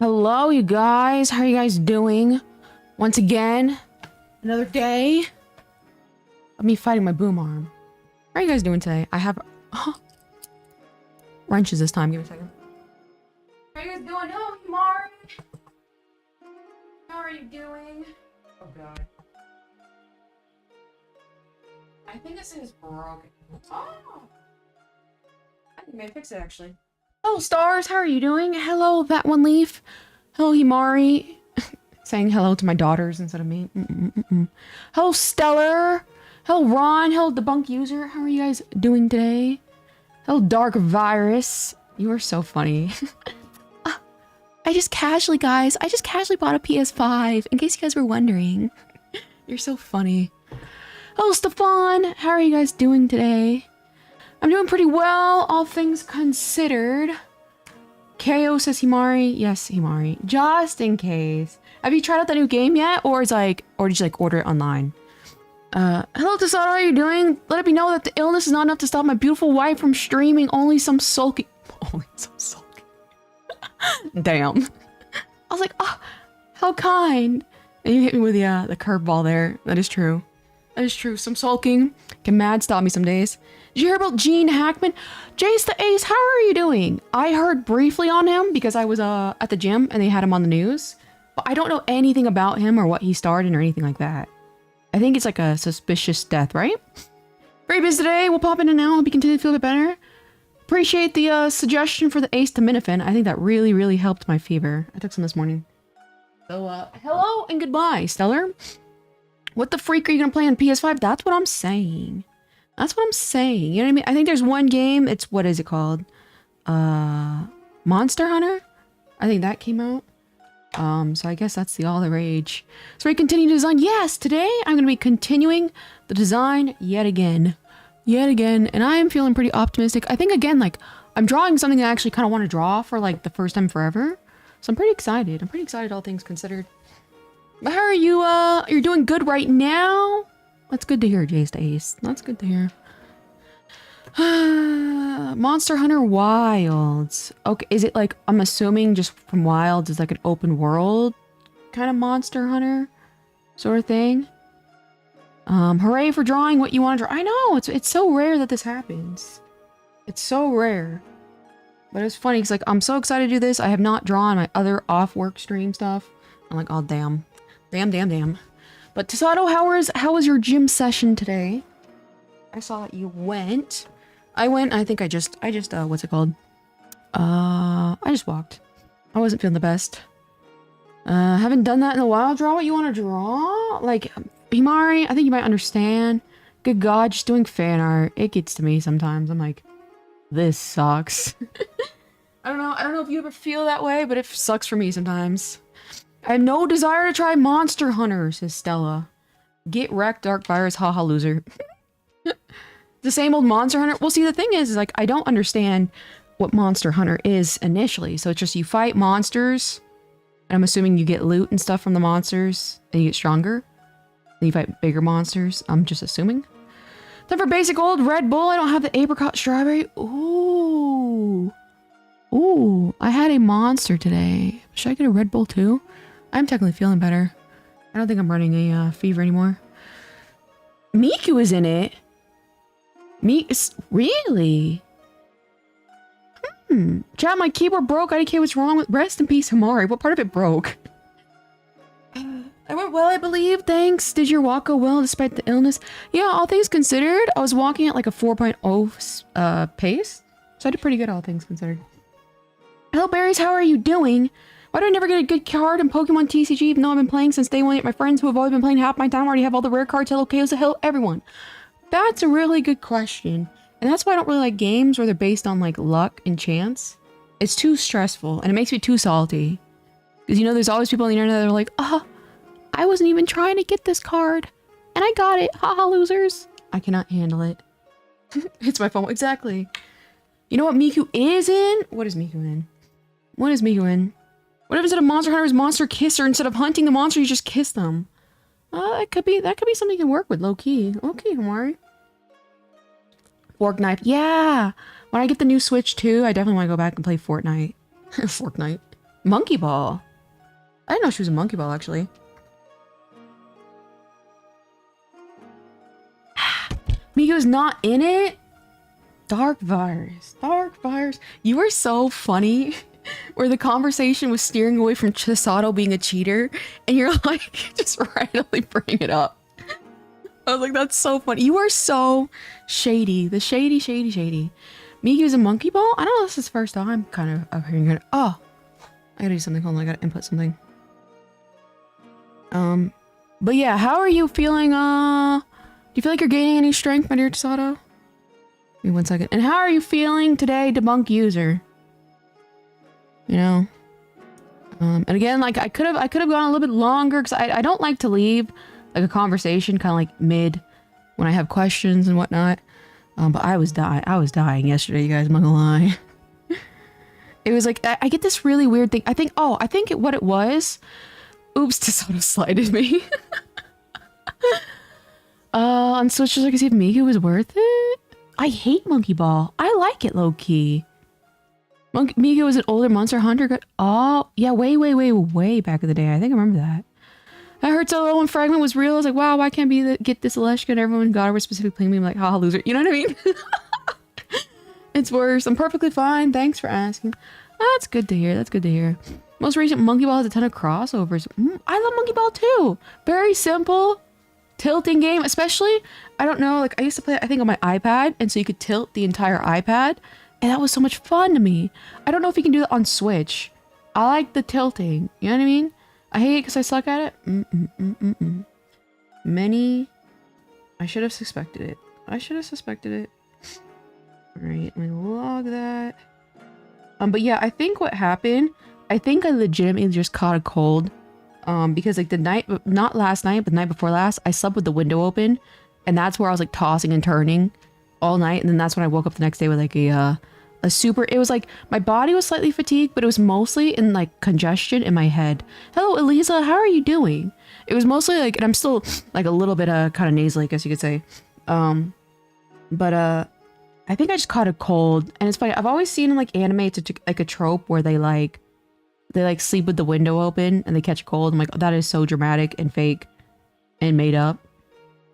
Hello, you guys. How are you guys doing? Once again, another day of me fighting my boom arm. How are you guys doing today? I have wrenches this time. Give me a second. How are you guys doing? Hello, Mari. How are you doing? Oh god. I think this thing is broken. Oh! I think I may fix it actually. Hello, Stars. How are you doing? Hello, that one leaf. Hello, Himari. Saying hello to my daughters instead of me. Hello, Stellar. Hello, Ron. Hello, Debunk User. How are you guys doing today? Hello, Dark Virus. You are so funny. I just casually bought a PS5, in case you guys were wondering. You're so funny. Hello, Stefan. How are you guys doing today? I'm doing pretty well, all things considered. KO says Himari. Yes, Himari. Just in case. Have you tried out the new game yet? Or did you like order it online? Hello Tasada, how are you doing? Let it be known that the illness is not enough to stop my beautiful wife from streaming. Only some sulking. Damn. I was like, oh, how kind. And you hit me with the curveball there. That is true. That is true. Some sulking can mad stop me some days. Did you hear about Gene Hackman? Jace the Ace, how are you doing? I heard briefly on him because I was at the gym and they had him on the news. But I don't know anything about him or what he starred in or anything like that. I think it's like a suspicious death, right? Very busy today. We'll pop in and out. Hope you continue to feel a bit better. Appreciate the suggestion for the acetaminophen. I think that really, really helped my fever. I took some this morning. So, hello and goodbye, Stellar. What the freak are you gonna play on PS5? That's what I'm saying. That's what I'm saying. You know what I mean? I think there's one game. It's, what is it called? Monster Hunter? I think that came out. So I guess that's the all the rage. So we continue to design. Yes, today I'm going to be continuing the design yet again. And I am feeling pretty optimistic. I think again, like, I'm drawing something I actually kind of want to draw for like the first time forever. So I'm pretty excited. All things considered. But how are you? You're doing good right now? That's good to hear, Jace the Ace. That's good to hear. Monster Hunter Wilds. Okay, is it like, I'm assuming just from Wilds is like an open world kind of Monster Hunter sort of thing? Hooray for drawing what you want to draw. I know, it's so rare that this happens. It's so rare. But it's funny because like I'm so excited to do this. I have not drawn my other off-work stream stuff. I'm like, oh damn. Damn. But Tasato, how was your gym session today? I saw that you went. I went, I think I just, what's it called? I just walked. I wasn't feeling the best. Haven't done that in a while. Draw what you want to draw? Like, Himari, I think you might understand. Good God, just doing fan art. It gets to me sometimes. I'm like, this sucks. I don't know if you ever feel that way, but it sucks for me sometimes. I have no desire to try Monster Hunter, says Stella. Get wrecked, Dark Virus, haha loser. The same old Monster Hunter. Well, see, the thing is like, I don't understand what Monster Hunter is initially. So it's just you fight monsters, and I'm assuming you get loot and stuff from the monsters, and you get stronger. Then you fight bigger monsters. I'm just assuming. Then for basic old Red Bull, I don't have the apricot strawberry. Ooh. Ooh, I had a monster today. Should I get a Red Bull too? I'm technically feeling better. I don't think I'm running a fever anymore. Miku is in it. Really? Chat, my keyboard broke. IDK, what's wrong with... Rest in peace, Himari. What part of it broke? I went well, I believe. Thanks. Did your walk go well despite the illness? Yeah, all things considered, I was walking at like a 4.0 pace. So I did pretty good, all things considered. Hello, Berries. How are you doing? Why do I never get a good card in Pokemon TCG even though I've been playing since day one? Yet my friends who have always been playing half my time already have all the rare cards. Hello, Chaos. Hello, everyone. That's a really good question. And that's why I don't really like games where they're based on like luck and chance. It's too stressful and it makes me too salty. Because you know, there's always people on the internet that are like, I wasn't even trying to get this card. And I got it. Haha, losers. I cannot handle it. It's my fault. Exactly. You know what Miku is in? What is Miku in? What is Miku in? What if instead of Monster Hunter is Monster Kisser? Instead of hunting the monster, you just kiss them. That could be something you can work with, low key. Okay, Hamari. Fork knife. Yeah! When I get the new Switch too, I definitely want to go back and play Fortnite. Fortnite. Monkey Ball. I didn't know she was a Monkey Ball, actually. Miku's not in it? Dark Virus. Dark Virus. You were so funny. Where the conversation was steering away from Chisato being a cheater. And you're like, just randomly bring it up. I was like, that's so funny. You are so shady. The shady. Miku's a Monkey Ball? I don't know, this is the first time kind of hearing it. Oh. I gotta do something. Hold on, I gotta input something. But yeah, how are you feeling? Do you feel like you're gaining any strength, my dear Chisato? Give me 1 second. And how are you feeling today, debunk user? You know? And again, like I could have gone a little bit longer because I don't like to leave like a conversation kind of like mid when I have questions and whatnot. But I was dying yesterday, you guys, I'm not gonna lie. It was like, I get this really weird thing. I think what it was, oops, Chisato slided me. On Switch, just like to see if Miku was worth it. I hate Monkey Ball. I like it low key. Miku was an older Monster Hunter. Oh, yeah, way back in the day. I think I remember that. I heard so when Fragment was real. I was like, wow, why can't get this Aleshka and everyone got over specifically playing me? I'm like, haha, loser. You know what I mean? It's worse. I'm perfectly fine. Thanks for asking. That's good to hear. Most recent Monkey Ball has a ton of crossovers. I love Monkey Ball too. Very simple. Tilting game, especially, I don't know, like I used to play it, I think on my iPad, and so you could tilt the entire iPad, and that was so much fun to me. I don't know if you can do that on Switch. I like the tilting, you know what I mean? I hate it because I suck at it. Many, I should have suspected it. Alright, let me log that. But yeah, I think what happened, I think I legitimately just caught a cold. Because like the night, not last night, but the night before last, I slept with the window open, and that's where I was like tossing and turning all night, and then that's when I woke up the next day with like a super, it was like, my body was slightly fatigued, but it was mostly in like congestion in my head. Hello, Elisa, how are you doing? It was mostly like, and I'm still like a little bit kind of nasally, I guess you could say. But I think I just caught a cold, and it's funny, I've always seen in like anime, it's like a trope where they sleep with the window open and they catch a cold. I'm like, oh, that is so dramatic and fake and made up.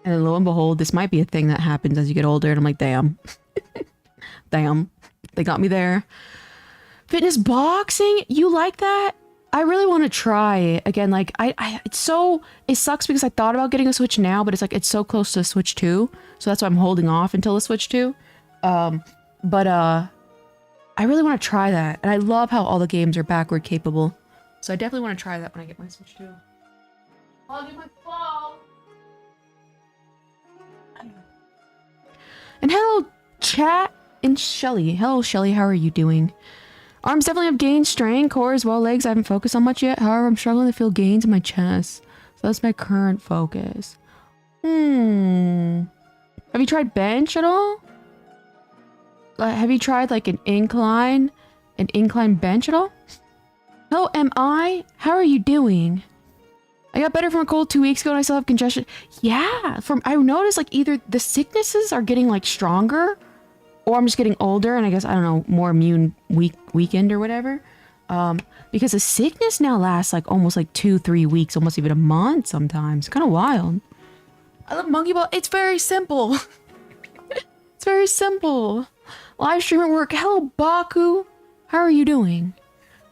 And then lo and behold, this might be a thing that happens as you get older. And I'm like, damn. Damn. They got me there. Fitness boxing? You like that? I really want to try it. Again, like, it sucks because I thought about getting a Switch now, but it's like, it's so close to the Switch 2. So that's why I'm holding off until the Switch 2. I really want to try that, and I love how all the games are backward capable. So I definitely want to try that when I get my Switch 2. I'll get my phone. And hello, chat and Shelly. Hello, Shelly. How are you doing? Arms definitely have gained strength, core as well. Legs I haven't focused on much yet. However, I'm struggling to feel gains in my chest. So that's my current focus. Have you tried bench at all? Have you tried like an incline bench at all? Hello, MI. How are you doing? I got better from a cold 2 weeks ago and I still have congestion. Yeah, I noticed like either the sicknesses are getting like stronger, or I'm just getting older and I guess, I don't know, more immune weekend or whatever. Because the sickness now lasts like almost like 2-3 weeks, almost even a month sometimes. Kind of wild. I love Monkey Ball. It's very simple. It's very simple. Live stream at work. Hello, Baku. How are you doing?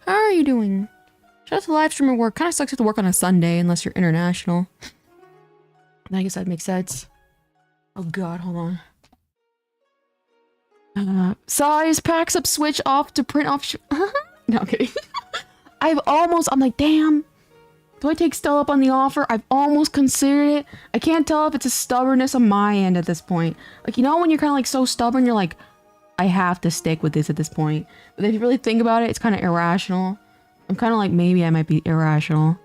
Shout out to live stream at work. Kind of sucks to have to work on a Sunday unless you're international. I guess that makes sense. Oh god, hold on. Size packs up Switch off to print off. No, I'm kidding. I'm like, damn. Do I take Stella up on the offer? I've almost considered it. I can't tell if it's a stubbornness on my end at this point. Like, you know when you're kind of like so stubborn, you're like, I have to stick with this at this point. But if you really think about it, it's kind of irrational. I'm kind of like, maybe I might be irrational.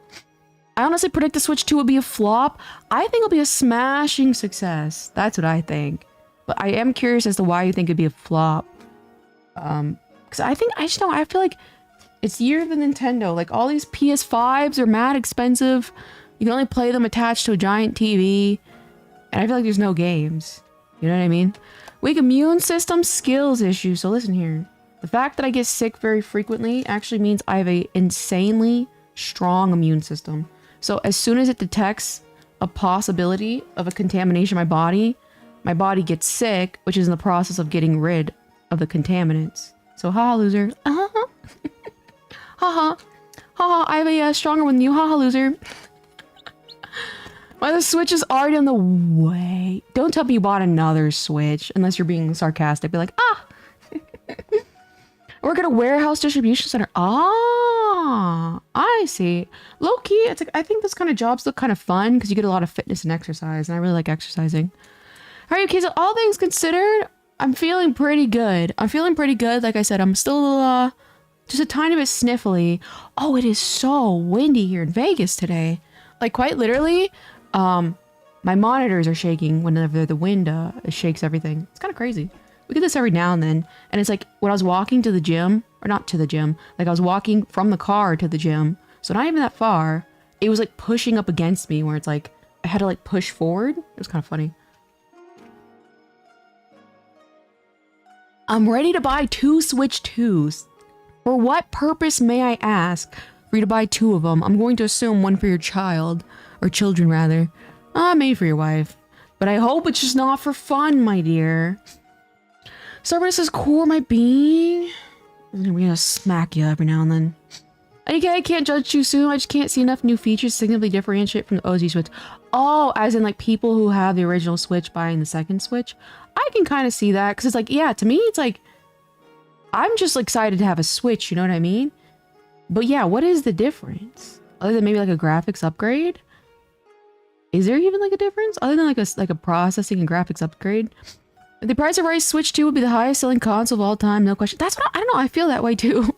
I honestly predict the Switch 2 would be a flop. I think it'll be a smashing success. That's what I think. But I am curious as to why you think it'd be a flop. Because I feel like it's the year of the Nintendo. Like, all these PS5s are mad expensive. You can only play them attached to a giant TV. And I feel like there's no games. You know what I mean? Weak immune system skills issue. So listen here. The fact that I get sick very frequently actually means I have a insanely strong immune system. So as soon as it detects a possibility of a contamination in my body gets sick, which is in the process of getting rid of the contaminants. So haha, loser. Haha. Haha. Haha, I have a stronger one than you. Haha, loser. Well, the Switch is already on the way. Don't tell me you bought another Switch, unless you're being sarcastic. Be like, ah! Work at a warehouse distribution center. Ah, I see. Low key, it's like, I think those kind of jobs look kind of fun because you get a lot of fitness and exercise, and I really like exercising. How are you, okay, so all things considered, I'm feeling pretty good. I'm feeling pretty good. Like I said, I'm still just a tiny bit sniffly. Oh, it is so windy here in Vegas today. Like quite literally, my monitors are shaking whenever the wind shakes everything. It's kind of crazy. We get this every now and then. And it's like when I was walking to the gym, or not to the gym, like I was walking from the car to the gym. So not even that far. It was like pushing up against me where it's like, I had to like push forward. It was kind of funny. I'm ready to buy 2 Switch 2s. For what purpose, may I ask? For you to buy 2 of them. I'm going to assume one for your child. Or children, rather. Maybe for your wife. But I hope it's just not for fun, my dear. Starbucks says, core my being. I'm gonna smack you every now and then. Okay, I can't judge too soon. I just can't see enough new features to significantly differentiate from the OG Switch. Oh, as in like people who have the original Switch buying the second Switch. I can kind of see that. Because it's like, yeah, to me, it's like... I'm just excited to have a Switch, you know what I mean? But yeah, what is the difference? Other than maybe like a graphics upgrade? Is there even like a difference? Other than like a processing and graphics upgrade? The price of right, Switch 2 would be the highest selling console of all time, no question. That's what I don't know, I feel that way too.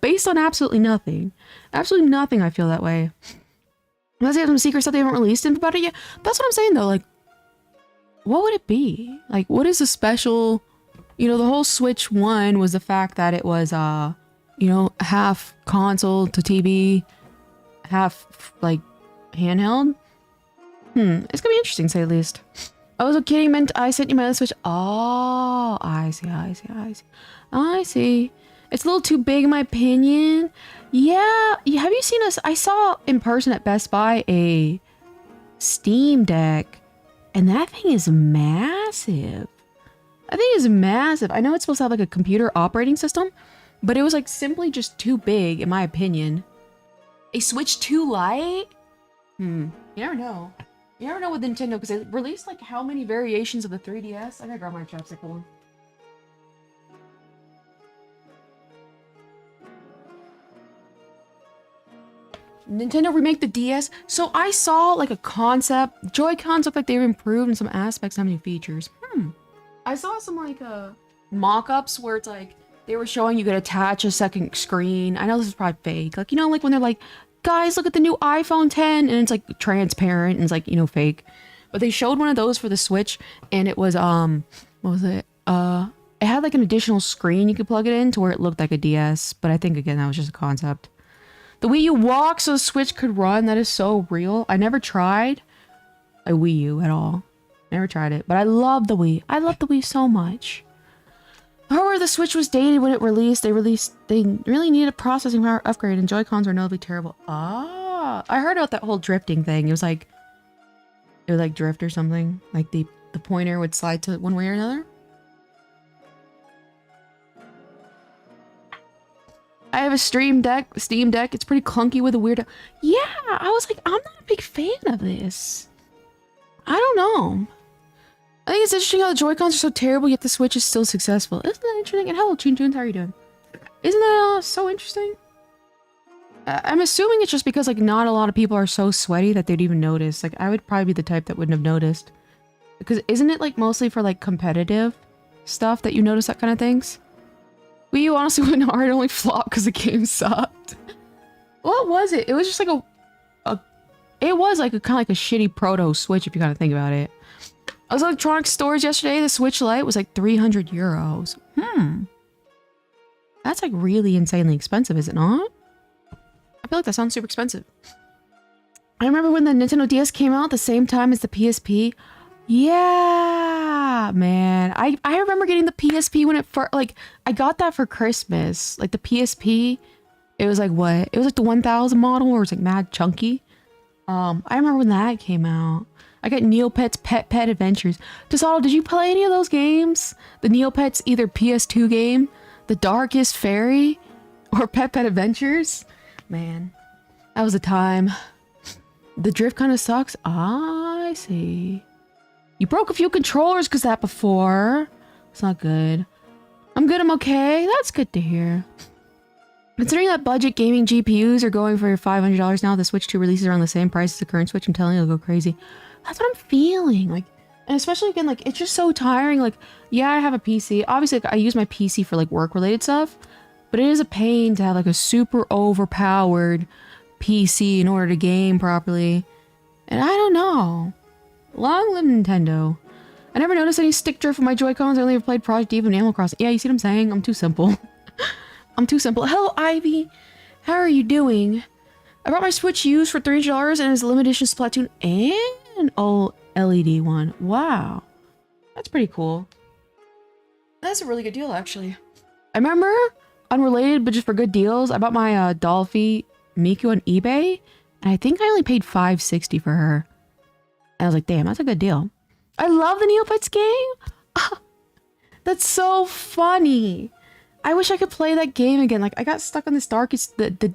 Based on absolutely nothing. Absolutely nothing, I feel that way. Unless they have some secret stuff they haven't released about it yet. That's what I'm saying though, like... What would it be? Like, what is the special... You know, the whole Switch 1 was the fact that it was, you know, half console to TV, half, like, handheld. It's gonna be interesting, to say the least. I was kidding, meant I sent you my other Switch. Oh, I see. I see. It's a little too big in my opinion. Yeah, have you seen us? I saw in person at Best Buy a Steam Deck, and that thing is massive. I think it's massive. I know it's supposed to have like a computer operating system, but it was like simply just too big, in my opinion. A Switch 2 Lite? You never know. You never know with Nintendo, because they released like how many variations of the 3DS? I gotta grab my chopstick, hold on. Nintendo remake the DS. So I saw like a concept. Joy-Cons look like they were improved in some aspects, how many features. I saw some like mock-ups where it's like they were showing you could attach a second screen. I know this is probably fake. Like, you know, like when they're like, guys, look at the new iPhone 10, and it's like transparent and it's like, you know, fake. But they showed one of those for the Switch, and it was what was it? It had like an additional screen you could plug it in to where it looked like a DS, but I think again that was just a concept. The Wii U walk so the Switch could run. That is so real. I never tried a Wii U at all. Never tried it, but I love the Wii. I love the Wii so much. However, the Switch was dated when it released. They really needed a processing power upgrade, and Joy-Cons are notably terrible. Ah, I heard about that whole drifting thing. It was like drift or something. Like the pointer would slide to one way or another. I have a Steam Deck. It's pretty clunky with a weird... Yeah, I was like, I'm not a big fan of this. I don't know. I think it's interesting how the Joy-Cons are so terrible, yet the Switch is still successful. Isn't that interesting? And hello, Chun Chuns, how are you doing? Isn't that so interesting? I'm assuming it's just because like not a lot of people are so sweaty that they'd even notice. Like I would probably be the type that wouldn't have noticed. Because isn't it like mostly for like competitive stuff that you notice that kind of things? Wii U honestly went hard, only flopped because the game sucked. What was it? It was just like it was like a kind of like a shitty proto Switch if you kind of think about it. I was at electronics stores yesterday. The Switch Lite was like 300 euros. That's like really insanely expensive, is it not? I feel like that sounds super expensive. I remember when the Nintendo DS came out at the same time as the PSP. Yeah, man. I remember getting the PSP when it first, like, I got that for Christmas. Like, the PSP, it was like, what? It was like the 1000 model where it was like mad chunky. I remember when that came out. I got Neopets Pet Adventures. Desato, did you play any of those games? The Neopets either PS2 game, The Darkest Fairy, or Pet Adventures? Man, that was a time. The drift kind of sucks. I see. You broke a few controllers because that before. It's not good. I'm good, I'm okay. That's good to hear. Considering that budget gaming GPUs are going for $500 now, the Switch 2 releases around the same price as the current Switch. I'm telling you, it'll go crazy. That's what I'm feeling. Like, and especially again, like, it's just so tiring. Like, yeah, I have a PC. Obviously, like, I use my PC for like work-related stuff, but it is a pain to have like a super overpowered PC in order to game properly. And I don't know. Long live Nintendo. I never noticed any stick drift with my Joy-Cons. I only ever played Project Eve and Animal Crossing. Yeah, you see what I'm saying? I'm too simple. I'm too simple. Hello, Ivy. How are you doing? I brought my Switch used for $300 and it's a limited edition Splatoon and an OLED one. Wow. That's pretty cool. That's a really good deal, actually. I remember, unrelated, but just for good deals, I bought my Dolphy Miku on eBay, and I think I only paid $560 for her. And I was like, damn, that's a good deal. I love the Neopets game. That's so funny. I wish I could play that game again. Like, I got stuck on this darkest... It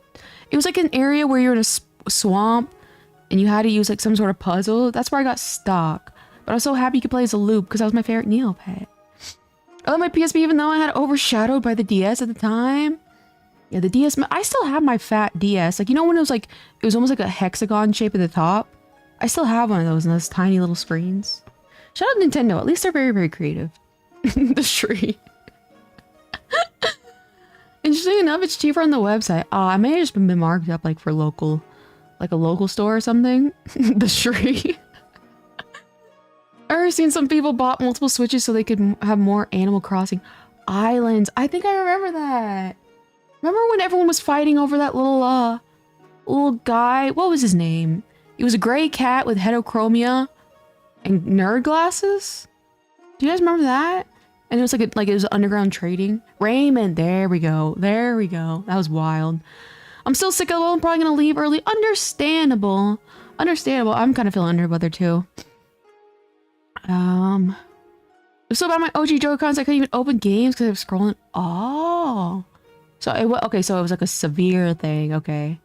was like an area where you're in a swamp and you had to use like some sort of puzzle. That's where I got stuck. But I was so happy you could play as a loop because that was my favorite Neopet. I love my PSP even though I had it overshadowed by the DS at the time. Yeah, the DS... I still have my fat DS. Like, you know when it was like... It was almost like a hexagon shape at the top? I still have one of those in those tiny little screens. Shout out Nintendo. At least they're very, very creative. The tree. Interesting enough, it's cheaper on the website. I may have just been marked up like for local, like a local store or something. The tree. I've ever seen some people bought multiple Switches so they could have more Animal Crossing islands. I think I remember that. Remember when everyone was fighting over that little guy? What was his name? He was a gray cat with heterochromia and nerd glasses. Do you guys remember that? And it was like it was underground trading. Raymond, there we go. There we go. That was wild. I'm still sick of the world. I'm probably gonna leave early. Understandable. Understandable. I'm kind of feeling under the weather too. So about my OG Joy-Cons, I couldn't even open games because I was scrolling. Oh. So it was okay, so it was like a severe thing. Okay.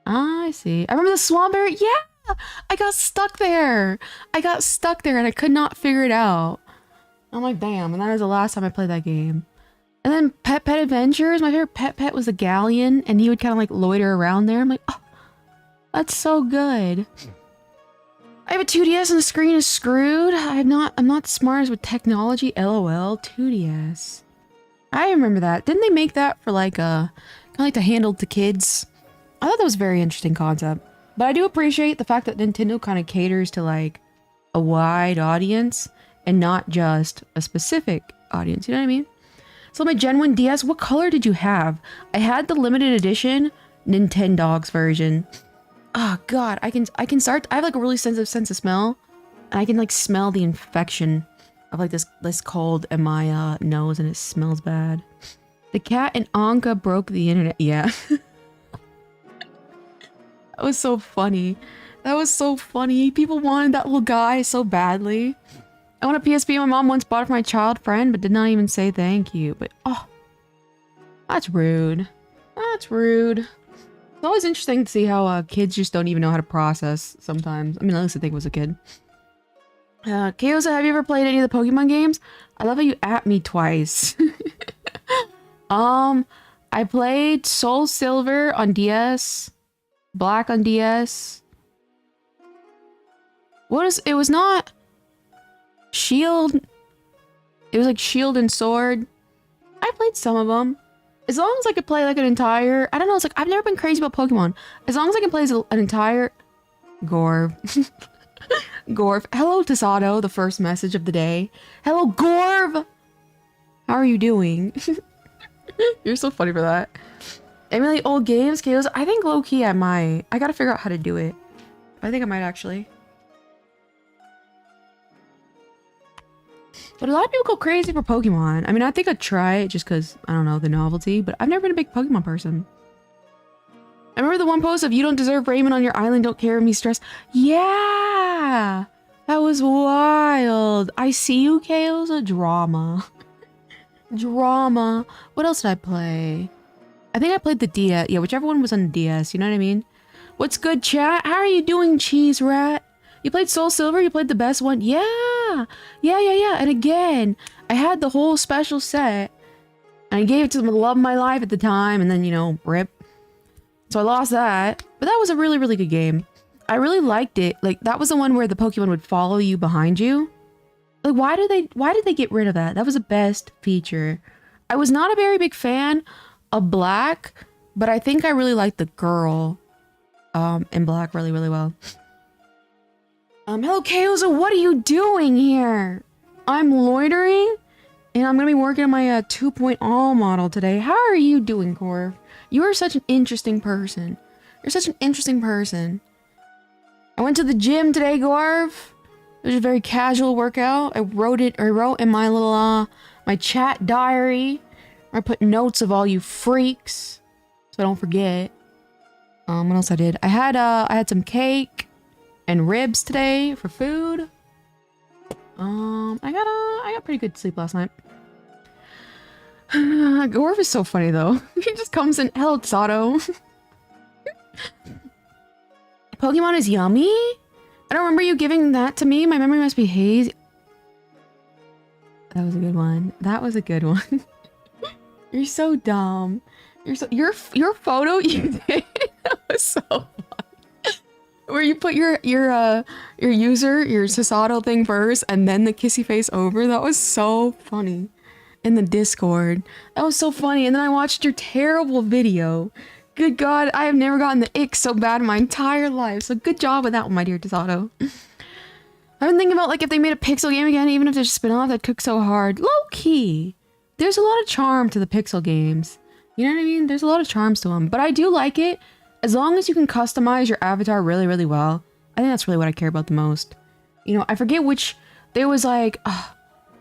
I see. I remember the swamp area. Yeah! I got stuck there. I got stuck there and I could not figure it out. I'm like, damn, and that was the last time I played that game. And then Pet Adventures, my favorite pet was the Galleon, and he would kind of like loiter around there. I'm like, oh, that's so good. I have a 2DS and the screen is screwed. I'm not smart as with technology. LOL, 2DS. I remember that. Didn't they make that for like kind of like to handle to kids? I thought that was a very interesting concept. But I do appreciate the fact that Nintendo kind of caters to like a wide audience. And not just a specific audience, you know what I mean? So my Gen 1 DS, what color did you have? I had the limited edition Nintendogs version. Oh god, I can start, I have like a really sensitive sense of smell. And I can like smell the infection of like this cold in my nose and it smells bad. The cat and Anka broke the internet. Yeah. That was so funny. That was so funny. People wanted that little guy so badly. I want a PSP. My mom once bought it for my child friend, but did not even say thank you. But, oh, that's rude. That's rude. It's always interesting to see how kids just don't even know how to process sometimes. I mean, at least I think I was a kid. Kaosa, have you ever played any of the Pokemon games? I love how you at me twice. I played Soul Silver on DS, Black on DS. It was not... Shield. It was like Shield and Sword. I played some of them. As long as I could play like an entire... I don't know, it's like I've never been crazy about Pokemon. As long as I can play an entire... Gorv. Gorv. Hello, Tasato, the first message of the day. Hello, Gorv! How are you doing? You're so funny for that. Emulate old games, Chaos. I think low-key I might. I gotta figure out how to do it. I think I might actually. But a lot of people go crazy for Pokemon. I mean, I think I'd try it just because, I don't know, the novelty, but I've never been a big Pokemon person. I remember the one post of "You don't deserve Raymond on your island, don't care if me stressed." Yeah! That was wild. I see you, Kale's a drama. Drama. What else did I play? I think I played the DS. Yeah, whichever one was on the DS, you know what I mean? What's good, chat? How are you doing, Cheese Rat? You played Soul Silver? You played the best one? Yeah! Yeah. And again, I had the whole special set. And I gave it to the love of my life at the time, and then, you know, rip. So I lost that. But that was a really, really good game. I really liked it. Like, that was the one where the Pokemon would follow you behind you. Like, why did they get rid of that? That was the best feature. I was not a very big fan of Black, but I think I really liked the girl in Black really, really well. Hello, Kaoza, what are you doing here? I'm loitering, and I'm gonna be working on my 2.0 model today. How are you doing, Corv? You are such an interesting person. You're such an interesting person. I went to the gym today, Gorv. It was a very casual workout. I wrote in my little, my chat diary. I put notes of all you freaks, so I don't forget. What else I did? I had some cake and ribs today for food. I got pretty good sleep last night. Gorv is so funny though. He just comes in, hello, Sato. Pokemon is yummy? I don't remember you giving that to me. My memory must be hazy. That was a good one. That was a good one. You're so dumb. Your photo you did that was so fun. Where you put your user, your Sasato thing first, and then the kissy face over. That was so funny. In the Discord. That was so funny. And then I watched your terrible video. Good God, I have never gotten the ick so bad in my entire life. So good job with that one, my dear Sasato. I've been thinking about like if they made a pixel game again, even if there's a spin-off, that'd cook so hard. Low key. There's a lot of charm to the pixel games. You know what I mean? There's a lot of charms to them. But I do like it. As long as you can customize your avatar really, really well. I think that's really what I care about the most. You know, I forget which... There was like... I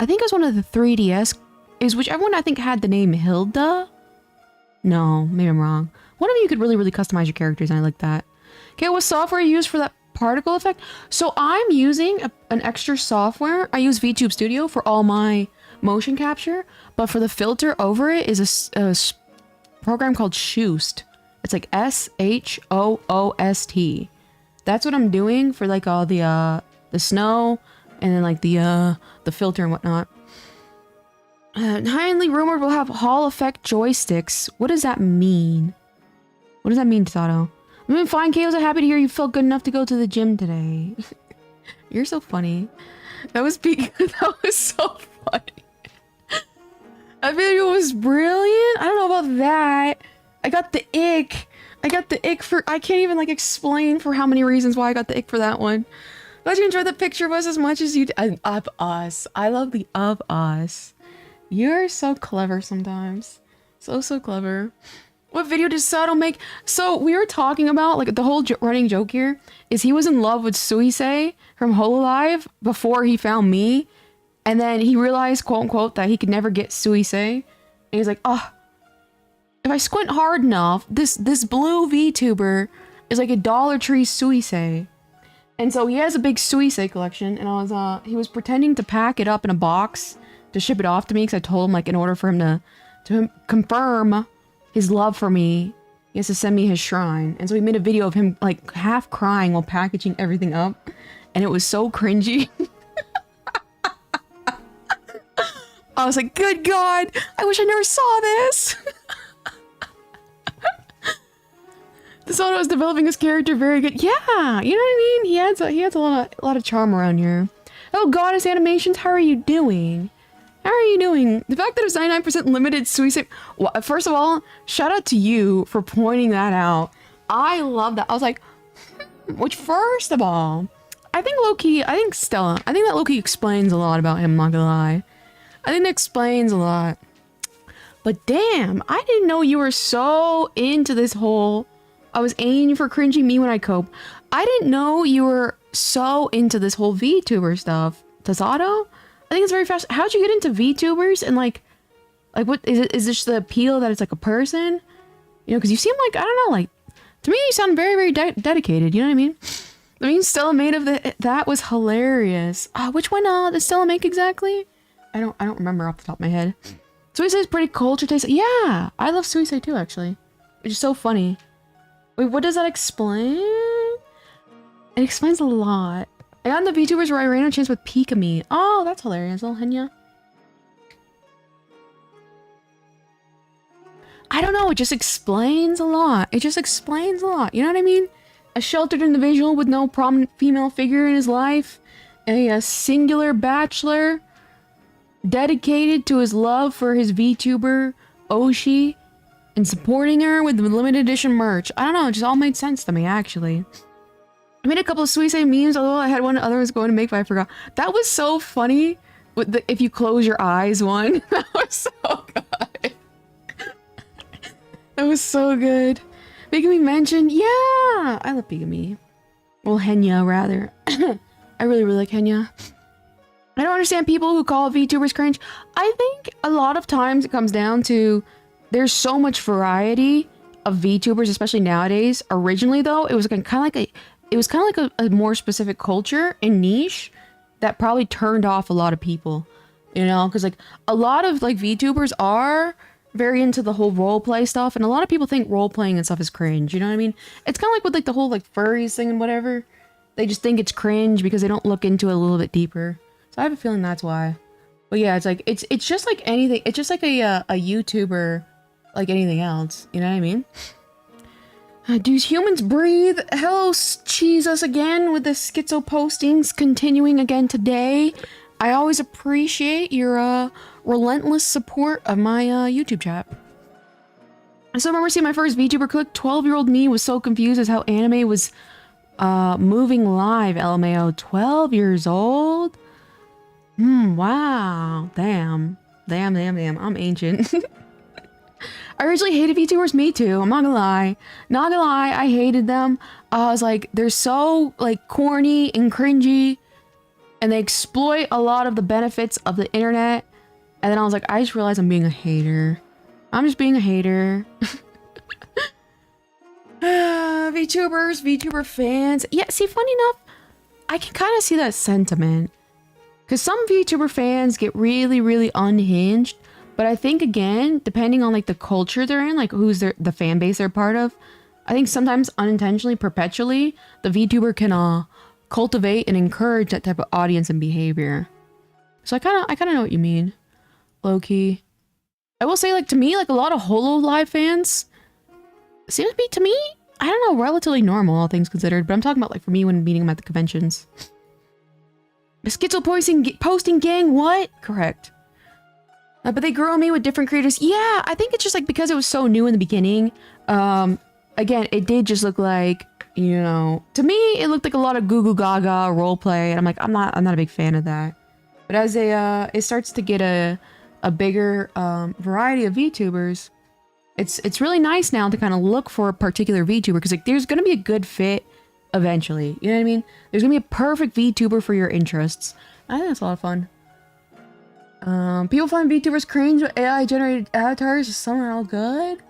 think it was one of the 3DS... Is whichever one I think had the name Hilda? No, maybe I'm wrong. One of you could really, really customize your characters, and I like that. Okay, what software you use for that particle effect? So I'm using an extra software. I use Vtube Studio for all my motion capture, but for the filter over it is a program called Shoost. It's like Shoost. That's what I'm doing for like all the snow and then like the filter and whatnot. Highly rumored will have Hall effect joysticks. What does that mean? What does that mean, Sato? I'm doing fine, Chaos. I'm happy to hear you felt good enough to go to the gym today. You're so funny. That was that was so funny. That video was brilliant. I don't know about that. I got the ick. I got the ick for... I can't even like explain for how many reasons why I got the ick for that one. Glad you enjoyed the picture of us as much as you did. Of us. I love the of us. You're so clever sometimes. So clever. What video did Sato make? So we were talking about, like, the whole running joke here is he was in love with Suisei from Hololive before he found me. And then he realized, quote unquote, that he could never get Suisei. And he's like, oh, if I squint hard enough, this blue VTuber is like a Dollar Tree Suisei. And so he has a big Suisei collection. And he was pretending to pack it up in a box to ship it off to me because I told him, like, in order for him to confirm his love for me, he has to send me his shrine. And so he made a video of him, like, half crying while packaging everything up. And it was so cringy. I was like, good God, I wish I never saw this. DeSoto is developing his character very good. Yeah, you know what I mean? He has a lot of charm around here. Oh, Goddess Animations, how are you doing? How are you doing? The fact that it's 99% limited Suicide... Well, first of all, shout out to you for pointing that out. I love that. I was like... Which, first of all, I think Stella, I think that low-key explains a lot about him, not gonna lie. I think that explains a lot. But damn, I didn't know you were so into this whole... I was aiming for cringy me when I cope. I didn't know you were so into this whole VTuber stuff. Tasato? I think it's very fast. How'd you get into VTubers and like what is it? Is this the appeal that it's like a person? You know, because you seem like, I don't know, like to me you sound very, very dedicated. You know what I mean? I mean, Stella made of that was hilarious. Which one did Stella make exactly? I don't remember off the top of my head. Suicide is pretty culture taste. Yeah, I love Suicide too, actually. Which is so funny. Wait, what does that explain? It explains a lot. I got into VTubers where I ran a chance with Pikami. Oh, that's hilarious, little Henya. I don't know, it just explains a lot. It just explains a lot, you know what I mean? A sheltered individual with no prominent female figure in his life. A singular bachelor dedicated to his love for his VTuber, Oshi, and supporting her with the limited edition merch. I don't know, it just all made sense to me, actually. I made a couple of Suicide memes, although I had one other was going to make, but I forgot. That was so funny, with the if you close your eyes one. That was so good. That was so good. Pikami mentioned, yeah! I love Pikami. Well, Henya, rather. I really, really like Henya. I don't understand people who call VTubers cringe. I think a lot of times it comes down to there's so much variety of VTubers, especially nowadays. Originally, though, it was kind of like a more specific culture and niche that probably turned off a lot of people. You know, because like a lot of like VTubers are very into the whole roleplay stuff, and a lot of people think roleplaying and stuff is cringe. You know what I mean? It's kind of like with like the whole like furries thing and whatever. They just think it's cringe because they don't look into it a little bit deeper. So I have a feeling that's why. But yeah, it's like it's just like anything. It's just like a YouTuber, like anything else. You know what I mean? Do humans breathe? Hello, Jesus again with the schizo postings continuing again today. I always appreciate your relentless support of my YouTube chat. I still remember seeing my first VTuber clip. 12-year-old me was so confused as how anime was moving live. LMAO. 12 years old? Wow. Damn. I'm ancient. I originally hated VTubers. Me too. I'm not gonna lie. Not gonna lie. I hated them. I was like, they're so like corny and cringy. And they exploit a lot of the benefits of the internet. And then I was like, I just realized I'm being a hater. I'm just being a hater. VTubers, VTuber fans. Yeah, see, funny enough, I can kind of see that sentiment. Because some VTuber fans get really, really unhinged. But I think, again, depending on like the culture they're in, like who's the fan base they're part of, I think sometimes unintentionally, perpetually, the VTuber can cultivate and encourage that type of audience and behavior. So I kind of know what you mean, low key. I will say, like, to me, like a lot of HoloLive fans seem to be, to me, I don't know, relatively normal, all things considered. But I'm talking about like for me when meeting them at the conventions. The schizo posting gang, what? Correct. But they grew on me with different creators. Yeah, I think it's just like because it was so new in the beginning. Again, it did just look like, you know, to me, it looked like a lot of goo goo gaga roleplay, and I'm like, I'm not a big fan of that. But as it starts to get a bigger variety of VTubers, it's really nice now to kind of look for a particular VTuber because like there's gonna be a good fit eventually. You know what I mean? There's gonna be a perfect VTuber for your interests. I think that's a lot of fun. People find VTubers cringe, but AI generated avatars is somehow good.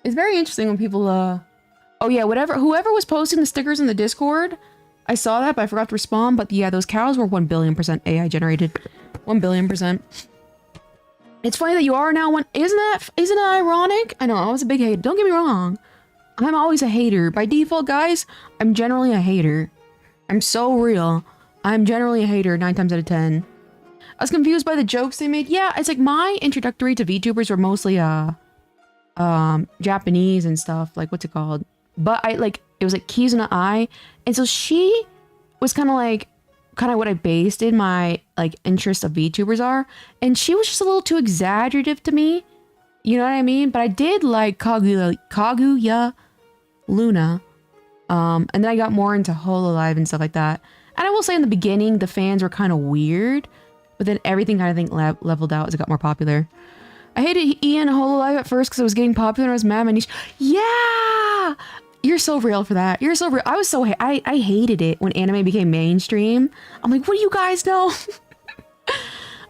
It's very interesting when people oh yeah, whoever was posting the stickers in the Discord, I saw that, but I forgot to respond. But yeah, those cows were 1,000,000,000% AI generated. 1,000,000,000%. It's funny that you are now one. Isn't it ironic? I know, I was a big hater. Don't get me wrong. I'm always a hater. By default, guys, I'm generally a hater. I'm so real. I'm generally a hater 9 times out of 10. I was confused by the jokes they made. Yeah, it's like my introductory to VTubers were mostly Japanese and stuff. Like, what's it called? But it was like Kizuna Ai. And so she was kind of what I based in my like interest of VTubers are. And she was just a little too exaggerative to me. You know what I mean? But I did like Kaguya Luna. And then I got more into HoloLive and stuff like that. And I will say in the beginning, the fans were kind of weird. But then everything kind of think leveled out as it got more popular. I hated Ian HoloLive at first because it was getting popular and I was mad my niche. Yeah! You're so real for that. You're so real. I was so I hated it when anime became mainstream. I'm like, what do you guys know?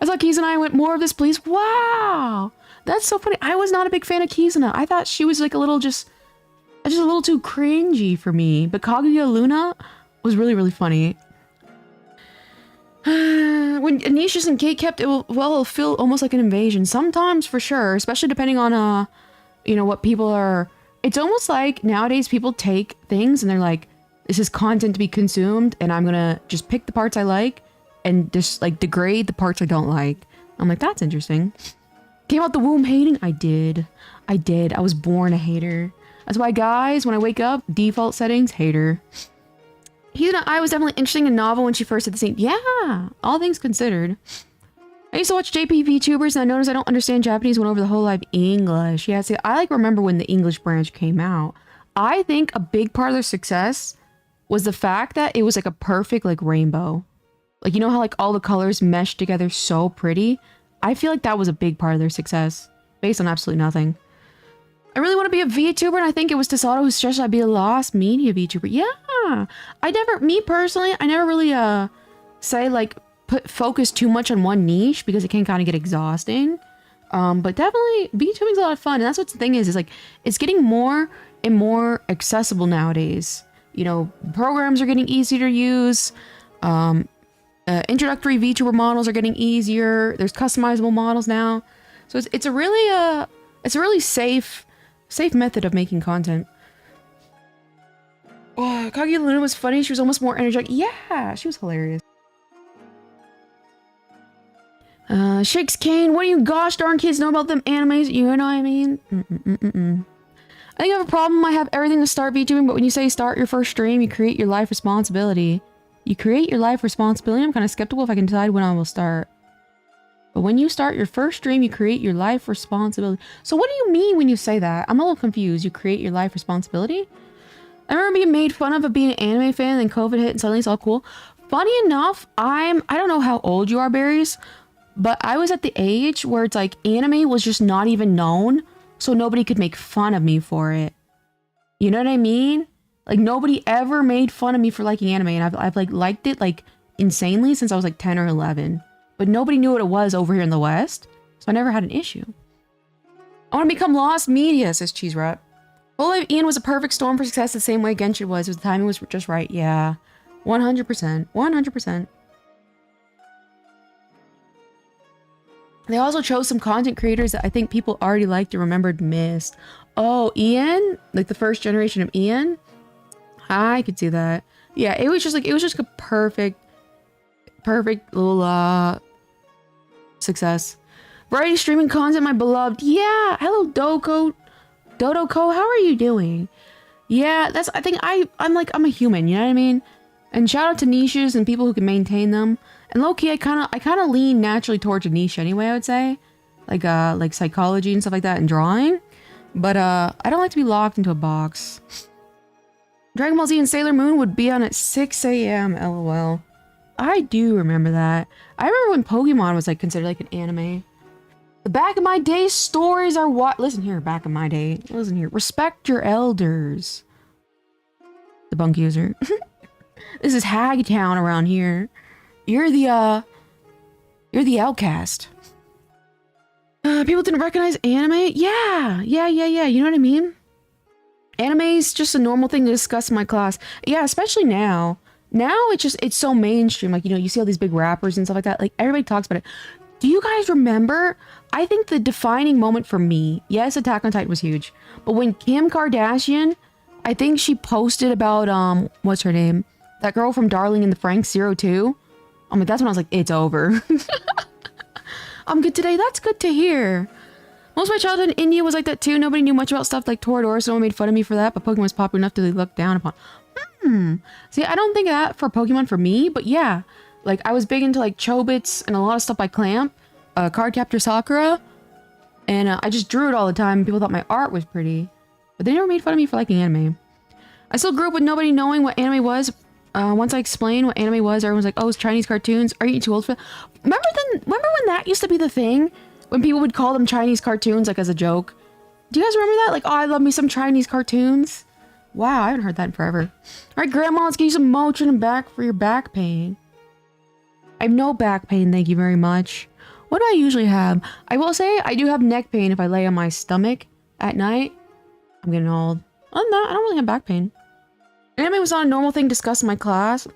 I saw Kizuna, I went, more of this, please. Wow. That's so funny. I was not a big fan of Kizuna. I thought she was like a little just a little too cringy for me. But Kaguya Luna was really, really funny. When Anicia's and Kate kept, it'll feel almost like an invasion. Sometimes, for sure. Especially depending on, you know, what people are... It's almost like nowadays people take things and they're like, this is content to be consumed and I'm gonna just pick the parts I like and just like degrade the parts I don't like. I'm like, that's interesting. Came out the womb hating? I did. I was born a hater. That's why, guys, when I wake up, default settings, hater. Hina, I was definitely interesting in novel when she first did the same. Yeah, all things considered. I used to watch JP VTubers and I noticed I don't understand Japanese when over the whole live English. Yeah, see, I like remember when the English branch came out. I think a big part of their success was the fact that it was like a perfect like rainbow. Like, you know how like all the colors meshed together so pretty? I feel like that was a big part of their success, based on absolutely nothing. I really want to be a VTuber, and I think it was Tasato who suggested I'd be a lost media VTuber. Yeah, me personally, I never really say like focus too much on one niche because it can kind of get exhausting. But definitely VTubing's a lot of fun, and that's what the thing is like it's getting more and more accessible nowadays. You know, programs are getting easier to use. Introductory VTuber models are getting easier. There's customizable models now, so it's a really safe method of making content. Oh, Kaguya Luna was funny. She was almost more energetic. Yeah, she was hilarious. Shakes Kane, what do you gosh darn kids know about them animes? You know what I mean? I think I have a problem. I have everything to start VTubing, but when you say start your first stream, you create your life responsibility. You create your life responsibility. I'm kind of skeptical if I can decide when I will start. But when you start your first stream, you create your life responsibility. So what do you mean when you say that? I'm a little confused. You create your life responsibility? I remember being made fun of being an anime fan, and then COVID hit and suddenly it's all cool. Funny enough, I don't know how old you are, Berries, but I was at the age where it's like anime was just not even known, so nobody could make fun of me for it. You know what I mean? Like nobody ever made fun of me for liking anime, and I've like liked it like insanely since I was like 10 or 11. But nobody knew what it was over here in the West, so I never had an issue. I want to become lost media, says Cheese Rat. Full Life Ian was a perfect storm for success the same way Genshin was. The timing was just right. Yeah, 100%. 100%. They also chose some content creators that I think people already liked and remembered missed. Oh, Ian? Like the first generation of Ian? I could see that. Yeah, it was just a perfect little success. Variety streaming content, my beloved. Yeah, hello Dodoko, how are you doing? Yeah, I think I'm a human, you know what I mean? And shout out to niches and people who can maintain them. And low-key, I kind of lean naturally towards a niche anyway, I would say. Like psychology and stuff like that and drawing. But I don't like to be locked into a box. Dragon Ball Z and Sailor Moon would be on at 6 a.m. LOL. I do remember that. I remember when Pokemon was like considered like an anime. The back of my day stories are what? Listen here, back of my day. Listen here. Respect your elders. The bunk user. This is Hagtown around here. You're the outcast. People didn't recognize anime? Yeah. You know what I mean? Anime is just a normal thing to discuss in my class. Yeah, especially now. Now it's so mainstream. Like, you know, you see all these big rappers and stuff like that. Like, everybody talks about it. Do you guys remember? I think the defining moment for me, yes, Attack on Titan was huge. But when Kim Kardashian, I think she posted about, what's her name? That girl from Darling in the Franxx 02. I'm like, that's when I was like, it's over. I'm good today. That's good to hear. Most of my childhood in India was like that too. Nobody knew much about stuff like Toradora, so no one made fun of me for that, but Pokemon was popular enough to be looked down upon. See, I don't think of that for Pokemon for me, but yeah. Like, I was big into like Chobits and a lot of stuff by Clamp, Cardcaptor Sakura, and I just drew it all the time. People thought my art was pretty, but they never made fun of me for liking anime. I still grew up with nobody knowing what anime was. Once I explained what anime was, everyone was like, oh, it's Chinese cartoons. Are you too old for that? Remember when that used to be the thing? When people would call them Chinese cartoons, like, as a joke. Do you guys remember that? Like, oh, I love me some Chinese cartoons. Wow, I haven't heard that in forever. All right, Grandma, let's get you some Motrin and back for your back pain. I have no back pain, thank you very much. What do I usually have? I will say I do have neck pain if I lay on my stomach at night. I'm getting old. Other than that, I don't really have back pain. Anime was not a normal thing discussed in my class.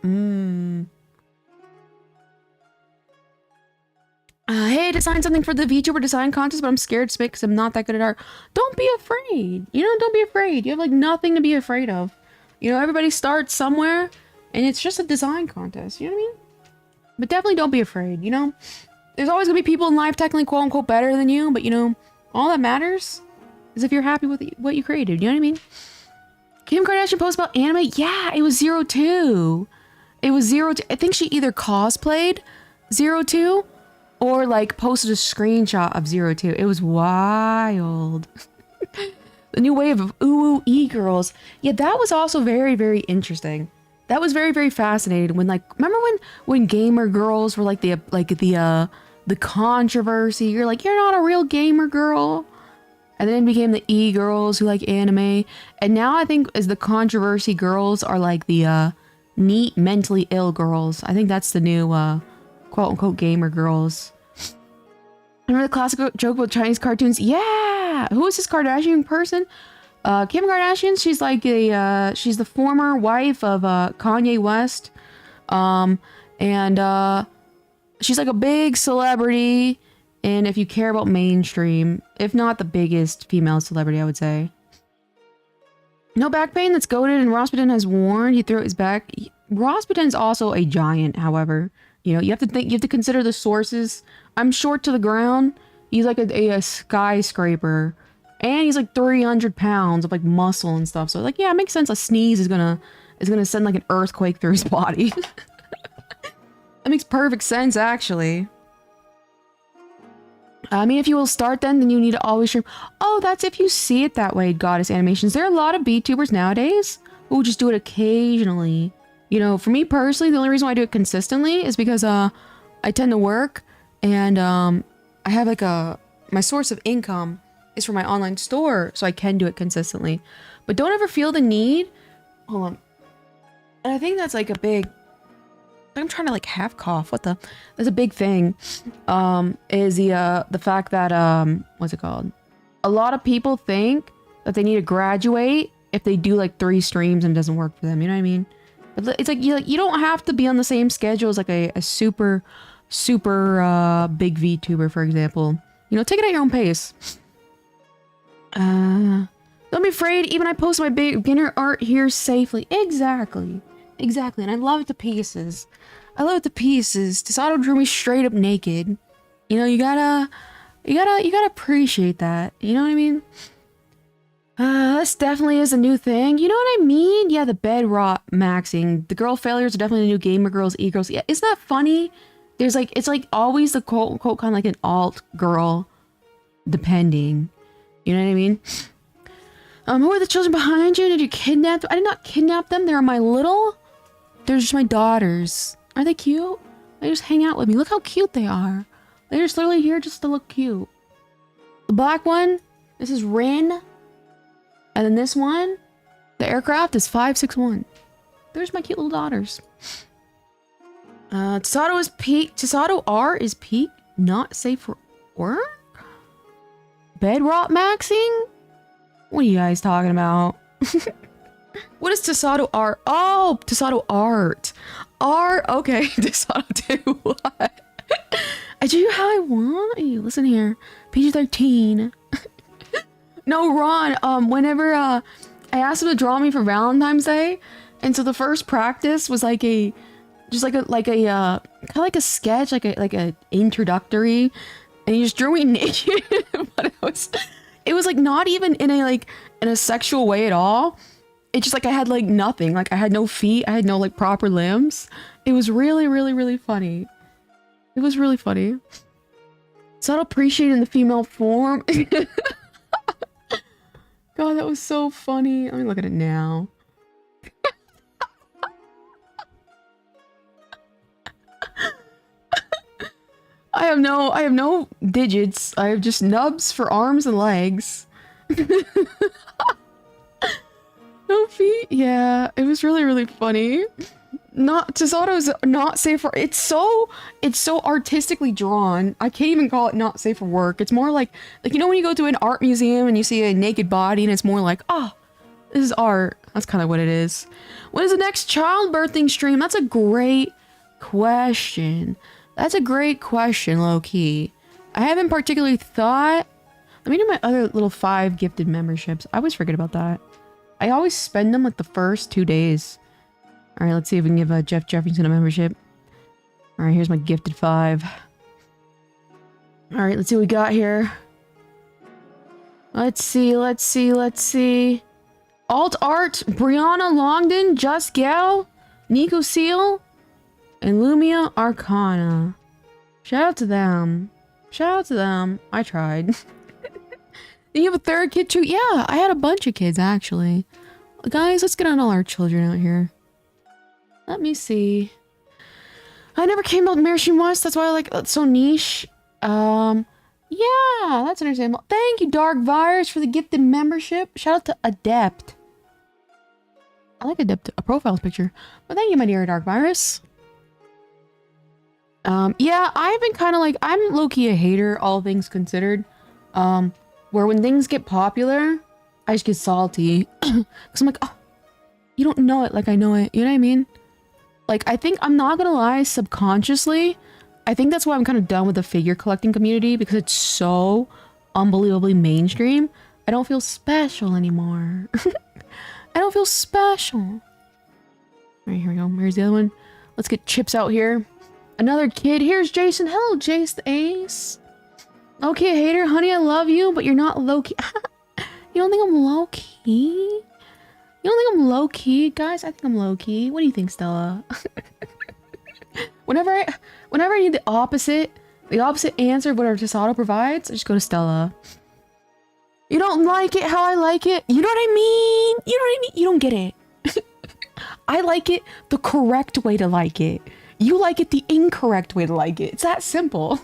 Hey, I designed something for the VTuber design contest, but I'm scared to make because I'm not that good at art. Don't be afraid. You know, don't be afraid. You have like nothing to be afraid of. You know, everybody starts somewhere and it's just a design contest. You know what I mean? But definitely don't be afraid, you know? There's always gonna be people in life technically quote unquote better than you, but you know, all that matters is if you're happy with what you created. You know what I mean? Kim Kardashian post about anime? Yeah, it was 02. It was 02. I think she either cosplayed 02 or like posted a screenshot of 02. It was wild. The new wave of ooh e-girls. Yeah, that was also very, very interesting. That was very, very fascinating when like, remember when gamer girls were like the controversy? You're like, you're not a real gamer girl. And then it became the e-girls who like anime. And now I think as the controversy girls are like the neat mentally ill girls. I think that's the new quote unquote gamer girls. Remember the classic joke about Chinese cartoons? Yeah! Who is this Kardashian person? Kim Kardashian, she's like she's the former wife of Kanye West. And she's like a big celebrity. And if you care about mainstream, if not the biggest female celebrity, I would say. No back pain, that's goated, and Rasputin has warned. He threw out his back. Rasputin's also a giant, however. You know, you have to consider the sources. I'm short to the ground. He's like a skyscraper. And he's like 300 pounds of like muscle and stuff. So like, yeah, it makes sense. A sneeze is gonna send like an earthquake through his body. That makes perfect sense, actually. I mean, if you will start then you need to always stream. Oh, that's if you see it that way, Goddess Animations. There are a lot of VTubers nowadays who just do it occasionally. You know, for me personally, the only reason why I do it consistently is because I tend to work and I have like my source of income is for my online store, so I can do it consistently. But don't ever feel the need. Hold on. And I think that's like a big... I'm trying to like half cough. What the? That's a big thing. Is the fact that what's it called? A lot of people think that they need to graduate if they do like 3 streams and it doesn't work for them. You know what I mean? But it's like you don't have to be on the same schedule as like a super big VTuber, for example. You know, take it at your own pace. Don't be afraid. Even I post my beginner art here safely. Exactly. And I love it to pieces. Tasato drew me straight up naked. You know, you gotta appreciate that. You know what I mean? This definitely is a new thing. You know what I mean? Yeah, the bed rot maxing. The girl failures are definitely the new gamer girls, e-girls. Yeah, isn't that funny? There's like, it's like always the quote unquote kind of like an alt girl, depending. You know what I mean? Who are the children behind you? Did you kidnap them? I did not kidnap them. They're they're just my daughters. Are they cute? They just hang out with me. Look how cute they are. They're just literally here just to look cute. The black one, this is Rin. And then this one, the aircraft is 561. There's my cute little daughters. Tasato is peak. Tasato R is peak. Not safe for work? Bed rot maxing? What are you guys talking about? What is Tasato art? Oh, Tasato art. Art, okay. Tasato do what? I do how I want you. Listen here. PG-13. No, Ron, whenever I asked him to draw me for Valentine's Day, and so the first practice was like kind of like a sketch, like a introductory, and he just drew me naked. But it was like not even in a sexual way at all. It's just like I had like nothing. Like I had no feet. I had no like proper limbs. It was really, really, really funny. It was really funny. So I'd appreciate in the female form. God, that was so funny. Let me look at it now. I have no digits. I have just nubs for arms and legs. No feet? Yeah, it was really, really funny. Not Tesato's not safe for it's so artistically drawn. I can't even call it not safe for work. It's more like you know when you go to an art museum and you see a naked body and it's more like, oh, this is art. That's kind of what it is. When is the next childbirthing stream? That's a great question. That's a great question, low key. I haven't particularly thought. Let me do my other little 5 gifted memberships. I always forget about that. I always spend them like the first 2 days. All right, let's see if we can give Jeff Jefferson a membership. All right, here's my gifted 5. All right, let's see what we got here. Let's see. Alt Art, Brianna Longden, Just Gal, Nico Seal, and Lumia Arcana. Shout out to them. I tried. You have a 3rd kid too? Yeah, I had a bunch of kids actually. Guys, let's get on all our children out here. Let me see. I never came out Maraschino West. That's why I like that's so niche. Yeah, that's understandable. Thank you, Dark Virus, for the gifted membership. Shout out to Adept. I like Adept, a profile picture. But thank you, my dear Dark Virus. Yeah, I've been kind of like, I'm low-key a hater, all things considered. Where when things get popular, I just get salty. Because I'm like, oh, you don't know it like I know it. You know what I mean? Like, I think, I'm not gonna lie, subconsciously, I think that's why I'm kind of done with the figure collecting community, because it's so unbelievably mainstream. I don't feel special anymore. I don't feel special. All right, here we go. Here's the other one. Let's get Chips out here. Another kid. Here's Jason. Hello, Jace the Ace. Okay, hater, honey, I love you, but you're not low-key. You don't think I'm low-key? You don't think I'm low-key? Guys, I think I'm low-key. What do you think, Stella? Whenever I need the opposite answer of whatever Tesato provides, I just go to Stella. You don't like it how I like it? You know what I mean? You know what I mean? You don't get it. I like it the correct way to like it. You like it the incorrect way to like it. It's that simple.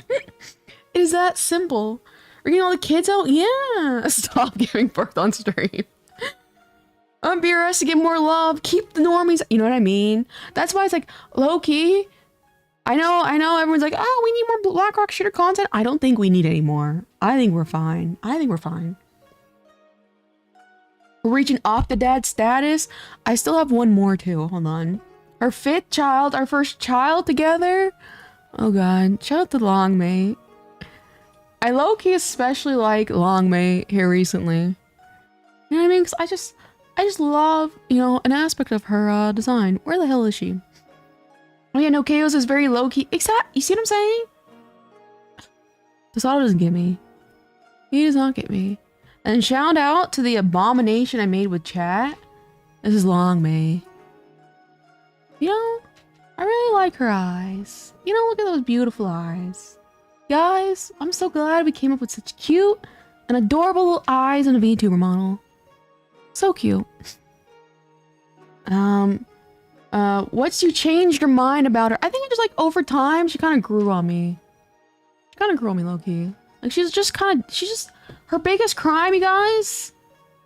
It is that simple. Are you getting all the kids out? Yeah. Stop giving birth on stream. BRS to get more love. Keep the normies. You know what I mean? That's why it's like low-key. I know everyone's like, oh, we need more BlackRock shooter content. I don't think we need any more. I think we're fine. We're reaching Octodad status. I still have one more too. Hold on. Our 5th child, our first child together. Oh god. Shout out to Longmate. I low-key especially like Longmate here recently. You know what I mean? Because I just love, you know, an aspect of her design. Where the hell is she? Oh yeah, no, Chaos is very low-key. Exact. You see what I'm saying? Tesato doesn't get me. He does not get me. And shout out to the abomination I made with chat. This is Longmay. You know, I really like her eyes. You know, look at those beautiful eyes. Guys, I'm so glad we came up with such cute and adorable little eyes in a VTuber model. So cute. What's you changed your mind about her? I think it just like over time, she kind of grew on me. She kind of grew on me low-key. Like she's just her biggest crime, you guys,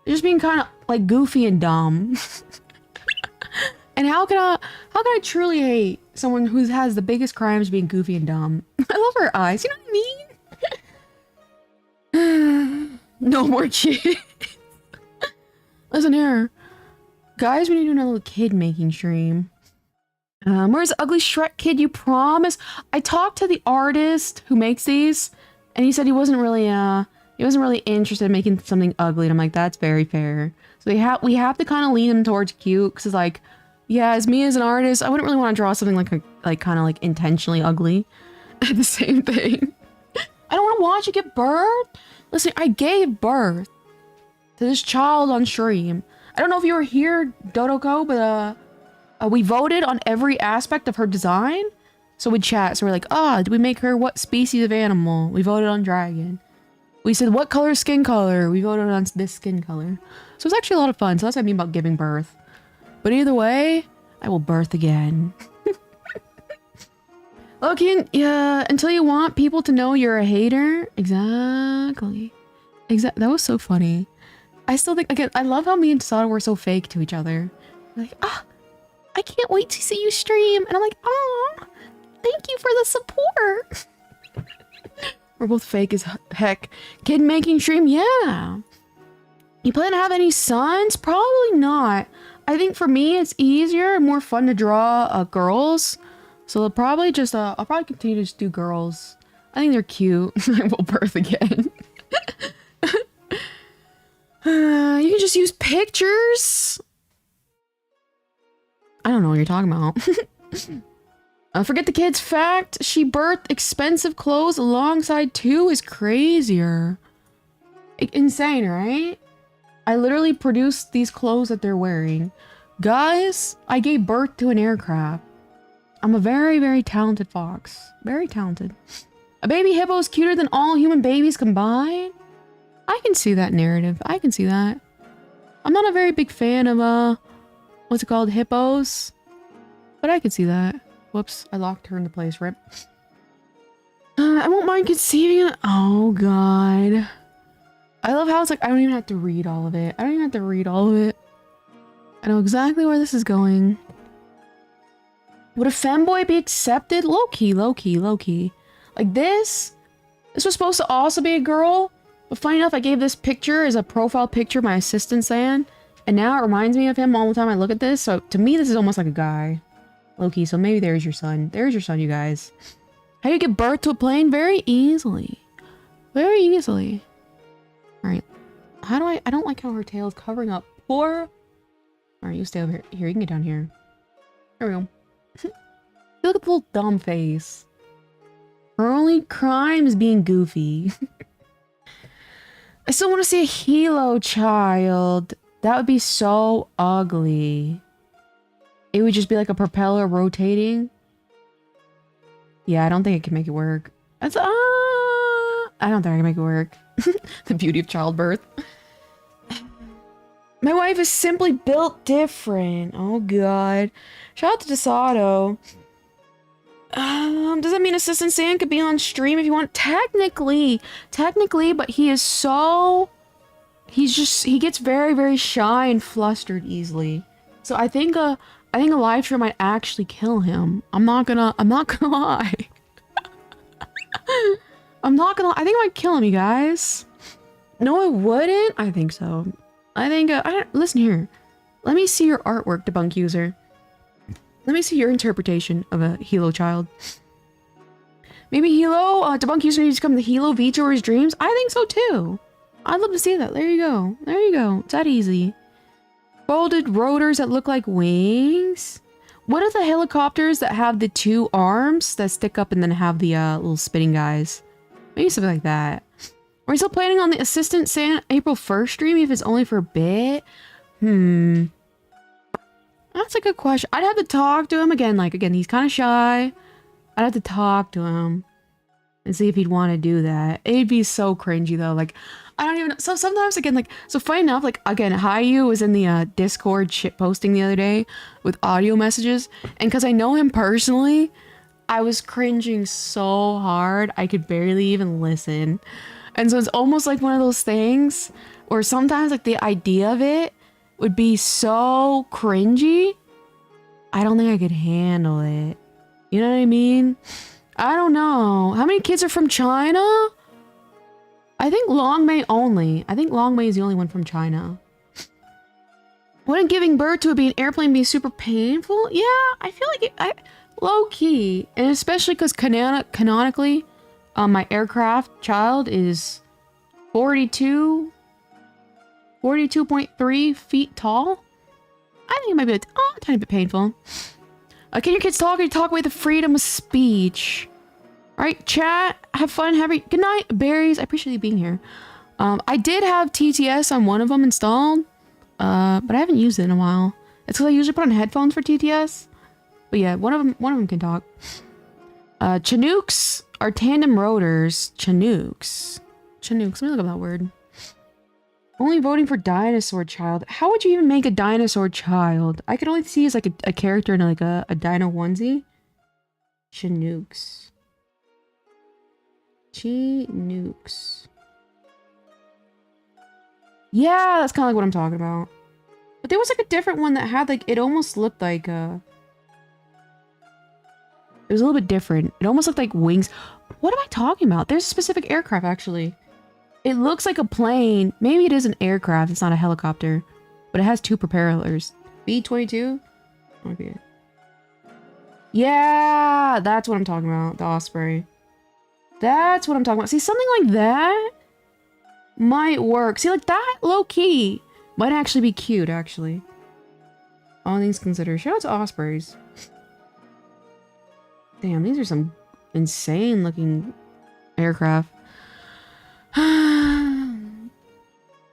is just being kind of like goofy and dumb. And how can I truly hate someone who has the biggest crimes being goofy and dumb? I love her eyes, you know what I mean? No more kids. Listen here. Guys, we need to do another kid making stream. Where's the ugly Shrek kid, you promise? I talked to the artist who makes these, and he said he wasn't really interested in making something ugly, and I'm like, that's very fair. So we have to kind of lean him towards cute, because it's like, yeah, as me as an artist, I wouldn't really want to draw something like kind of like intentionally ugly at the same thing. I don't want to watch you get birth. Listen, I gave birth to this child on stream. I don't know if you were here, Dodoko, but we voted on every aspect of her design. So we chat. So we're like, do we make her what species of animal? We voted on dragon. We said, what color skin color? We voted on this skin color. So it's actually a lot of fun. So that's what I mean about giving birth. But either way, I will birth again. Okay, yeah, until you want people to know you're a hater. Exactly. That was so funny. I still think, again, I love how me and Tesato were so fake to each other. Like, I can't wait to see you stream. And I'm like, oh, thank you for the support. We're both fake as heck. Kid making stream? Yeah. You plan to have any sons? Probably not. I think for me, it's easier and more fun to draw girls. So they'll probably just, I'll probably continue to just do girls. I think they're cute. I will birth again. You can just use pictures. I don't know what you're talking about. Forget the kid's fact. She birthed expensive clothes alongside 2 is crazier. Insane, right? I literally produced these clothes that they're wearing. Guys, I gave birth to an aircraft. I'm a very, very talented fox. Very talented. A baby hippo is cuter than all human babies combined? I can see that narrative. I can see that. I'm not a very big fan of, what's it called? Hippos. But I can see that. Whoops, I locked her into place. Rip. I won't mind conceiving it. Oh, God. I love how it's like, I don't even have to read all of it. I don't even have to read all of it. I know exactly where this is going. Would a femboy be accepted? Low-key, low-key, low-key. Like this was supposed to also be a girl. But funny enough, I gave this picture as a profile picture my assistant saying. And now it reminds me of him all the time I look at this. So to me, this is almost like a guy. Low-key, so maybe there's your son. There's your son, you guys. How do you give birth to a plane? Very easily. Very easily. Alright. How do I don't like how her tail is covering up. Poor. Alright, you stay over here. Here, you can get down here. There we go. Look at the little dumb face. Her only crime is being goofy. I still want to see a Hilo child. That would be so ugly. It would just be like a propeller rotating. Yeah, I don't think I can make it work. That's I don't think I can make it work. The beauty of childbirth. My wife is simply built different. Oh god. Shout out to Desato. Does that mean Assistant Sam could be on stream if you want? Technically, but he is so... he gets very, very shy and flustered easily. So I think a live stream might actually kill him. I'm not gonna lie. I think it might kill him, you guys. No, it wouldn't? I think so. I think, listen here. Let me see your artwork, debunk user. Let me see your interpretation of a Hilo child. Maybe Hilo, debunk user needs to come to Hilo VTuber's dreams? I think so too. I'd love to see that. There you go. There you go. It's that easy. Folded rotors that look like wings? What are the helicopters that have the 2 arms that stick up and then have the little spinning guys? Maybe something like that. Are you still planning on the Assistant Santa April 1st stream if it's only for a bit? That's a good question. I'd have to talk to him again. Like, again, he's kind of shy. I'd have to talk to him and see if he'd want to do that. It'd be so cringy, though. Like, I don't even know. So sometimes, again, like, so funny enough, like, again, Hayu was in the Discord shit posting the other day with audio messages. And because I know him personally, I was cringing so hard, I could barely even listen. And so it's almost like one of those things where sometimes, like, the idea of it would be so cringy, I don't think I could handle it. You know what I mean? I don't know. How many kids are from China? I think Long Mei only. I think Long Mei is the only one from China. Wouldn't giving birth to be an airplane be super painful? Yeah, I feel like it, low key. And especially because canonically, my aircraft child is 42.3 feet tall. I think it might be a tiny bit painful. Can your kids talk or you talk away the freedom of speech? Alright, chat. Have fun. Good night, berries. I appreciate you being here. I did have TTS on one of them installed. But I haven't used it in a while. It's because I usually put on headphones for TTS. But yeah, one of them can talk. Chinooks are tandem rotors. Chinooks. Let me look up that word. Only voting for dinosaur child. How would you even make a dinosaur child? I could only see as like a character in like a dino onesie. Chinooks. Yeah, that's kind of like what I'm talking about. But there was like a different one that had like, it almost looked like, it was a little bit different. It almost looked like wings. What am I talking about? There's a specific aircraft actually. It looks like a plane. Maybe it is an aircraft. It's not a helicopter. But it has 2 propellers. B-22? Okay. Yeah, that's what I'm talking about. The Osprey. That's what I'm talking about. See, something like that might work. See, like that low-key might actually be cute, actually. All things considered. Shout out to Ospreys. Damn, these are some insane-looking aircraft.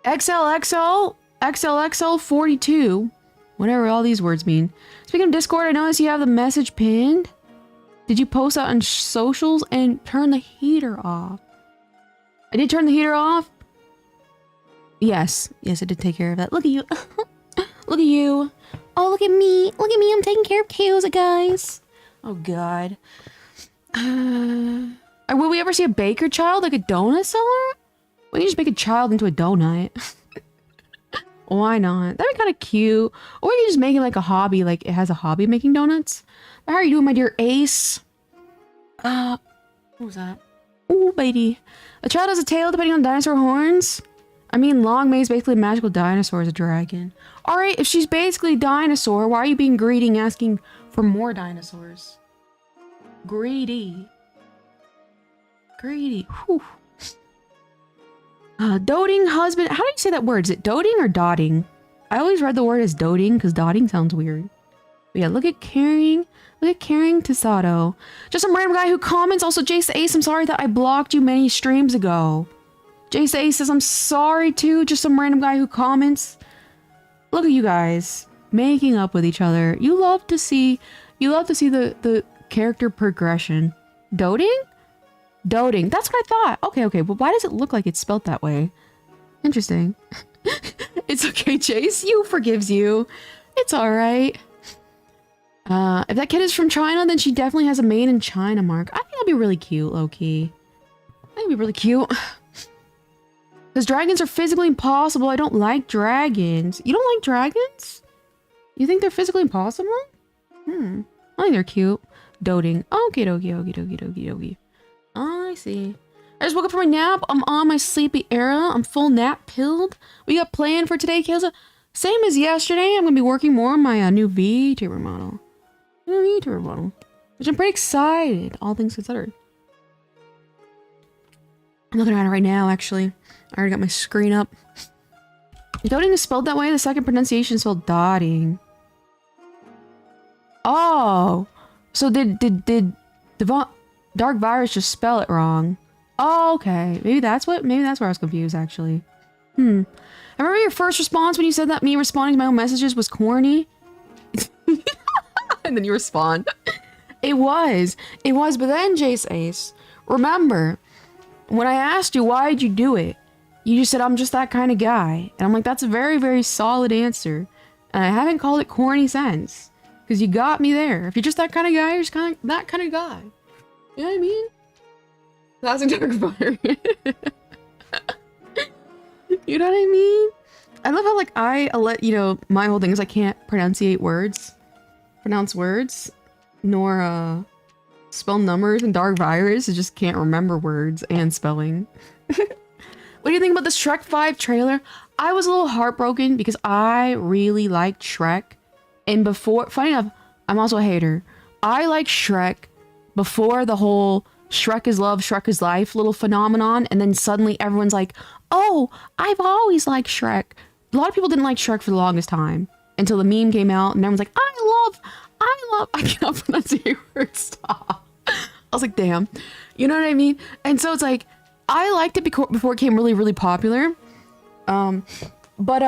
XLXL, XLXL 42. Whatever all these words mean. Speaking of Discord, I noticed you have the message pinned. Did you post that on socials and turn the heater off? I did turn the heater off. Yes. Yes, I did take care of that. Look at you. Look at you. Oh, look at me. Look at me. I'm taking care of cows, guys. Oh, God. Will we ever see a baker child? Like a donut seller? We can just make a child into a donut. Why not? That'd be kind of cute. Or we can just make it like a hobby. Like it has a hobby of making donuts. How are you doing, my dear Ace? What was that? Ooh, baby. A child has a tail depending on dinosaur horns. I mean, Long May's basically a magical dinosaur as a dragon. Alright, if she's basically a dinosaur, why are you being greedy and asking for more dinosaurs? Greedy. Greedy. Whew. Doting husband. How do you say that word? Is it doting or dotting? I always read the word as doting because dotting sounds weird. But yeah, look at caring. Look at caring Tasato. Just some random guy who comments. Also, Jace Ace, I'm sorry that I blocked you many streams ago. Jace Ace says I'm sorry too. Just some random guy who comments. Look at you guys making up with each other. You love to see the character progression. Doting? Doting. That's what I thought. Okay. But why does it look like it's spelled that way? Interesting. It's okay, Chase. You forgives you. It's alright. If that kid is from China, then she definitely has a made in China mark. I think that'd be really cute, low-key. I think it'd be really cute. Because dragons are physically impossible. I don't like dragons. You don't like dragons? You think they're physically impossible? I think they're cute. Doting. Okie dokie. I see. I just woke up from my nap. I'm on my sleepy era. I'm full nap pilled. What you got planned for today, Kayla? Same as yesterday. I'm going to be working more on my new VTuber model. Which I'm pretty excited, all things considered. I'm looking at it right now, actually. I already got my screen up. Doting is spelled that way. The second pronunciation is spelled dotting. Oh. So did Dark Virus just spell it wrong? Oh, okay. Maybe that's where I was confused, actually. I remember your first response when you said that me responding to my own messages was corny. And then you respond. It was, but then Jace Ace, remember, when I asked you why did you do it, you just said, I'm just that kind of guy. And I'm like, that's a very, very solid answer. And I haven't called it corny since. Because you got me there. If you're just that kind of guy, you're just kind of that kind of guy. You know what I mean? That's a dark fire. You know what I mean? I love how, like, I let, you know, my whole thing is I can't pronounce words, nor, spell numbers, and Dark Virus. I just can't remember words and spelling. What do you think about the Shrek 5 trailer? I was a little heartbroken because I really liked Shrek. And before, funny enough, I'm also a hater. I liked Shrek before the whole Shrek is love, Shrek is life little phenomenon. And then suddenly everyone's like, oh, I've always liked Shrek. A lot of people didn't like Shrek for the longest time until the meme came out and everyone's like, I cannot pronounce your word, stop. I was like, damn. You know what I mean? And so it's like, I liked it before it became really, really popular. But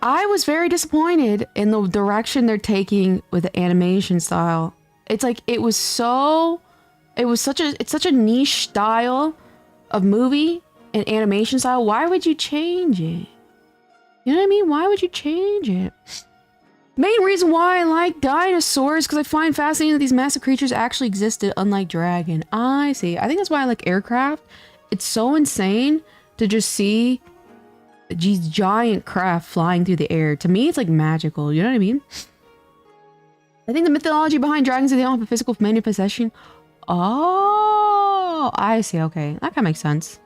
I was very disappointed in the direction they're taking with the animation style. It's like, it's such a niche style of movie and animation style. Why would you change it? You know what I mean? Why would you change it? Main reason why I like dinosaurs, because I find fascinating that these massive creatures actually existed, unlike dragon. I see. I think that's why I like aircraft. It's so insane to just see these giant craft flying through the air. To me, it's like magical. You know what I mean? I think the mythology behind dragons is they don't have a physical manifestation. Oh, I see. Okay, that kind of makes sense.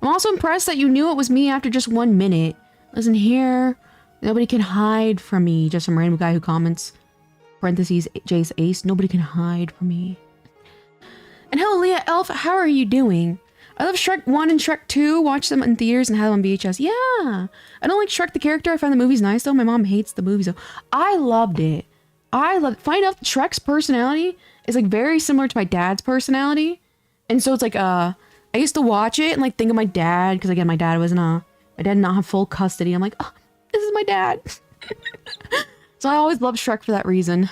I'm also impressed that you knew it was me after just 1 minute. Listen here. Nobody can hide from me. Just some random guy who comments, parentheses, Jace Ace. Nobody can hide from me. And hello, Leah Elf. How are you doing? I love Shrek 1 and Shrek 2. Watched them in theaters and had them on VHS. Yeah. I don't like Shrek the character. I find the movies nice though. My mom hates the movies though. I loved it. Find out Shrek's personality is like very similar to my dad's personality. And so it's like, I used to watch it and like think of my dad. Cause again, my dad did not have full custody. I'm like, oh, this is my dad. So I always loved Shrek for that reason.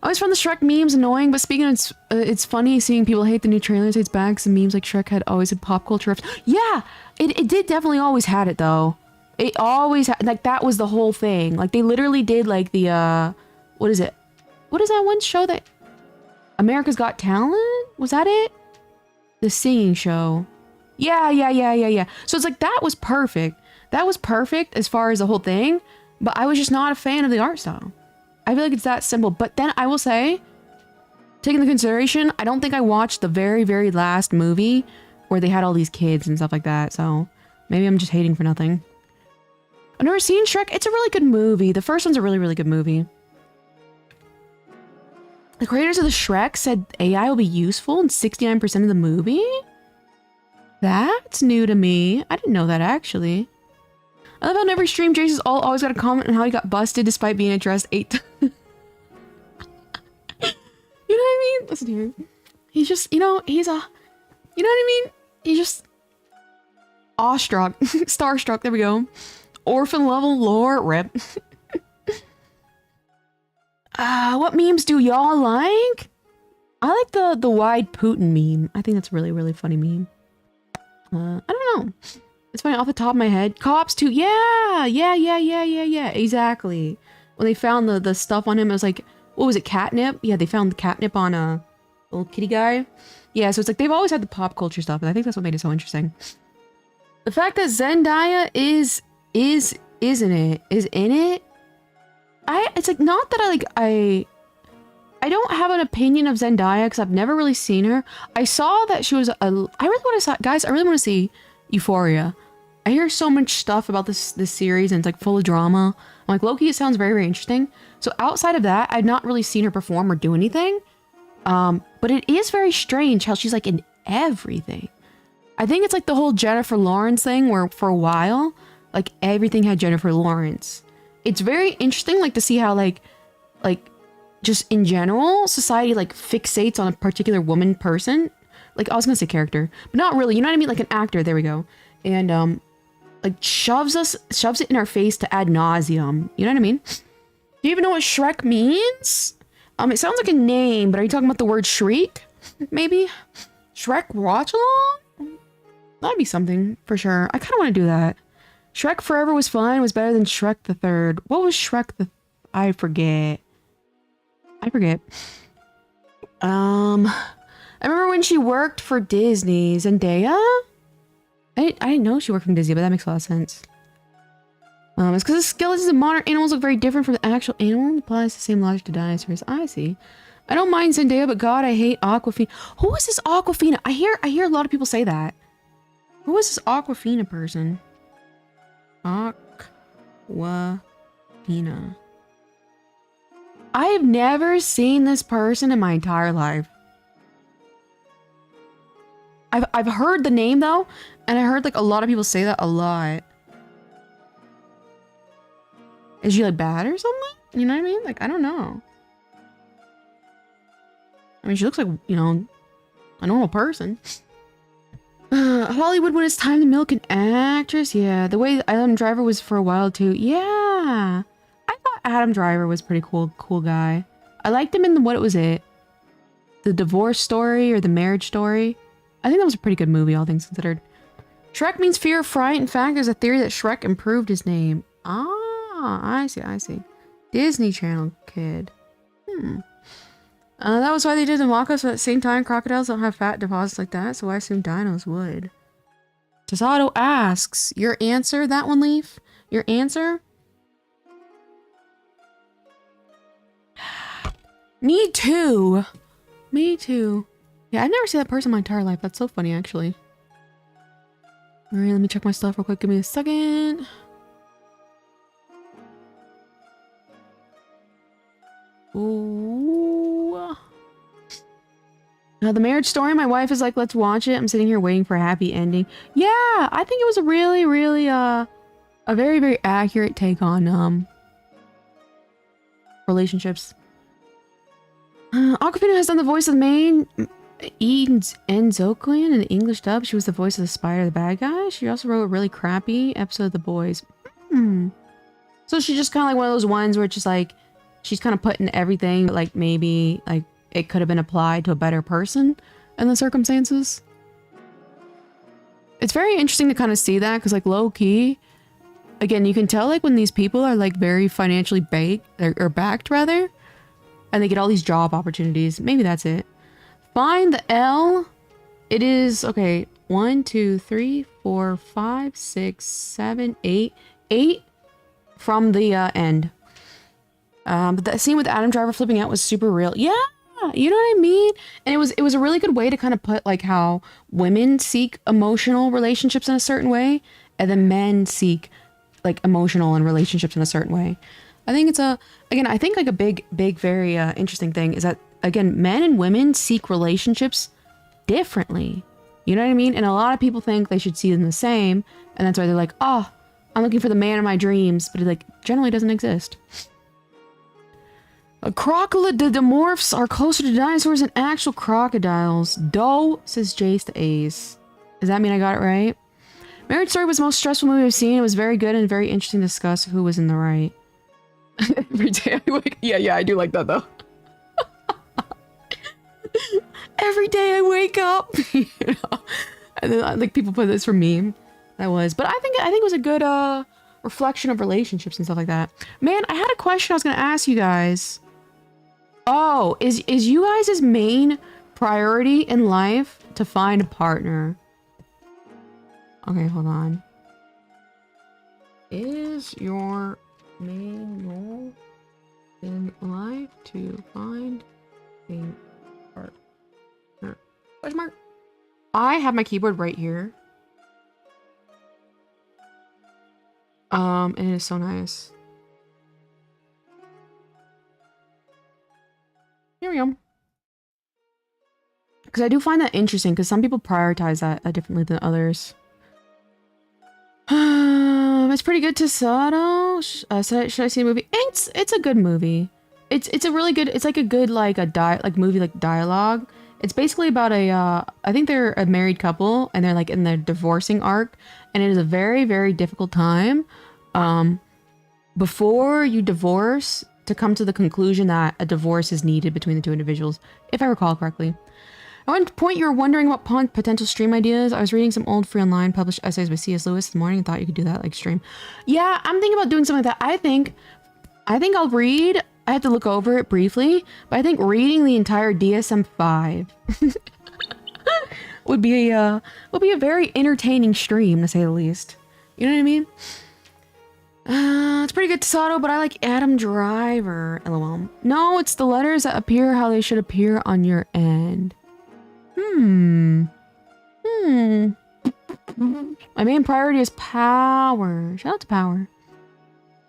I always found the Shrek memes annoying, but speaking of it's funny seeing people hate the new trailers. It's back and memes like Shrek had always had pop culture. Yeah, it did definitely always had it though. It always had, like, that was the whole thing. Like they literally did like the, what is it? What is that one show that America's Got Talent? Was that it? The singing show. Yeah. So it's like, that was perfect. That was perfect as far as the whole thing, but I was just not a fan of the art style. I feel like it's that simple. But then I will say, taking into consideration, I don't think I watched the very, very last movie where they had all these kids and stuff like that. So maybe I'm just hating for nothing. I've never seen Shrek. It's a really good movie. The first one's a really, really good movie. The creators of the Shrek said AI will be useful in 69% of the movie? That's new to me. I didn't know that actually. I love how in every stream, Jace has always got a comment on how he got busted despite being addressed 8 times. You know what I mean? Listen here. He's just, you know what I mean? He's just awestruck. Starstruck, there we go. Orphan level lore, rip. What memes do y'all like? I like the wide Putin meme. I think that's a really, really funny meme. I don't know. It's funny off the top of my head. Cops too. Yeah. Exactly. When they found the stuff on him, it was like, what was it? Catnip? Yeah, they found the catnip on a little kitty guy. Yeah, so it's like they've always had the pop culture stuff, and I think that's what made it so interesting. The fact that Zendaya is in it. It's like not that I don't have an opinion of Zendaya because I've never really seen her. I saw that she was I really want to see Euphoria. I hear so much stuff about this series and it's like full of drama. I'm like, Loki, it sounds very, very interesting. So outside of that, I've not really seen her perform or do anything. But it is very strange how she's like in everything. I think it's like the whole Jennifer Lawrence thing where for a while, like everything had Jennifer Lawrence. It's very interesting like to see how like just in general, society like fixates on a particular woman person. Like I was gonna say character, but not really, you know what I mean? Like an actor, there we go. And like shoves it in our face to ad nauseum. You know what I mean? Do you even know what Shrek means? It sounds like a name, but are you talking about the word shriek? Maybe? Shrek watch along? That'd be something for sure. I kind of want to do that. Shrek Forever was fun, was better than Shrek the Third. What was Shrek the... I forget. I remember when she worked for Disney. Zendaya? I didn't know she worked from Disney, but that makes a lot of sense. It's because the skeletons of modern animals look very different from the actual animal. It applies the same logic to dinosaurs. I see. I don't mind Zendaya, but God, I hate Aquafina. Who is this Aquafina? I hear a lot of people say that. Who is this Aquafina person? Aquafina. I have never seen this person in my entire life. I've heard the name though, and I heard like a lot of people say that a lot. Is she like bad or something? You know what I mean? Like, I don't know. I mean, she looks like, you know, a normal person. Hollywood when it's time to milk an actress. Yeah, the way Adam Driver was for a while too. Yeah. I thought Adam Driver was pretty cool guy. I liked him in the divorce story or the marriage story. I think that was a pretty good movie, all things considered. Shrek means fear of fright. In fact, there's a theory that Shrek improved his name. Ah, I see. Disney Channel kid. That was why they did the mock-ups, but at the same time, crocodiles don't have fat deposits like that, so I assume dinos would. Tasato asks, your answer, that one, Leaf? Your answer? Me too. Me too. Yeah, I've never seen that person in my entire life. That's so funny, actually. All right, let me check my stuff real quick. Give me a second. Ooh. Now, the marriage story, my wife is like, let's watch it. I'm sitting here waiting for a happy ending. Yeah, I think it was a really, really, a very, very accurate take on, relationships. Aquafina has done the voice of the main Enzokian in the English dub. She was the voice of the spider, the bad guy. She also wrote a really crappy episode of The Boys. So she's just kind of like one of those ones where it's just like, she's kind of putting everything, like maybe like it could have been applied to a better person in the circumstances. It's very interesting to kind of see that because like low key, again, you can tell like when these people are like very financially baked or backed rather, and they get all these job opportunities. Maybe that's it. Find the L. It is, okay, 1, 2, 3, 4, 5, 6, 7, 8. 8 from the end. But that scene with Adam Driver flipping out was super real. Yeah, you know what I mean? And it was a really good way to kind of put like how women seek emotional relationships in a certain way, and then men seek like emotional and relationships in a certain way. I think it's I think like a big, very interesting thing is that, again, men and women seek relationships differently. You know what I mean? And a lot of people think they should see them the same, and that's why they're like, oh, I'm looking for the man of my dreams, but it like generally doesn't exist. Crocodilomorphs are closer to dinosaurs than actual crocodiles. Doe, says Jace to Ace. Does that mean I got it right? Marriage Story was the most stressful movie I've seen. It was very good and very interesting to discuss who was in the right. Every day I wake... Yeah, I do like that though. Every day I wake up, you know? And then like people put this for meme. That was, but I think it was a good reflection of relationships and stuff like that. Man, I had a question I was gonna ask you guys. Oh, is you guys' main priority in life to find a partner? Okay, hold on. Is your main goal in life to find a partner? Question mark. I have my keyboard right here. And it is so nice. Here we go. Because I do find that interesting, because some people prioritize that differently than others. It's pretty good. Tasato. Should I see a movie? It's a good movie. It's a really good. It's like a good movie like dialogue. It's basically about I think they're a married couple and they're like in their divorcing arc, and it is a very, very difficult time before you divorce to come to the conclusion that a divorce is needed between the two individuals, if I recall correctly. At one point, you were wondering what potential stream ideas. I was reading some old free online published essays by C.S. Lewis this morning and thought you could do that like stream. Yeah, I'm thinking about doing something like that. I think I'll read. I have to look over it briefly, but I think reading the entire DSM-5 would be a very entertaining stream, to say the least. You know what I mean? It's pretty good, Tasato, but I like Adam Driver. LOL. No, it's the letters that appear how they should appear on your end. My main priority is power. Shout out to power.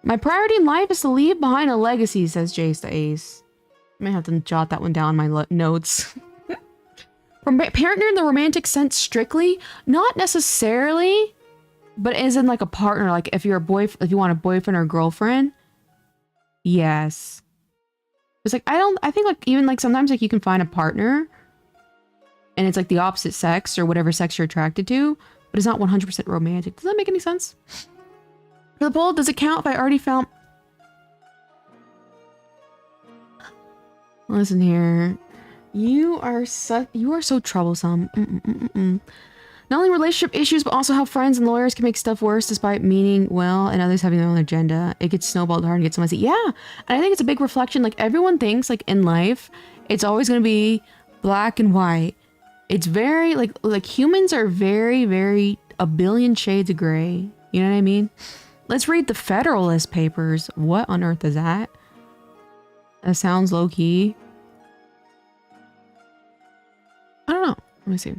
My priority in life is to leave behind a legacy, says Jace to Ace. I may have to jot that one down in my notes. From partner in the romantic sense strictly, not necessarily, but as in like a partner, like if you're if you want a boyfriend or girlfriend, yes. It's like I think like even like sometimes like you can find a partner and it's like the opposite sex or whatever sex you're attracted to, but it's not 100% romantic. Does that make any sense? For the poll, does it count if I already found... Listen here. You are so troublesome. Not only relationship issues, but also how friends and lawyers can make stuff worse despite meaning well and others having their own agenda. It gets snowballed hard and gets so messy. Yeah, and I think it's a big reflection. Like everyone thinks like in life, it's always going to be black and white. It's very like humans are very, very a billion shades of gray. You know what I mean? Let's read the Federalist Papers. What on earth is that? That sounds low-key. I don't know. Let me see.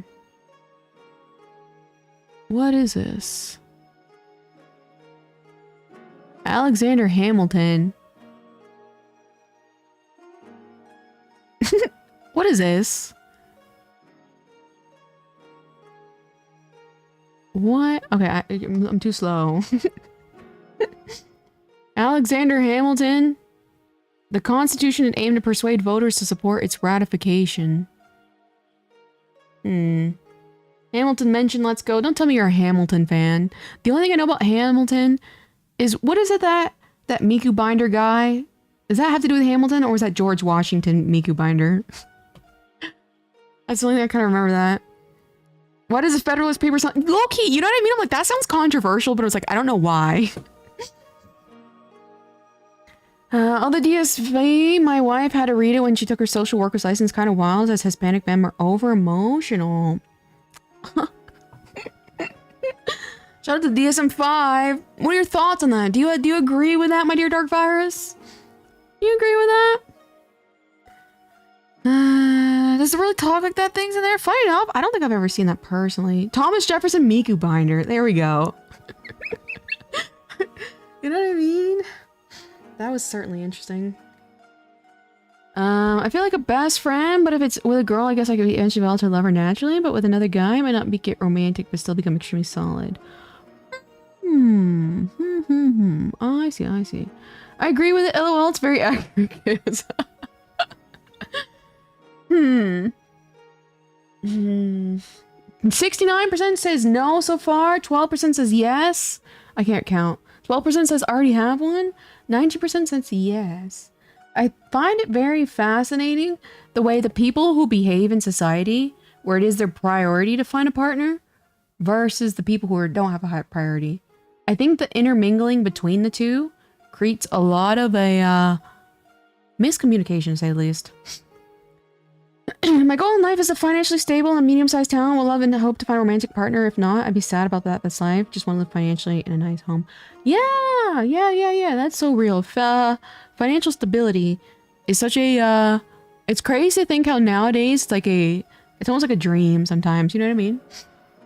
What is this? Alexander Hamilton. What is this? What? Okay, I'm too slow. Alexander Hamilton. The Constitution had aimed to persuade voters to support its ratification. Hamilton mentioned let's go. Don't tell me you're a Hamilton fan. The only thing I know about Hamilton is, what is it that Miku Binder guy? Does that have to do with Hamilton, or was that George Washington Miku Binder? That's the only thing I kind of remember that. Why does the Federalist Papers sound low-key? You know what I mean? I'm like, that sounds controversial, but I was like, I don't know why. On the DSV, my wife had to read it when she took her social worker's license. Kind of wild, as Hispanic men are over-emotional. Shout out to DSM-5. What are your thoughts on that? Do you agree with that, my dear Dark Virus? Do you agree with that? Does it really talk like that? Things in there? Funny enough, I don't think I've ever seen that personally. Thomas Jefferson Miku Binder. There we go. You know what I mean? That was certainly interesting. I feel like a best friend, but if it's with a girl, I guess I could eventually develop to love her naturally, but with another guy, I might not get romantic, but still become extremely solid. Oh, I see, I see. I agree with it, LOL, it's very accurate. 69% says no so far, 12% says yes. I can't count. 12% says already have one, 90% says yes. I find it very fascinating the way the people who behave in society, where it is their priority to find a partner, versus the people who don't have a high priority. I think the intermingling between the two creates a lot of a miscommunication, to say the least. My goal in life is a financially stable and medium-sized town. Will love and hope to find a romantic partner. If not, I'd be sad about that. That's life. Just want to live financially in a nice home. Yeah. That's so real. Financial stability is such a, it's crazy to think how nowadays it's almost like a dream sometimes. You know what I mean?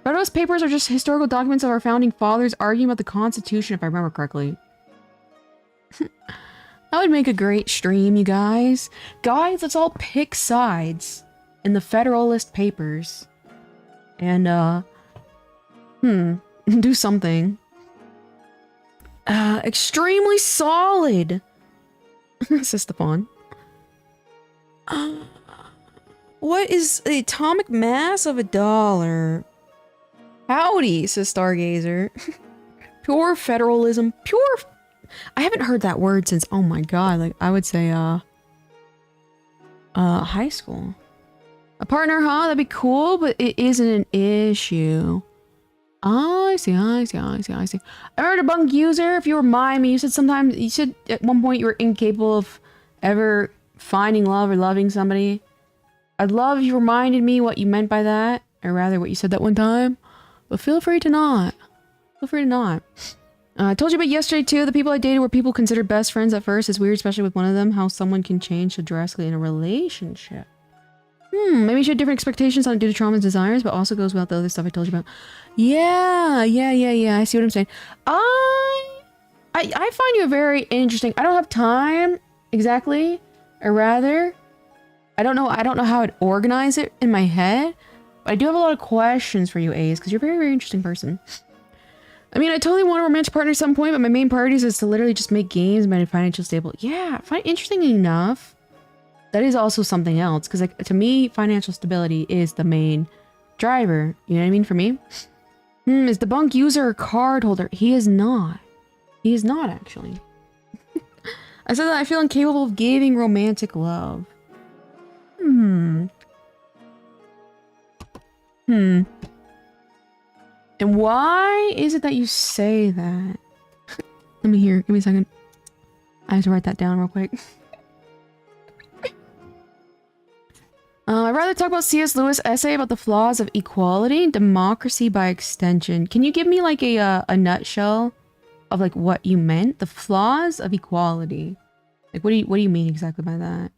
Federalist Papers are just historical documents of our founding fathers arguing about the Constitution, if I remember correctly. That would make a great stream, you guys. Guys, let's all pick sides in the Federalist Papers. And, do something. Extremely solid. Says Stefan. What is the atomic mass of $1? Howdy, says Stargazer. Pure federalism. I haven't heard that word since, oh my god, like, I would say, high school. A partner, huh? That'd be cool, but it isn't an issue. Oh, I see. I heard a bunk user, if you remind me, you said at one point you were incapable of ever finding love or loving somebody. I'd love if you reminded me what you meant by that, or rather what you said that one time, but feel free to not. I told you about yesterday too. The people I dated were people considered best friends at first. It's weird, especially with one of them, how someone can change so drastically in a relationship. Maybe she had different expectations on it due to trauma and desires, but also goes without the other stuff I told you about. Yeah. I see what I'm saying. I find you very interesting. I don't have time exactly, or rather, I don't know how I'd organize it in my head, but I do have a lot of questions for you, Ace, because you're a very, very interesting person. I mean, I totally want a romantic partner at some point, but my main priorities is to literally just make games and be financially stable. Yeah, interesting enough. That is also something else, because like to me, financial stability is the main driver. You know what I mean? For me, is the bunk user a card holder? He is not. He is not actually. I said that I feel incapable of giving romantic love. And why is it that you say that? Let me hear. Give me a second. I have to write that down real quick. I rather talk about C.S. Lewis' essay about the flaws of equality and democracy by extension. Can you give me like a nutshell of like what you meant? The flaws of equality. Like what do you mean exactly by that?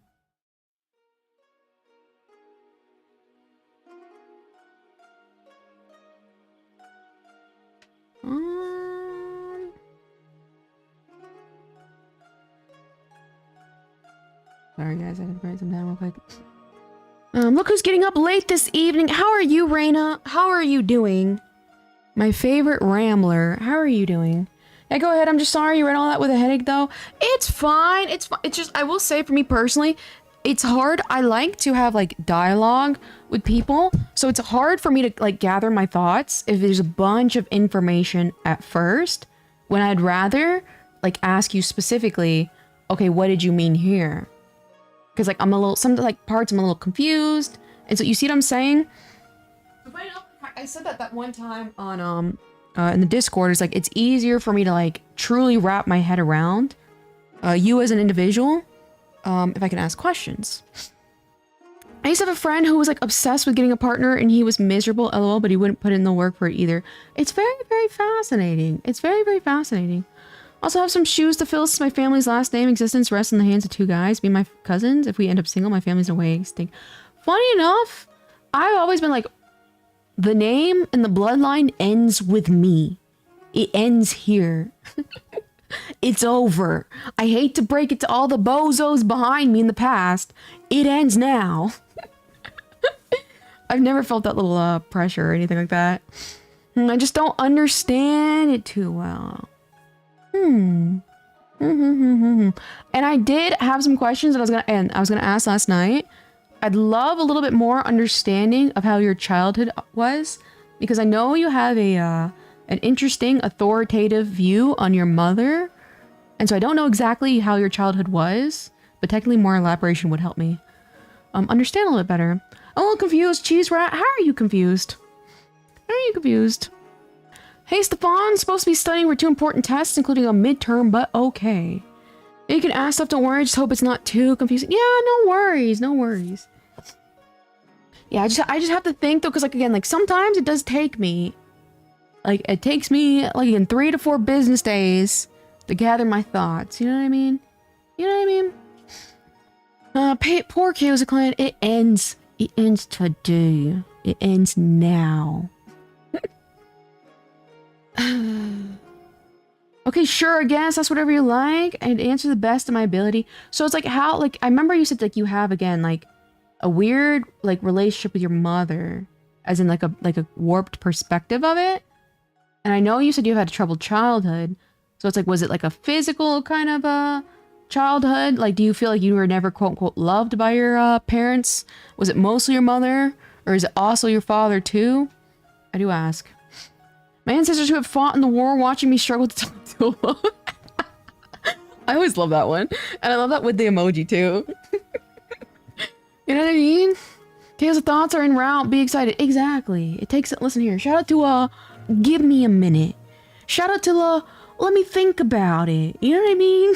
Sorry guys, I had to write some down real quick. Look who's getting up late this evening. How are you, Raina? How are you doing? My favorite rambler. How are you doing? Yeah, go ahead. I'm just sorry you read all that with a headache, though. It's fine. It's fine. It's just, I will say for me personally, it's hard. I like to have like dialogue with people. So it's hard for me to like gather my thoughts if there's a bunch of information at first, when I'd rather like ask you specifically, okay, what did you mean here? Because like I'm a little, some like parts I'm a little confused. And so you see what I'm saying? I said that one time on in the Discord. It's like it's easier for me to like truly wrap my head around you as an individual if I can ask questions. I used to have a friend who was like obsessed with getting a partner and he was miserable, lol, but he wouldn't put in the work for it either. It's very, very fascinating. It's very, very fascinating. Also have some shoes to fill since my family's last name existence rests in the hands of two guys, me and my cousins. If we end up single, my family's away extinct. Funny enough, I've always been like, the name and the bloodline ends with me. It ends here. It's over. I hate to break it to all the bozos behind me in the past. It ends now. I've never felt that little pressure or anything like that. I just don't understand it too well. And I did have some questions that I was gonna ask last night. I'd love a little bit more understanding of how your childhood was, because I know you have an interesting authoritative view on your mother, and so I don't know exactly how your childhood was, but technically more elaboration would help me understand a little bit better. I'm a little confused, Cheese Rat. How are you confused? How are you confused? Hey, Stefan, supposed to be studying for 2 important tests, including a midterm, but okay. You can ask stuff, don't worry, just hope it's not too confusing. Yeah, no worries, no worries. Yeah, I just have to think though, because like again, like sometimes it does take me, like it takes me like in 3 to 4 business days to gather my thoughts. You know what I mean? You know what I mean? Poor K was a client. It ends today. It ends now. Okay, sure, I guess that's whatever you like. I'd answer the best of my ability. So it's like how, like, I remember you said like you have again like a weird like relationship with your mother, as in like a warped perspective of it. And I know you said you had a troubled childhood. So it's like, was it like a physical kind of a childhood? Like, do you feel like you were never quote unquote loved by your parents? Was it mostly your mother, or is it also your father too? I do ask. My ancestors who have fought in the war watching me struggle to talk too long. I always love that one. And I love that with the emoji too. You know what I mean? Tales of thoughts are en route. Be excited. Exactly. It takes it. Listen here. Shout out to give me a minute. Shout out to let me think about it. You know what I mean?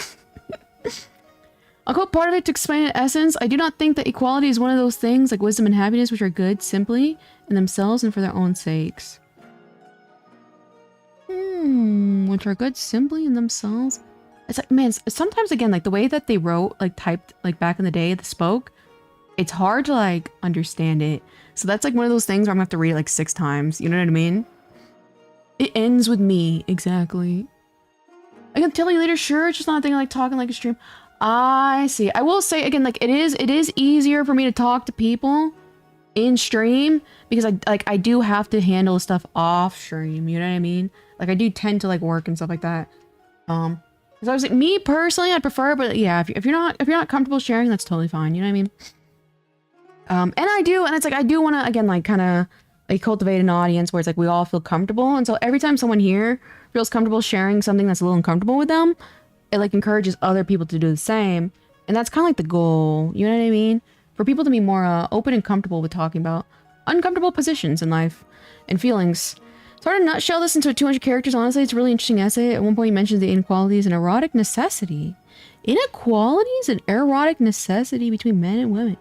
I'll quote part of it to explain in essence. I do not think that equality is one of those things like wisdom and happiness which are good simply in themselves and for their own sakes. Which are good simply in themselves. It's like, man, sometimes again, like the way that they wrote, like typed, like back in the day, they spoke, it's hard to like understand it. So that's like one of those things where I'm gonna have to read it like 6 times. You know what I mean? It ends with me. Exactly. I can tell you later. Sure, it's just not a thing I like talking like a stream. I see. I will say again, like it is easier for me to talk to people in stream because I do have to handle stuff off stream. You know what I mean? Like I do tend to like work and stuff like that. So I was like, me personally, I'd prefer, but yeah, if you're not comfortable sharing, that's totally fine. You know what I mean? And I do, and it's like I do want to again like kind of like cultivate an audience where it's like we all feel comfortable, and so every time someone here feels comfortable sharing something that's a little uncomfortable with them, it like encourages other people to do the same, and that's kind of like the goal. You know what I mean? For people to be more open and comfortable with talking about uncomfortable positions in life and feelings. So to nutshell this into 200 characters, honestly, it's a really interesting essay. At one point, he mentions the inequalities and erotic necessity. Inequalities and erotic necessity between men and women.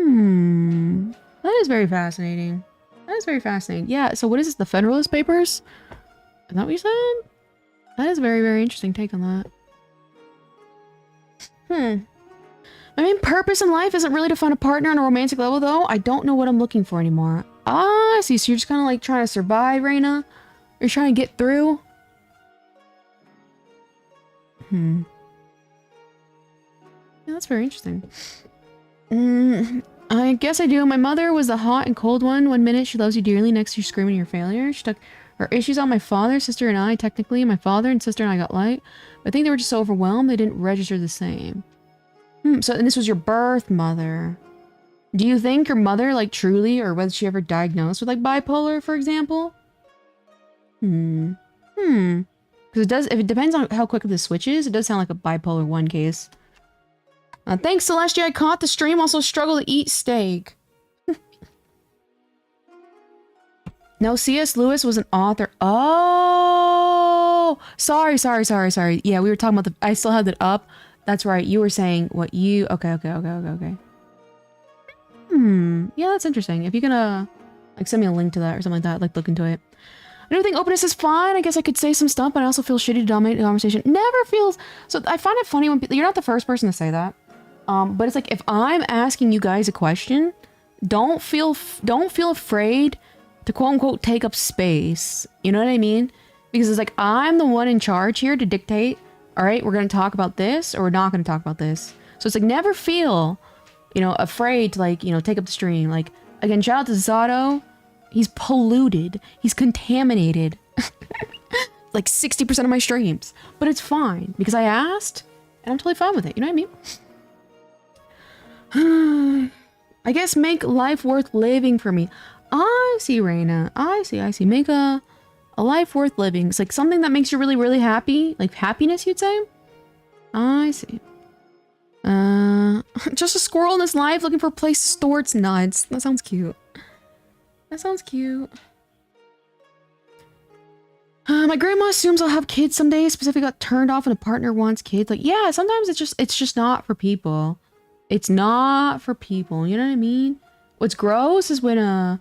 That is very fascinating. That is very fascinating. Yeah, so what is this? The Federalist Papers? Is that what you said? That is a very, very interesting take on that. My main purpose in life isn't really to find a partner on a romantic level, though. I don't know what I'm looking for anymore. Ah, I see. So you're just kind of like trying to survive, Reina? You're trying to get through? Yeah, that's very interesting. I guess I do. My mother was the hot and cold one. One minute she loves you dearly, next you're screaming your failure. She took her issues on my father, sister, and I. Technically, my father and sister and I got light. But I think they were just so overwhelmed they didn't register the same. So, and this was your birth mother. Do you think your mother, like, truly, or was she ever diagnosed with, like, bipolar, for example? Because it does, if it depends on how quick the switch is, it does sound like a bipolar 1 case. Thanks, Celestia. I caught the stream. Also struggle to eat steak. No, C.S. Lewis was an author. Oh! Sorry. Yeah, we were talking about the... I still had it up. That's right. You were saying what you... Okay. Yeah, that's interesting. If you can, like, send me a link to that or something like that, like, look into it. I don't think openness is fine. I guess I could say some stuff, but I also feel shitty to dominate the conversation. Never feels... So I find it funny when people... You're not the first person to say that. But it's like, if I'm asking you guys a question, don't feel afraid to quote unquote take up space. You know what I mean? Because it's like, I'm the one in charge here to dictate, all right, we're going to talk about this or we're not going to talk about this. So it's like, never feel, you know, afraid to, like, you know, take up the stream. Like, again, shout out to Zato. He's polluted. He's contaminated. Like 60% of my streams. But it's fine because I asked and I'm totally fine with it. You know what I mean? I guess make life worth living for me. I see, Reina. I see. Make a life worth living. It's like something that makes you really, really happy. Like happiness, you'd say? I see. Just a squirrel in his life looking for a place to store its nuts. That sounds cute. My grandma assumes I'll have kids someday. Specifically got turned off when a partner wants kids. Like, yeah, sometimes it's just not for people. It's not for people, you know what I mean? What's gross is when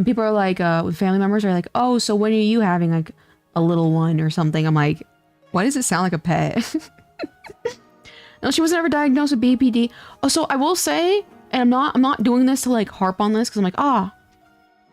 people are like, with family members are like, oh, so when are you having like a little one or something? I'm like, why does it sound like a pet? No, she was never diagnosed with BPD. Oh, so I will say, and I'm not doing this to like harp on this because I'm like,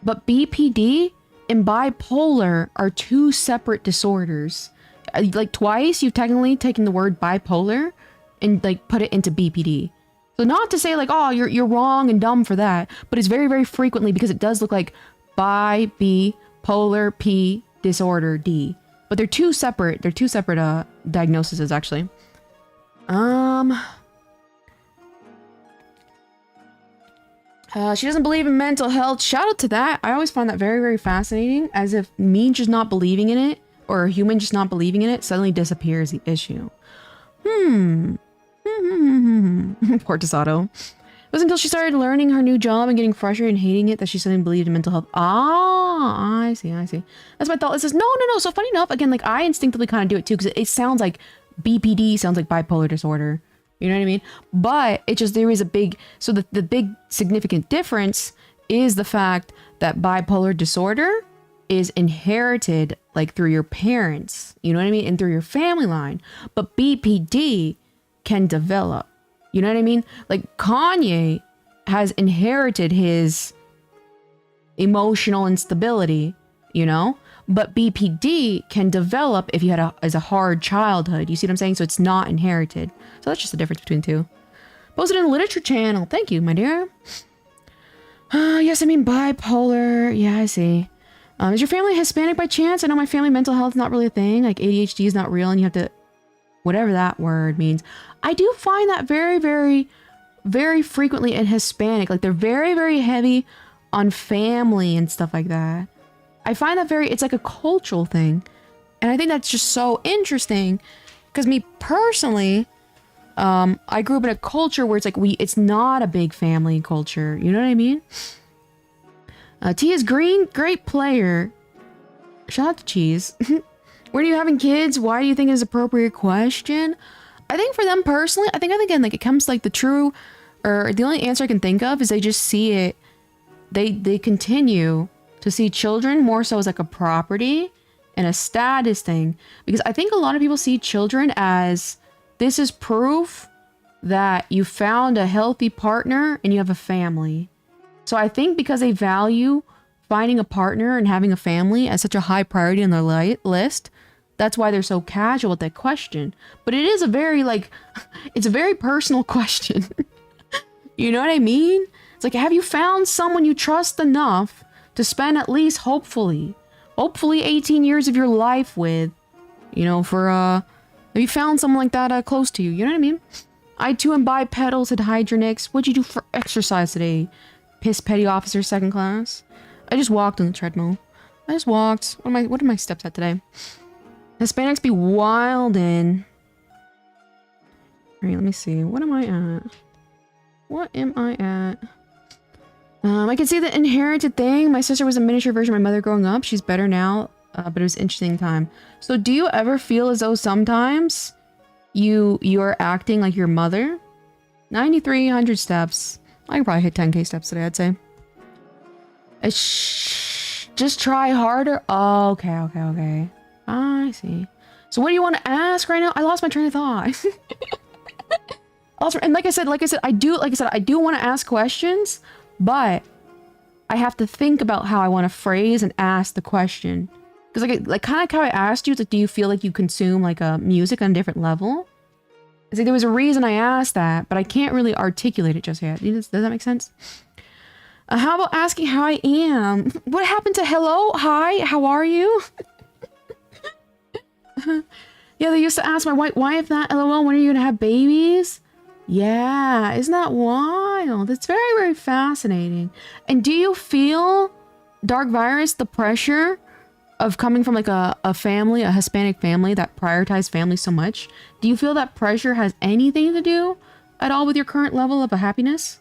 but BPD and bipolar are 2 separate disorders. Like twice you've technically taken the word bipolar and like put it into BPD. So not to say like, oh, you're wrong and dumb for that, but it's very, very frequently because it does look like B, polar, P, disorder, D. But they're 2 separate diagnoses actually. She doesn't believe in mental health. Shout out to that. I always find that very, very fascinating, as if me just not believing in it or a human just not believing in it suddenly disappears the issue. Poor Tasato. It was until she started learning her new job and getting frustrated and hating it that she suddenly believed in mental health. Ah, I see. That's my thought. It says, no. So funny enough, again, like I instinctively kind of do it too, because it sounds like BPD sounds like bipolar disorder. You know what I mean? But it just, there is a big, so the big significant difference is the fact that bipolar disorder is inherited like through your parents, you know what I mean? And through your family line. But BPD can develop. You know what I mean? Like Kanye has inherited his emotional instability, you know? But BPD can develop if you had a hard childhood. You see what I'm saying? So it's not inherited. So that's just the difference between 2. Posted in the literature channel. Thank you, my dear. Yes, I mean bipolar. Yeah, I see. Is your family Hispanic by chance? I know my family mental health is not really a thing. Like ADHD is not real and you have to... Whatever that word means. I do find that very, very, very frequently in Hispanic. Like they're very, very heavy on family and stuff like that. I find that it's like a cultural thing. And I think that's just so interesting. Because me personally, I grew up in a culture where it's like it's not a big family culture. You know what I mean? T is green, great player. Shout out to Cheese. When are you having kids? Why do you think it is appropriate question? I think for them personally, I think again, like it comes to like the true or the only answer I can think of is they just see it. They continue to see children more so as like a property and a status thing, because I think a lot of people see children as this is proof that you found a healthy partner and you have a family. So I think because they value finding a partner and having a family as such a high priority on their list, that's why they're so casual with that question. But it is a very like, it's a very personal question. You know what I mean? It's like, have you found someone you trust enough to spend at least hopefully 18 years of your life with, you know, for, have you found someone like that close to you? You know what I mean? I too am bipedal, said Hydronix. What'd you do for exercise today? Piss petty officer, second class. I just walked on the treadmill. I just walked. What are my steps at today? Hispanics be wildin'. Alright, let me see. What am I at? What am I at? I can see the inherited thing. My sister was a miniature version of my mother growing up. She's better now, but it was an interesting time. So do you ever feel as though sometimes you're acting like your mother? 9,300 steps. I could probably hit 10k steps today, I'd say. Just try harder. Oh, okay. I see. So what do you want to ask right now? I lost my train of thought. And like I said, I do want to ask questions, but I have to think about how I want to phrase and ask the question. Because like kind of how I asked you, it's like, do you feel like you consume like music on a different level? It's like there was a reason I asked that, but I can't really articulate it just yet. Does that make sense? How about asking how I am? What happened to hello? Hi, how are you? Yeah, they used to ask my wife that, LOL, when are you gonna have babies? Yeah, isn't that wild? It's very, very fascinating. And do you feel, Dark Virus, the pressure of coming from like a family, a Hispanic family that prioritized family so much? Do you feel that pressure has anything to do at all with your current level of happiness?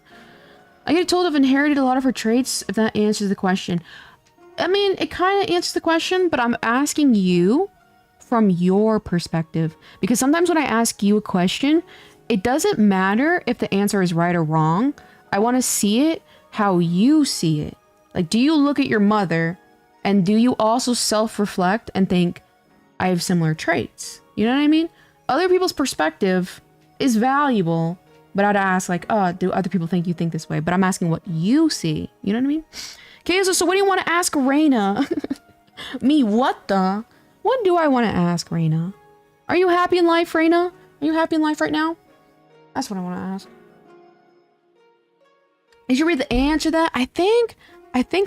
I get told I've inherited a lot of her traits, if that answers the question. I mean, it kind of answers the question, but I'm asking you from your perspective. Because sometimes when I ask you a question, it doesn't matter if the answer is right or wrong. I want to see it how you see it. Like, do you look at your mother and do you also self-reflect and think, I have similar traits? You know what I mean? Other people's perspective is valuable, but I'd ask like, oh, do other people think you think this way? But I'm asking what you see. You know what I mean? Okay, so what do you want to ask Reina? Me, what the? What do I want to ask Reina? Are you happy in life, Reina? Are you happy in life right now? That's what I want to ask. Did you read the answer to that? I think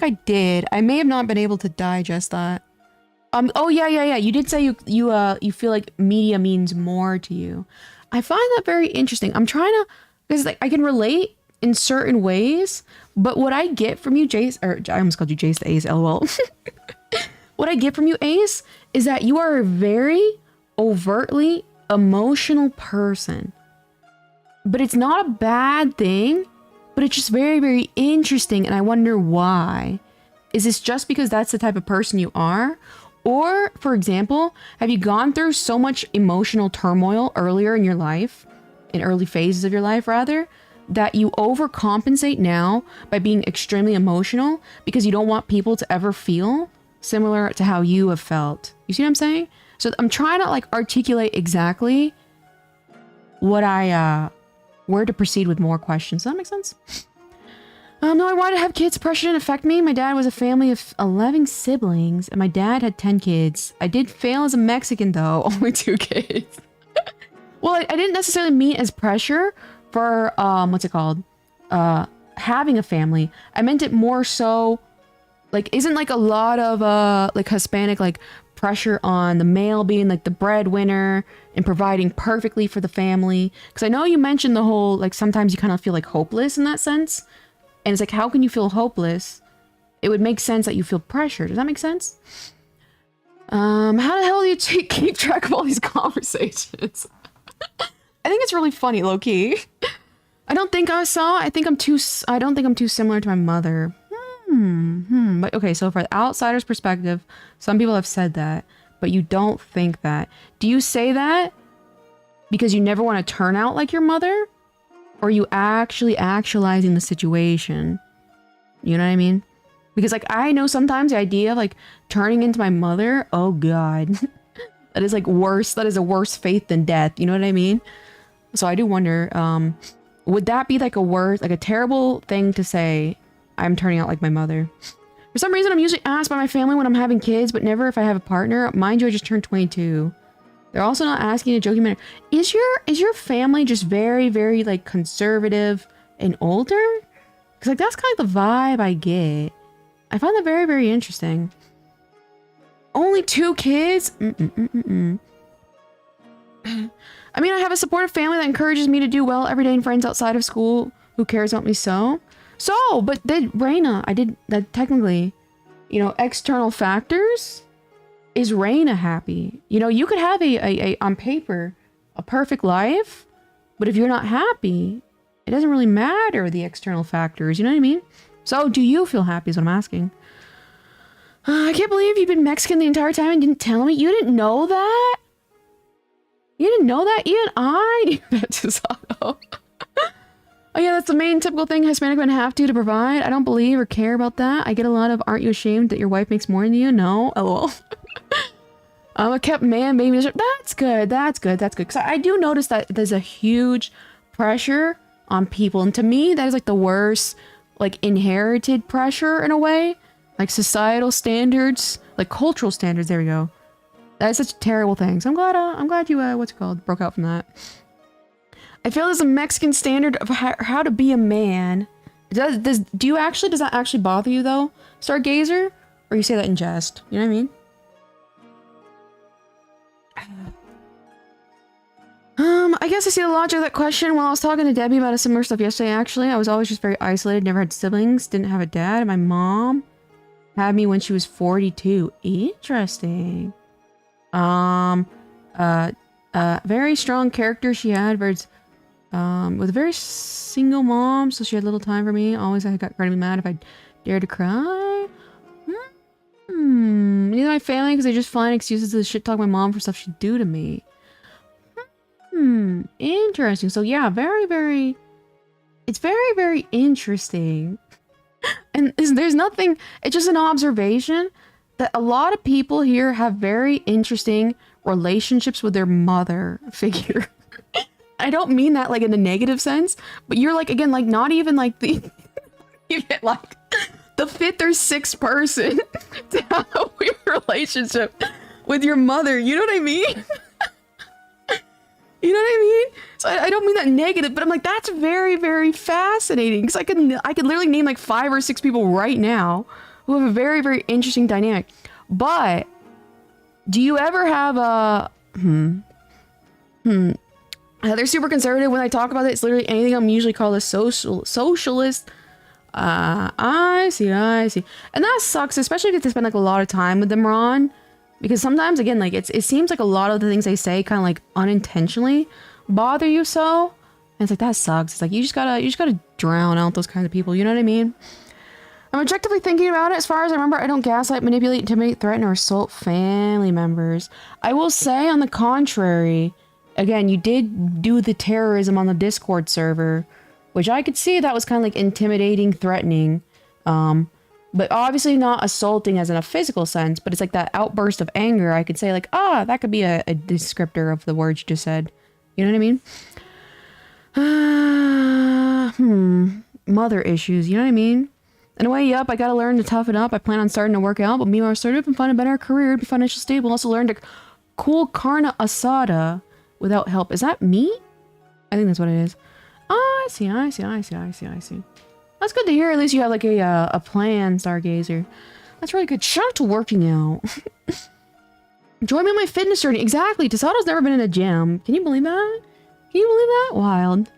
I did. I may have not been able to digest that. Oh yeah. You did say you feel like media means more to you. I find that very interesting. I'm trying to, because like I can relate in certain ways, but what I get from you, Jace, or I almost called you Jace the Ace, LOL. What I get from you, Ace, is that you are a very overtly emotional person. But it's not a bad thing, but it's just very, very interesting, and I wonder why. Is this just because that's the type of person you are? Or, for example, have you gone through so much emotional turmoil earlier in your life, in early phases of your life rather, that you overcompensate now by being extremely emotional because you don't want people to ever feel similar to how you have felt? You see what I'm saying? So I'm trying to like articulate exactly what where to proceed with more questions. Does that make sense? No, I wanted to have kids. Pressure didn't affect me. My dad was a family of 11 siblings, and my dad had 10 kids. I did fail as a Mexican, though. Only 2 kids. Well, I didn't necessarily mean as pressure for, what's it called? Having a family. I meant it more so, like, isn't, like, a lot of, like, Hispanic, like, pressure on the male being, like, the breadwinner and providing perfectly for the family? Because I know you mentioned the whole, like, sometimes you kind of feel, like, hopeless in that sense. And it's like, how can you feel hopeless? It would make sense that you feel pressure. Does that make sense? How the hell do you keep track of all these conversations? I think it's really funny, low-key. I don't think I'm too similar to my mother. But okay, so for the outsider's perspective, some people have said that, but you don't think that. Do you say that because you never want to turn out like your mother? Or are you actually actualizing the situation? You know what I mean? Because like I know sometimes the idea of like turning into my mother, oh god. That is like worse. That is a worse fate than death. You know what I mean? So I do wonder, would that be like a terrible thing to say? I'm turning out like my mother. For some reason, I'm usually asked by my family when I'm having kids, but never if I have a partner. Mind you, I just turned 22. They're also not asking in a joking manner. Is your family just very, very like conservative and older? Because like that's kind of the vibe I get. I find that very, very interesting. Only 2 kids? I mean, I have a supportive family that encourages me to do well every day and friends outside of school who cares about me so. But then, Reina, I did that technically, you know, external factors. Is Reina happy? You know, you could have a on paper, a perfect life, but if you're not happy, it doesn't really matter the external factors, you know what I mean? So, do you feel happy is what I'm asking. I can't believe you've been Mexican the entire time and didn't tell me. You didn't know that? You didn't know that? Even I knew that, Tesado. Oh yeah, that's the main typical thing Hispanic men have to provide. I don't believe or care about that. I get a lot of, aren't you ashamed that your wife makes more than you? No. LOL. I'm a kept man, baby. That's good. That's good. That's good. Because I do notice that there's a huge pressure on people. And to me, that is like the worst, like inherited pressure in a way. Like societal standards, like cultural standards. There we go. That is such a terrible thing. So I'm glad you, what's it called? Broke out from that. I feel there's a Mexican standard of how to be a man. Does that actually bother you though, Stargazer? Or you say that in jest? You know what I mean? I guess I see the logic of that question. While I was talking to Debbie about a similar stuff yesterday, actually, I was always just very isolated, never had siblings, didn't have a dad, and my mom had me when she was 42. Interesting. Very strong character she had, with a very single mom, so she had little time for me. Always I got to be mad if I dared to cry. Neither my family, because they just find excuses to shit talk my mom for stuff she'd do to me. Interesting. So yeah, it's very, very interesting. And there's nothing, it's just an observation that a lot of people here have very interesting relationships with their mother figure. I don't mean that like in a negative sense, but you're like, again, like not even like you get like the 5th or 6th person to have a weird relationship with your mother. You know what I mean? You know what I mean? So I don't mean that negative, but I'm like, that's very, very fascinating. Because I could literally name like 5 or 6 people right now who have a very, very interesting dynamic. But do you ever have a they're super conservative when I talk about it. It's literally anything I'm usually called a socialist. I see. And that sucks, especially if you have to spend like a lot of time with them, Ron. Because sometimes, again, like it seems like a lot of the things they say kind of like unintentionally bother you so. And it's like, that sucks. It's like, you just gotta drown out those kinds of people. You know what I mean? I'm objectively thinking about it. As far as I remember, I don't gaslight, manipulate, intimidate, threaten, or assault family members. I will say, on the contrary, again, you did do the terrorism on the Discord server, which I could see that was kind of like intimidating, threatening, but obviously not assaulting as in a physical sense, but it's like that outburst of anger. I could say like, that could be a descriptor of the words you just said. You know what I mean? Mother issues, you know what I mean? In a way, yep, I gotta learn to toughen up. I plan on starting to work out, but meanwhile, started and find a better career, be financially stable. Also learn to cool carne asada without help. Is that meat? I think that's what it is. Oh, I see. That's good to hear. At least you have like a plan, Stargazer. That's really good. Shout out to working out. Join me on my fitness journey. Exactly. Tasado's never been in a gym. Can you believe that? Can you believe that? Wild.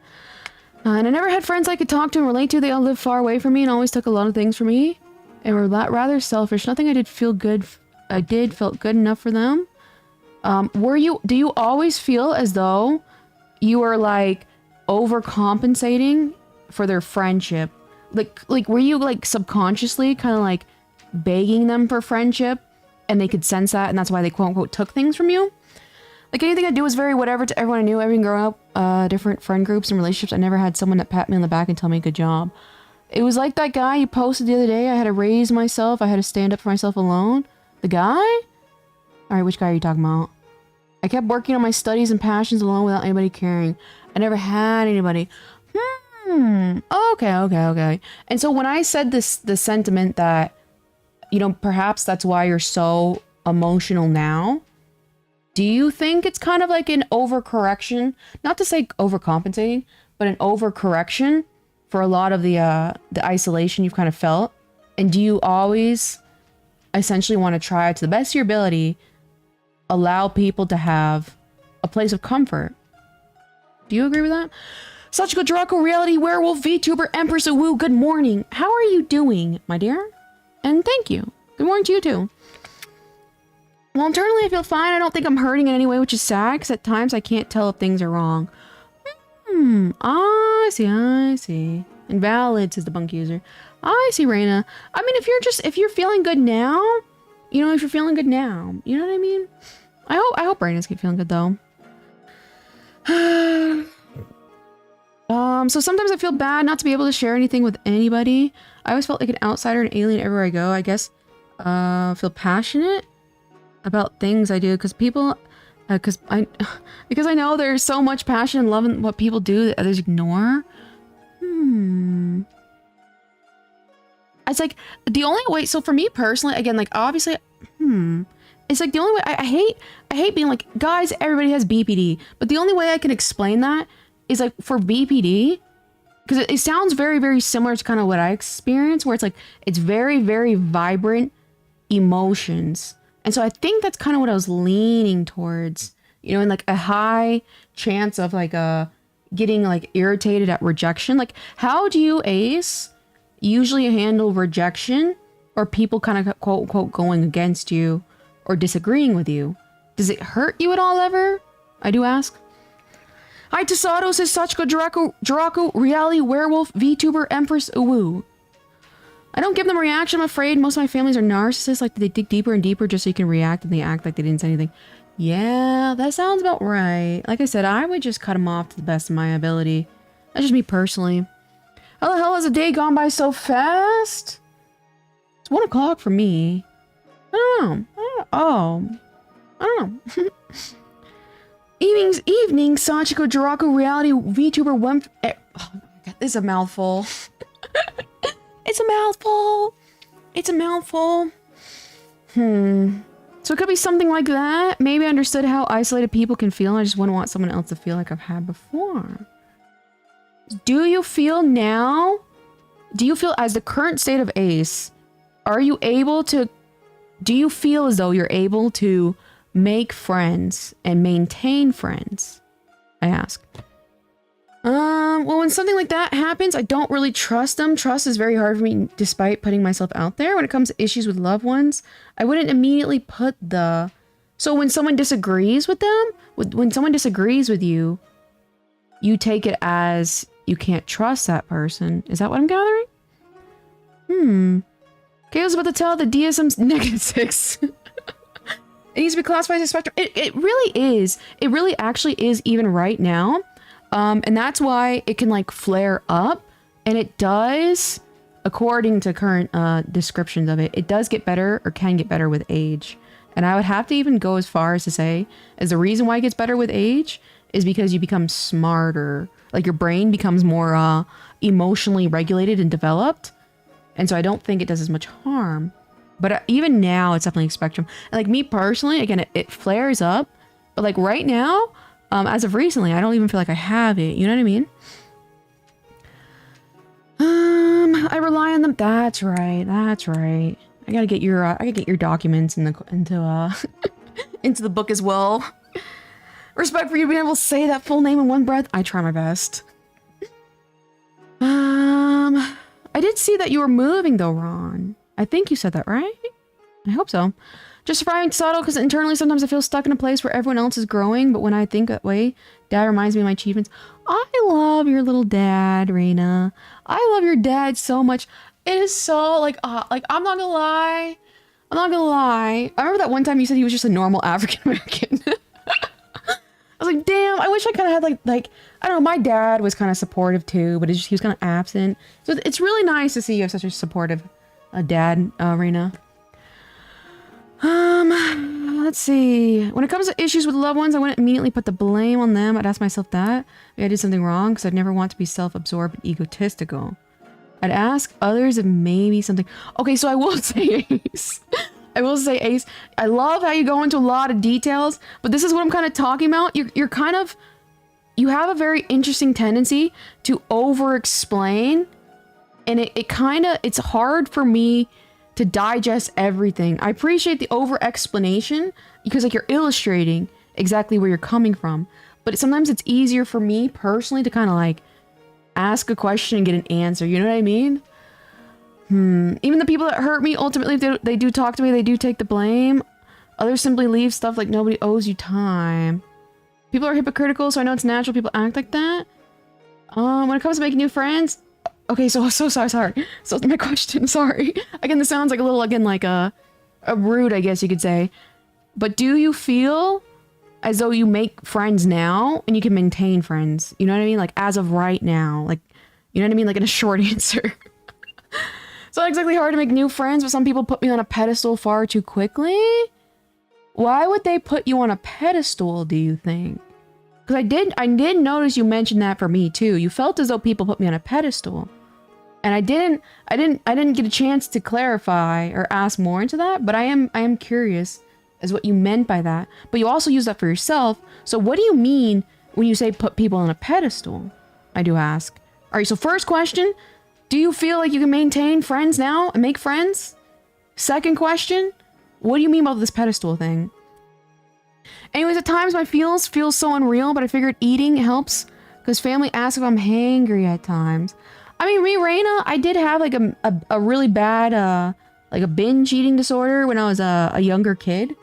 And I never had friends I could talk to and relate to. They all lived far away from me and always took a lot of things from me. And were rather selfish. Nothing I did felt good enough for them. Do you always feel as though you were like overcompensating for their friendship? Like were you like subconsciously kind of like begging them for friendship and they could sense that and that's why they quote unquote took things from you? Like anything I do was very whatever to everyone I knew, everything growing up. different friend groups and relationships, I never had someone that pat me on the back and tell me good job. It was like that guy you posted the other day. I had to raise myself. I had to stand up for myself alone. The guy? Alright, which guy are you talking about? I kept working on my studies and passions alone without anybody caring. I never had anybody. Okay. And so when I said the sentiment that, you know, perhaps that's why you're so emotional now, do you think it's kind of like an overcorrection? Not to say overcompensating, but an overcorrection for a lot of the isolation you've kind of felt? And do you always essentially want to try to the best of your ability allow people to have a place of comfort? Do you agree with that? Sachiko Draco, Reality Werewolf, VTuber, Empress Awu, good morning. How are you doing, my dear? And thank you. Good morning to you too. Well, internally I feel fine. I don't think I'm hurting in any way, which is sad, because at times I can't tell if things are wrong. I see. Invalid, says the bunk user. I see, Reina. I mean, if you're feeling good now, you know, if you're feeling good now, you know what I mean? I hope Reina's feeling good though. So sometimes I feel bad not to be able to share anything with anybody. I always felt like an outsider and alien everywhere I go. I guess, feel passionate about things I do because people, because I know there's so much passion and love in what people do that others ignore. It's like the only way. So for me personally, again, like obviously, it's like the only way. I hate being like, guys, everybody has BPD, but the only way I can explain that is like for BPD, because it sounds very, very similar to kind of what I experience, where it's like it's very, very vibrant emotions. And so I think that's kind of what I was leaning towards, you know, in like a high chance of like getting like irritated at rejection. Like, how do you, Ace, usually handle rejection or people kind of quote unquote going against you or disagreeing with you? Does it hurt you at all ever? I do ask. Hi, Tasato, says Sachiko Draco, Reality Werewolf, VTuber, Empress Uwu. I don't give them a reaction, I'm afraid. Most of my families are narcissists, like they dig deeper and deeper just so you can react and they act like they didn't say anything. Yeah, that sounds about right. Like I said, I would just cut them off to the best of my ability. That's just me personally. How the hell has a day gone by so fast? It's 1 o'clock for me. I don't know. Evening, Sachiko Draco, Reality, VTuber, oh my god, this is a mouthful. It's a mouthful. So it could be something like that. Maybe I understood how isolated people can feel and I just wouldn't want someone else to feel like I've had before. Do you feel now? Do you feel as the current state of Ace, are you able to, do you feel as though you're able to make friends and maintain friends? I ask. Well, when something like that happens, I don't really trust them. Trust is very hard for me despite putting myself out there. When it comes to issues with loved ones, I wouldn't immediately put the... So when someone disagrees with them, when someone disagrees with you, you take it as you can't trust that person. Is that what I'm gathering? Okay, I was about to tell the DSM's -6. It needs to be classified as a spectrum. It really is. It really actually is even right now. And that's why it can like flare up, and it does, according to current descriptions of it, it does get better or can get better with age. And I would have to even go as far as to say, as the reason why it gets better with age is because you become smarter. Like your brain becomes more emotionally regulated and developed. And so I don't think it does as much harm. But even now, it's definitely a spectrum. And like me personally, again, it flares up. But like right now, as of recently, I don't even feel like I have it. You know what I mean? I rely on them. That's right. That's right. I gotta get your documents into into the book as well. Respect for you being able to say that full name in one breath. I try my best. I did see that you were moving though, Ron. I think you said that, right? I hope so. Just surviving subtle because internally sometimes I feel stuck in a place where everyone else is growing, but when I think that way, Dad reminds me of my achievements. I love your little dad, Reina. I love your dad so much. It is so like I'm not gonna lie. I remember that one time you said he was just a normal African American. I was like, damn, I wish I kind of had like, I don't know, my dad was kind of supportive too, but he was kind of absent. So it's really nice to see you have such a supportive dad, Reina. Let's see. When it comes to issues with loved ones, I wouldn't immediately put the blame on them. I'd ask myself that. Maybe I did something wrong because I'd never want to be self-absorbed and egotistical. I'd ask others if maybe something... Okay, so I will say, Ace. I will say, Ace, I love how you go into a lot of details, but this is what I'm kind of talking about. You're kind of... You have a very interesting tendency to over-explain, and it kind of... It's hard for me to digest everything. I appreciate the over-explanation because like you're illustrating exactly where you're coming from. But sometimes it's easier for me personally to kind of like ask a question and get an answer. You know what I mean? Even the people that hurt me, ultimately, if they do talk to me, they do take the blame. Others simply leave stuff like nobody owes you time. People are hypocritical, so I know it's natural people act like that. When it comes to making new friends... Okay, so sorry. So my question, sorry. Again, this sounds like a little, again, like a rude, I guess you could say. But do you feel as though you make friends now and you can maintain friends? You know what I mean? Like, as of right now. Like, you know what I mean? Like, in a short answer. It's not exactly hard to make new friends, but some people put me on a pedestal far too quickly. Why would they put you on a pedestal, do you think? Because I did notice you mentioned that for me too. You felt as though people put me on a pedestal. And I didn't get a chance to clarify or ask more into that, but I am curious as what you meant by that. But you also use that for yourself. So what do you mean when you say put people on a pedestal? I do ask. All right, so first question, do you feel like you can maintain friends now and make friends? Second question, what do you mean about this pedestal thing? Anyways, at times my feels feel so unreal, but I figured eating helps because family asks if I'm hangry at times. I mean, Reina, I did have like a really bad, like a binge eating disorder when I was a younger kid.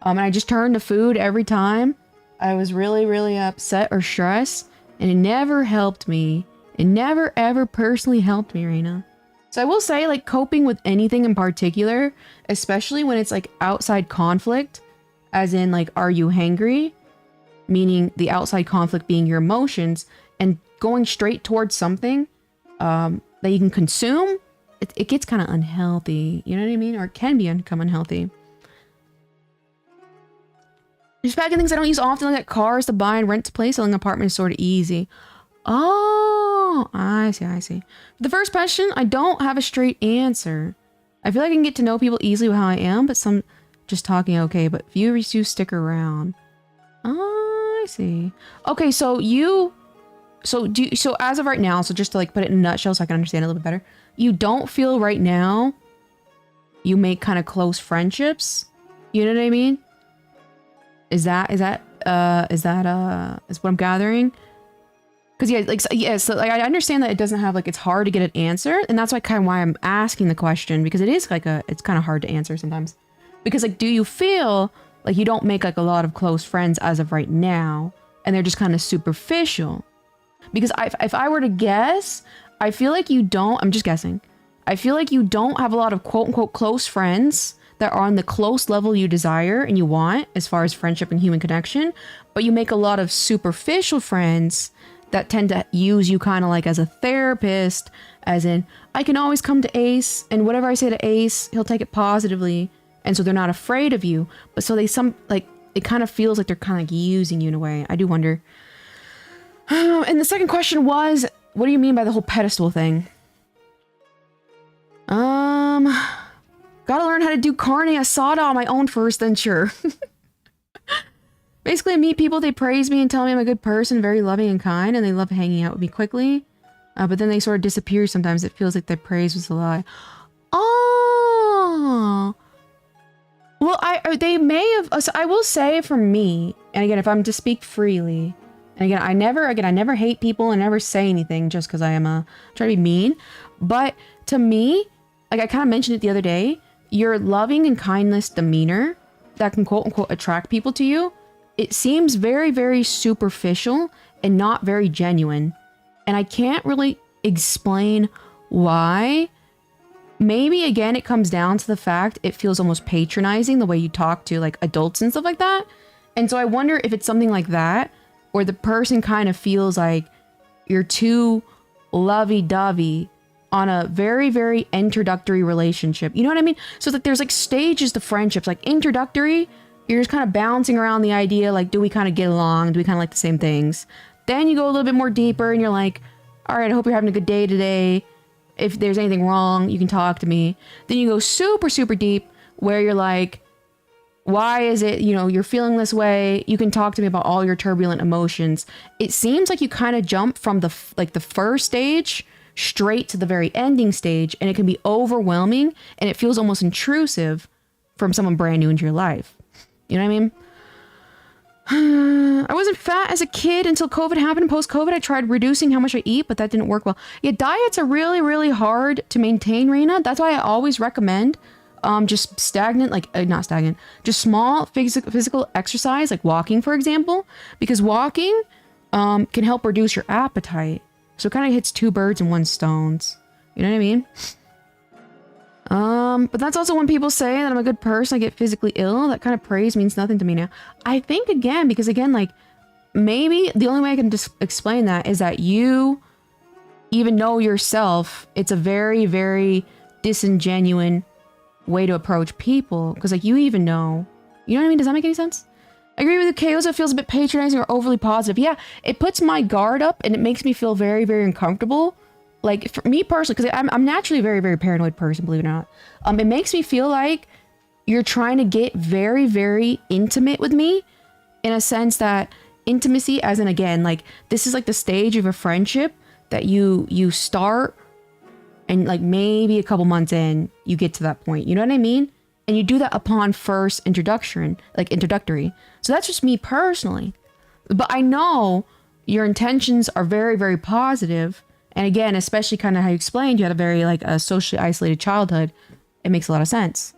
And I just turned to food every time I was really, really upset or stressed, and it never helped me. It never ever personally helped me, Reina. So I will say, like, coping with anything in particular, especially when it's like outside conflict, as in like, are you hangry? Meaning the outside conflict being your emotions, and going straight towards something that you can consume, it gets kind of unhealthy. You know what I mean? Or it can become unhealthy. Just packing things I don't use often, like cars to buy and rent to play, selling apartments is sort of easy. Oh, I see. The first question, I don't have a straight answer. I feel like I can get to know people easily with how I am, but some just talking okay, but viewers do stick around. Oh, I see. Okay, so as of right now, so just to like put it in a nutshell so I can understand it a little bit better, you don't feel right now you make kind of close friendships? You know what I mean? Is what I'm gathering? Because so like I understand that it doesn't have like, it's hard to get an answer, and that's like kind of why I'm asking the question, because it is like it's kind of hard to answer sometimes. Because like, do you feel like you don't make like a lot of close friends as of right now, and they're just kind of superficial? Because if I were to guess, I feel like you don't, I'm just guessing, I feel like you don't have a lot of quote unquote close friends that are on the close level you desire and you want as far as friendship and human connection, but you make a lot of superficial friends that tend to use you kind of like as a therapist, as in, I can always come to Ace, and whatever I say to Ace, he'll take it positively, and so they're not afraid of you. But so it kind of feels like they're kind of like using you in a way. I do wonder. And the second question was, what do you mean by the whole pedestal thing? Gotta learn how to do carne asada on my own first, then sure. Basically, I meet people, they praise me and tell me I'm a good person, very loving and kind, and they love hanging out with me quickly. But then they sort of disappear sometimes. It feels like their praise was a lie. Oh! Well, they may have... I will say for me, and again, if I'm to speak freely, and again, I never hate people and never say anything just because I am try to be mean. But to me, like I kind of mentioned it the other day, your loving and kindness demeanor that can quote unquote attract people to you, it seems very, very superficial and not very genuine. And I can't really explain why. Maybe again, it comes down to the fact it feels almost patronizing the way you talk to like adults and stuff like that. And so I wonder if it's something like that, or the person kind of feels like you're too lovey-dovey on a very, very introductory relationship. You know what I mean? So that there's like stages to friendships. Like introductory, you're just kind of bouncing around the idea, like, do we kind of get along? Do we kind of like the same things? Then you go a little bit more deeper and you're like, all right, I hope you're having a good day today. If there's anything wrong, you can talk to me. Then you go super, super deep where you're like, why is it, you know, you're feeling this way? You can talk to me about all your turbulent emotions. It seems like you kind of jump from the first stage straight to the very ending stage, and it can be overwhelming and it feels almost intrusive from someone brand new into your life. You know what I mean? I wasn't fat as a kid until COVID happened. Post-COVID, I tried reducing how much I eat, but that didn't work well. Yeah, diets are really, really hard to maintain, Reina. That's why I always recommend just stagnant, like not stagnant, just small physical exercise, like walking, for example, because walking can help reduce your appetite. So it kind of hits two birds and one stone. You know what I mean? But that's also when people say that I'm a good person, I get physically ill. That kind of praise means nothing to me now. I think again, because again, like maybe the only way I can just explain that is that you even know yourself. It's a very, very disingenuous way to approach people. Because like you even know, you know what I mean? Does that make any sense? I agree with you, Chaos. It feels a bit patronizing or overly positive. Yeah, it puts my guard up and it makes me feel very, very uncomfortable. Like for me personally, because I'm naturally a very, very paranoid person, believe it or not. It makes me feel like you're trying to get very, very intimate with me in a sense that intimacy, as in again, like this is like the stage of a friendship that you start and like maybe a couple months in, you get to that point. You know what I mean? And you do that upon first introduction, like introductory. So that's just me personally. But I know your intentions are very, very positive. And again, especially kind of how you explained, you had a very like a socially isolated childhood. It makes a lot of sense.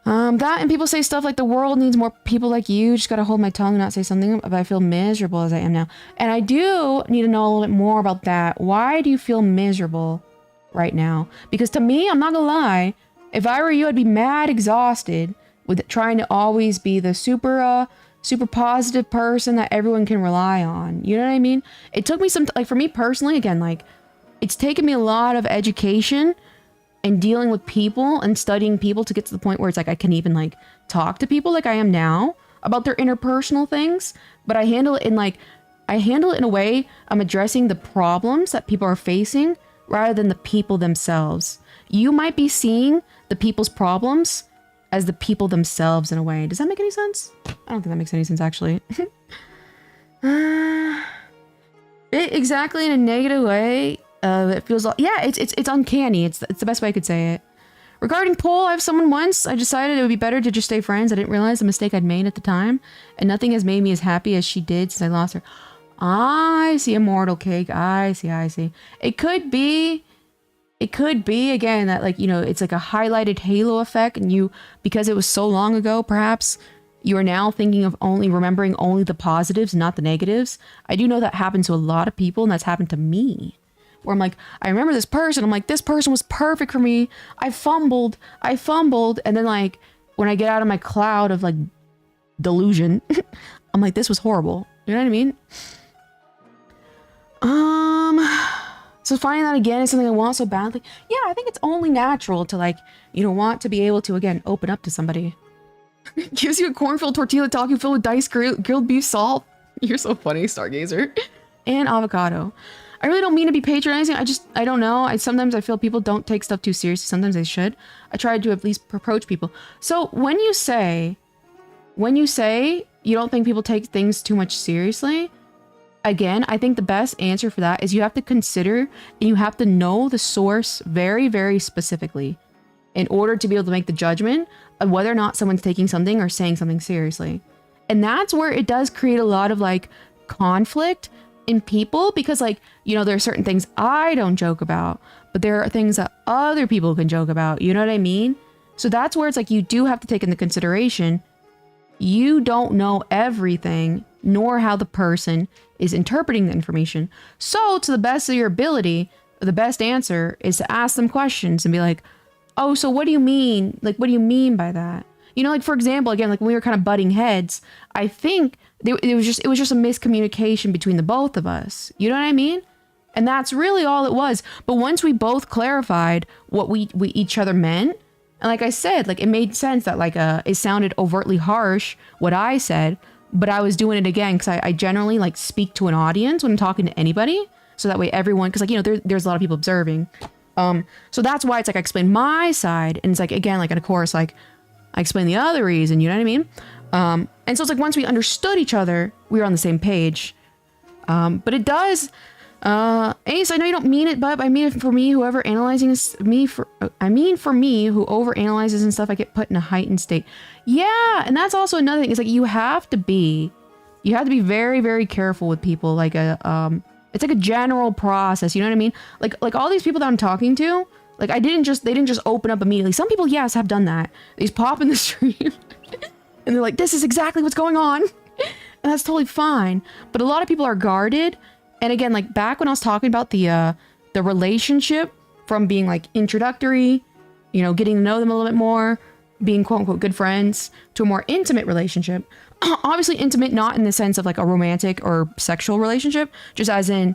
That and people say stuff like the world needs more people like you. Just gotta hold my tongue and not say something. But I feel miserable as I am now. And I do need to know a little bit more about that. Why do you feel miserable right now? Because to me, I'm not gonna lie. If I were you, I'd be mad exhausted with trying to always be the super positive person that everyone can rely on. You know what I mean? It took me some, like for me personally, again, like it's taken me a lot of education and dealing with people and studying people to get to the point where it's like I can even like talk to people like I am now about their interpersonal things. But I handle it in a way I'm addressing the problems that people are facing rather than the people themselves. You might be seeing the people's problems as the people themselves in a way. Does that make any sense? I don't think that makes any sense, actually. Exactly in a negative way. It feels like, yeah, it's uncanny. It's the best way I could say it. Regarding poll, I have someone once. I decided it would be better to just stay friends. I didn't realize the mistake I'd made at the time. And nothing has made me as happy as she did since I lost her. I see Immortal Cake. I see. It could be again that like, you know, it's like a highlighted halo effect and you, because it was so long ago, perhaps you are now thinking of remembering only the positives, not the negatives. I do know that happens to a lot of people and that's happened to me where I'm like, I remember this person. I'm like, this person was perfect for me. I fumbled. And then like, when I get out of my cloud of like delusion, I'm like, this was horrible. You know what I mean? So finding that again is something I want so badly. Yeah, I think it's only natural to like, you know, want to be able to, again, open up to somebody. Gives you a cornfield tortilla taco filled with diced grilled beef salt. You're so funny, Stargazer. And avocado. I really don't mean to be patronizing. I don't know. Sometimes I feel people don't take stuff too seriously. Sometimes they should. I try to at least approach people. So when you say you don't think people take things too much seriously, again, I think the best answer for that is you have to consider and you have to know the source very, very specifically in order to be able to make the judgment of whether or not someone's taking something or saying something seriously. And that's where it does create a lot of like conflict in people because like, you know, there are certain things I don't joke about, but there are things that other people can joke about. You know what I mean? So that's where it's like you do have to take into consideration you don't know everything, nor how the person is interpreting the information. So to the best of your ability, the best answer is to ask them questions and be like, oh, so what do you mean? Like, what do you mean by that? You know, like for example, again, like when we were kind of butting heads, I think it was just a miscommunication between the both of us. You know what I mean? And that's really all it was. But once we both clarified what we each other meant, and like I said, like it made sense that like it sounded overtly harsh what I said, but I was doing it again because I generally like speak to an audience when I'm talking to anybody, so that way everyone, because like, you know, there's a lot of people observing. So that's why it's like I explain my side, and it's like, again, like in a course, like I explain the other reason, you know what I mean? And so it's like once we understood each other, we were on the same page. But it does, Ace, I know you don't mean it, but I mean it for me, whoever analyzing me for, I mean for me, who over analyzes and stuff, I get put in a heightened state. Yeah, and that's also another thing. It's like you have to be very, very careful with people. Like it's like a general process. You know what I mean? Like all these people that I'm talking to, like they didn't just open up immediately. Some people, yes, have done that. They just pop in the stream and they're like, this is exactly what's going on. And that's totally fine. But a lot of people are guarded. And again, like back when I was talking about the relationship from being like introductory, you know, getting to know them a little bit more, being quote unquote good friends, to a more intimate relationship. Obviously intimate, not in the sense of like a romantic or sexual relationship, just as in,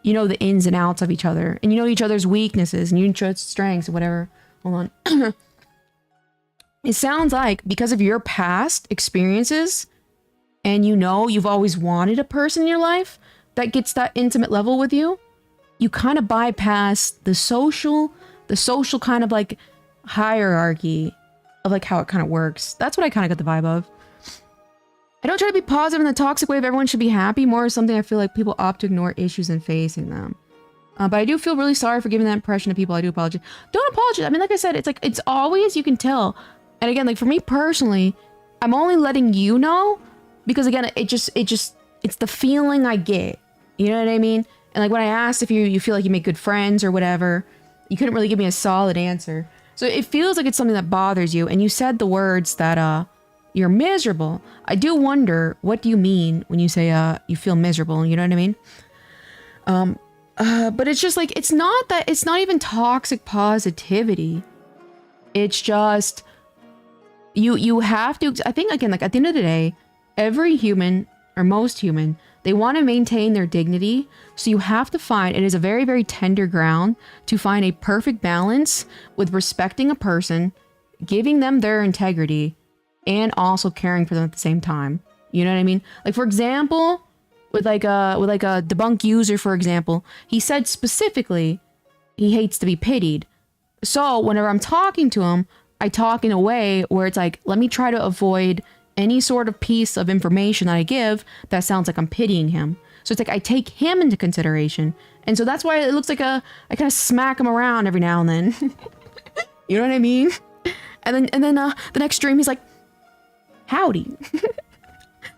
you know, the ins and outs of each other, and you know each other's weaknesses and each other's strengths and whatever. Hold on. It sounds like because of your past experiences, and you know you've always wanted a person in your life that gets that intimate level with you, you kind of bypass the social kind of like hierarchy of like how it kind of works. That's what I kind of got the vibe of. I don't try to be positive in the toxic way of everyone should be happy, more is something I feel like people opt to ignore issues and facing them. But I do feel really sorry for giving that impression to people. I do apologize. Don't apologize. I mean, like I said, it's like, it's always, you can tell. And again, like for me personally, I'm only letting you know because again, it's the feeling I get. You know what I mean? And like when I asked if you feel like you make good friends or whatever, you couldn't really give me a solid answer. So it feels like it's something that bothers you. And you said the words that, you're miserable. I do wonder, what do you mean when you say, you feel miserable? You know what I mean? But it's just like, it's not even toxic positivity. It's just, you have to, I think again, like at the end of the day, every human or most human, they want to maintain their dignity. So you have to find, it is a very, very tender ground to find a perfect balance with respecting a person, giving them their integrity, and also caring for them at the same time. You know what I mean? Like for example, with like a debunk user, for example, he said specifically he hates to be pitied. So whenever I'm talking to him, I talk in a way where it's like, let me try to avoid any sort of piece of information that I give that sounds like I'm pitying him. So it's like I take him into consideration. And so that's why it looks like I kind of smack him around every now and then. You know what I mean? And then the next stream he's like, howdy.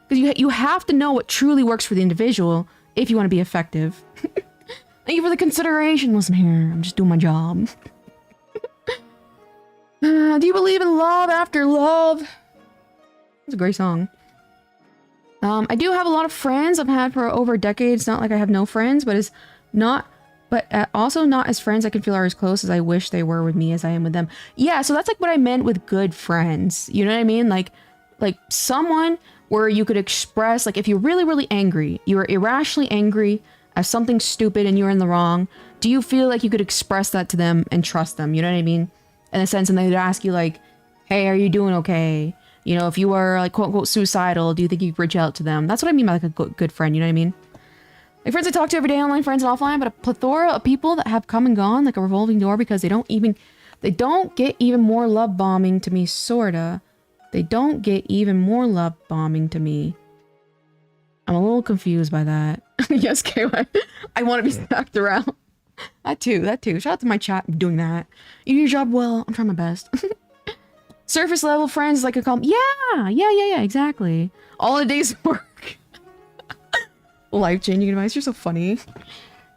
Because you have to know what truly works for the individual if you want to be effective. Thank you for the consideration. Listen here, I'm just doing my job. Do you believe in love after love? It's a great song. I do have a lot of friends I've had for over a decade. It's not like I have no friends, but it's not, also not as friends I can feel are as close as I wish they were with me as I am with them. Yeah, so that's like what I meant with good friends. You know what I mean? Like someone where you could express, like if you're really, really angry, you're irrationally angry at something stupid and you're in the wrong, do you feel like you could express that to them and trust them? You know what I mean? In a sense, and they'd ask you like, hey, are you doing okay? You know, if you were like quote unquote suicidal, do you think you could reach out to them? That's what I mean by like a good friend, you know what I mean? Like friends I talk to every day, online friends and offline, but a plethora of people that have come and gone like a revolving door because they don't get even more love bombing to me, sorta. They don't get even more love bombing to me. I'm a little confused by that. Yes, KY. I want to be stacked around. That too. Shout out to my chat doing that. You do your job well. I'm trying my best. Surface level friends like a calm. Yeah, exactly. All a day's work. Life-changing advice. You're so funny.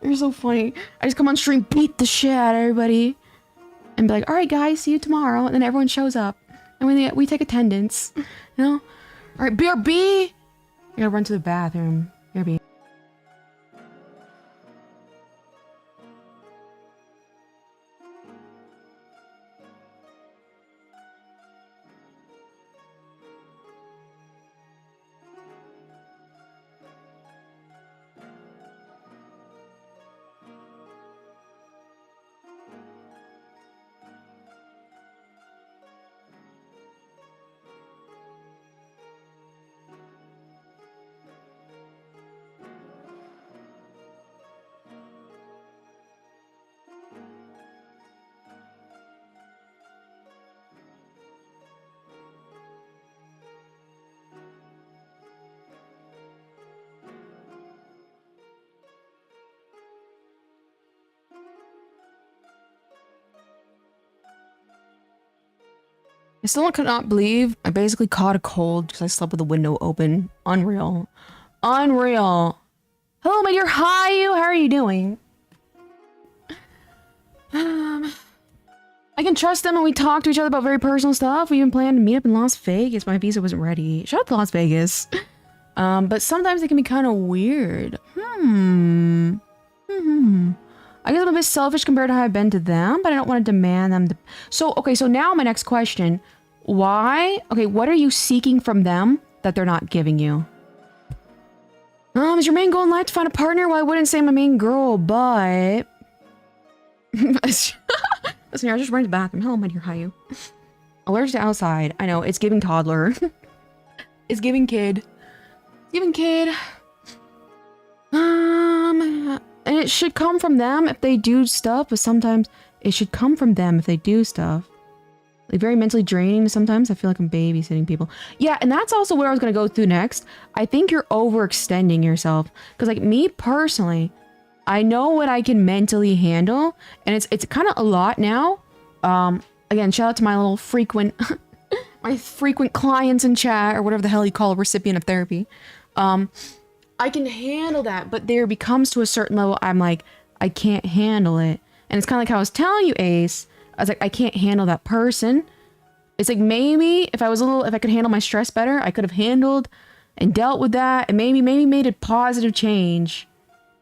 You're so funny. I just come on stream, beat the shit out of everybody. And be like, alright guys, see you tomorrow. And then everyone shows up. And we take attendance. You know? Alright, BRB! I gotta run to the bathroom. BRB. I still cannot believe I basically caught a cold because I slept with the window open. Unreal. Unreal. Hello, my dear Hayu. How are you doing? I can trust them and we talk to each other about very personal stuff. We even planned to meet up in Las Vegas. My visa wasn't ready. Shout out to Las Vegas. But sometimes they can be kind of weird. I guess I'm a bit selfish compared to how I've been to them, but I don't want to demand them to... So, okay, so now my next question. Why? Okay, what are you seeking from them that they're not giving you? Is your main goal in life to find a partner? Well, I wouldn't say I'm a main girl, but... Listen here, I just ran to the bathroom. Hello, my dear Hayu. Allergic to outside. I know, it's giving toddler. It's giving kid. It's giving kid. And it should come from them if they do stuff, but sometimes it should come from them if they do stuff. Like, very mentally draining sometimes. I feel like I'm babysitting people. Yeah, and that's also where I was going to go through next. I think you're overextending yourself. Because, like, me personally, I know what I can mentally handle. And it's kind of a lot now. Again, shout out to my little frequent... my frequent clients in chat, or whatever the hell you call a recipient of therapy. I can handle that, but there becomes to a certain level, I'm like, I can't handle it. And it's kind of like how I was telling you, Ace. I was like, I can't handle that person. It's like, maybe if I could handle my stress better, I could have handled and dealt with that and maybe made a positive change.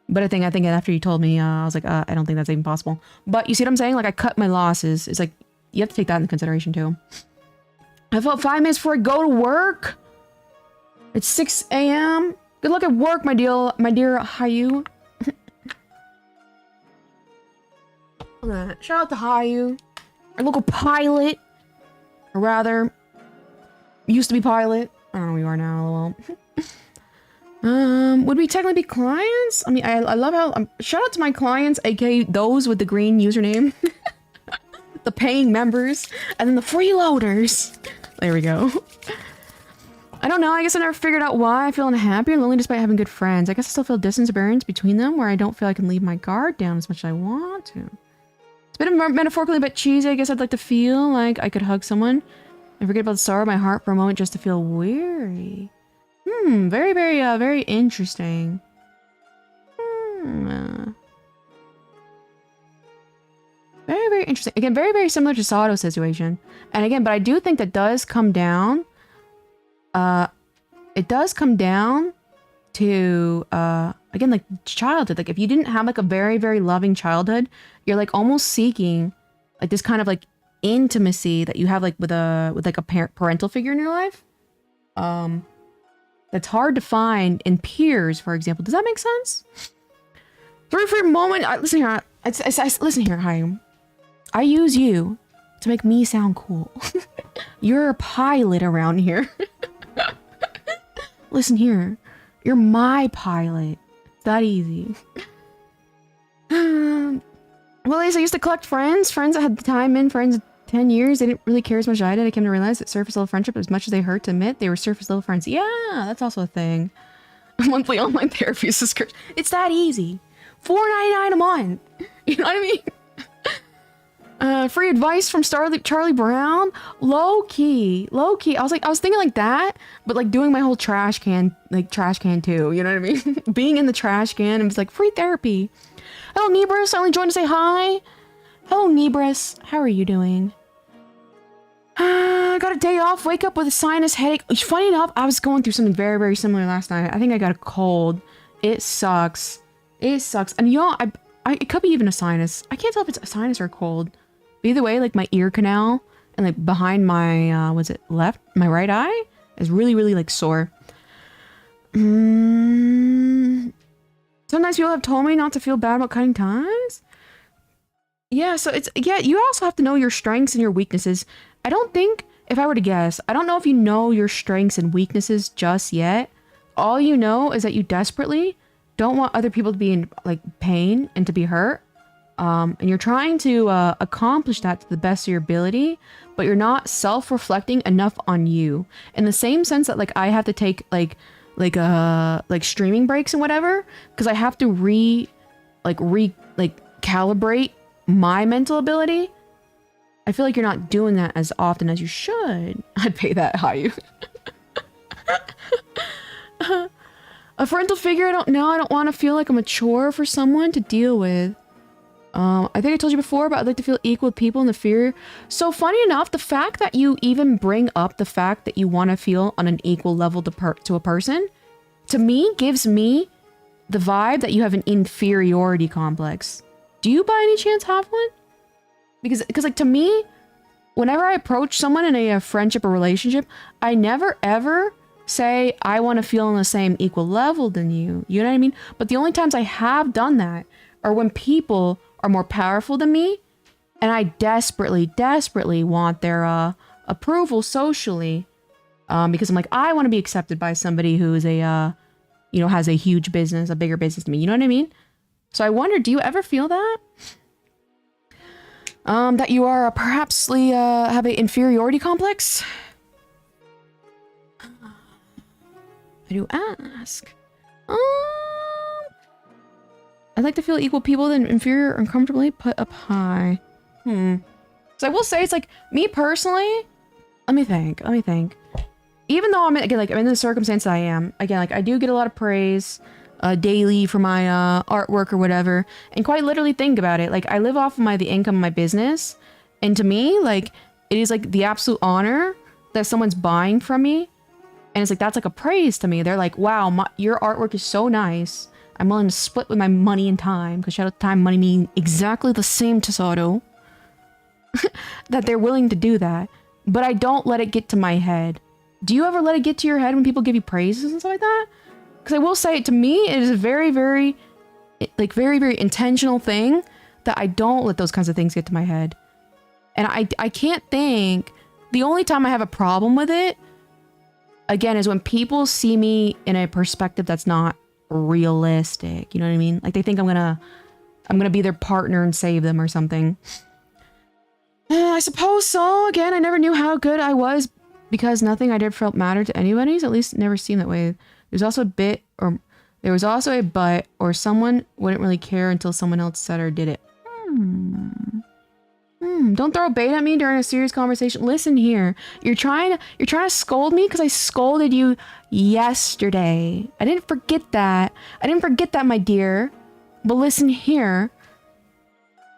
But I think after you told me, I was like, I don't think that's even possible. But you see what I'm saying? Like, I cut my losses. It's like, you have to take that into consideration too. I felt 5 minutes before I go to work. It's 6 a.m. Good luck at work, my dear Hayu. Shout out to Hayu, our local pilot. Or rather, used to be pilot. I don't know who you are now, lol. Would we technically be clients? I mean, I love how... shout out to my clients, aka those with the green username. The paying members. And then the freeloaders. There we go. I don't know, I guess I never figured out why I feel unhappy or lonely despite having good friends. I guess I still feel distance barriers between them where I don't feel I can leave my guard down as much as I want to. It's been metaphorically a bit cheesy. I guess I'd like to feel like I could hug someone and forget about the sorrow of my heart for a moment just to feel weary. Very, very interesting. Very, very interesting. Again, very, very similar to Sato's situation. And again, but I do think that does come down... it does come down to, again, like, childhood. Like, if you didn't have, like, a very, very loving childhood, you're, like, almost seeking, like, this kind of, like, intimacy that you have, like, with a parental figure in your life. That's hard to find in peers, for example. Does that make sense? For a moment, listen here, listen here, Hayu. I use you to make me sound cool. You're a pilot around here. Listen here, you're my pilot. It's that easy. Well, at least I used to collect friends that had the time in friends 10 years. They didn't really care as much as I did. I came to realize that surface level friendship, as much as they hurt to admit, they were surface level friends. Yeah, that's also a thing. Monthly online therapy subscription. It's that easy. $4.99 a month. You know what I mean? Free advice from Charlie Brown. Low key. I was thinking like that, but like doing my whole trash can too. You know what I mean? Being in the trash can and it's like free therapy. Hello, Nebris. I only joined to say hi. Hello, Nebris. How are you doing? Got a day off. Wake up with a sinus headache. Funny enough, I was going through something very, very similar last night. I think I got a cold. It sucks. And y'all, it could be even a sinus. I can't tell if it's a sinus or a cold. But either way, like my ear canal and like behind my, my right eye is really, really like sore. Sometimes people have told me not to feel bad about cutting ties. Yeah, so you also have to know your strengths and your weaknesses. I don't think, if I were to guess, I don't know if you know your strengths and weaknesses just yet. All you know is that you desperately don't want other people to be in like pain and to be hurt. And you're trying to accomplish that to the best of your ability, but you're not self-reflecting enough on you. In the same sense that like I have to take like streaming breaks and whatever, because I have to calibrate my mental ability. I feel like you're not doing that as often as you should. I'd pay that high. A parental figure, I don't know. I don't want to feel like I'm a chore for someone to deal with. I think I told you before, but I'd like to feel equal with people in the fear. So funny enough, the fact that you even bring up the fact that you want to feel on an equal level to a person, to me, gives me the vibe that you have an inferiority complex. Do you by any chance have one? Because like to me, whenever I approach someone in a friendship or relationship, I never ever say I want to feel on the same equal level than you. You know what I mean? But the only times I have done that are when people are more powerful than me, and I desperately, desperately want their approval socially, because I'm like, I want to be accepted by somebody who is a, you know, has a huge business, a bigger business than me. You know what I mean? So I wonder, do you ever feel that? That you are perhaps have an inferiority complex? I do ask. I'd like to feel equal people than inferior or uncomfortably put up high. So I will say, it's like, me personally, let me think. Even though I'm in the circumstance that I am, again, like I do get a lot of praise daily for my artwork or whatever, and quite literally think about it, like I live off of the income of my business, and to me, like, it is like the absolute honor that someone's buying from me, and it's like, that's like a praise to me. They're like, wow, your artwork is so nice. I'm willing to split with my money and time, because shout out time, money mean exactly the same to Sato. That they're willing to do that. But I don't let it get to my head. Do you ever let it get to your head when people give you praises and stuff like that? Because I will say, to me, it is a very, very, like, very, very intentional thing that I don't let those kinds of things get to my head. And I can't think, the only time I have a problem with it, again, is when people see me in a perspective that's not realistic. You know what I mean? Like they think I'm gonna be their partner and save them or something. I suppose so. Again, I never knew how good I was because nothing I did felt mattered to anybody's. At least it never seemed that way. There was also a but, or someone wouldn't really care until someone else said or did it. Don't throw bait at me during a serious conversation. Listen here. You're trying to scold me because I scolded you yesterday. I didn't forget that. My dear. But listen here.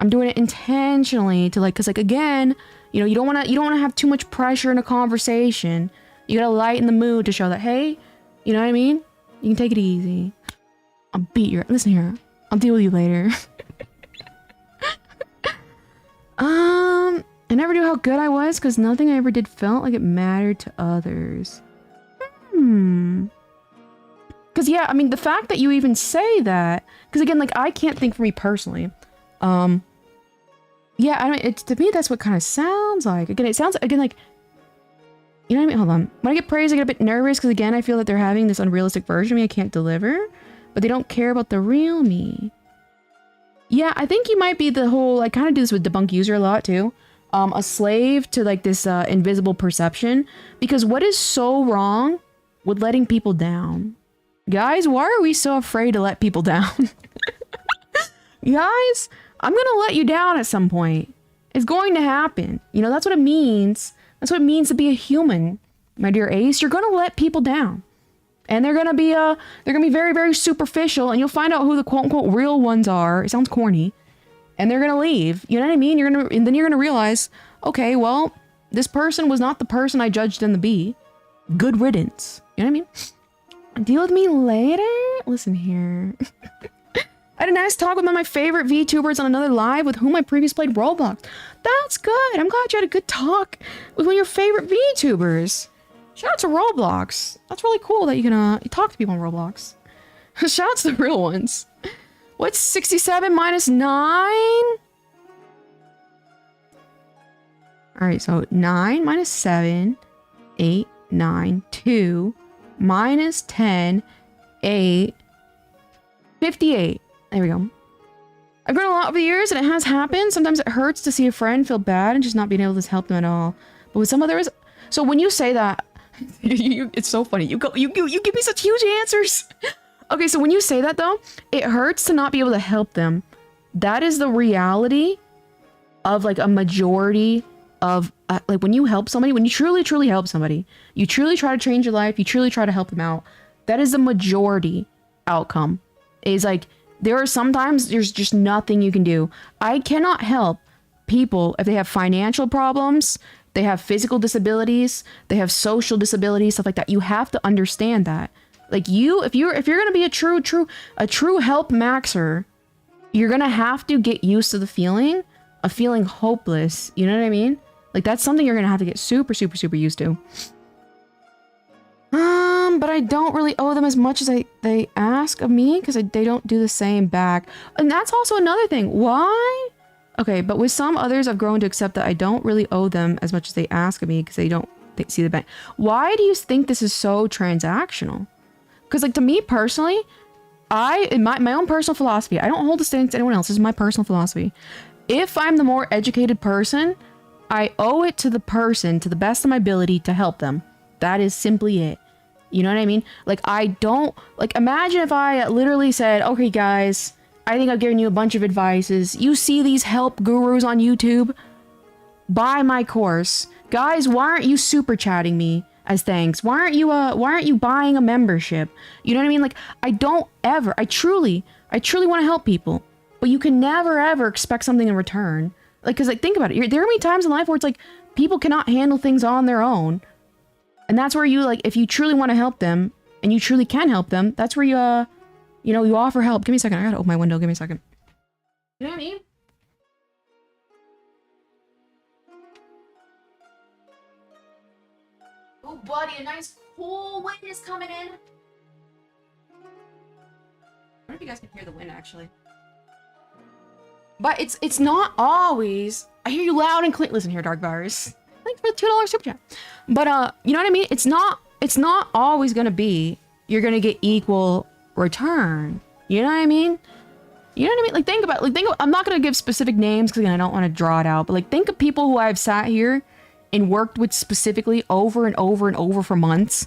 I'm doing it intentionally to like, cause like again, you know, you don't want to have too much pressure in a conversation. You gotta lighten the mood to show that, hey, you know what I mean? You can take it easy. Listen here. I'll deal with you later. I never knew how good I was because nothing I ever did felt like it mattered to others. Because yeah, I mean, the fact that you even say that, because again, like I can't think for me personally. Yeah, I mean, it's to me that's what kind of sounds like. Again, it sounds like, you know what I mean? Hold on. When I get praised, I get a bit nervous because again, I feel that they're having this unrealistic version of me I can't deliver, but they don't care about the real me. Yeah, I think you might be the whole, I kind of do this with debunk user a lot too. A slave to like this invisible perception, because what is so wrong with letting people down? Guys, why are we so afraid to let people down? Guys, I'm gonna let you down at some point. It's going to happen. You know, that's what it means. That's what it means to be a human, my dear Ace. You're gonna let people down. And they're gonna be very, very superficial, and you'll find out who the quote-unquote real ones are. It sounds corny. And they're gonna leave. You know what I mean? And then you're gonna realize, okay, well, this person was not the person I judged them to be. Good riddance. You know what I mean? Deal with me later? Listen here. I had a nice talk with one of my favorite VTubers on another live with whom I previously played Roblox. That's good. I'm glad you had a good talk with one of your favorite VTubers. Shout out to Roblox. That's really cool that you can you talk to people on Roblox. Shout out to the real ones. What's 67 minus 9? Alright, so 9 minus 7, 8, 9, 2, minus 10, 8, 58. There we go. I've grown a lot over the years, and it has happened. Sometimes it hurts to see a friend feel bad and just not being able to help them at all. But with some others, so when you say that, it's so funny. You give me such huge answers. Okay, so when you say that though, it hurts to not be able to help them. That is the reality of like a majority of like when you help somebody, when you truly help somebody, you truly try to change your life, you truly try to help them out. That is the majority outcome. Is like, there are sometimes there's just nothing you can do. I cannot help people if they have financial problems, they have physical disabilities, they have social disabilities, stuff like that. You have to understand that. Like if you're gonna be a true help maxer, you're gonna have to get used to the feeling of feeling hopeless. You know what I mean? Like that's something you're gonna have to get super used to. But I don't really owe them as much as they ask of me because they don't do the same back. And that's also another thing. Why? Okay, but with some others, I've grown to accept that I don't really owe them as much as they ask of me because they don't see the bank. Why do you think this is so transactional? Because like to me personally, in my own personal philosophy, I don't hold this against anyone else. This is my personal philosophy. If I'm the more educated person, I owe it to the person to the best of my ability to help them. That is simply it. You know what I mean? Like I don't, like imagine if I literally said, okay guys, I think I've given you a bunch of advices. You see these help gurus on YouTube? Buy my course. Guys, why aren't you super chatting me as thanks? Why aren't you buying a membership? You know what I mean? Like I truly want to help people, but you can never ever expect something in return. Like, cause like think about it. There are many times in life where it's like people cannot handle things on their own. And that's where you like, if you truly want to help them and you truly can help them, that's where you, you offer help. Give me a second. I gotta open my window. Give me a second. You know what I mean? Oh, buddy, a nice cool wind is coming in. I wonder if you guys can hear the wind, actually. But it's not always. I hear you loud and clear. Listen here, Dark Virus. Thanks for the $2 super chat. But you know what I mean? It's not always gonna be you're gonna get equal return. You know what I mean? You know what I mean? Like think about I'm not gonna give specific names because I don't want to draw it out, but like think of people who I've sat here and worked with specifically over and over and over for months.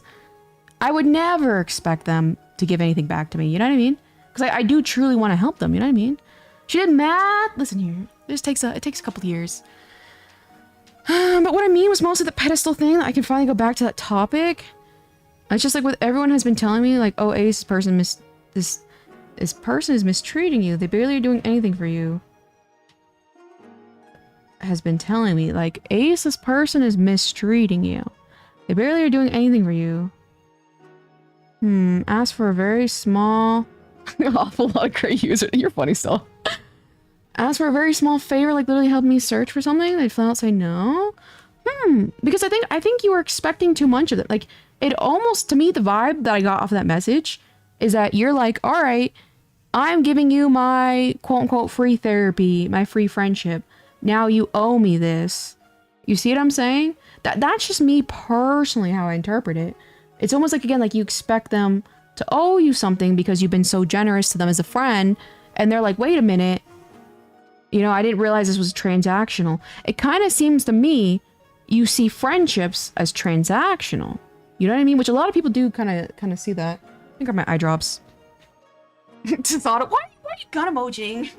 I would never expect them to give anything back to me. You know what I mean? Because I do truly want to help them. You know what I mean? She did math. Listen here. It takes a couple of years. But what I mean was mostly the pedestal thing. I can finally go back to that topic. It's just like what everyone has been telling me, like, oh, Ace, this person is mistreating you. They barely are doing anything for you. Has been telling me, like, Ace, this person is mistreating you. They barely are doing anything for you. Ask for a very small... awful lot of great user. You're funny still. Ask for a very small favor, like literally help me search for something. They'd flat out say no. Because I think you were expecting too much of it. Like, it almost, to me, the vibe that I got off of that message is that you're like, all right, I'm giving you my quote-unquote free therapy, my free friendship. Now you owe me this. You see what I'm saying? That's just me personally how I interpret it. It's almost like, again, like you expect them to owe you something because you've been so generous to them as a friend. And they're like, wait a minute. You know, I didn't realize this was transactional. It kind of seems to me you see friendships as transactional. You know what I mean? Which a lot of people do kind of see that. I think are my eye drops. Just thought of, why are you gun emojiing?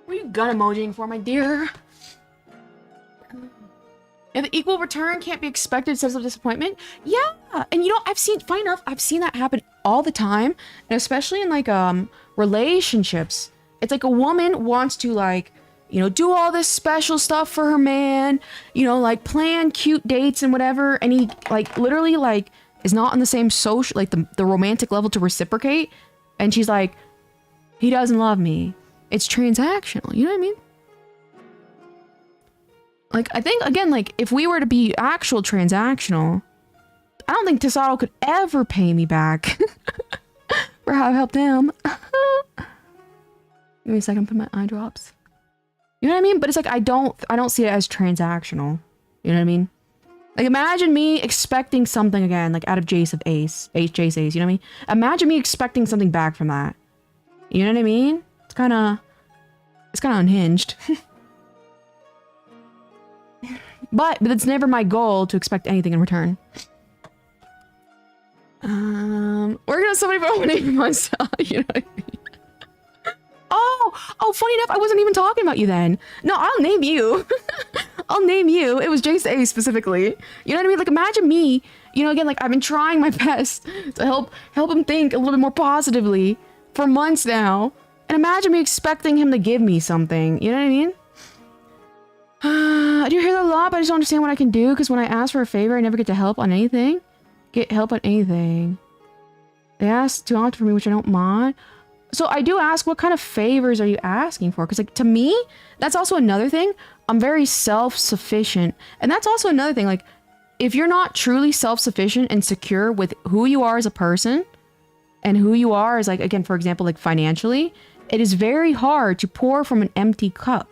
What are you gun emojiing for, my dear? And the equal return can't be expected, sense of disappointment. Yeah, and you know, funny enough, I've seen that happen all the time, and especially in like relationships. It's like a woman wants to like, you know, do all this special stuff for her man, you know, like plan cute dates and whatever, and he like literally like is not on the same social, like the romantic level to reciprocate, and she's like, he doesn't love me. It's transactional. You know what I mean? Like, I think, again, like, if we were to be actual transactional, I don't think Tasato could ever pay me back for how I helped him. Give me a second, put my eye drops. You know what I mean? But it's like, I don't see it as transactional. You know what I mean? Like, imagine me expecting something again, like, out of Jace of Ace. Jace Ace, you know what I mean? Imagine me expecting something back from that. You know what I mean? It's kind of unhinged. But it's never my goal to expect anything in return. Working on somebody but winning for myself. You know what I mean? Oh, funny enough, I wasn't even talking about you then. No, I'll name you. I'll name you. It was Jace A specifically. You know what I mean? Like, imagine me, you know, again, like, I've been trying my best to help him think a little bit more positively for months now. And imagine me expecting him to give me something. You know what I mean? I do hear that a lot, but I just don't understand what I can do, because when I ask for a favor, I never get to help on anything. Get help on anything. They ask too often for me, which I don't mind. So I do ask, what kind of favors are you asking for? Because, like, to me, that's also another thing. I'm very self-sufficient. And that's also another thing. Like, if you're not truly self-sufficient and secure with who you are as a person and who you are as, like, again, for example, like, financially, it is very hard to pour from an empty cup.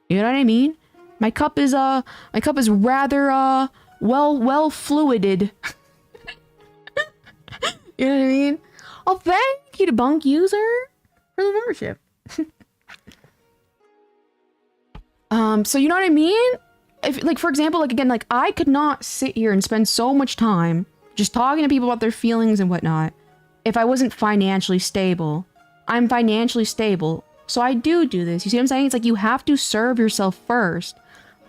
You know what I mean? My cup is rather well fluided. You know what I mean? Oh, thank you to Bunk User for the membership. So you know what I mean? If, like, for example, like, again, like, I could not sit here and spend so much time just talking to people about their feelings and whatnot if I wasn't financially stable. I'm financially stable, so I do this. You see what I'm saying? It's like, you have to serve yourself first.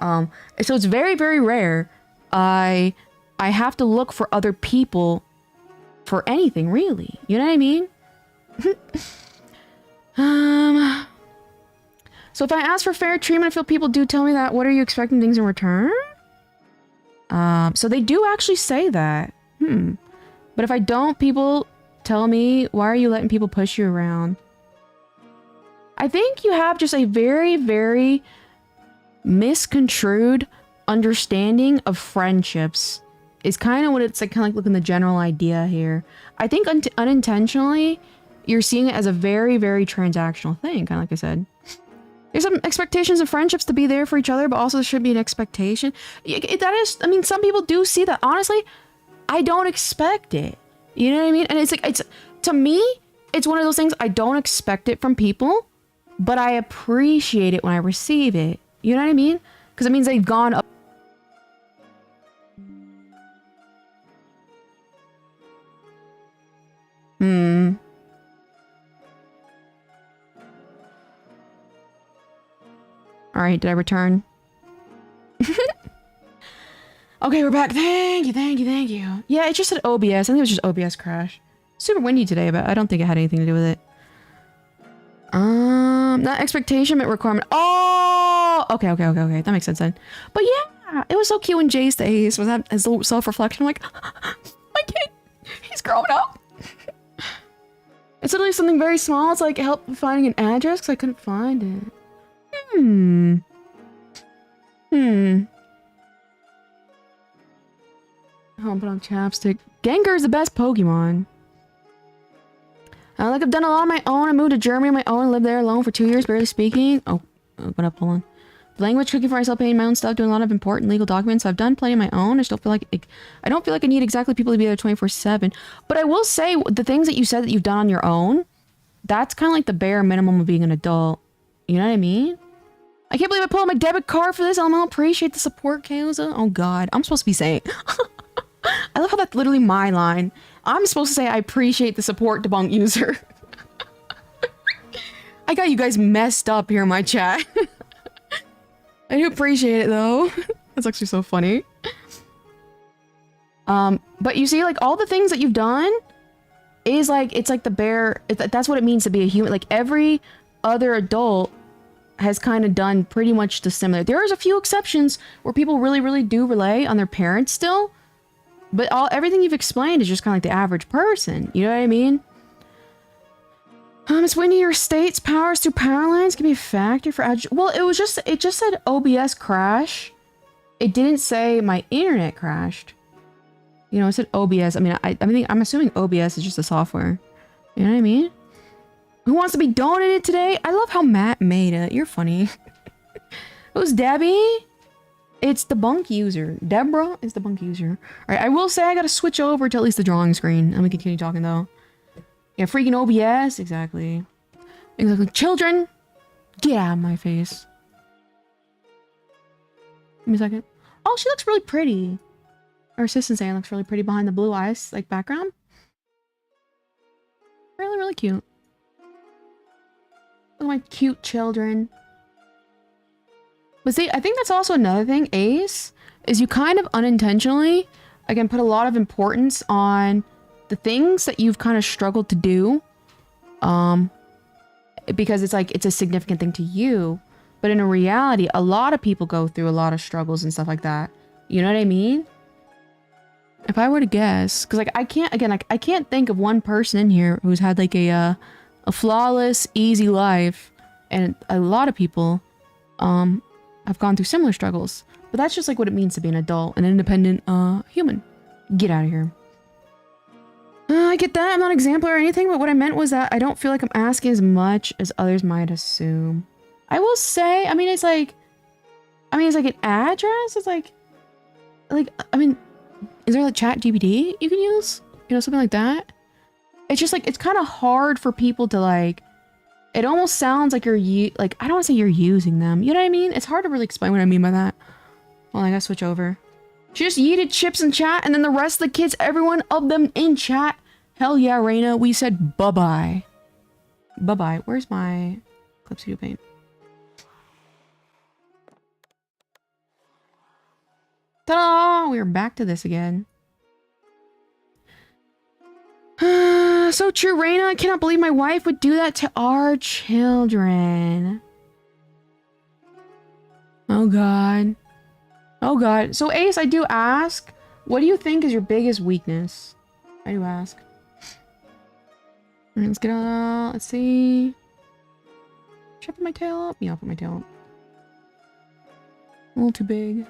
So it's very, very rare. I have to look for other people for anything, really. You know what I mean? So if I ask for fair treatment, I feel people do tell me that. What are you expecting things in return? So they do actually say that. But if I don't, people tell me, why are you letting people push you around? I think you have just a very, very misconstrued understanding of friendships. Is kind of what it's like, kind of like looking the general idea here. I think unintentionally, you're seeing it as a very, very transactional thing, kind of like I said. There's some expectations of friendships to be there for each other, but also there should be an expectation. That is, I mean, some people do see that. Honestly, I don't expect it. You know what I mean? And it's like, to me, it's one of those things, I don't expect it from people, but I appreciate it when I receive it. You know what I mean? Because it means they've gone up. Alright, did I return? Okay, we're back. Thank you. Yeah, it just said OBS. I think it was just OBS crash. Super windy today, but I don't think it had anything to do with it. Not expectation, but requirement. Oh! Okay. That makes sense then. But yeah, it was so cute when Jay's face was that his little self-reflection. I'm like, my kid, he's growing up. It's literally something very small. It's like help finding an address because I couldn't find it. I'll put on chapstick. Gengar is the best Pokemon. Like, I've done a lot on my own. I moved to Germany on my own, lived there alone for 2 years, barely speaking. Oh, open up, hold on. Language, cooking for myself, paying my own stuff, doing a lot of important legal documents. So I've done plenty on my own. I just don't feel like I don't feel like I need exactly people to be there 24/7. But I will say, the things that you said that you've done on your own, that's kind of like the bare minimum of being an adult. You know what I mean? I can't believe I pulled out my debit card for this. I'll appreciate the support, Kaoza. Oh god, I'm supposed to be saying. I love how that's literally my line. I'm supposed to say I appreciate the support, debunk user. I got you guys messed up here in my chat. I do appreciate it though. That's actually so funny. But you see, like, all the things that you've done is like, it's like the bare, that's what it means to be a human. Like, every other adult has kind of done pretty much the similar. There's a few exceptions where people really, really do rely on their parents still. But everything you've explained is just kind of like the average person. You know what I mean? It's when your state's powers through power lines can be a factor for well, it just said OBS crash. It didn't say my internet crashed. You know, it said OBS. I mean, I'm assuming OBS is just a software. You know what I mean? Who wants to be donated today? I love how Matt made it. You're funny. Who's Debbie? It's the bunk user. Deborah is the bunk user. Alright, I will say I gotta switch over to at least the drawing screen. And we can continue talking though. Yeah, freaking OBS. Exactly. Children! Get out of my face. Give me a second. Oh, she looks really pretty. Our assistant saying looks really pretty behind the blue eyes, like, background. Really, really cute. Oh, at my cute children. But see, I think that's also another thing, Ace, is you kind of unintentionally, again, put a lot of importance on the things that you've kind of struggled to do. Because it's like, it's a significant thing to you. But in a reality, a lot of people go through a lot of struggles and stuff like that. You know what I mean? If I were to guess, because like I can't, again, like I can't think of one person in here who's had like a flawless, easy life. And a lot of people, have gone through similar struggles. But that's just like what it means to be an adult, an independent, human. Get out of here. I get that. I'm not an example or anything, but what I meant was that I don't feel like I'm asking as much as others might assume. I will say, I mean, it's like an address. It's like, I mean, is there like chat GPT you can use? You know, something like that? It's just like, it's kind of hard for people to like, it almost sounds like like, I don't want to say you're using them. You know what I mean? It's hard to really explain what I mean by that. Well, I gotta switch over. She just yeeted chips in chat, and then the rest of the kids, everyone of them in chat. Hell yeah, Reina. We said bye-bye. Bye-bye. Where's my Clip Studio Paint? Ta-da! We're back to this again. So true, Reina. I cannot believe my wife would do that to our children. Oh, God. Oh, God. So, Ace, I do ask, what do you think is your biggest weakness? I do ask. All right, let's get on. Let's see. Should I put my tail up? Yeah, I'll put my tail up. A little too big.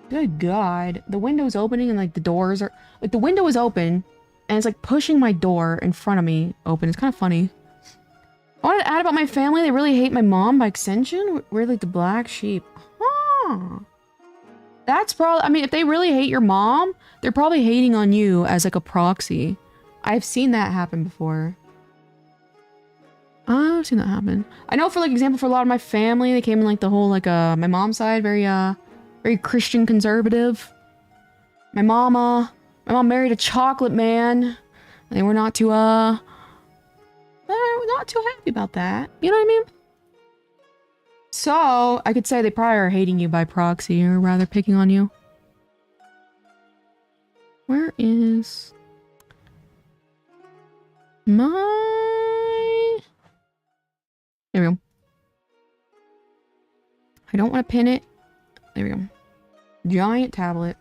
Good God. The window's opening and like the doors are... Like the window is open and it's like pushing my door in front of me open. It's kind of funny. I wanted to add about my family. They really hate my mom by extension. We're like the black sheep. Huh. That's probably... I mean, if they really hate your mom, they're probably hating on you as like a proxy. I've seen that happen before. I've seen that happen. I know for like example, for a lot of my family, they came in like the whole like my mom's side, very Christian conservative. My mom married a chocolate man. They were not too not too happy about that. You know what I mean? So I could say they probably are hating you by proxy, or rather picking on you. Where is my... There we go. I don't want to pin it. There we go. Giant tablet.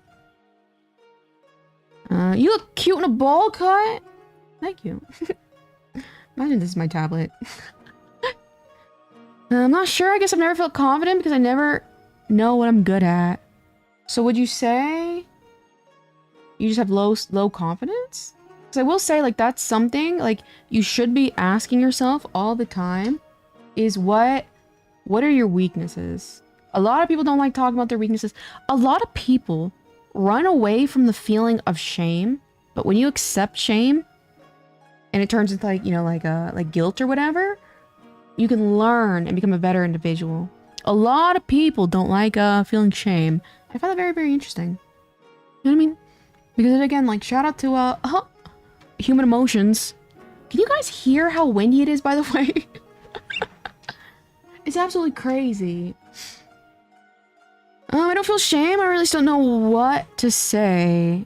You look cute in a bowl cut. Thank you. Imagine this is my tablet. I'm not sure. I guess I've never felt confident because I never know what I'm good at. So would you say you just have low confidence? Because I will say, like, that's something like you should be asking yourself all the time is what are your weaknesses? A lot of people don't like talking about their weaknesses. A lot of people run away from the feeling of shame, but when you accept shame and it turns into like, you know, like guilt or whatever, you can learn and become a better individual. A lot of people don't like feeling shame. I find that very, very interesting. You know what I mean? Because again, like shout out to human emotions. Can you guys hear how windy it is, by the way? It's absolutely crazy. I don't feel shame. I really still don't know what to say.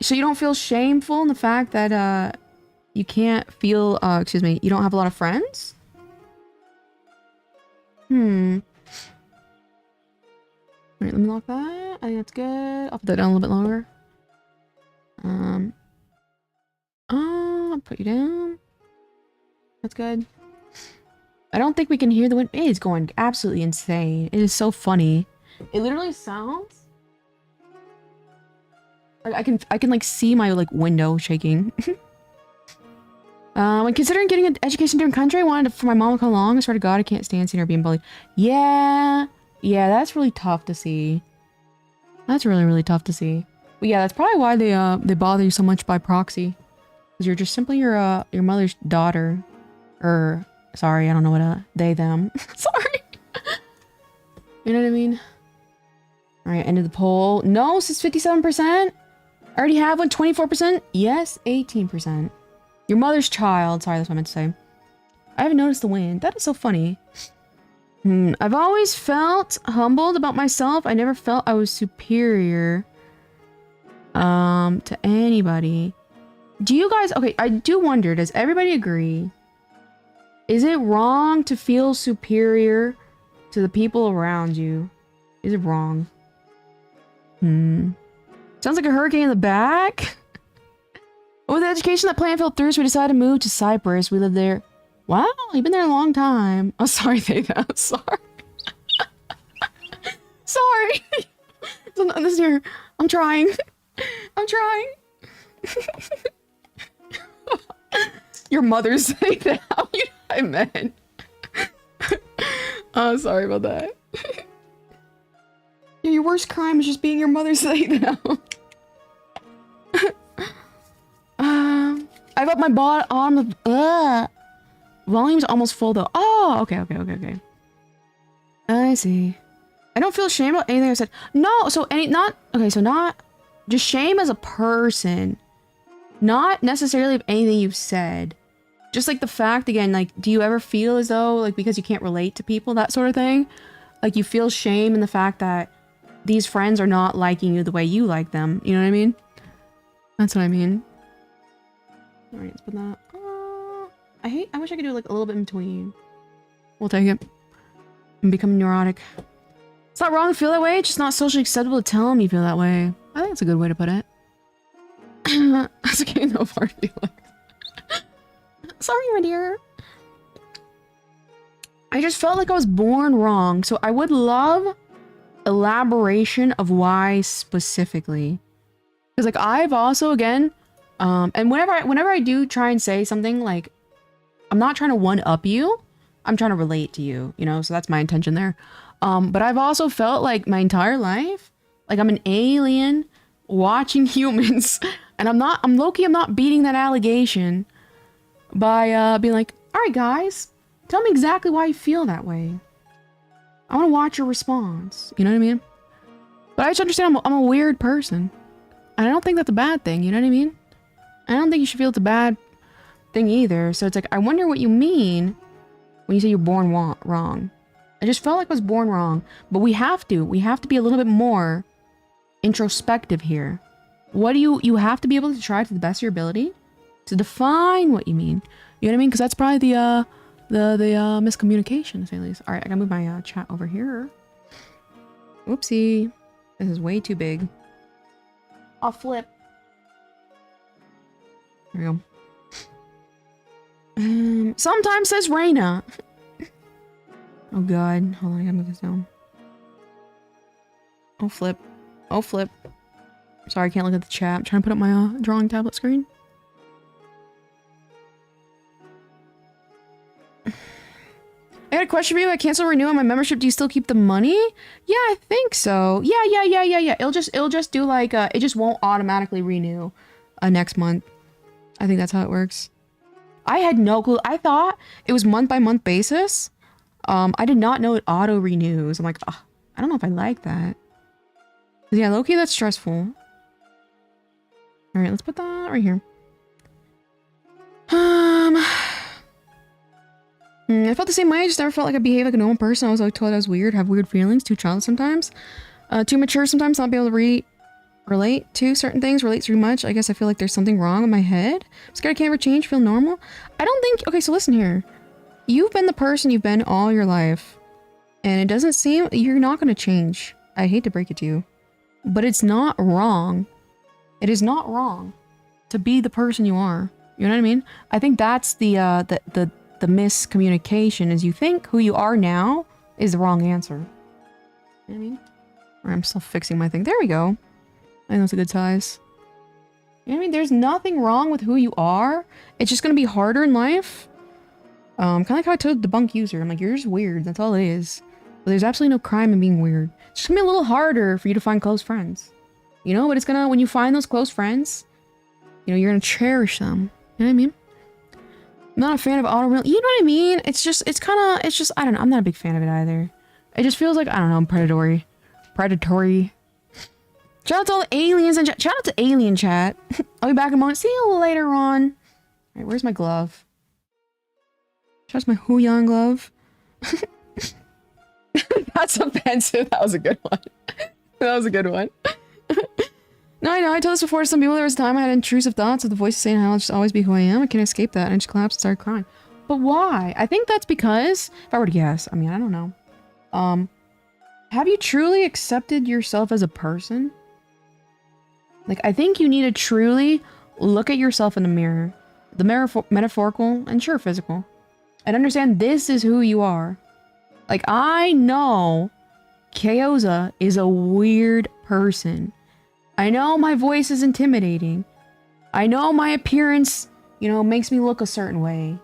So you don't feel shameful in the fact that you can't feel excuse me, you don't have a lot of friends? Alright, let me lock that. I think that's good. I'll put that down a little bit lower. I'll put you down. That's good. I don't think we can hear the wind. It is going absolutely insane. It is so funny. It literally sounds like I can like see my like window shaking. When considering getting an education in a different country, I wanted for my mom to come along. I swear to God, I can't stand seeing her being bullied. Yeah, that's really tough to see. That's really, really tough to see. But yeah, that's probably why they bother you so much by proxy, because you're just simply your mother's daughter, or sorry, I don't know what they them. Sorry. You know what I mean? All right, end of the poll. No, it's 57%. I already have one, 24%? Yes, 18%. Your mother's child. Sorry, that's what I meant to say. I haven't noticed the wind. That is so funny. I've always felt humbled about myself. I never felt I was superior to anybody. Do you guys... Okay, I do wonder, does everybody agree? Is it wrong to feel superior to the people around you? Is it wrong? Sounds like a hurricane in the back. With the education that plan fell through, so we decided to move to Cyprus. We lived there. Wow, you've been there a long time. Oh, sorry, Theta. Sorry. Sorry. This here. I'm trying. I'm trying. Your mother's saying that. You know what I meant. Oh, sorry about that. Your worst crime is just being your mother's saying that. I've up my bottom. Volume's almost full though. Oh, okay. I see. I don't feel shame about anything I said. No, so not just shame as a person. Not necessarily of anything you've said. Just like the fact, again, like, do you ever feel as though, like, because you can't relate to people, that sort of thing? Like, you feel shame in the fact that these friends are not liking you the way you like them. You know what I mean? That's what I mean. Alright, let's put that. I wish I could do like a little bit in between. We'll take it. I'm becoming neurotic. It's not wrong to feel that way, it's just not socially acceptable to tell them you feel that way. I think that's a good way to put it. That's okay, no hard feelings. Sorry, my dear. I just felt like I was born wrong, so I would love elaboration of why specifically. Because like I've also, again, and whenever I do try and say something, like, I'm not trying to one-up you, I'm trying to relate to you, you know, so that's my intention there. But I've also felt like my entire life, like I'm an alien watching humans, and I'm low-key, I'm not beating that allegation by being like, all right, guys, tell me exactly why you feel that way. I want to watch your response, you know what I mean? But I just understand I'm a weird person, and I don't think that's a bad thing, you know what I mean? I don't think you should feel it's a bad thing either. So it's like, I wonder what you mean when you say you're born wrong. I just felt like I was born wrong, but we have to be a little bit more introspective here. What do you have to be able to try to the best of your ability to define what you mean. You know what I mean? Because that's probably the miscommunication, to say the least. All right, I gotta move my chat over here. Oopsie, this is way too big. I'll flip. There we go. Sometimes says Reina. Oh god, hold on, I gotta move this down. Oh flip. Oh flip. Sorry, I can't look at the chat. I'm trying to put up my drawing tablet screen. I got a question for you. I cancel renewing my membership. Do you still keep the money? Yeah, I think so. Yeah. It'll just do like it just won't automatically renew next month. I think that's how it works. I had no clue. I thought it was month by month basis. I did not know it auto renews. I'm like, I don't know if I like that. Yeah, low-key, that's stressful. All right, let's put that right here. I felt the same way. I just never felt like I behaved like a normal person. I was always told I was weird, have weird feelings, too childish sometimes. Too mature sometimes, not be able to relate to certain things, relate too much. I guess I feel like there's something wrong with my head. I'm scared I can't ever change, feel normal. I don't think... Okay, so listen here. You've been the person you've been all your life. And it doesn't seem... You're not going to change. I hate to break it to you. But it's not wrong. It is not wrong to be the person you are. You know what I mean? I think that's the miscommunication is you think who you are now is the wrong answer. You know what I mean? Or I'm still fixing my thing. There we go. I think that's a good size. You know what I mean? There's nothing wrong with who you are. It's just going to be harder in life. Kind of like how I told the debunk user. I'm like, you're just weird. That's all it is. But there's absolutely no crime in being weird. It's just going to be a little harder for you to find close friends. You know? But it's going to, when you find those close friends, you know, you're going to cherish them. You know what I mean? I'm not a fan of auto real. You know what I mean? It's just, I don't know. I'm not a big fan of it either. It just feels like, I don't know, I'm predatory. Shout out to all the aliens and shout out to alien chat. I'll be back in a moment. See you later on. All right, where's my glove? Shout out to my Huyan glove. That's offensive. That was a good one. That was a good one. No, I know. I told this before to some people. There was a time I had intrusive thoughts of the voice saying how I'll just always be who I am. I can't escape that. And I just collapsed and started crying. But why? I think that's because, if I were to guess, I mean, I don't know. Have you truly accepted yourself as a person? Like, I think you need to truly look at yourself in the mirror. The metaphorical and sure, physical. And understand this is who you are. Like, I know Kaoza is a weird person. I know my voice is intimidating. I know my appearance, you know, makes me look a certain way.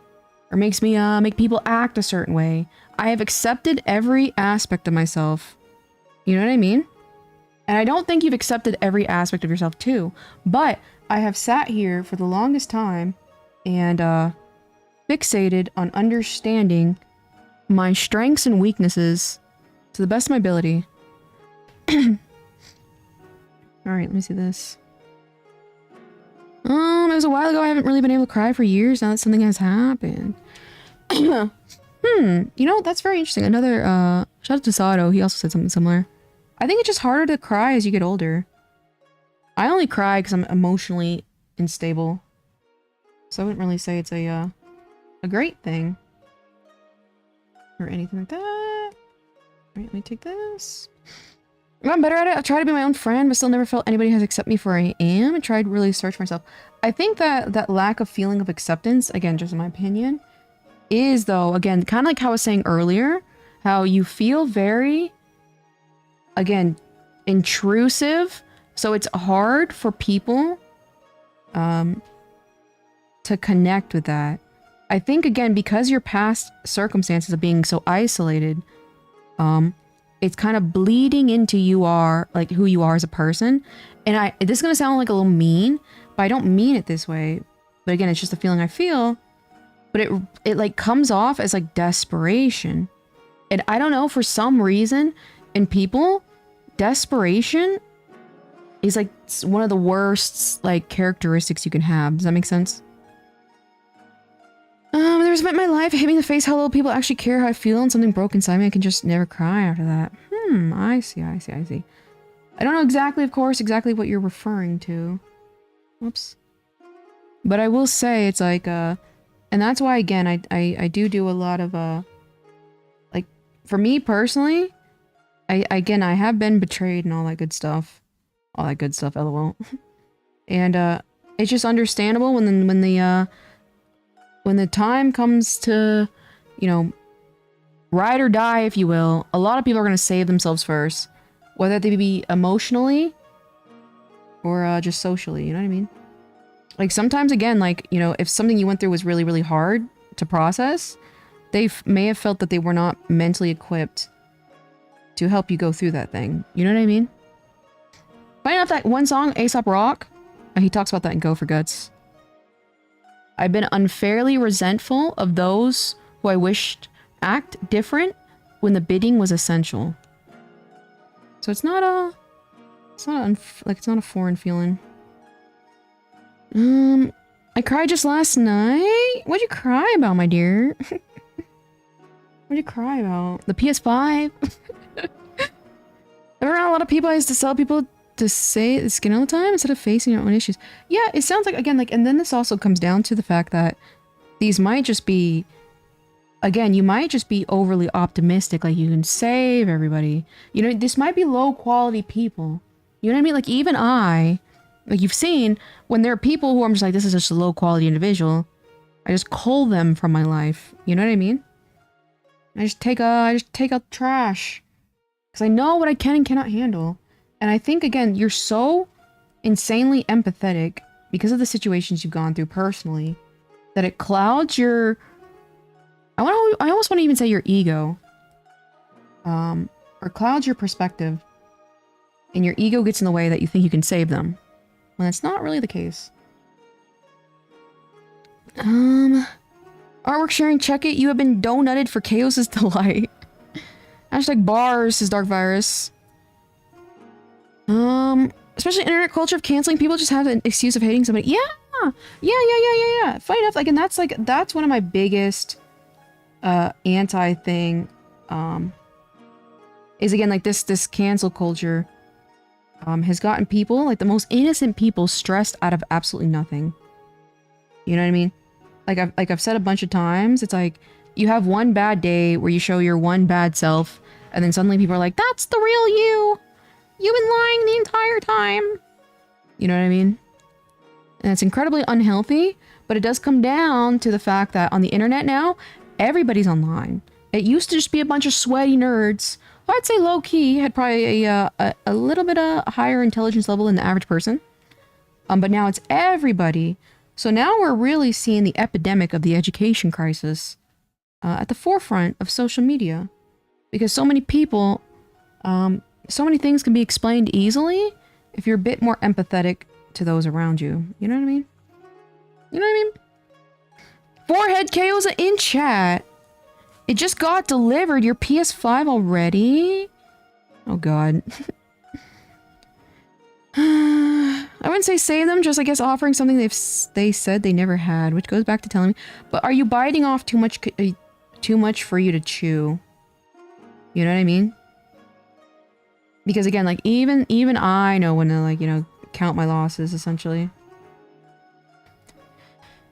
Or makes me, make people act a certain way. I have accepted every aspect of myself. You know what I mean? And I don't think you've accepted every aspect of yourself too. But I have sat here for the longest time and, fixated on understanding my strengths and weaknesses to the best of my ability. Alright, let me see this. It was a while ago. I haven't really been able to cry for years now that something has happened. You know, that's very interesting. Another, shout out to Sato. He also said something similar. I think it's just harder to cry as you get older. I only cry because I'm emotionally unstable. So I wouldn't really say it's a great thing. Or anything like that. Alright, let me take this. I'm better at it. I've tried to be my own friend, but still never felt anybody has accepted me for who I am. I tried to really search myself. I think that lack of feeling of acceptance, again, just in my opinion, is though, again, kind of like how I was saying earlier, how you feel very, again, intrusive. So it's hard for people to connect with that. I think, again, because your past circumstances of being so isolated, it's kind of bleeding into like who you are as a person. And this is going to sound like a little mean, but I don't mean it this way. But again, it's just a feeling I feel. But it like comes off as like desperation. And I don't know, for some reason in people, desperation is like one of the worst like characteristics you can have. Does that make sense? There was a point in my life, it hit me in the face how little people actually care how I feel, and something broke inside me. I can just never cry after that. I see. I don't know exactly, of course, exactly what you're referring to. Whoops. But I will say, it's like, and that's why, again, I do a lot of, like, for me personally, I have been betrayed and all that good stuff. All that good stuff, lol. And, it's just understandable when the time comes to, you know, ride or die, if you will, a lot of people are going to save themselves first. Whether they be emotionally or just socially, you know what I mean? Like sometimes, again, like, you know, if something you went through was really, really hard to process, they may have felt that they were not mentally equipped to help you go through that thing. You know what I mean? Funny enough, that one song, Aesop Rock, he talks about that in Go for Guts. I've been unfairly resentful of those who I wished act different when the bidding was essential. So it's not a foreign feeling. I cried just last night. What'd you cry about, my dear? What'd you cry about? The PS5? There around a lot of people. I used to tell people to say the skin all the time instead of facing your own issues. Yeah, it sounds like, again, like, and then this also comes down to the fact that these might just be, again, you might just be overly optimistic, like you can save everybody. You know, this might be low quality people. You know what I mean? Like even like you've seen, when there are people who I'm just like, this is just a low quality individual, I just cull them from my life. You know what I mean? I just take out the trash. Because I know what I can and cannot handle. And I think, again, you're so insanely empathetic because of the situations you've gone through personally that it clouds your... I almost want to even say your ego. Or clouds your perspective. And your ego gets in the way that you think you can save them. When that's not really the case. Artwork sharing, check it. You have been donutted for Chaos's delight. Hashtag bars is Dark Virus. especially internet culture of canceling people just have an excuse of hating somebody. Yeah. Funny enough, like, and that's one of my biggest anti thing. Is again like this cancel culture has gotten people, like the most innocent people, stressed out of absolutely nothing. You know what I mean? Like I've said a bunch of times, it's like you have one bad day where you show your one bad self, and then suddenly people are like, "That's the real you. You've been lying the entire time." You know what I mean? And it's incredibly unhealthy, but it does come down to the fact that on the internet now, everybody's online. It used to just be a bunch of sweaty nerds. I'd say low-key had probably a little bit of higher intelligence level than the average person. But now it's everybody. So now we're really seeing the epidemic of the education crisis at the forefront of social media. Because so many people, so many things can be explained easily if you're a bit more empathetic to those around you. You know what I mean? You know what I mean? Forehead KO's in chat. It just got delivered. Your PS5 already? Oh god. I wouldn't say save them, just I guess offering something they said they never had, which goes back to telling me. But are you biting off too much for you to chew? You know what I mean? Because again, like even I know when to, like, you know, count my losses essentially.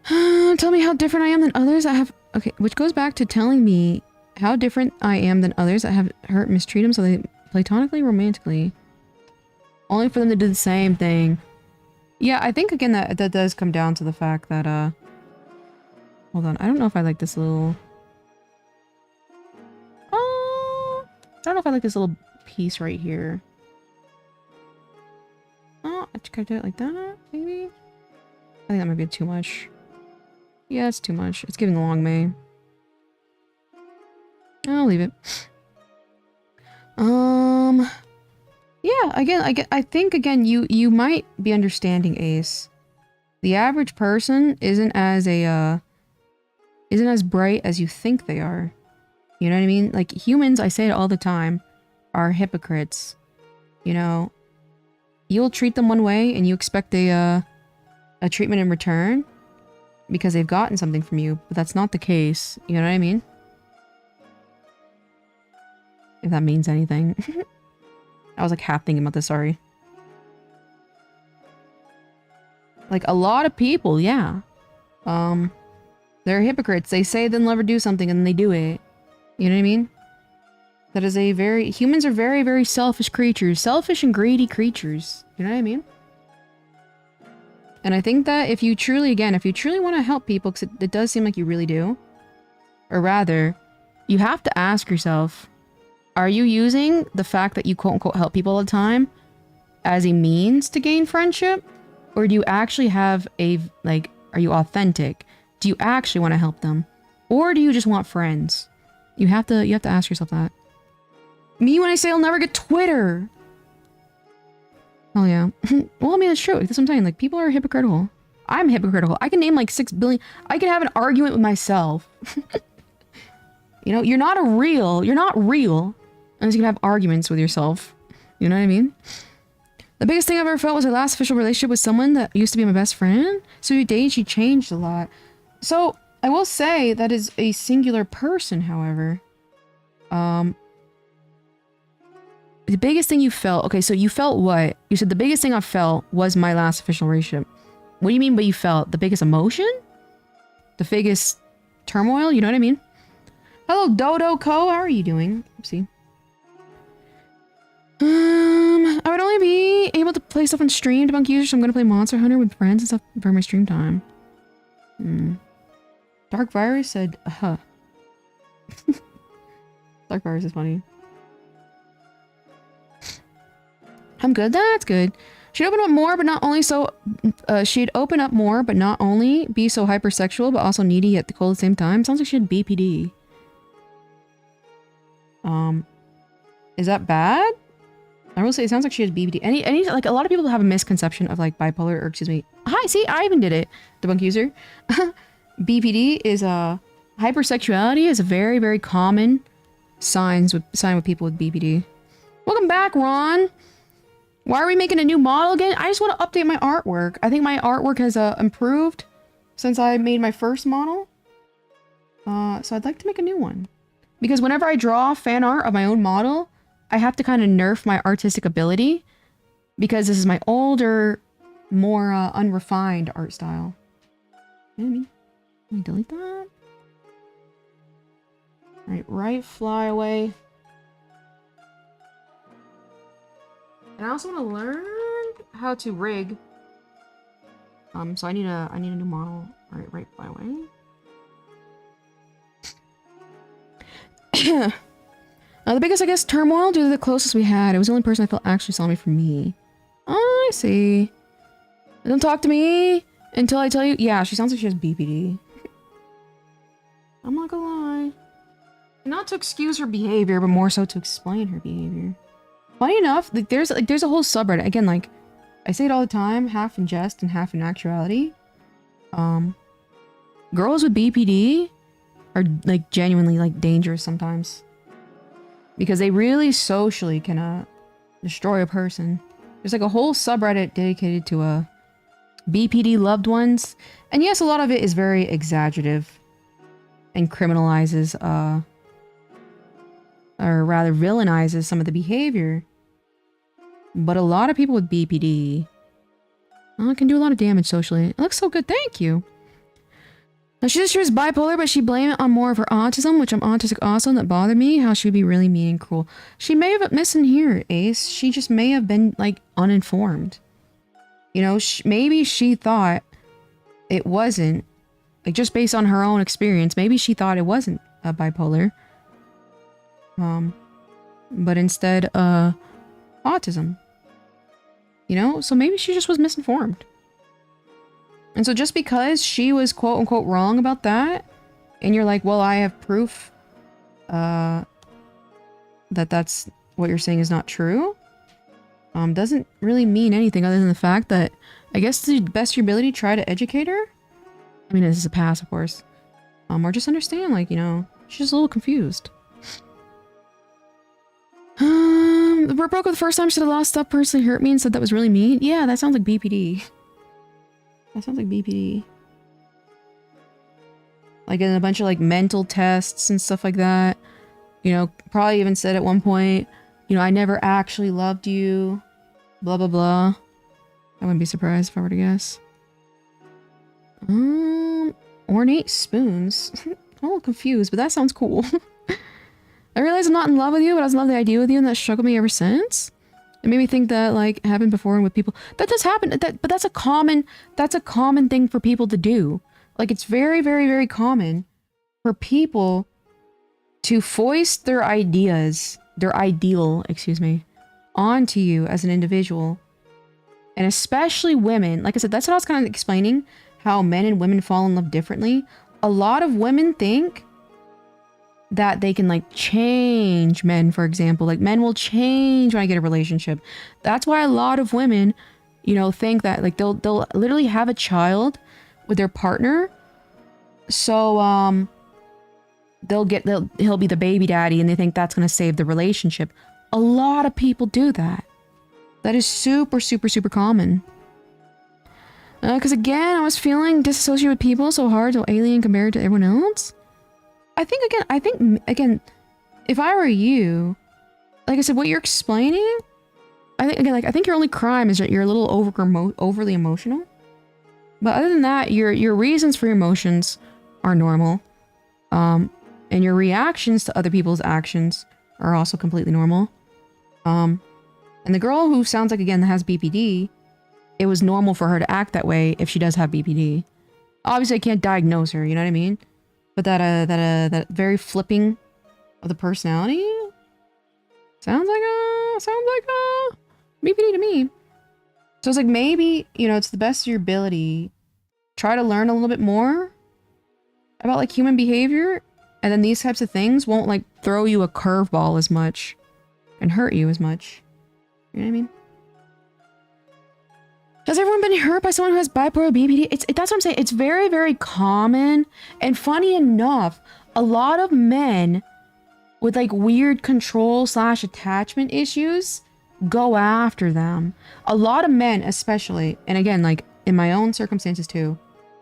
Tell me how different I am than others. I have okay, which goes back to telling me how different I am than others. I have hurt, mistreat them, so they platonically, romantically, only for them to do the same thing. Yeah, I think again that does come down to the fact that hold on, I don't know if I like this little. Oh, I don't know if I like this little piece right here. Oh, can I do it like that? Maybe. I think that might be too much. Yeah, it's too much. It's giving the long May. I'll leave it. Yeah, again, I think again you might be understanding, Ace. The average person isn't as bright as you think they are. You know what I mean? Like humans, I say it all the time, are hypocrites. You know, you'll treat them one way and you expect a treatment in return because they've gotten something from you, but that's not the case. You know what I mean? If that means anything. I was like half thinking about this, sorry. Like a lot of people, yeah. They're hypocrites. They say they'll never do something and they do it. You know what I mean? That is a very... Humans are very, very selfish creatures. Selfish and greedy creatures. You know what I mean? And I think that if you truly, again, if you truly want to help people, because it does seem like you really do, or rather, you have to ask yourself, are you using the fact that you quote-unquote help people all the time as a means to gain friendship? Or do you actually have a, like, are you authentic? Do you actually want to help them? Or do you just want friends? You have to ask yourself that. Me when I say I'll never get Twitter. Oh yeah. Well, I mean, it's true. That's what I'm saying. Like, people are hypocritical. I'm hypocritical. I can name like 6 billion. I can have an argument with myself. You know, you're not real unless you can have arguments with yourself. You know what I mean? The biggest thing I've ever felt was my last official relationship with someone that used to be my best friend. So we dated, she changed a lot. So I will say that is a singular person, however. The biggest thing you felt... Okay, so you felt what? You said the biggest thing I felt was my last official relationship. What do you mean by you felt? The biggest emotion? The biggest turmoil? You know what I mean? Hello, Dodo Co. How are you doing? Oopsie. I would only be able to play stuff on stream to bunk users, so I'm gonna play Monster Hunter with friends and stuff for my stream time. Dark Virus said, Dark Virus is funny. I'm good. That's good. She'd open up more, but not only so... she'd open up more, but not only be so hypersexual, but also needy at the cold same time. Sounds like she had BPD. Is that bad? I will say it sounds like she has BPD. Any like a lot of people have a misconception of like bipolar, or excuse me. Hi, see, I even did it. Debunk user. BPD is hypersexuality is a very, very common sign with people with BPD. Welcome back, Ron. Why are we making a new model again? I just want to update my artwork. I think my artwork has improved since I made my first model. So I'd like to make a new one. Because whenever I draw fan art of my own model, I have to kind of nerf my artistic ability. Because this is my older, more unrefined art style. You know what I mean? Let me delete that. Right, fly away. And I also want to learn how to rig. So I need a new model. Right, fly away. The biggest, I guess, turmoil due to the closest we had. It was the only person I felt actually saw me for me. Oh, I see. Don't talk to me until I tell you. Yeah, she sounds like she has BPD. I'm not gonna lie. Not to excuse her behavior, but more so to explain her behavior. Funny enough, like there's a whole subreddit. Again, like I say it all the time, half in jest and half in actuality. Girls with BPD are like genuinely like dangerous sometimes. Because they really socially can destroy a person. There's like a whole subreddit dedicated to BPD loved ones. And yes, a lot of it is very exaggerative and criminalizes or rather villainizes some of the behavior. But a lot of people with BPD can do a lot of damage socially. It looks so good, thank you. Now she said she was bipolar, but she blamed it on more of her autism, which I'm autistic also, and that bothered me, how she would be really mean and cruel. She may have missing here, Ace. She just may have been, like, uninformed. You know, maybe she thought it wasn't, like, just based on her own experience, maybe she thought it wasn't bipolar. But instead, autism. You know? So maybe she just was misinformed. And so just because she was quote-unquote wrong about that, and you're like, well, I have proof that that's what you're saying is not true, doesn't really mean anything other than the fact that, I guess to the best of your ability, try to educate her. I mean, this is a pass, of course. Or just understand, like, you know, she's just a little confused. We're broke the first time. She said a lot of stuff personally hurt me and said that was really mean. Yeah, that sounds like BPD. That sounds like BPD. Like in a bunch of like mental tests and stuff like that. You know, probably even said at one point, you know, I never actually loved you. Blah, blah, blah. I wouldn't be surprised if I were to guess. Ornate spoons. I'm a little confused, but that sounds cool. I realize I'm not in love with you, but I was in love with the idea with you, and that struggled me ever since. It made me think that, like, happened before with people. That does happen, but that's a common thing for people to do. Like, it's very, very, very common for people to foist their ideas, their ideal, excuse me, onto you as an individual. And especially women. Like I said, that's what I was kind of explaining, how men and women fall in love differently. A lot of women think that they can, like, change men, for example. Like, men will change when I get a relationship. That's why a lot of women, you know, think that, like, they'll literally have a child with their partner. So, he'll be the baby daddy, and they think that's going to save the relationship. A lot of people do that. That is super, super, super common. Because again, I was feeling disassociated with people so hard, so alien compared to everyone else. I think again, if I were you, like I said, what you're explaining, I think your only crime is that you're a little overly emotional. But other than that, your reasons for your emotions are normal. And your reactions to other people's actions are also completely normal. And the girl who sounds like, again, has BPD, it was normal for her to act that way if she does have BPD. Obviously, I can't diagnose her, you know what I mean? But that very flipping of the personality sounds like BPD to me. So it's like, maybe, you know, it's the best of your ability. Try to learn a little bit more about, like, human behavior, and then these types of things won't, like, throw you a curveball as much and hurt you as much. You know what I mean? Has everyone been hurt by someone who has bipolar BPD? That's what I'm saying. It's very, very common. And funny enough, a lot of men with, like, weird control / attachment issues go after them. A lot of men, especially, and again, like in my own circumstances too,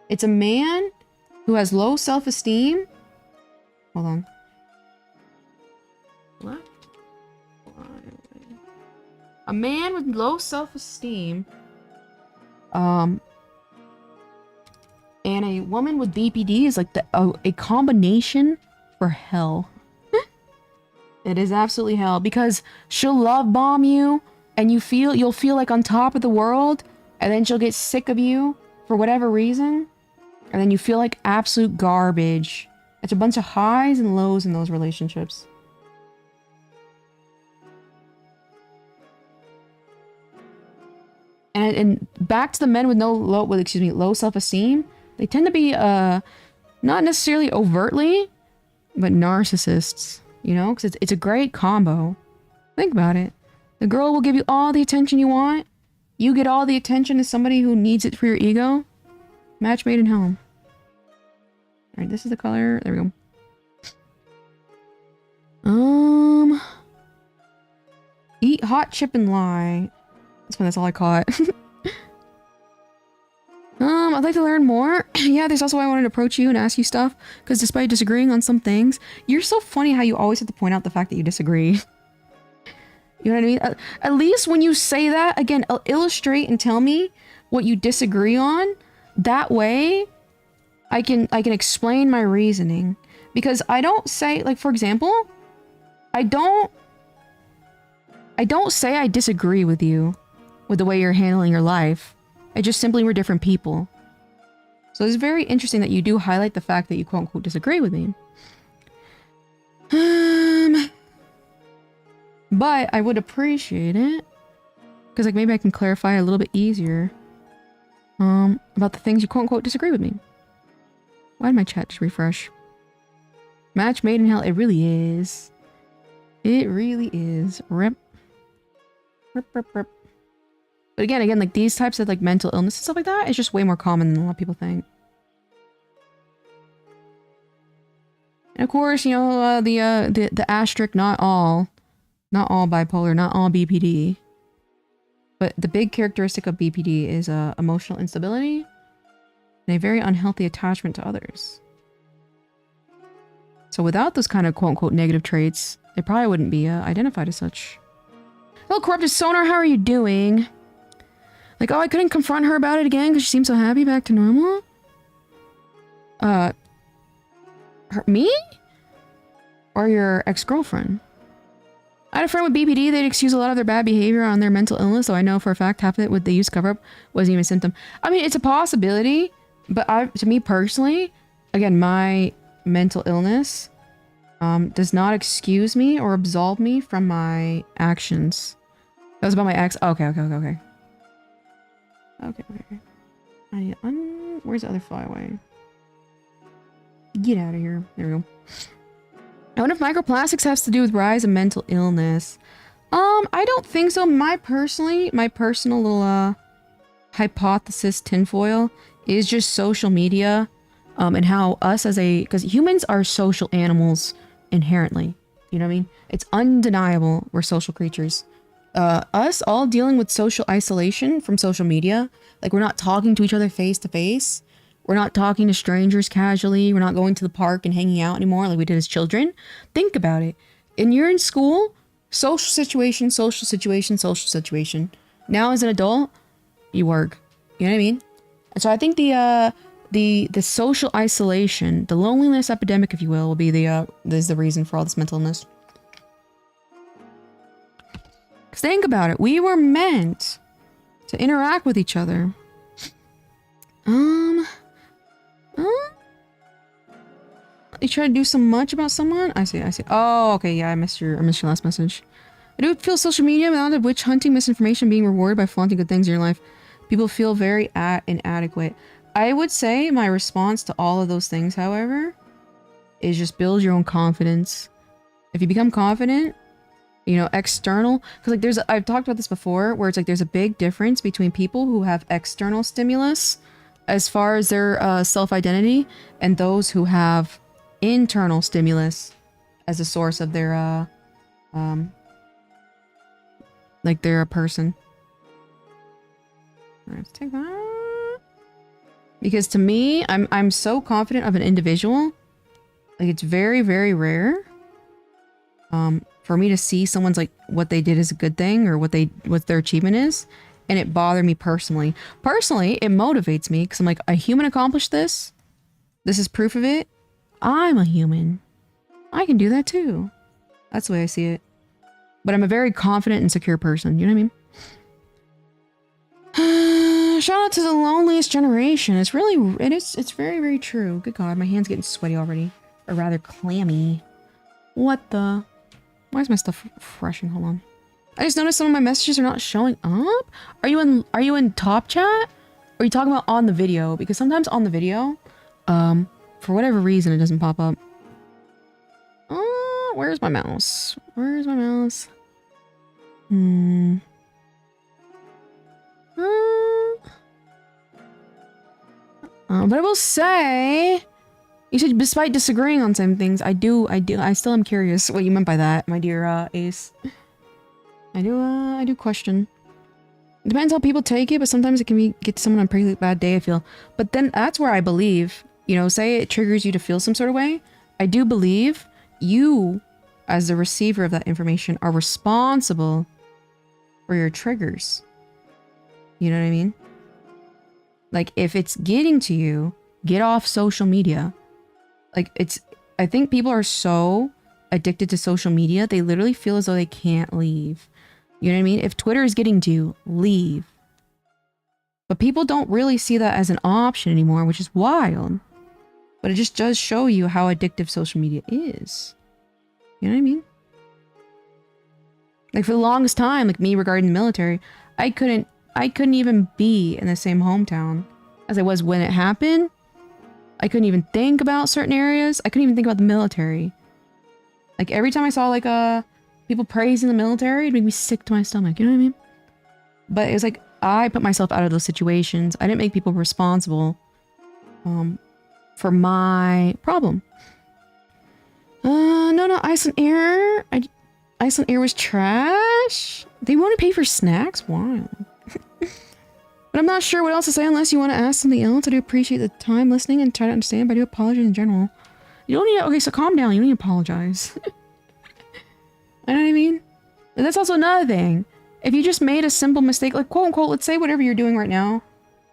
it's a man who has low self-esteem. Hold on. What? A man with low self-esteem, and a woman with BPD is like a combination for hell. It is absolutely hell, because she'll love bomb you and you'll feel like on top of the world, and then she'll get sick of you for whatever reason, and then you feel like absolute garbage. It's a bunch of highs and lows in those relationships. And back to the men with low self-esteem, they tend to be not necessarily overtly, but narcissists. You know, because it's a great combo. Think about it. The girl will give you all the attention you want. You get all the attention as somebody who needs it for your ego. Match made in hell. Alright, this is the color. There we go. Eat hot chip and lie. That's all I caught. I'd like to learn more. Yeah, there's also why I wanted to approach you and ask you stuff. Because despite disagreeing on some things, you're so funny how you always have to point out the fact that you disagree. You know what I mean? At least when you say that, again, illustrate and tell me what you disagree on. That way, I can explain my reasoning. Because I don't say, like, for example, I don't say I disagree with you with the way you're handling your life. I just simply we're different people. So it's very interesting that you do highlight the fact that you quote-unquote disagree with me. But I would appreciate it. Because like maybe I can clarify a little bit easier. About the things you quote-unquote disagree with me. Why did my chat just refresh? Match made in hell. It really is. It really is. Rip. Rip, rip, rip. But again, like these types of like mental illness and stuff like that is just way more common than a lot of people think. And of course, you know, the asterisk, not all bipolar, not all BPD. But the big characteristic of BPD is emotional instability and a very unhealthy attachment to others. So without those kind of quote-unquote negative traits, they probably wouldn't be identified as such. Hello, Corrupted Sonar, how are you doing? Like, oh, I couldn't confront her about it again because she seemed so happy back to normal? Me? Or your ex-girlfriend? I had a friend with BPD, they'd excuse a lot of their bad behavior on their mental illness, so I know for a fact half of it what they used to cover up wasn't even a symptom. I mean, it's a possibility, but to me personally, again, my mental illness does not excuse me or absolve me from my actions. That was about my ex. Okay. Okay. Where's the other flyaway? Get out of here. There we go. I wonder if microplastics has to do with rise of mental illness. I don't think so. My personal little hypothesis tinfoil is just social media, and how us because humans are social animals inherently. You know what I mean? It's undeniable we're social creatures. Us all dealing with social isolation from social media. Like, we're not talking to each other face to face. We're not talking to strangers casually. We're not going to the park and hanging out anymore like we did as children. Think about it. And you're in school, social situation. Now as an adult, you work. You know what I mean? And so I think the social isolation, the loneliness epidemic, if you will be is the reason for all this mental illness. Because think about it. We were meant to interact with each other. You try to do so much about someone? I see. Oh, okay, yeah, I missed your last message. I do feel social media without witch hunting, misinformation, being rewarded by flaunting good things in your life. People feel very inadequate. I would say my response to all of those things, however, is just build your own confidence. If you become confident, you know, external, because like I've talked about this before, where it's like there's a big difference between people who have external stimulus as far as their self-identity and those who have internal stimulus as a source of their Like they're a person. All right, let's take that. Because to me, I'm so confident of an individual. Like it's very, very rare. For me to see someone's like what they did is a good thing or what their achievement is, and it bothered me personally. Personally, it motivates me because I'm like, a human accomplished this. This is proof of it. I'm a human. I can do that too. That's the way I see it. But I'm a very confident and secure person. You know what I mean? Shout out to the loneliest generation. It's very, very true. Good God, my hand's getting sweaty already. Or rather clammy. What the? Why is my stuff refreshing? Hold on. I just noticed some of my messages are not showing up. Are you in top chat? Or are you talking about on the video? Because sometimes on the video, for whatever reason, it doesn't pop up. Where's my mouse? Where's my mouse? But I will say, you said despite disagreeing on some things, I still am curious what you meant by that, my dear Ace. I do question. It depends how people take it, but sometimes it can get someone on a pretty bad day, I feel. But then that's where I believe, you know, say it triggers you to feel some sort of way. I do believe you, as the receiver of that information, are responsible for your triggers. You know what I mean? Like, if it's getting to you, get off social media. Like, I think people are so addicted to social media, they literally feel as though they can't leave. You know what I mean? If Twitter is getting to you, leave. But people don't really see that as an option anymore, which is wild. But it just does show you how addictive social media is. You know what I mean? Like, for the longest time, like me regarding the military, I couldn't even be in the same hometown as I was when it happened. I couldn't even think about certain areas. I couldn't even think about the military. Like, every time I saw, like, people praising the military, it'd make me sick to my stomach. You know what I mean? But it was like, I put myself out of those situations. I didn't make people responsible for my problem. No, Iceland Air. Iceland Air was trash. They want to pay for snacks? Wow. But I'm not sure what else to say unless you want to ask something else. I do appreciate the time listening and try to understand, but I do apologize in general. You don't need to, okay, so calm down. You don't need to apologize. You know what I mean? And that's also another thing. If you just made a simple mistake, like quote unquote, let's say whatever you're doing right now,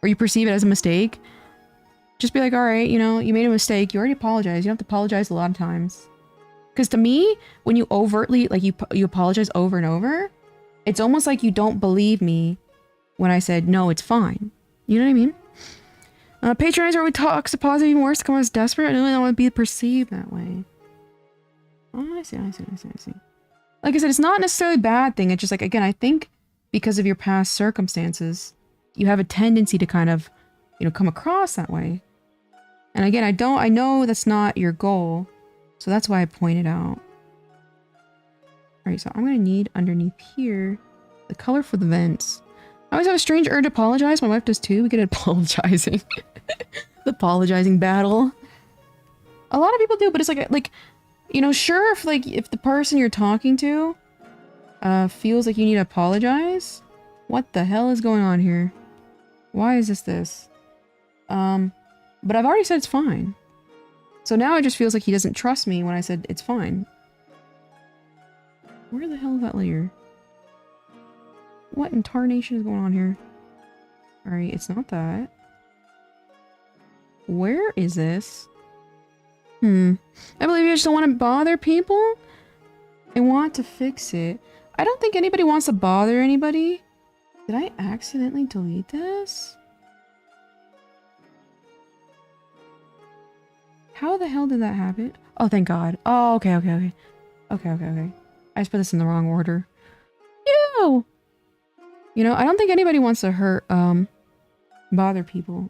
or you perceive it as a mistake, just be like, all right, you know, you made a mistake. You already apologized. You don't have to apologize a lot of times. Because to me, when you overtly, like you apologize over and over, it's almost like you don't believe me when I said, no, it's fine. You know what I mean? Patronizer always talks to positive even worse to come as desperate. I don't want to be perceived that way. Oh, I see. Like I said, it's not necessarily a bad thing. It's just like, again, I think because of your past circumstances, you have a tendency to kind of, you know, come across that way. And again, I know that's not your goal. So that's why I pointed out. All right, so I'm going to need underneath here the color for the vents. I always have a strange urge to apologize. My wife does too. We get apologizing. The apologizing battle. A lot of people do, but it's like, you know, sure, if the person you're talking to feels like you need to apologize. What the hell is going on here? Why is this? But I've already said it's fine. So now it just feels like he doesn't trust me when I said it's fine. Where the hell is that layer? What in tarnation is going on here? Alright, it's not that. Where is this? I believe you just don't want to bother people. I want to fix it. I don't think anybody wants to bother anybody. Did I accidentally delete this? How the hell did that happen? Oh, thank God. Oh, okay. Okay. I just put this in the wrong order. You know, I don't think anybody wants to hurt, bother people.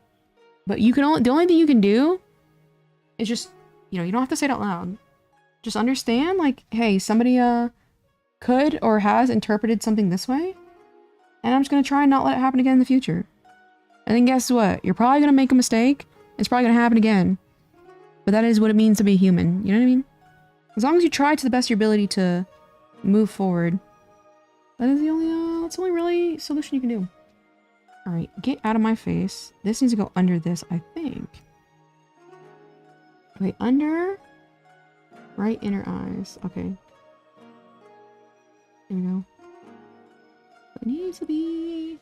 But you can the only thing you can do is just, you know, you don't have to say it out loud. Just understand, like, hey, somebody, could or has interpreted something this way. And I'm just gonna try and not let it happen again in the future. And then guess what? You're probably gonna make a mistake. It's probably gonna happen again. But that is what it means to be human. You know what I mean? As long as you try to the best of your ability to move forward, That's the only really solution you can do. All right, get out of my face. This needs to go under this, I think. Okay, under right inner eyes. Okay. There we go. It needs to be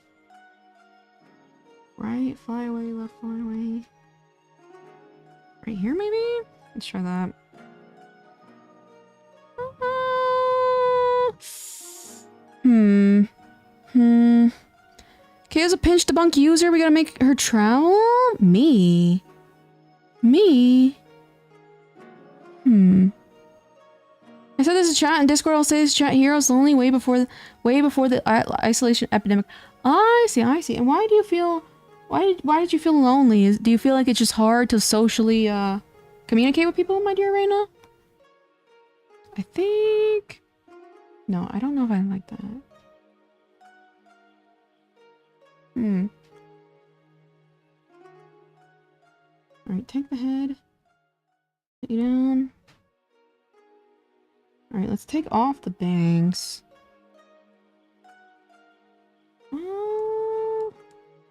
right flyaway, left flyaway. Right here, maybe? Let's try that. Kaya's a pinch debunk user. We gotta make her trowel? Me? I said this is chat in Discord. I'll say this chat here. I was lonely way before the isolation epidemic. I see. And why do you feel? Why did you feel lonely? Do you feel like it's just hard to socially communicate with people, my dear Reina? I think. No, I don't know if I like that. Alright, take the head. Put you down. Alright, let's take off the bangs.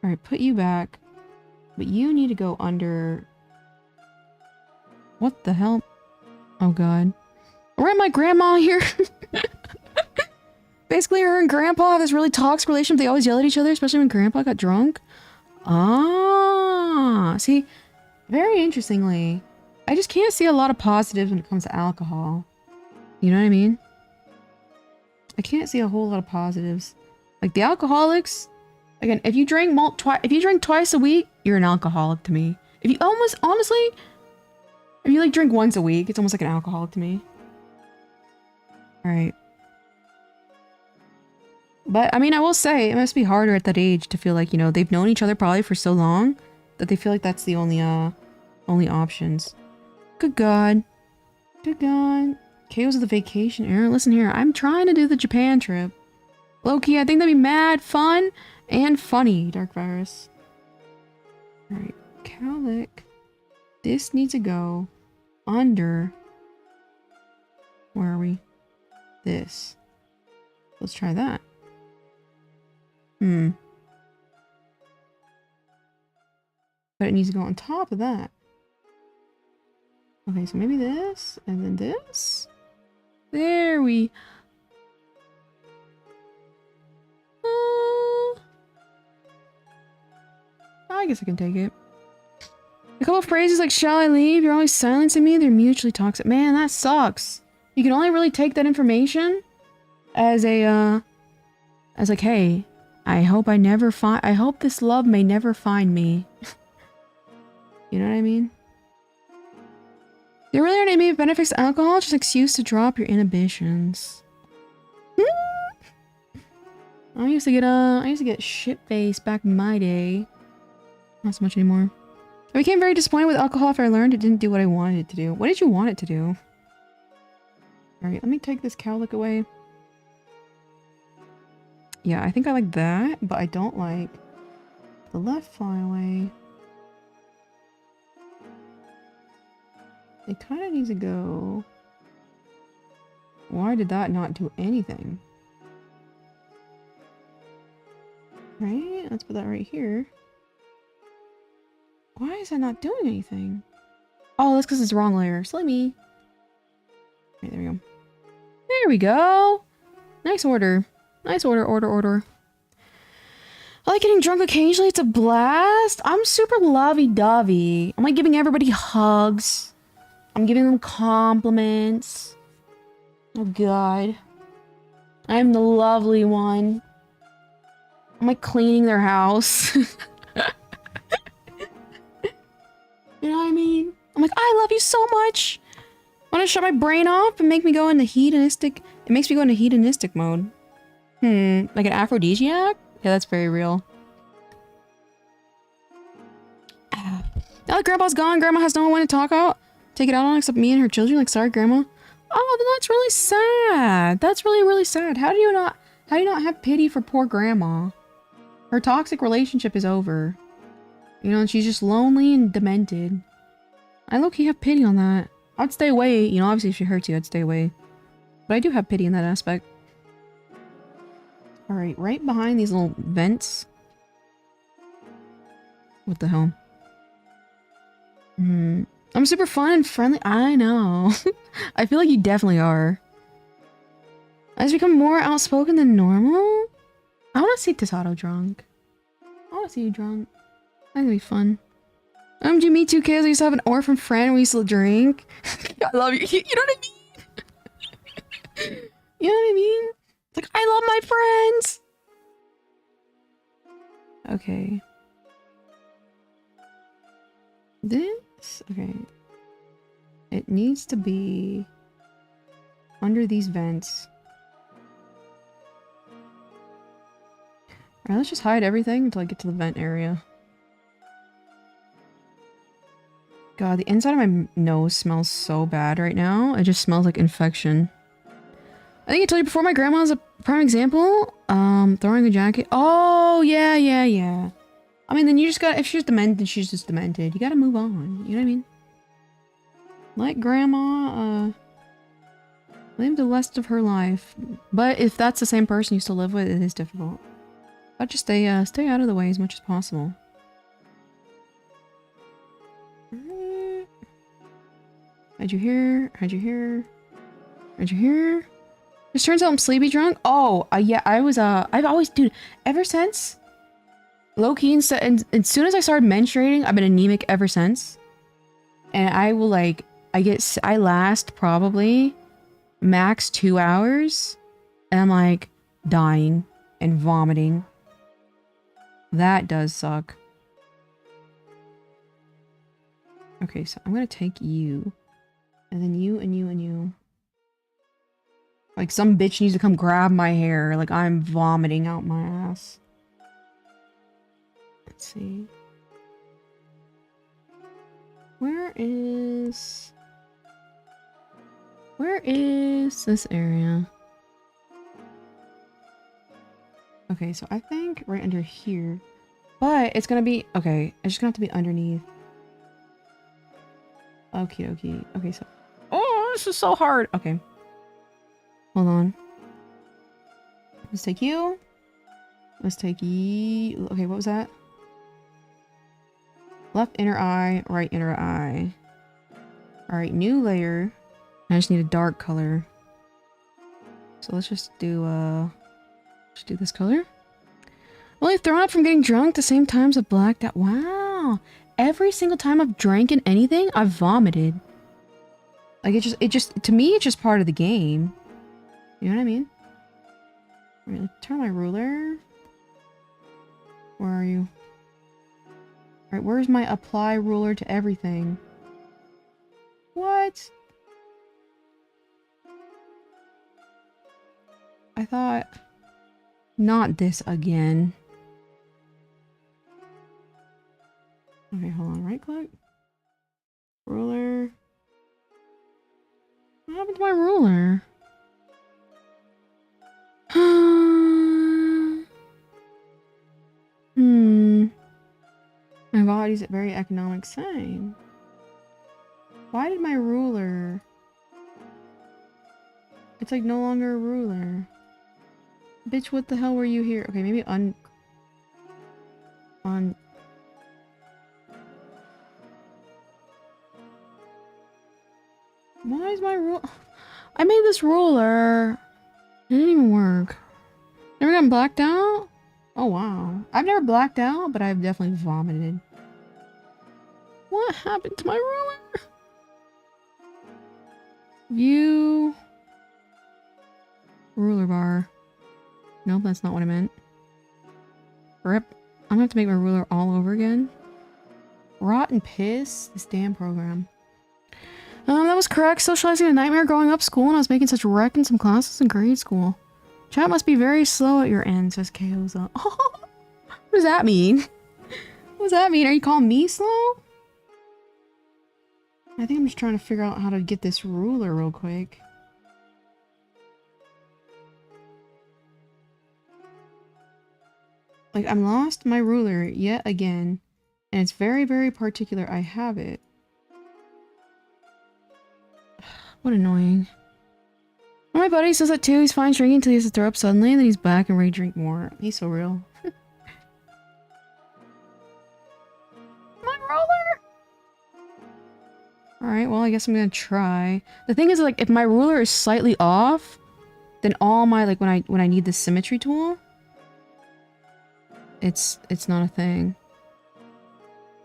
Alright, put you back. But you need to go under... What the hell? Oh god. Alright, my grandma here! Basically, her and Grandpa have this really toxic relationship. They always yell at each other, especially when Grandpa got drunk. Ah, see, very interestingly, I just can't see a lot of positives when it comes to alcohol. You know what I mean? I can't see a whole lot of positives. Like the alcoholics, again, if you drink twice a week, you're an alcoholic to me. If you honestly, if you like drink once a week, it's almost like an alcoholic to me. All right. But, I mean, I will say, it must be harder at that age to feel like, you know, they've known each other probably for so long that they feel like that's the only options. Good God. Good God. Kayo's at the vacation era. Listen here, I'm trying to do the Japan trip. Low-key, I think that'd be mad fun and funny, Dark Virus. Alright, Cowlick. This needs to go under... Where are we? This. Let's try that. But it needs to go on top of that. Okay, so maybe this, and then this. There we... I guess I can take it. A couple of phrases like, shall I leave? You're always silencing me. They're mutually toxic. Man, that sucks. You can only really take that information as a, as like, hey, I hope this love may never find me. You know what I mean? There really aren't any benefits to alcohol, it's just an excuse to drop your inhibitions. I used to get shit-faced back in my day. Not so much anymore. I became very disappointed with alcohol after I learned it didn't do what I wanted it to do. What did you want it to do? Alright, let me take this cowlick away. Yeah, I think I like that, but I don't like the left flyaway. It kind of needs to go... Why did that not do anything? Right? Let's put that right here. Why is that not doing anything? Oh, that's because it's the wrong layer. Silly me. Right, there we go. There we go! Nice order. Nice order. I like getting drunk occasionally. It's a blast. I'm super lovey-dovey. I'm like giving everybody hugs. I'm giving them compliments. Oh god. I'm the lovely one. I'm like cleaning their house. You know what I mean? I'm like, I love you so much. Want to shut my brain off and make me go into hedonistic... It makes me go into hedonistic mode. Like an aphrodisiac? Yeah, that's very real. Now that Grandpa's gone, Grandma has no one to take it out on except me and her children. Like, sorry, Grandma. Oh, then that's really sad. That's really, really sad. How do you not have pity for poor Grandma? Her toxic relationship is over. You know, and she's just lonely and demented. I low-key have pity on that. I'd stay away. You know, obviously if she hurts you, I'd stay away. But I do have pity in that aspect. Alright, right behind these little vents. What the hell? I'm super fun and friendly. I know. I feel like you definitely are. I just become more outspoken than normal? I want to see Tasato drunk. I want to see you drunk. That's gonna be fun. Me too, kids. I used to have an orphan friend we used to drink. I love you. You know what I mean? You know what I mean? It's like, I love my friends! Okay. This? Okay. It needs to be under these vents. Alright, let's just hide everything until I get to the vent area. God, the inside of my nose smells so bad right now. It just smells like infection. I think I told you before, my grandma's a prime example. Throwing a jacket. Oh, yeah. I mean, then you just gotta, if she's demented, she's just demented. You gotta move on. You know what I mean? Let grandma, live the rest of her life. But if that's the same person you still live with, it is difficult. But just stay out of the way as much as possible. Hide you here. Hide you here. Hide you here. Just turns out I'm sleepy drunk. Oh, yeah, I've always, dude, ever since low-key, and as soon as I started menstruating, I've been anemic ever since. And I will, like, I last probably max 2 hours, and I'm, like, dying and vomiting. That does suck. Okay, so I'm gonna take you. And then you and you and you. Like some bitch needs to come grab my hair. Like I'm vomiting out my ass. Let's see. Where is this area? Okay, so I think right under here. But it's gonna be, okay, it's just gonna have to be underneath. Okie dokie. Okay, so, oh, this is so hard. Okay. Hold on. Let's take you. Let's take you. Okay, what was that? Left inner eye, right inner eye. Alright, new layer. I just need a dark color. So let's just do this color. Only thrown up from getting drunk the same times I've blacked out. Wow. Every single time I've drank in anything, I've vomited. Like it just to me it's just part of the game. You know what I mean? Alright, turn my ruler. Where are you? Alright, where's my apply ruler to everything? What? I thought... Not this again. Okay, hold on. Right click. Ruler. What happened to my ruler? My body's at very economic saying. Why did my ruler... It's like no longer a ruler. Bitch, what the hell were you here? Okay, maybe on... Why is my rule... I made this ruler. It didn't even work. Never gotten blacked out? Oh, wow. I've never blacked out, but I've definitely vomited. What happened to my ruler? View... Ruler bar. Nope, that's not what I meant. Rip. I'm gonna have to make my ruler all over again. Rotten piss. This damn program. That was correct. Socializing a nightmare growing up school, and I was making such wreck in some classes in grade school. Chat must be very slow at your end, says Koza. Oh, what does that mean? What does that mean? Are you calling me slow? I think I'm just trying to figure out how to get this ruler real quick. Like, I'm lost my ruler yet again, and it's very, very particular I have it. What annoying. My buddy says that too. He's fine drinking until he has to throw up suddenly, and then he's back and ready to drink more. He's so real. My roller! Alright, well, I guess I'm gonna try. The thing is, like, if my ruler is slightly off, then all my, like, when I need the symmetry tool, it's not a thing.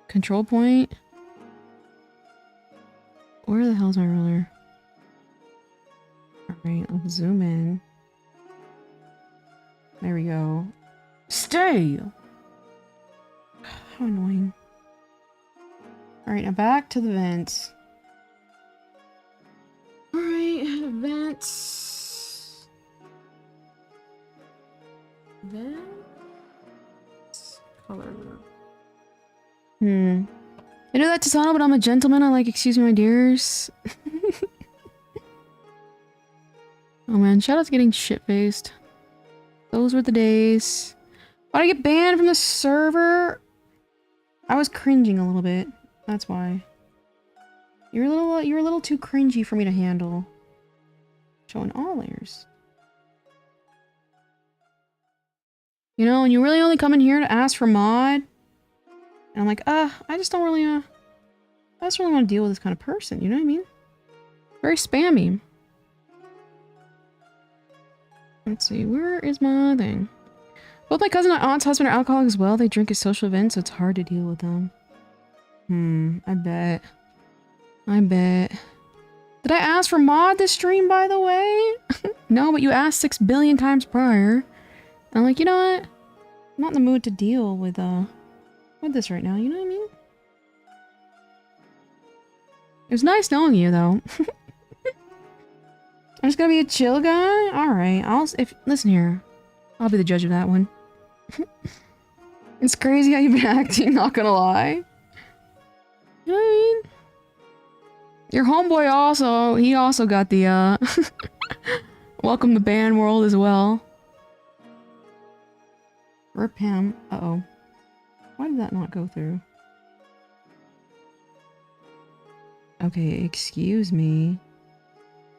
Control point? Where the hell's my ruler? Alright, let's zoom in. There we go. Stay! How annoying. Alright, now back to the vents. Alright, vents. Vents? Color. I know that's Tisano, but I'm a gentleman. I like, excuse me, my dears. Oh man, shout out to getting shit-faced. Those were the days. Why'd I get banned from the server? I was cringing a little bit. That's why. You're a little too cringy for me to handle. Showing all layers. You know, and you really only come in here to ask for mod. And I'm like, I just don't really, I just really want to deal with this kind of person, you know what I mean? Very spammy. Let's see, where is my thing? Both my cousin and aunt's husband are alcoholics as well. They drink at social events, so it's hard to deal with them. I bet. I bet. Did I ask for mod this stream, by the way? No, but you asked 6 billion times prior. And I'm like, you know what? I'm not in the mood to deal with this right now, you know what I mean? It was nice knowing you, though. I'm just gonna be a chill guy? Alright, listen here. I'll be the judge of that one. It's crazy how you've been acting, not gonna lie. You know what I mean? Your homeboy he also got the, welcome to ban world as well. Rip him. Uh-oh. Why did that not go through? Okay, excuse me.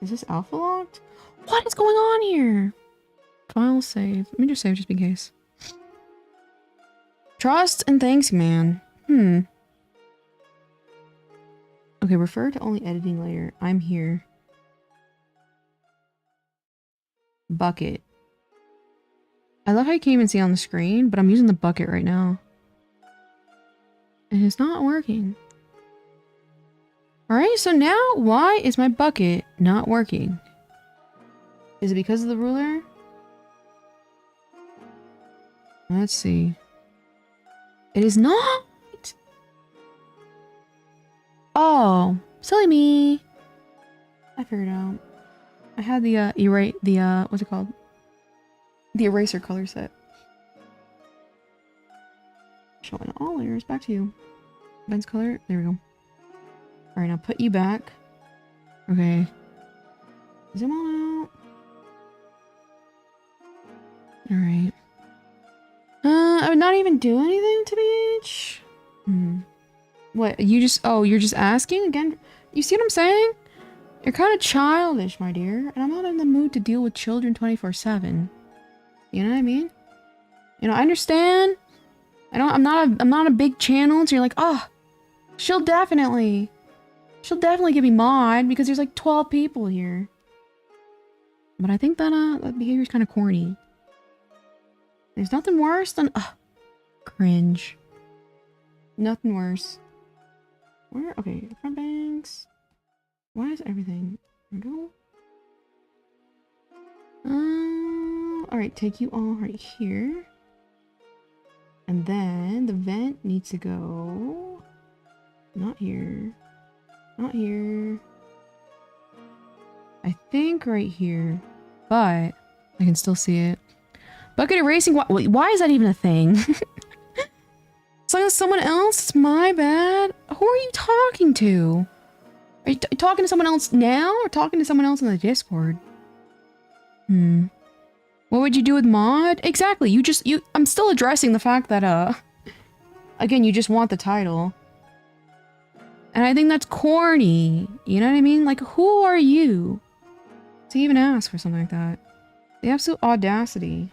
Is this alpha locked? What is going on here? File save. Let me just save just in case. Trust and thanks, man. Okay, refer to only editing layer. I'm here. Bucket. I love how you can't even see on the screen, but I'm using the bucket right now. And it's not working. Alright, so now why is my bucket not working? Is it because of the ruler? Let's see. It is not! Oh, silly me. I figured it out. I had the what's it called? The eraser color set. Showing all layers. Back to you. Ben's color. There we go. Alright, now put you back. Okay. Zoom on out. Alright. I would not even do anything to BH. What, you're just asking again? You see what I'm saying? You're kind of childish, my dear, and I'm not in the mood to deal with children 24/7. You know what I mean? You know, I understand. I'm not a big channel, so you're like, oh, she'll definitely give me mod because there's like 12 people here. But I think that that behavior is kind of corny. There's nothing worse than cringe. Nothing worse. Where? Okay, front banks. Why is everything? There we go. Alright, take you all right here. And then the vent needs to go. Not here. Not here. I think right here. But I can still see it. Bucket erasing. Why is that even a thing? It's like someone else? It's my bad. Who are you talking to? Are you talking to someone else now or talking to someone else in the Discord? What would you do with mod? Exactly. I'm still addressing the fact that, again, you just want the title. And I think that's corny. You know what I mean? Like, who are you to even ask for something like that. The absolute audacity.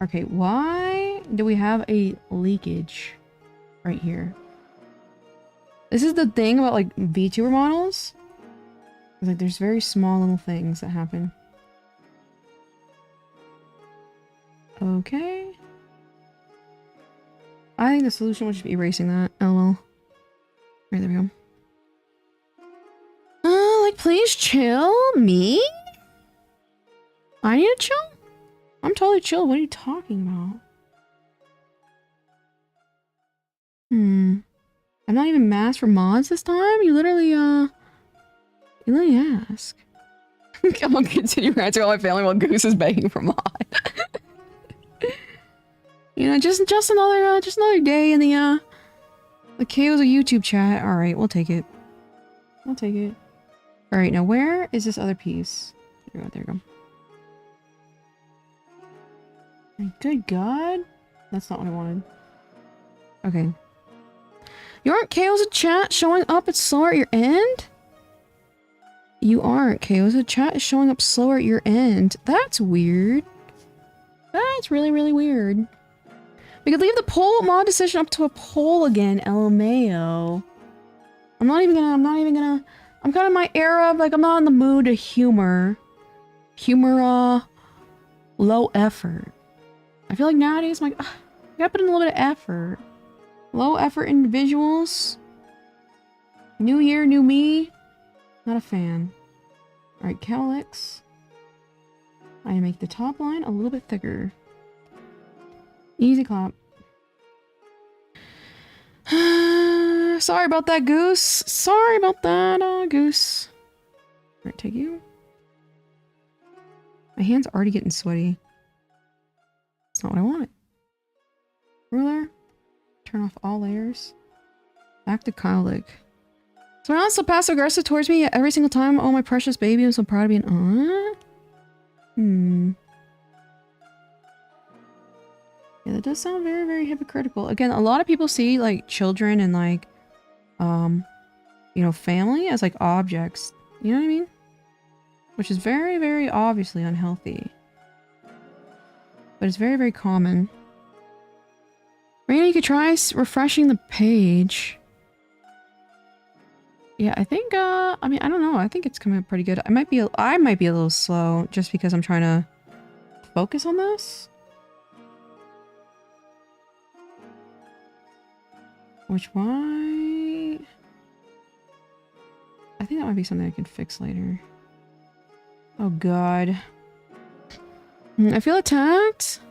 Okay, why do we have a leakage right here? This is the thing about like VTuber models. Like there's very small little things that happen. Okay. I think the solution would just be erasing that. Oh well. Right, there we go. Like please chill? Me? I need to chill? I'm totally chill. What are you talking about? I'm not even masked for mods this time? You literally ask. I'm gonna continue ranting all my family while Goose is begging for mod. You know, just another day in the KO's a YouTube chat. Alright, we'll take it. I'll take it. Alright, now where is this other piece? There we go. Good God. That's not what I wanted. Okay. You aren't KO's a chat showing up at slower at your end? You aren't KO's a chat is showing up slower at your end. That's weird. That's really, really weird. We could leave the poll mod decision up to a poll again, LMAO. I'm kind of in my era of like, I'm not in the mood to humor. Low effort. I feel like nowadays, I'm like, I gotta put in a little bit of effort. Low effort individuals. New year, new me. Not a fan. Alright, Calyx. I make the top line a little bit thicker. Easy clap. Sorry about that, Goose. Sorry about that, Goose. Alright, take you. My hand's already getting sweaty. That's not what I wanted. Ruler. Turn off all layers. Back to Calyx. So now it's so passive aggressive towards me every single time. Oh, my precious baby. I'm so proud of being Yeah, that does sound very, very hypocritical. Again, a lot of people see like children and like, you know, family as like objects. You know what I mean? Which is very, very obviously unhealthy. But it's very, very common. Raina, you could try refreshing the page. Yeah, I think, I mean, I don't know. I think it's coming up pretty good. I might be a little slow just because I'm trying to focus on this. Which why? I think that might be something I can fix later. Oh God. I feel attacked.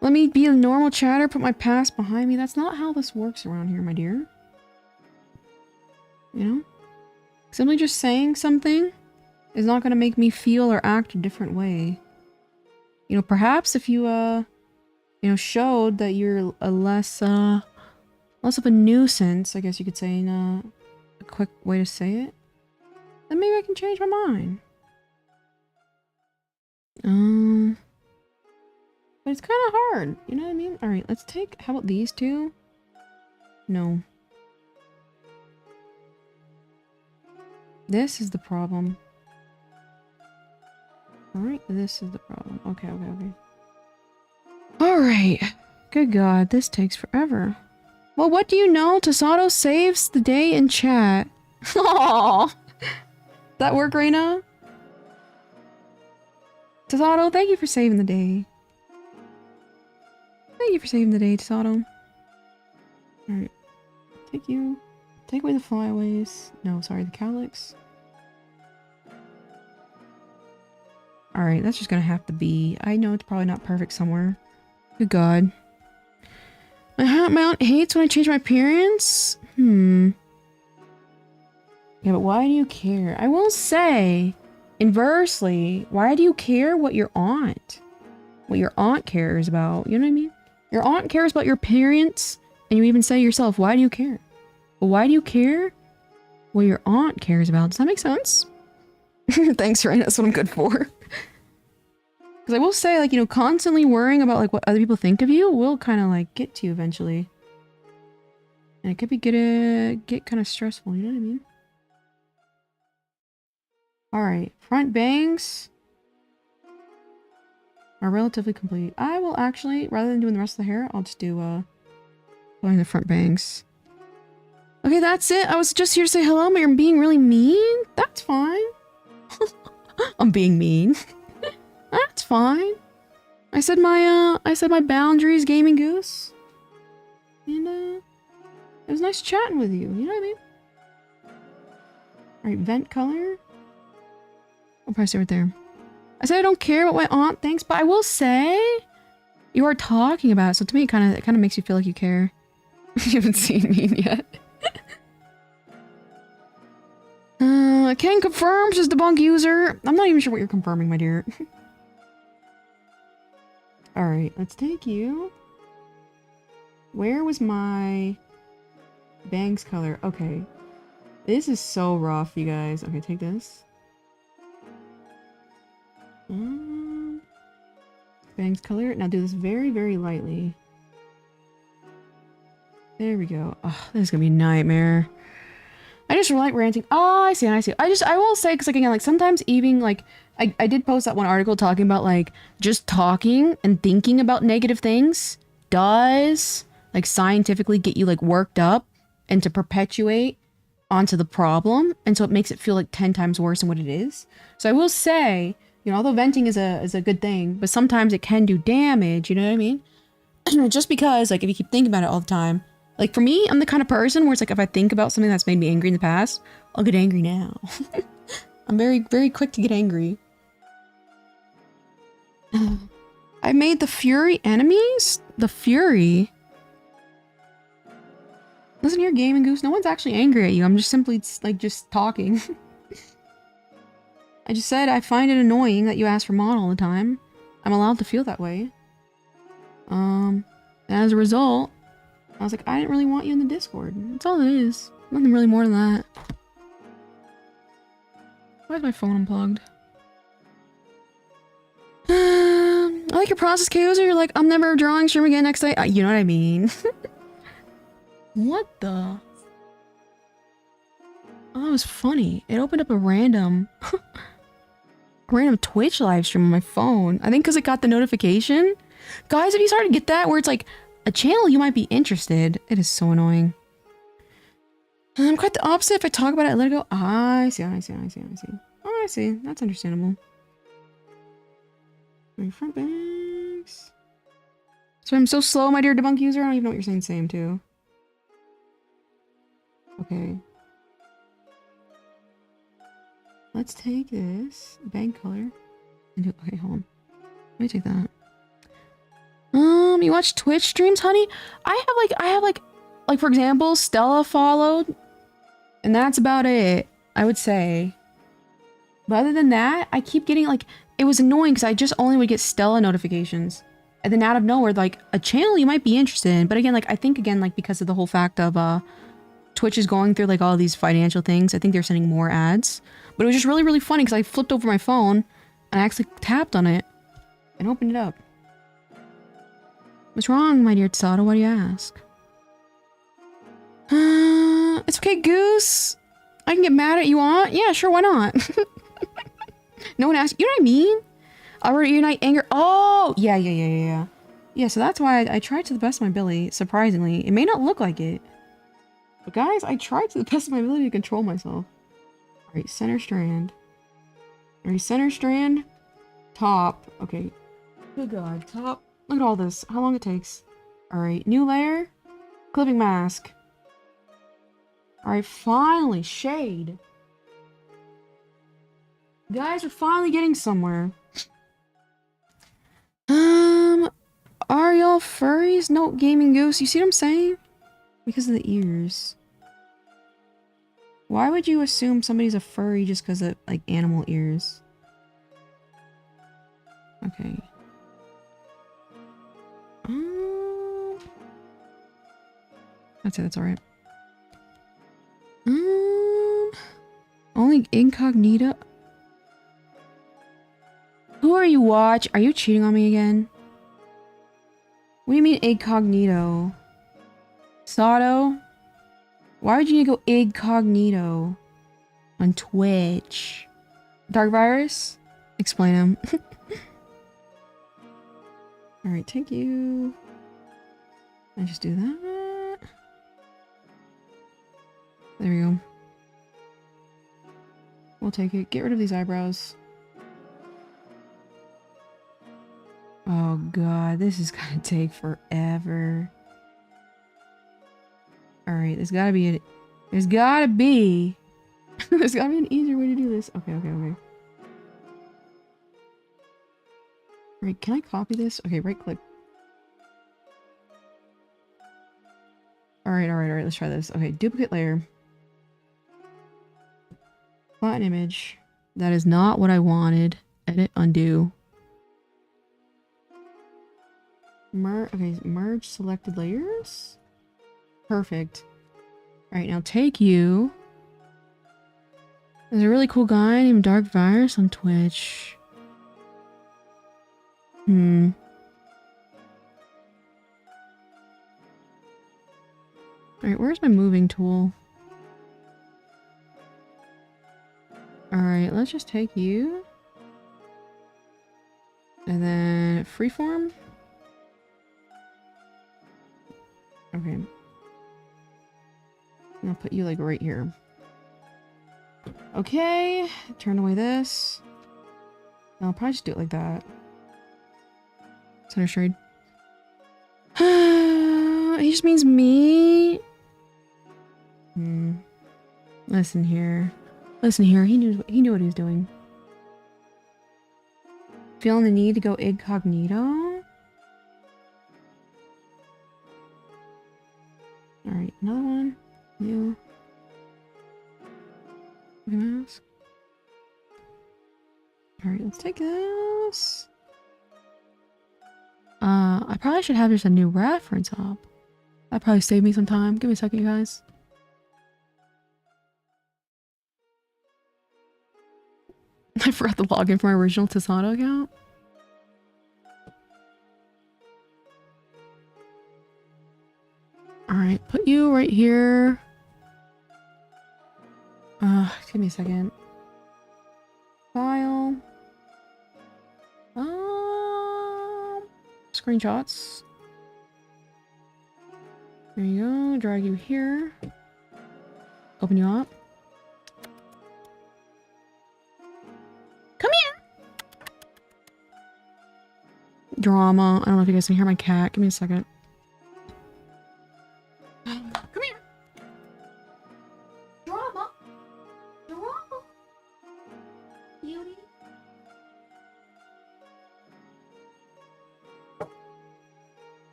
Let me be a normal chatter, put my past behind me. That's not how this works around here, my dear. You know? Simply just saying something is not going to make me feel or act a different way. You know, perhaps if you, you know, showed that you're a less of a nuisance, I guess you could say in a quick way to say it, then maybe I can change my mind. But it's kind of hard, you know what I mean? Alright, let's take, how about these two? No. This is the problem. Alright, this is the problem. Okay. Alright. Good God, this takes forever. Well, what do you know? Tasato saves the day in chat. Aww. That work, Reina? Tasato, thank you for saving the day. Thank you for saving the day, Tasato. Alright. Take you. Take away the flyaways. No, sorry, the Calyx. Alright, that's just gonna have to be. I know it's probably not perfect somewhere. Good God. My hat mount hates when I change my appearance? Yeah, but why do you care? I will say, inversely, why do you care what your aunt cares about? You know what I mean? Your aunt cares about your appearance, and you even say yourself, why do you care? But why do you care what your aunt cares about? Does that make sense? Thanks, Ryan. That's what I'm good for. Because I will say, like, you know, constantly worrying about, like, what other people think of you will kind of, like, get to you eventually. And it could be get kind of stressful, you know what I mean? Alright, front bangs are relatively complete. I will actually, rather than doing the rest of the hair, I'll just do, going the front bangs. Okay, that's it. I was just here to say hello, but you're being really mean? That's fine. I'm being mean. That's fine. I said my boundaries, Gaming Goose. And, it was nice chatting with you. You know what I mean? Alright, vent color. I'll probably stay right there. I said I don't care what my aunt thinks, but I will say you are talking about it, so to me it kind of makes you feel like you care. You haven't seen me yet. Can confirm, says debunk user. I'm not even sure what you're confirming, my dear. Alright, let's take you. Where was my bangs color? Okay. This is so rough, you guys. Okay, take this. Bangs color. Now do this very, very lightly. There we go. Oh, this is gonna be a nightmare. I just like ranting. Oh, I see, I see. I will say, because like again, like sometimes even like, I did post that one article talking about like, just talking and thinking about negative things does like scientifically get you like worked up and to perpetuate onto the problem. And so it makes it feel like 10 times worse than what it is. So I will say, you know, although venting is a good thing, but sometimes it can do damage, you know what I mean? Just because like, if you keep thinking about it all the time, like for me, I'm the kind of person where it's like, if I think about something that's made me angry in the past, I'll get angry now. I'm very, very quick to get angry. I made the Fury enemies? The Fury? Listen here, Gaming Goose. No one's actually angry at you. I'm just simply, like, just talking. I just said I find it annoying that you ask for mod all the time. I'm allowed to feel that way. And as a result, I was like, I didn't really want you in the Discord. That's all it is. Nothing really more than that. Why is my phone unplugged? I like your process, KOs. You're like, I'm never drawing stream again next day. You know what I mean? What the? Oh, that was funny. It opened up a random Twitch live stream on my phone. I think because it got the notification. Guys, have you started to get that? Where it's like, a channel you might be interested. It is so annoying. I'm quite the opposite. If I talk about it, I let it go. I see, I see, I see, I see. Oh, I see. That's understandable. My front bangs. So I'm so slow, my dear debunk user. I don't even know what you're saying. Same too. Okay. Let's take this bang color and do. Okay, hold on. Let me take that. You watch Twitch streams, honey? I have like for example, Stella followed, and that's about it, I would say. But other than that, I keep getting like, it was annoying because I just only would get Stella notifications. And then out of nowhere, like a channel you might be interested in. But again, like I think again, like because of the whole fact of Twitch is going through like all these financial things, I think they're sending more ads. But it was just really, really funny because I flipped over my phone and I actually tapped on it and opened it up. What's wrong, my dear Tsato? Why do you ask? It's okay, Goose. I can get mad at you on. Yeah, sure, why not? No one asked. You know what I mean? I'll reunite anger. Oh, yeah. Yeah, so that's why I tried to the best of my ability. Surprisingly, it may not look like it, but guys, I tried to the best of my ability to control myself. All right, center strand. All right, center strand. Top. Okay. Good God, top. Look at all this. How long it takes. Alright, new layer. Clipping mask. Alright, finally. Shade. Guys, we're finally getting somewhere. Are y'all furries? No, Gaming Goose. You see what I'm saying? Because of the ears. Why would you assume somebody's a furry just because of, like, animal ears? Okay. That's it, that's alright. Only incognito? Who are you watch? Are you cheating on me again? What do you mean incognito? Sato? Why would you need to go incognito on Twitch? Dark virus? Explain him. Alright, thank you. I just do that. There we go. We'll take it. Get rid of these eyebrows. Oh god, this is gonna take forever. Alright, there's gotta be an easier way to do this. Okay. Right, can I copy this? Okay, right click. Alright, let's try this. Okay, duplicate layer. Flatten image. That is not what I wanted. Edit, undo. Merge selected layers. Perfect. Alright, now take you. There's a really cool guy named Dark Virus on Twitch. Alright, where's my moving tool? Alright, let's just take you. And then freeform. Okay. I'll put you like right here. Okay, turn away this. I'll probably just do it like that. Center shade. He just means me. Listen here. He knew what he was doing. Feeling the need to go incognito. Alright, another one. You. Mask. Alright, let's take this. I probably should have just a new reference up. That probably saved me some time. Give me a second, you guys. I forgot the login for my original Tasado account. Alright, put you right here. Give me a second. File. Screenshots. There you go. Drag you here. Open you up. Come here! Drama. I don't know if you guys can hear my cat. Give me a second. Come here! Drama! Drama! Beauty!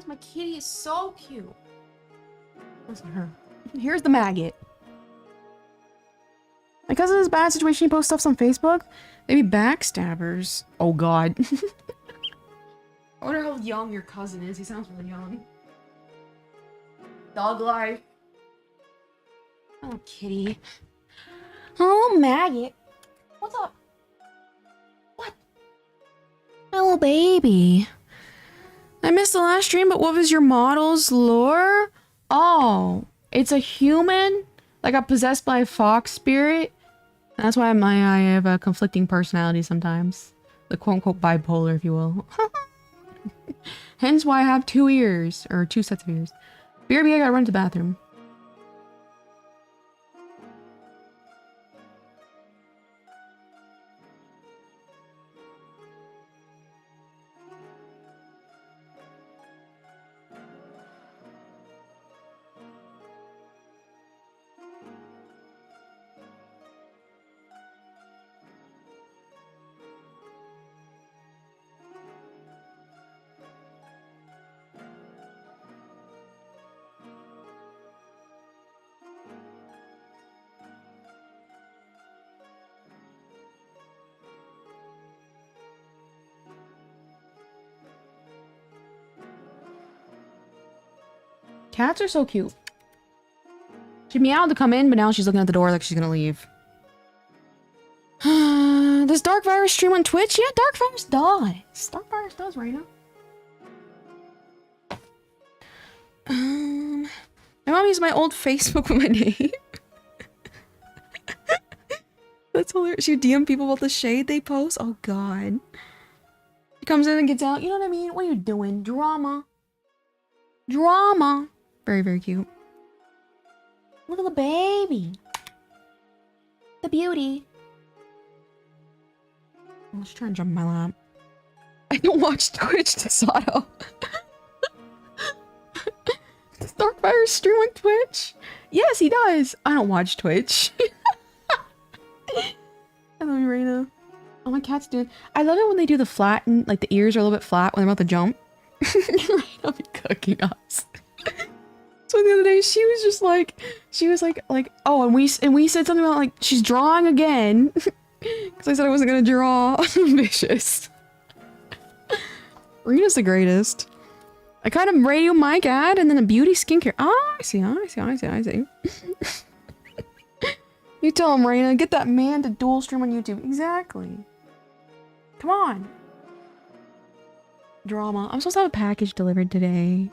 My kitty is so cute. Listen to her. Here's the maggot. Because of this bad situation, he posts stuff on Facebook. They be backstabbers. Oh god. I wonder how young your cousin is. He sounds really young. Dog life. Oh, kitty. Oh, maggot. What's up? What? Hello, baby. I missed the last stream, but what was your model's lore? Oh, it's a human that got possessed by a fox spirit. That's why I have a conflicting personality sometimes. The quote-unquote bipolar, if you will. Hence why I have 2 ears, or 2 sets of ears. BRB, I gotta run to the bathroom. Cats are so cute. She meowed to come in, but now she's looking at the door like she's gonna leave. Does Dark Virus stream on Twitch? Yeah, Dark Virus does. Dark Virus does right now. My mom used my old Facebook with my name. That's hilarious. She DM people about the shade they post. Oh god. She comes in and gets out. You know what I mean? What are you doing? Drama. Drama. Very, very cute. Look at the baby. The beauty. Oh, she's trying to jump in my lap. I don't watch Twitch, Tasato. Does Darkfire stream on Twitch? Yes, he does. I don't watch Twitch. I love you, Raina. Oh, my cat's doing. I love it when they do the flatten, like the ears are a little bit flat when they're about to jump. Raina be cooking us. So the other day she was just like, oh, and we said something about like she's drawing again because I said I wasn't gonna draw. Vicious. Rita's the greatest. I kind of radio my cat and then a beauty skincare. Oh, I see. You tell him, Raina, get that man to dual stream on YouTube. Exactly. Come on. Drama. I'm supposed to have a package delivered today.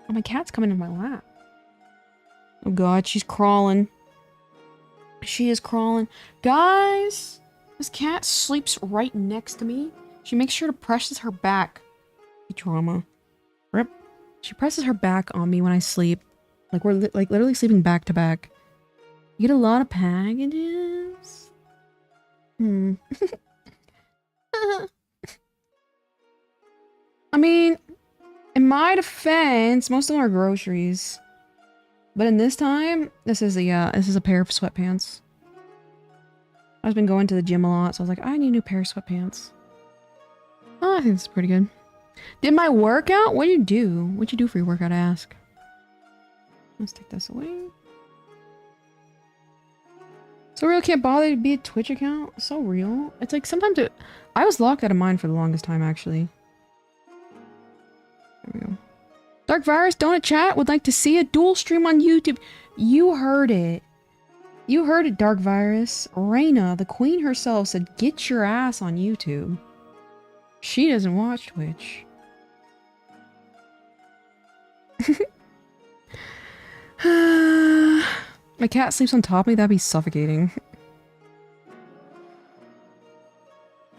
Oh, my cat's coming in my lap. Oh god, she's crawling. She is crawling. Guys! This cat sleeps right next to me. She makes sure to presses her back. Drama. Rip. She presses her back on me when I sleep. Like we're like literally sleeping back to back. You get a lot of packages? I mean, in my defense, most of them are groceries. But in this time, this is a pair of sweatpants. I've been going to the gym a lot, so I was like, I need a new pair of sweatpants. Oh, I think this is pretty good. Did my workout? What do you do? What'd you do for your workout, I ask? Let's take this away. So real can't bother to be a Twitch account? So real. It's like sometimes I was locked out of mine for the longest time, actually. There we go. Dark Virus Donut Chat would like to see a dual stream on YouTube. You heard it. You heard it, Dark Virus. Raina, the queen herself, said get your ass on YouTube. She doesn't watch Twitch. My cat sleeps on top of me, that'd be suffocating.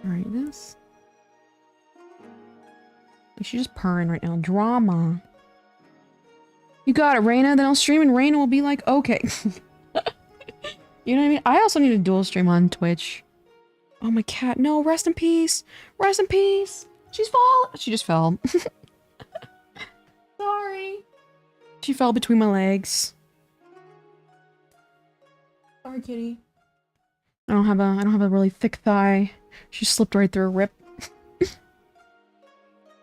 Alright, this. She's just purring right now. Drama. You got it, Raina. Then I'll stream and Raina will be like, okay. You know what I mean? I also need a dual stream on Twitch. Oh, my cat. No, rest in peace. Rest in peace. She's fallen. She just fell. Sorry. She fell between my legs. Sorry, kitty. I don't have a really thick thigh. She slipped right through a rip.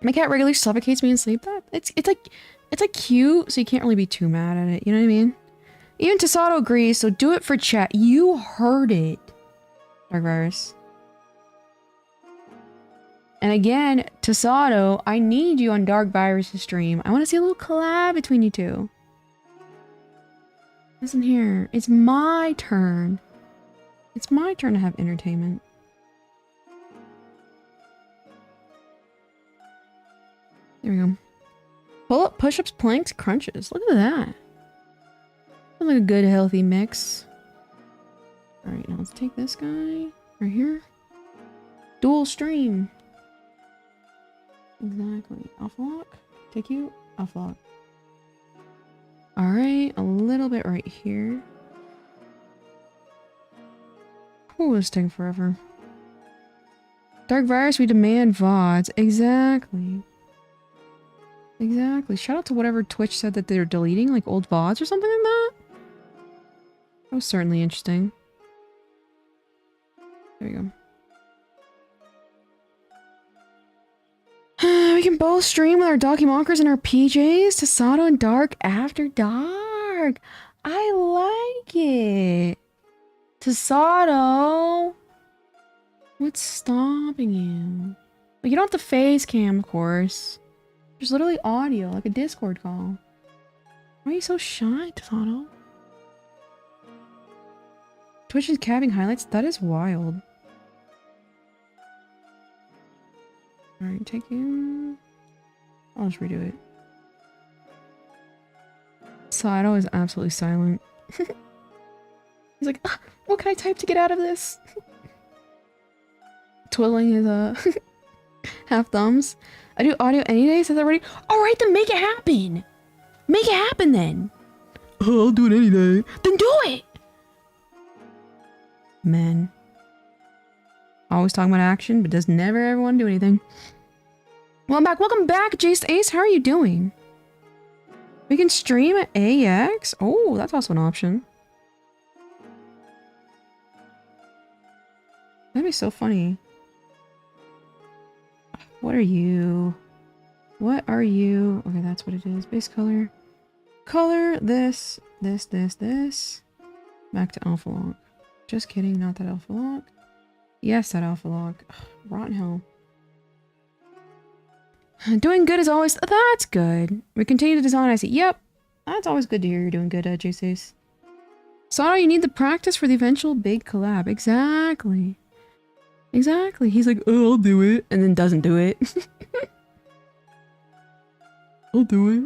My cat regularly suffocates me in sleep. It's like cute, so you can't really be too mad at it. You know what I mean? Even Tasato agrees, so do it for chat. You heard it, Dark Virus. And again, Tasato, I need you on Dark Virus' stream. I want to see a little collab between you two. Listen here, it's my turn. It's my turn to have entertainment. There we go. Pull-up, push-ups, planks, crunches. Look at that. Sounds like a good, healthy mix. Alright, now let's take this guy right here. Dual stream. Exactly. Off lock. Take you. Off lock. Alright, a little bit right here. Oh, this is taking forever. Dark Virus, we demand VODs. Exactly. Exactly. Shout out to whatever Twitch said that they're deleting, like old VODs or something like that. That was certainly interesting. There we go. We can both stream with our Documonkers and our PJs. Tasato and Dark after dark. I like it. Tasato. What's stopping you? Well, you don't have to face cam, of course. There's literally audio, like a Discord call. Why are you so shy, Tasato? Twitch is capping highlights? That is wild. Alright, take you. I'll just redo it. Tasato is absolutely silent. He's like, "Ah, what can I type to get out of this?" Twiddling his half thumbs. I do audio any day, says already. Alright, then make it happen! Make it happen then! Oh, I'll do it any day. Then do it! Man. Always talking about action, but does never ever want to do anything. Welcome back, Jace Ace. How are you doing? We can stream at AX. Oh, that's also an option. That'd be so funny. What are you? What are you? Okay, that's what it is. Base color. Color this. Back to alpha lock. Just kidding, not that alpha lock. Yes, that alpha lock. Ugh, rotten hell. Doing good as always. That's good. We continue to design. I see. Yep. That's always good to hear you're doing good, JCs. Sato, you need the practice for the eventual big collab. Exactly. Exactly. He's like, oh, I'll do it. And then doesn't do it. I'll do it.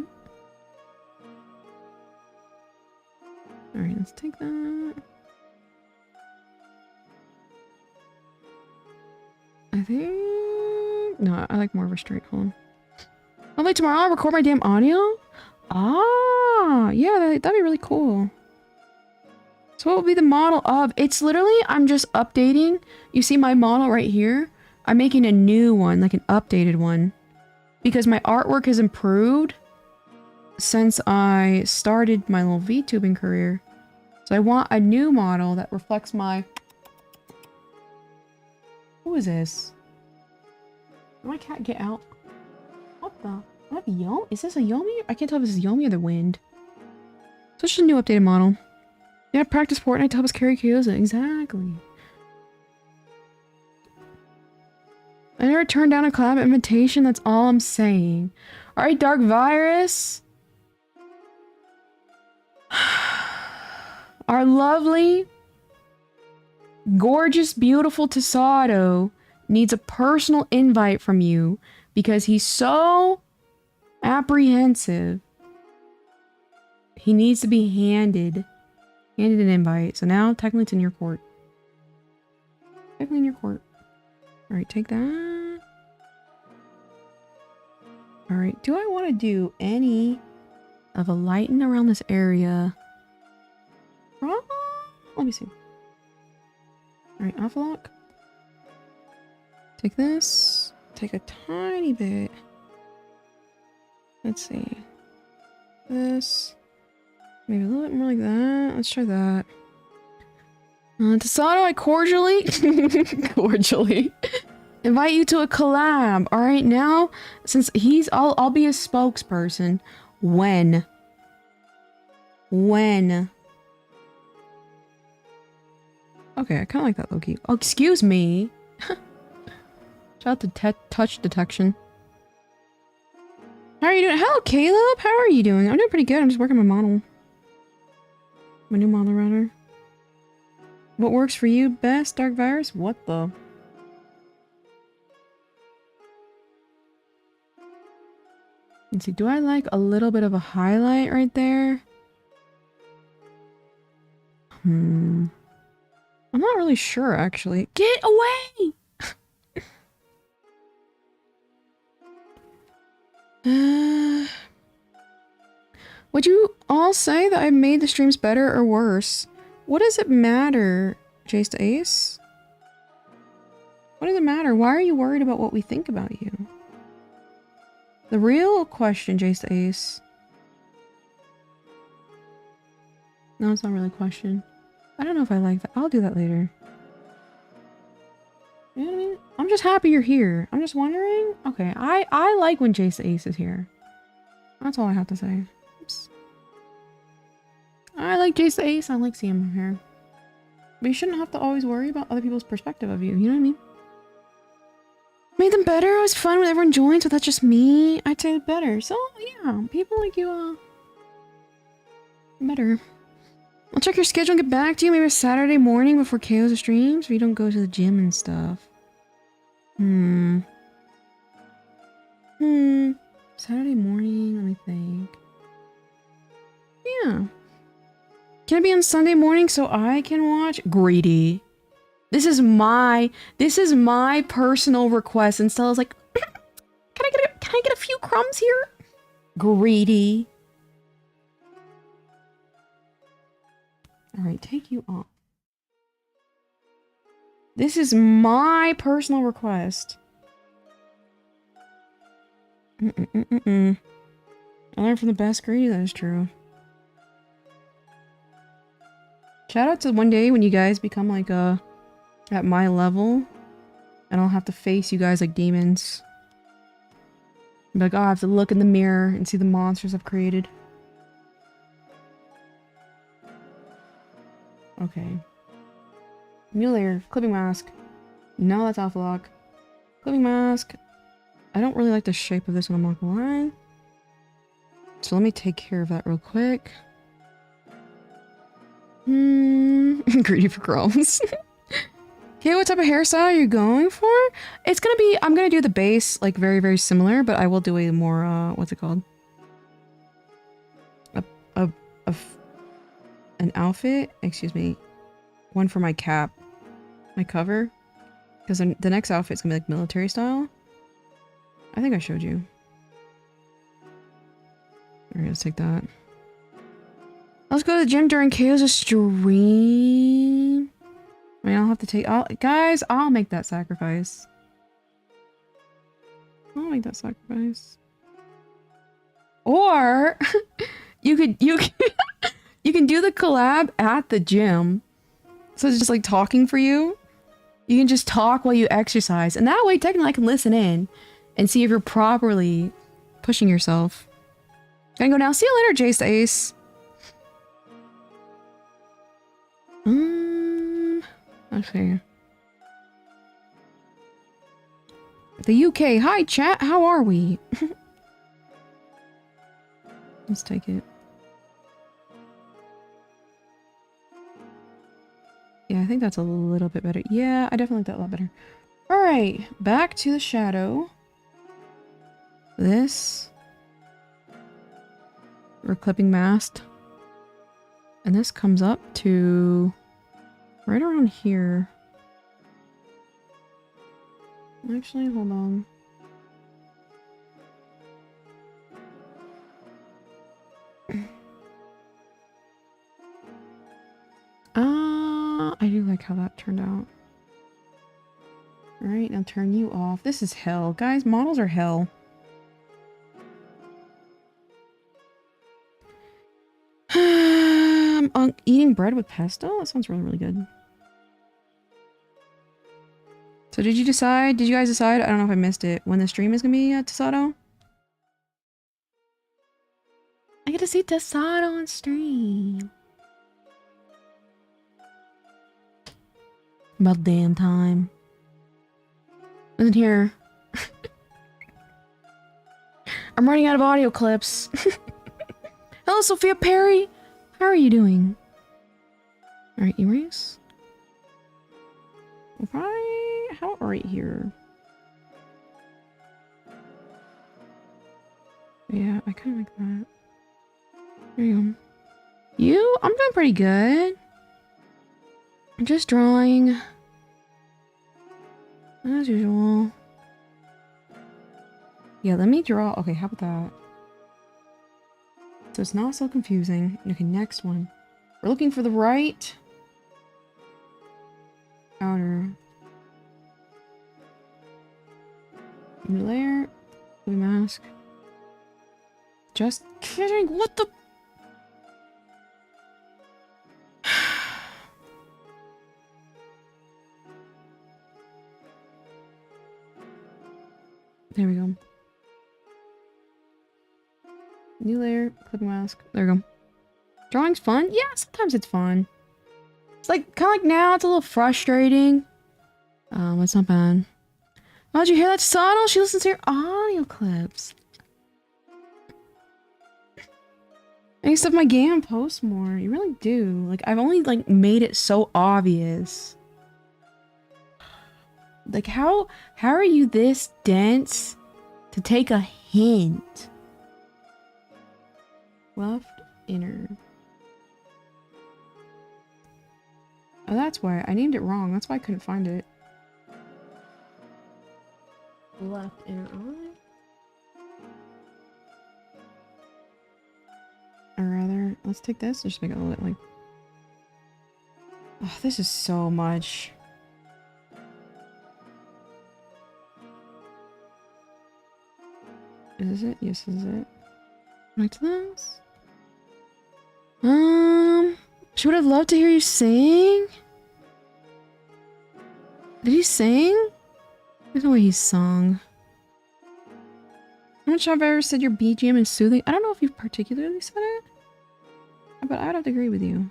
Alright, let's take that. I think... No, I like more of a straight. Hold on. Oh, like tomorrow I'll record my damn audio? Ah, yeah, that'd be really cool. So what will be the model of? It's literally, I'm just updating. You see my model right here? I'm making a new one, like an updated one. Because my artwork has improved since I started my little VTubing career. So I want a new model that reflects my... Who is this? Did my cat get out? What the? Would that be Yomi? Is this a Yomi? I can't tell if this is Yomi or the wind. So it's just a new updated model. Yeah, practice Fortnite to help us carry Kyoza. Exactly. I never turned down a collab invitation. That's all I'm saying. Alright, Dark Virus. Our lovely, gorgeous, beautiful Tasato needs a personal invite from you because he's so apprehensive. He needs to be handed an invite. So now, technically, it's in your court. Technically in your court. Alright, take that. Alright, do I want to do any of a lighten around this area? Let me see. Alright, alpha lock. Take this. Take a tiny bit. Let's see. This. Maybe a little bit more like that. Let's try that. Tasato, I cordially invite you to a collab. All right, now since I'll be a spokesperson. When? Okay, I kind of like that low-key. Oh, excuse me. Shout out to touch detection. How are you doing? Hello, Caleb. How are you doing? I'm doing pretty good. I'm just working my model. My new model, rather. What works for you best, Dark Virus? What the? Let's see. Do I like a little bit of a highlight right there? I'm not really sure, actually. Get away! Would you all say that I made the streams better or worse? What does it matter, Jace to Ace? What does it matter? Why are you worried about what we think about you? The real question, Jace to Ace. No, it's not really a question. I don't know if I like that. I'll do that later. You know what I mean? I'm just happy you're here. I'm just wondering. Okay, I like when Jace the Ace is here. That's all I have to say. Oops. I like Jace the Ace. I like seeing him here. But you shouldn't have to always worry about other people's perspective of you. You know what I mean? Made them better. It was fun when everyone joins, but that's just me. I'd say better. So, yeah. People like you, better. I'll check your schedule and get back to you. Maybe a Saturday morning before KO's streams, so you don't go to the gym and stuff. Saturday morning, let me think. Yeah. Can it be on Sunday morning so I can watch? Greedy. This is my personal request. And Stella's like, can I get a few crumbs here? Greedy. All right, take you off. This is my personal request. I learned from the best. Greedy, that is true. Shout out to one day when you guys become like at my level and I'll have to face you guys like demons. Be like, oh, I have to look in the mirror and see the monsters I've created. Okay. New layer. Clipping mask. No, that's alpha lock. Clipping mask. I don't really like the shape of this one, I'm not gonna lie. So let me take care of that real quick. Greedy for crumbs. Okay, what type of hairstyle are you going for? It's gonna be, I'm gonna do the base, like very, very similar, but I will do a more, what's it called? An outfit? Excuse me. One for my cap. My cover. Because the next outfit's gonna be like military style. I think I showed you. Alright, let's take that. Let's go to the gym during KO's stream. I mean, I'll have to take... guys, I'll make that sacrifice. I'll make that sacrifice. Or... you can you can do the collab at the gym. So it's just like talking for you. You can just talk while you exercise. And that way, technically, I can listen in and see if you're properly pushing yourself. Gonna go now. See you later, Jace Ace. Okay. The UK. Hi, chat. How are we? Let's take it. Yeah, I think that's a little bit better. Yeah, I definitely like that a lot better. Alright, back to the shadow. This. We're clipping masked. And this comes up to right around here. Actually, hold on. I do like how that turned out. Alright, now turn you off. This is hell. Guys, models are hell. Eating bread with pesto? That sounds really, really good. So did you guys decide? I don't know if I missed it. When the stream is gonna be at Tasato? I get to see Tasato on stream. About damn time. Listen here. I'm running out of audio clips. Hello, Sophia Perry. How are you doing? Alright, erase. If I... how about right here? Yeah, I kind of like that. There you go. I'm doing pretty good. I'm just drawing. As usual. Yeah, let me draw. Okay, how about that? So it's not so confusing. Okay, next one. We're looking for the right outer. New layer. Blue mask. Just kidding. What the? There we go. New layer, clipping mask. There we go. Drawing's fun? Yeah, sometimes it's fun. It's like, kind of like now, it's a little frustrating. It's not bad. Oh, did you hear that, Sato? She listens to your audio clips. I need to stuff my game and post more. You really do. Like, I've only, like, made it so obvious. Like, how are you this dense to take a hint? Left inner. Oh, that's why. I named it wrong. That's why I couldn't find it. Left inner eye. Or rather, let's take this and just make it a little bit like... Oh, this is so much. Is this it? Yes, this is it. Connect to this. She would have loved to hear you sing. Did he sing? There's no way he sung. I'm not sure if I ever said your BGM is soothing. I don't know if you particularly said it, but I would have to agree with you.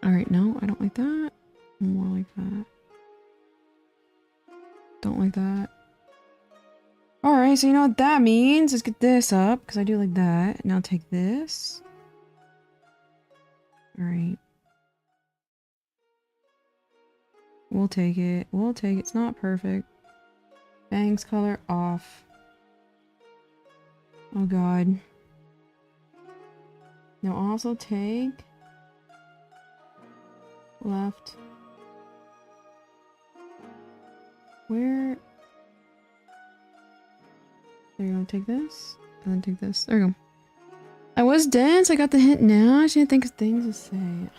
Alright, no, I don't like that. More like that. Don't like that. Alright, so you know what that means. Let's get this up, because I do like that. Now take this. Alright. We'll take it. We'll take it. It's not perfect. Bangs color off. Oh god. Now also take left. Where? There you go. Take this and then take this. There you go. I was dense. I got the hint now. I just didn't think of things to say.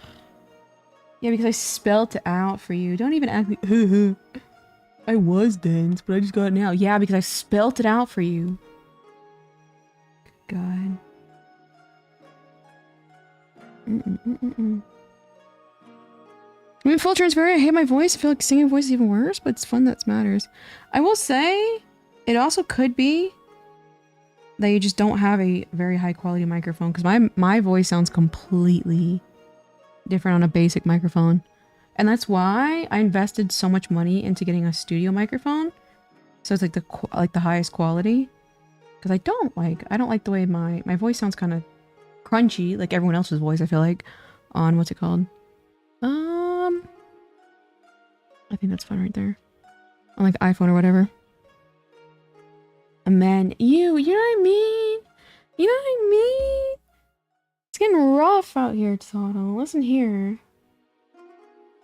Yeah, because I spelt it out for you. Don't even act like I was dense, but I just got it now. Yeah, because I spelt it out for you. Good God. I mean, full transparent, I hate my voice. I feel like singing voice is even worse, but it's fun that matters. I will say, it also could be that you just don't have a very high quality microphone, because my voice sounds completely different on a basic microphone. And that's why I invested so much money into getting a studio microphone. So it's like the highest quality. Because I don't like the way my voice sounds kind of crunchy, like everyone else's voice, I feel like, on what's it called? I think that's fun right there. On like iPhone or whatever. And then you know what I mean? You know what I mean? It's getting rough out here, Tsato. Listen here.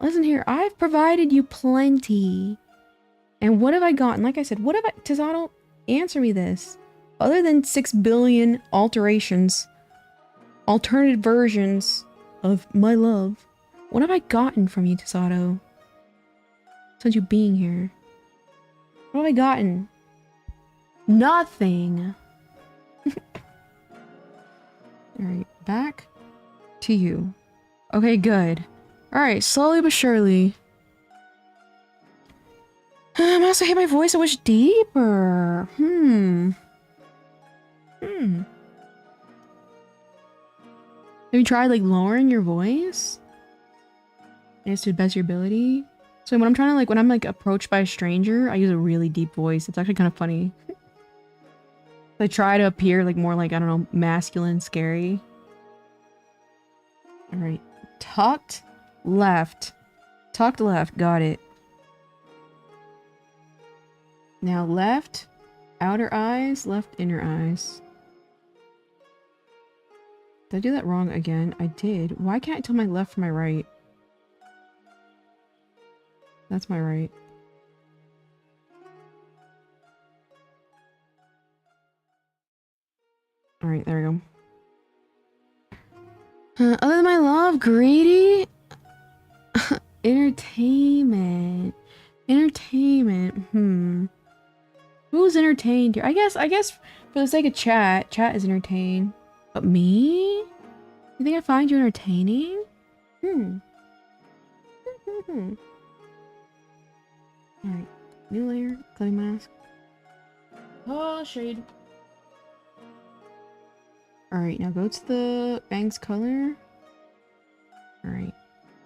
Listen here. I've provided you plenty. And what have I gotten? Like I said, what have I... Tsato, answer me this. Other than 6 billion alterations, alternative versions of my love, what have I gotten from you, Tsato? Since you being here. What have I gotten? Nothing. Alright, back to you. Okay, good. Alright, slowly but surely. I also hate my voice. I wish deeper. Have you tried like lowering your voice? It's to the best of your ability. So when I'm trying to when I'm approached by a stranger, I use a really deep voice. It's actually kind of funny. I try to appear more I don't know, masculine, scary. Alright. Tucked left. Tucked left. Got it. Now left outer eyes, left inner eyes. Did I do that wrong again? I did. Why can't I tell my left from my right? That's my right. Alright, there we go. Other than my love, greedy? Entertainment. Entertainment. Who's entertained here? I guess for the sake of chat is entertained. But me? You think I find you entertaining? Alright. New layer. Clay mask. Oh, shade. Alright, now go to the bangs color. Alright.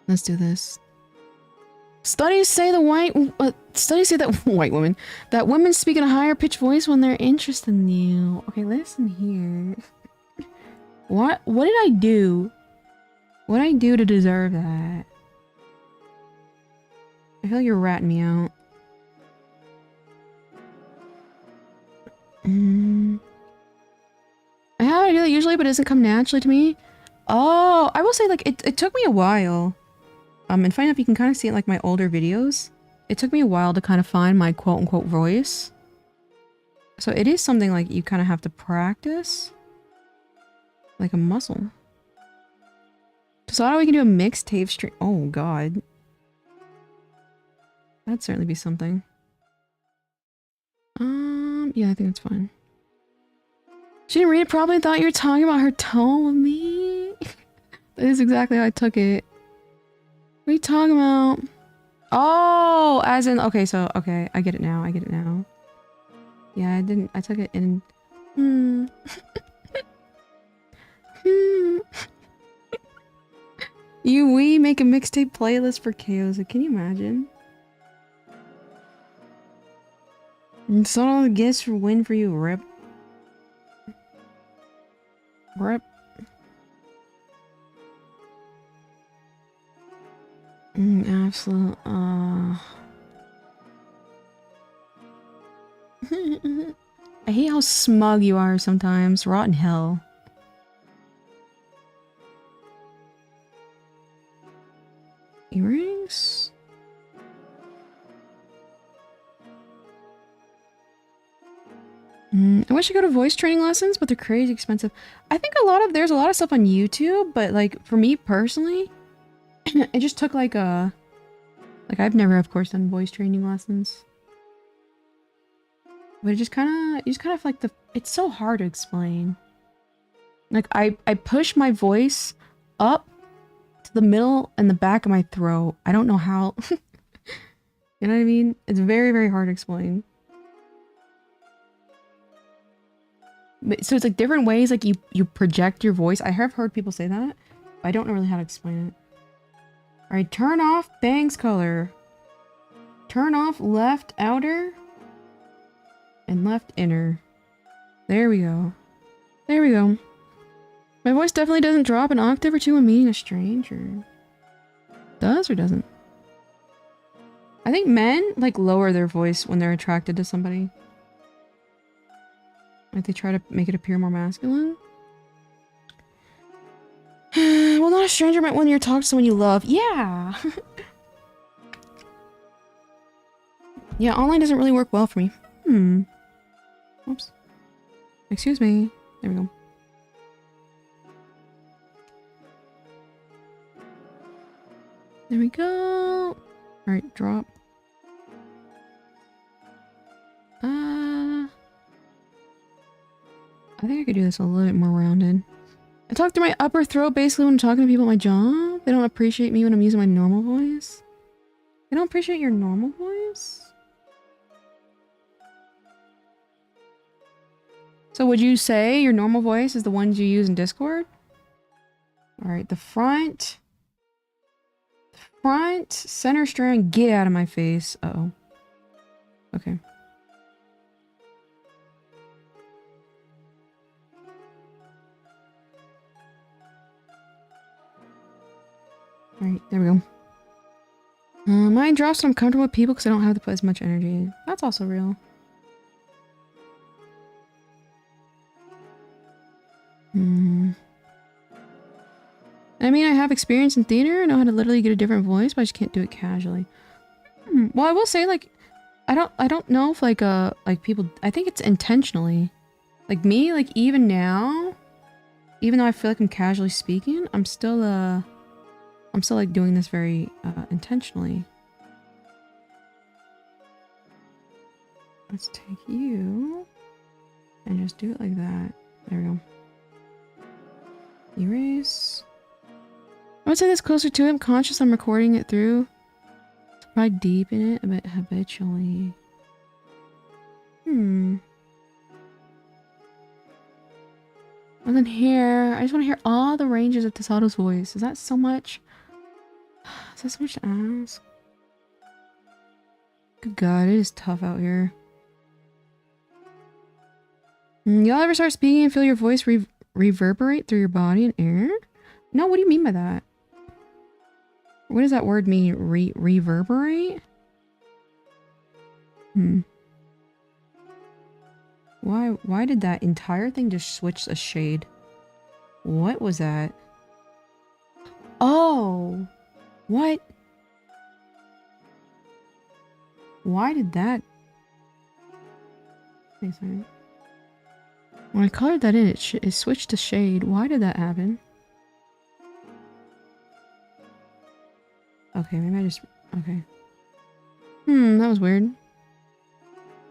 Let's do this. Studies say that white women, that women speak in a higher pitched voice when they're interested in you. Okay, listen here. What did I do? What did I do to deserve that? I feel like you're ratting me out. I have to do that usually, but it doesn't come naturally to me. Oh, I will say like it took me a while. And funny enough, you can kind of see it in, like my older videos. It took me a while to kind of find my quote unquote voice. So it is something like you kind of have to practice. Like a muscle. So how do we can do a mixtape stream? Oh god. That'd certainly be something. Yeah, I think that's fine. She didn't read it, probably thought you were talking about her tone with me. That is exactly how I took it. What are you talking about? Oh, as in, okay, so, okay, I get it now, I get it now. Yeah, I took it in, we make a mixtape playlist for chaos, can you imagine? And so all the gifts for win for you, rip. Rip. Absolute, I hate how smug you are sometimes. Rotten hell. Earrings? I wish I could go to voice training lessons, but they're crazy expensive. I think there's a lot of stuff on YouTube, but like for me personally, it just took like I've never of course done voice training lessons. But it just you just kind of like it's so hard to explain. Like I push my voice up to the middle and the back of my throat. I don't know how. You know what I mean? It's very, very hard to explain. So it's like different ways like you project your voice. I have heard people say that, but I don't know really how to explain it. Alright, turn off bangs color. Turn off left outer and left inner. There we go. There we go. My voice definitely doesn't drop an octave or two when meeting a stranger. Does or doesn't? I think men like lower their voice when they're attracted to somebody. Like they try to make it appear more masculine. Well, not a stranger, but when you're talking to someone you love. Yeah! Yeah, online doesn't really work well for me. Oops. Excuse me. There we go. There we go. Alright, drop. I think I could do this a little bit more rounded. I talk through my upper throat basically when I'm talking to people at my job. They don't appreciate me when I'm using my normal voice. They don't appreciate your normal voice? So would you say your normal voice is the ones you use in Discord? Alright, the front, center strand, get out of my face. Uh-oh. Okay. Alright, there we go. Mine drops when I'm comfortable with people because I don't have to put as much energy. That's also real. I mean, I have experience in theater. I know how to literally get a different voice, but I just can't do it casually. Well, I will say, like, I don't know if, like people... I think it's intentionally. Like, me, like, even now, even though I feel like I'm casually speaking, I'm still, like, doing this very, intentionally. Let's take you and just do it like that. There we go. Erase. I would say this closer to it. I'm conscious I'm recording it through. Probably deepen it a bit habitually. And then here, I just want to hear all the ranges of Tesato's voice. Is that so much? Is that so much to ask? Good God, it is tough out here. Y'all ever start speaking and feel your voice reverberate through your body and air? No, what do you mean by that? What does that word mean? Reverberate? Why did that entire thing just switch a shade? What was that? Oh. What? Why did that... Wait a second. When I colored that in, it switched to shade. Why did that happen? Okay, maybe I just... Okay. That was weird.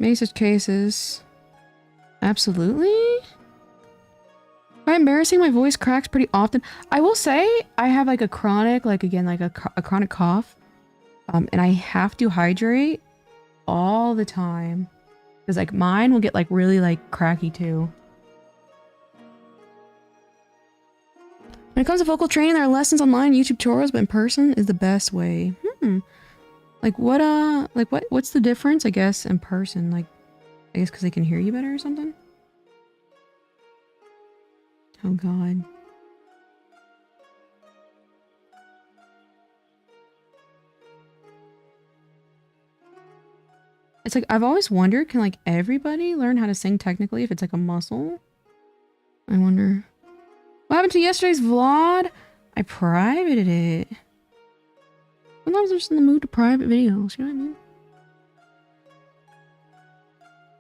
Many such cases. Absolutely? By embarrassing, my voice cracks pretty often. I will say, I have like a chronic, like again, like a chronic cough. And I have to hydrate all the time. Because like mine will get like really like cracky too. When it comes to vocal training, there are lessons online, YouTube tutorials, but in person is the best way. Like what's the difference, I guess, in person? Like, I guess because they can hear you better or something? Oh god. It's like, I've always wondered, can like everybody learn how to sing technically if it's like a muscle? I wonder. What happened to yesterday's vlog? I privated it. Sometimes I'm just in the mood to private videos, you know what I mean?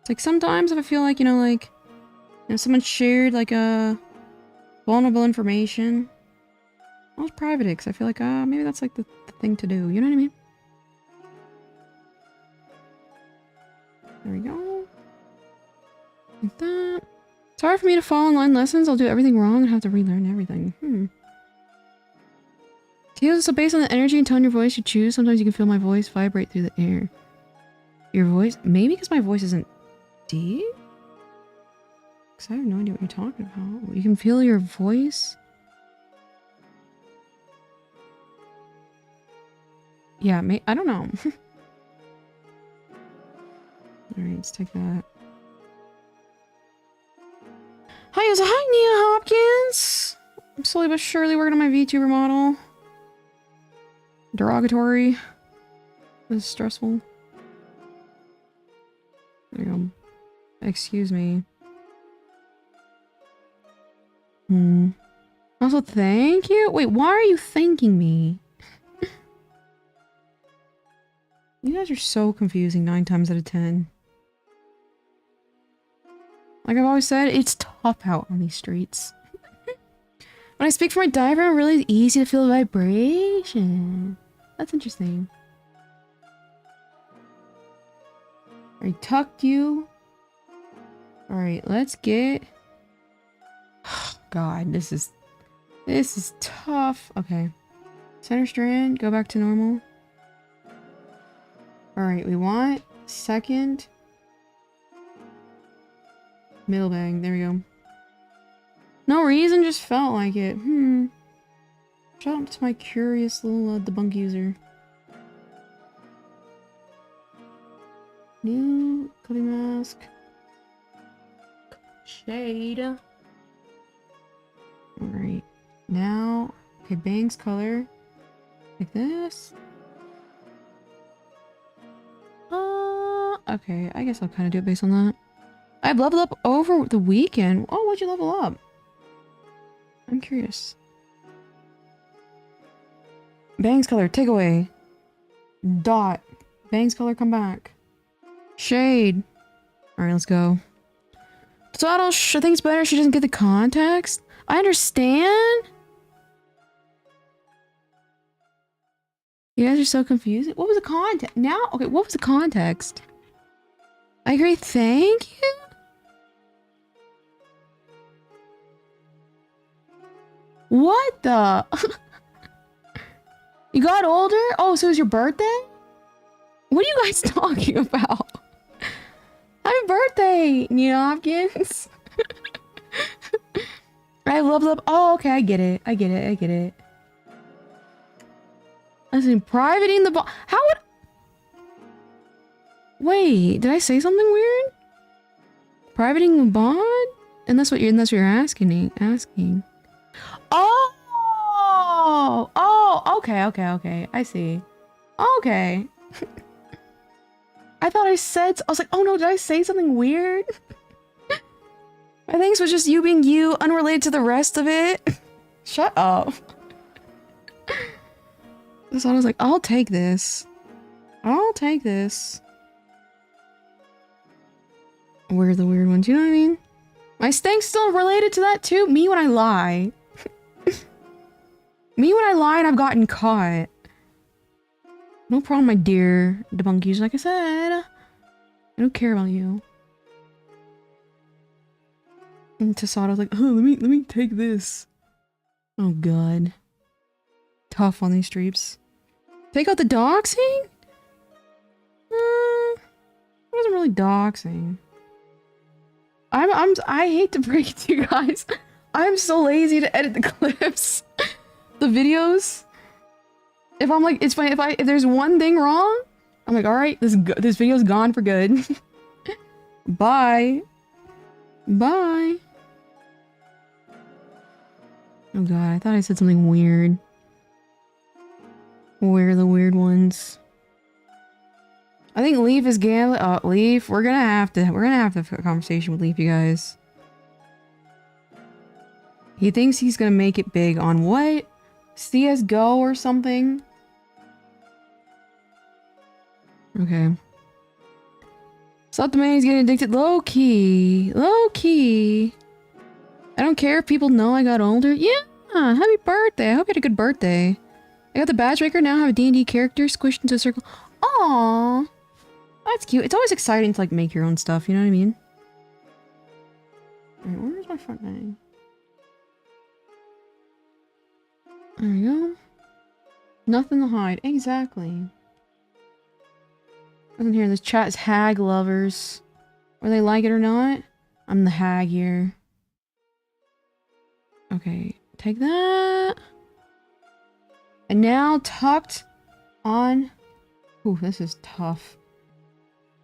It's like sometimes if I feel like, someone shared like a vulnerable information, I'll just private it because I feel like, maybe that's like the thing to do, you know what I mean? There we go. Like that. It's hard for me to follow online lessons. I'll do everything wrong and have to relearn everything. So based on the energy and tone of your voice you choose, sometimes you can feel my voice vibrate through the air. Your voice? Maybe because my voice isn't deep? Because I have no idea what you're talking about. You can feel your voice? Yeah, I don't know. Alright, let's take that. Hi, Nia Hopkins! I'm slowly but surely working on my VTuber model. Derogatory. This is stressful. There you go. Excuse me. Also, thank you? Wait, why are you thanking me? You guys are so confusing 9 times out of 10. Like I've always said, it's tough out on these streets. When I speak from my diaphragm, really easy to feel the vibration. That's interesting. I tucked you. Alright, let's get... God, this is tough. Okay. Center strand, go back to normal. Alright, we want second... middle bang, there we go. No reason, just felt like it. Shout out to my curious little debunk user. New cutting mask. Shade. Alright. Now, okay, bangs color. Like this. Okay, I guess I'll kind of do it based on that. I've leveled up over the weekend. Oh, what'd you level up? I'm curious. Bangs color, take away. Dot. Bangs color, come back. Shade. Alright, let's go. So I think it's better she doesn't get the context. I understand. You guys are so confusing. What was the context? Now? Okay, what was the context? I agree, thank you? What the? You got older? Oh, so it was your birthday? What are you guys talking about? Happy birthday, Nia Hopkins. I love. Oh, okay, I get it. I get it. Listen, privating the bot. How would... Wait, did I say something weird? Privating the bot? And that's what you're asking. Oh, okay. I see. Okay. I thought I was like, oh no, did I say something weird? I think it was just you being you, unrelated to the rest of it. Shut up. So I was like, I'll take this. I'll take this. Where are the weird ones? You know what I mean? My stink's still related to that too. Me when I lie. Me when I lie and I've gotten caught. No problem, my dear debunkies. Like I said, I don't care about you. And Tasada's like, oh, let me take this. Oh god. Tough on these streets. Take out the doxing? It wasn't really doxing. I hate to break it to you guys. I'm so lazy to edit the clips. The videos. If I'm like, it's fine if there's one thing wrong, I'm like, all right, this video's gone for good. Bye. Bye. Oh god, I thought I said something weird. Where are the weird ones? I think Leaf is gambling. Oh, Leaf, we're gonna have to have a conversation with Leaf, you guys. He thinks he's gonna make it big on what? CSGO or something? Okay. Stop the man, he's getting addicted. Low key. Low key. I don't care if people know I got older. Yeah, happy birthday. I hope you had a good birthday. I got the badge maker, now have a D&D character squished into a circle. Aww. That's cute. It's always exciting to like make your own stuff, you know what I mean? Alright, where's my front name? There we go. Nothing to hide. Exactly. Listen here, this chat is hag lovers. Whether they like it or not, I'm the hag here. Okay, take that. And now tucked on. Ooh, this is tough.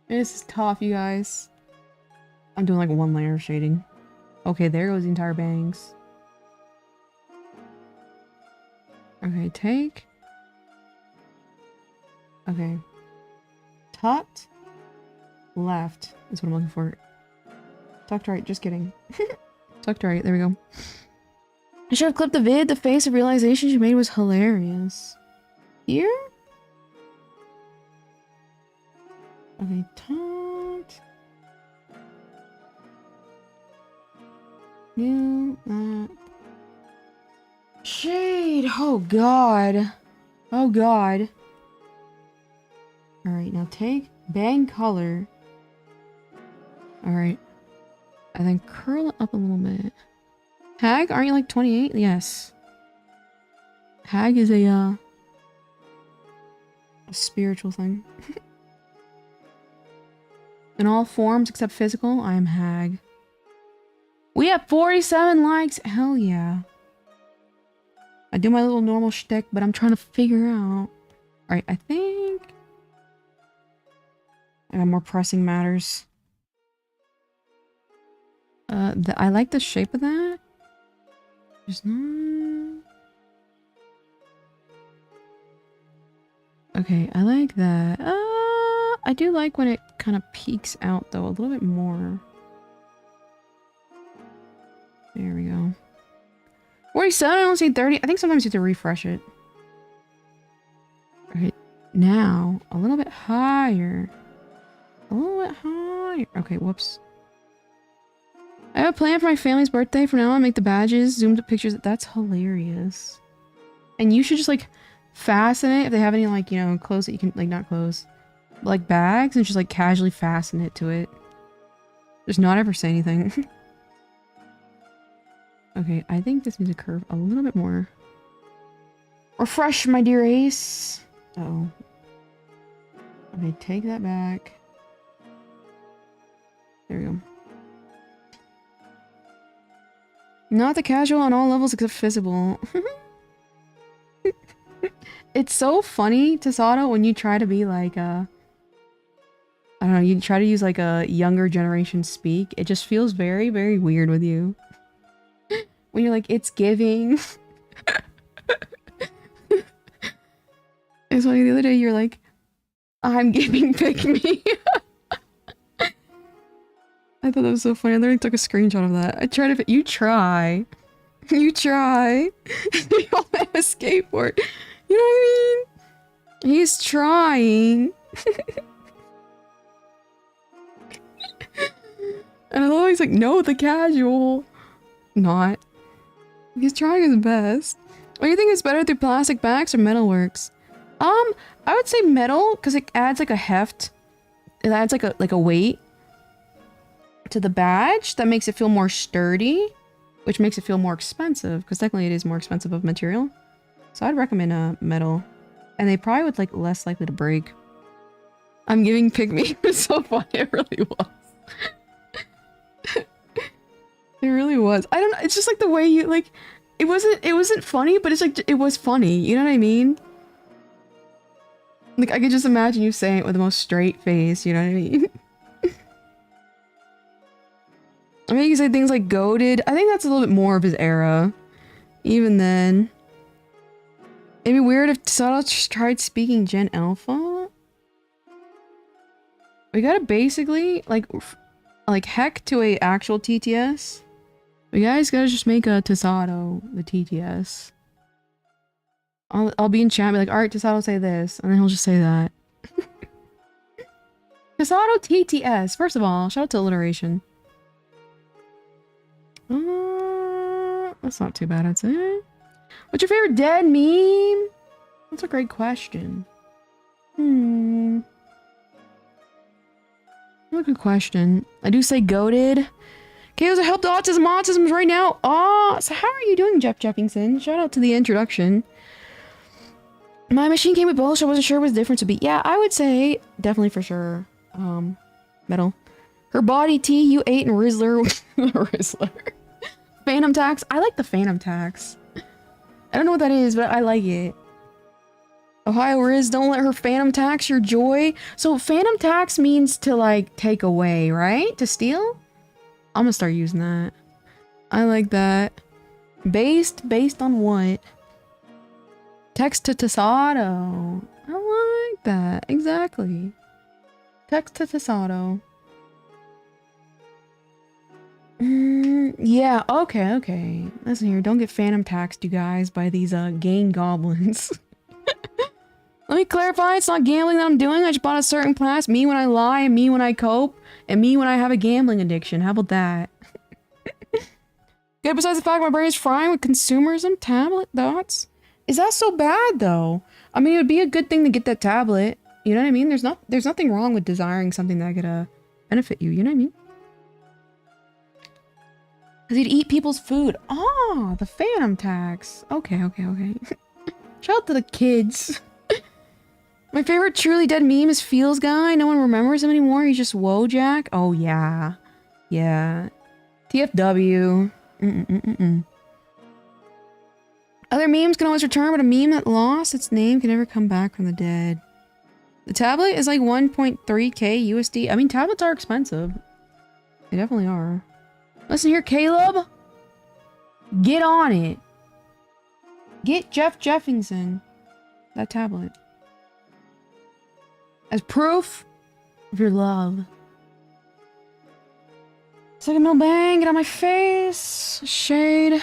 This is tough, you guys. I'm doing like one layer of shading. Okay, there goes the entire bangs. Okay, take. Okay. Tucked. Left is what I'm looking for. Tucked right, just kidding. Tucked right, there we go. I should have clipped the vid. The face of realization she made was hilarious. Here? Okay, tucked. New map. Shade! Oh god. Oh god. Alright, now take bang color. Alright. And then curl it up a little bit. Hag, aren't you like 28? Yes. Hag is a spiritual thing. In all forms except physical, I am hag. We have 47 likes! Hell yeah. I do my little normal shtick, but I'm trying to figure out. Alright, I think I got more pressing matters. I like the shape of that. Just not... Okay, I like that. I do like when it kind of peeks out though a little bit more. There we go. 47, I don't see 30. I think sometimes you have to refresh it. Okay, now a little bit higher. A little bit higher. Okay, whoops. I have a plan for my family's birthday. From now on, make the badges, zoomed up pictures. That's hilarious. And you should just like fasten it if they have any like, you know, clothes that you can like not clothes, but, like bags, and just like casually fasten it to it. Just not ever say anything. Okay, I think this needs to curve a little bit more. Refresh, my dear ace. Uh-oh. Okay, take that back. There we go. Not the casual on all levels except visible. It's so funny, Tasada, when you try to be like I don't know, you try to use like a younger generation speak. It just feels very, very weird with you. When you're like, it's giving. It's funny, the other day you're like, I'm giving pick me. I thought that was so funny. I literally took a screenshot of that. I tried to. You try. You try. You don't have a skateboard. You know what I He's trying. And I'm always like, no, the casual. Not. He's trying his best. What do you think is better through plastic bags or metalworks? I would say metal, because it adds like a heft. It adds like a weight to the badge that makes it feel more sturdy, which makes it feel more expensive, because technically it is more expensive of material. So I'd recommend metal. And they probably would like less likely to break. I'm giving pick me. It was so funny. It really was. It really was. I don't know. It's just like the way you like. It wasn't funny, but it's like it was funny. You know what I mean? Like I could just imagine you saying it with the most straight face. You know what I mean? I mean, you can say things like goated. I think that's a little bit more of his era. Even then. It'd be weird if Tasato tried speaking Gen Alpha. We gotta basically, like heck to a actual TTS. We guys gotta just make a Tasato the TTS. I'll be in chat and be like, alright, Tasato say this. And then he'll just say that. Tasato TTS. First of all, shout out to alliteration. That's not too bad, I'd say. What's your favorite dead meme? That's a great question. What a good question. I do say goated. Chaos, I help the autisms right now. Oh, so how are you doing, Jeff Jeffingson? Shout out to the introduction. My machine came with both, so I wasn't sure what the difference would be. Yeah, I would say definitely for sure. Metal. Her body T, you ate and Rizzler. Rizzler. Phantom tax. I like the phantom tax. I don't know what that is, but I like it. Ohio Riz, don't let her phantom tax your joy. So phantom tax means to like take away, right? To steal? I'm gonna start using that. I like that. Based on what? Text to Tasato. I like that. Exactly. Text to Tasato. Yeah, okay. Listen here, don't get phantom taxed, you guys, by these gain goblins. Let me clarify, it's not gambling that I'm doing. I just bought a certain class. Me when I lie, and me when I cope, and me when I have a gambling addiction. How about that? Good, besides the fact my brain is frying with consumerism, tablet thoughts. Is that so bad, though? I mean, it would be a good thing to get that tablet. You know what I mean? There's nothing wrong with desiring something that could benefit you. You know what I mean? Because he'd eat people's food. Oh, the phantom tax. Okay. Shout out to the kids. My favorite truly dead meme is Feels Guy. No one remembers him anymore. He's just Wojak. Oh, yeah. Yeah. TFW. Other memes can always return, but a meme that lost its name can never come back from the dead. The tablet is like 1.3k USD. I mean, tablets are expensive. They definitely are. Listen here, Caleb. Get on it. Get Jeff Jeffingson that tablet. As proof of your love. Second middle bang, get on my face. Shade.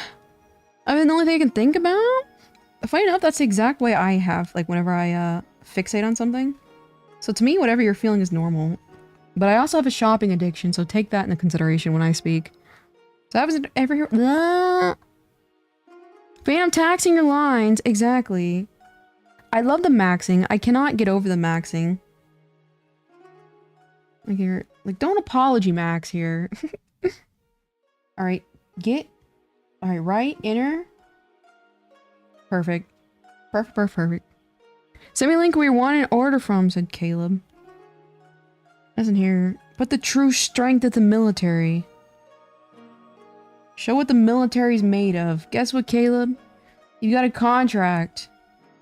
I mean, the only thing I can think about? Funny enough, that's the exact way I have, like, whenever I fixate on something. So to me, whatever you're feeling is normal. But I also have a shopping addiction, so take that into consideration when I speak. So I wasn't ever here. Phantom taxing your lines. Exactly. I love the maxing. I cannot get over the maxing. Like here, like don't apology max here. All right, get. All right, right inner. Perfect. Perfect. Send me a link where you want an order from, said Caleb. Doesn't hear. Put the true strength of the military. Show what the military's made of. Guess what, Caleb? You got a contract.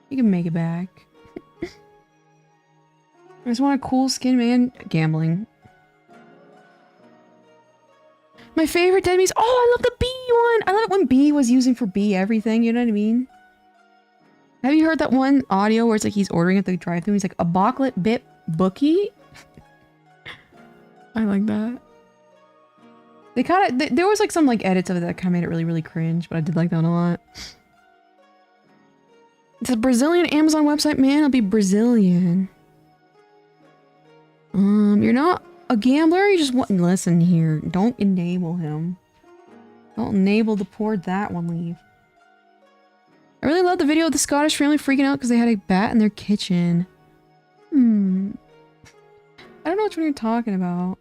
You can make it back. I just want a cool skin, man. Gambling. My favorite dead memes. Oh, I love the B one. I love it when B was using for B everything. You know what I mean? Have you heard that one audio where it's like he's ordering at the drive-thru? He's like, a bocklet bit bookie? I like that. They kind of, there was like some like edits of it that kind of made it really, really cringe, but I did like that one a lot. It's a Brazilian Amazon website, man. It'll be Brazilian. You're not a gambler. You just want listen here. Don't enable him. Don't enable the poor that one leave. I really love the video of the Scottish family freaking out because they had a bat in their kitchen. I don't know which one you're talking about.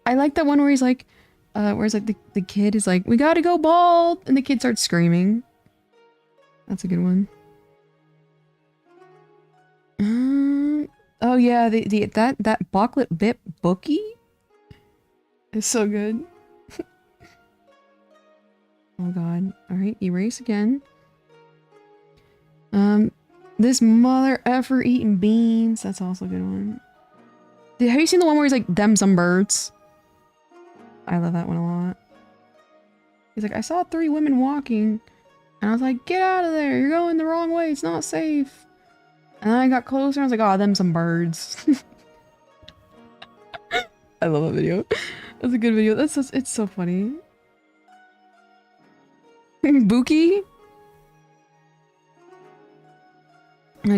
I like that one where he's like, where it's like the kid is like, we gotta go bald, and the kid starts screaming. That's a good one. Oh yeah, that booklet bit bookie is so good. Oh god. Alright, erase again. This mother effer eating beans. That's also a good one. Have you seen the one where he's like, them some birds? I love that one a lot. He's like, I saw 3 women walking. And I was like, get out of there. You're going the wrong way. It's not safe. And then I got closer and I was like, oh, them some birds. I love that video. That's a good video. It's so funny. Buki?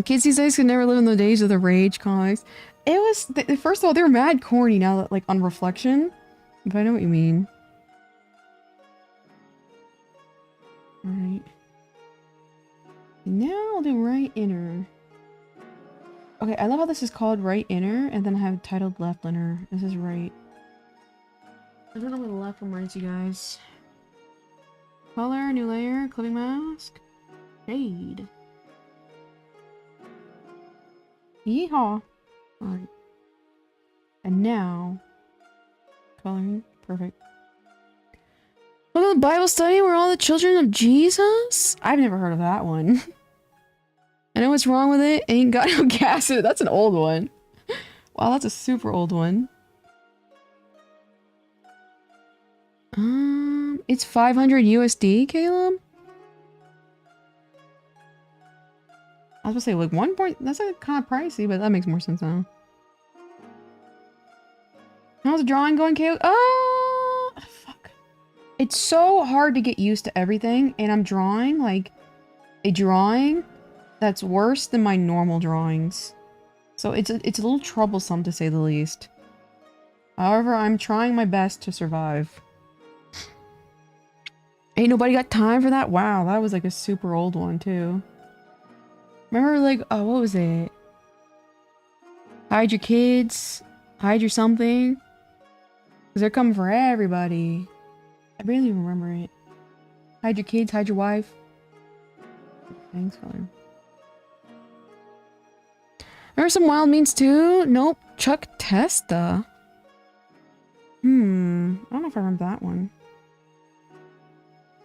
Kids these days could never live in the days of the Rage comics. It was, first of all, they were mad corny now that, like, on reflection. If I know what you mean. Alright. Now I'll do right inner. Okay, I love how this is called right inner, and then I have it titled left inner. This is right. I don't know where the left one is, you guys. Color, new layer, clipping mask. Shade. Yeehaw. Alright. And now, coloring. Perfect. Look at the Bible study where all the children of Jesus? I've never heard of that one. I know what's wrong with it. Ain't got no gas in it. That's an old one. Wow, that's a super old one. It's 500 USD, Caleb? I was gonna say, like, 1 point. That's like kind of pricey, but that makes more sense now. How's the drawing going, Caleb? Oh, fuck. It's so hard to get used to everything, and I'm drawing, like, a drawing that's worse than my normal drawings. So it's a little troublesome, to say the least. However, I'm trying my best to survive. Ain't nobody got time for that? Wow, that was like a super old one, too. Remember, like, oh, what was it? Hide your kids. Hide your something. Because they're coming for everybody. I barely even remember it. Hide your kids, hide your wife. Thanks, color. Remember some wild means too? Nope. Chuck Testa. I don't know if I remember that one.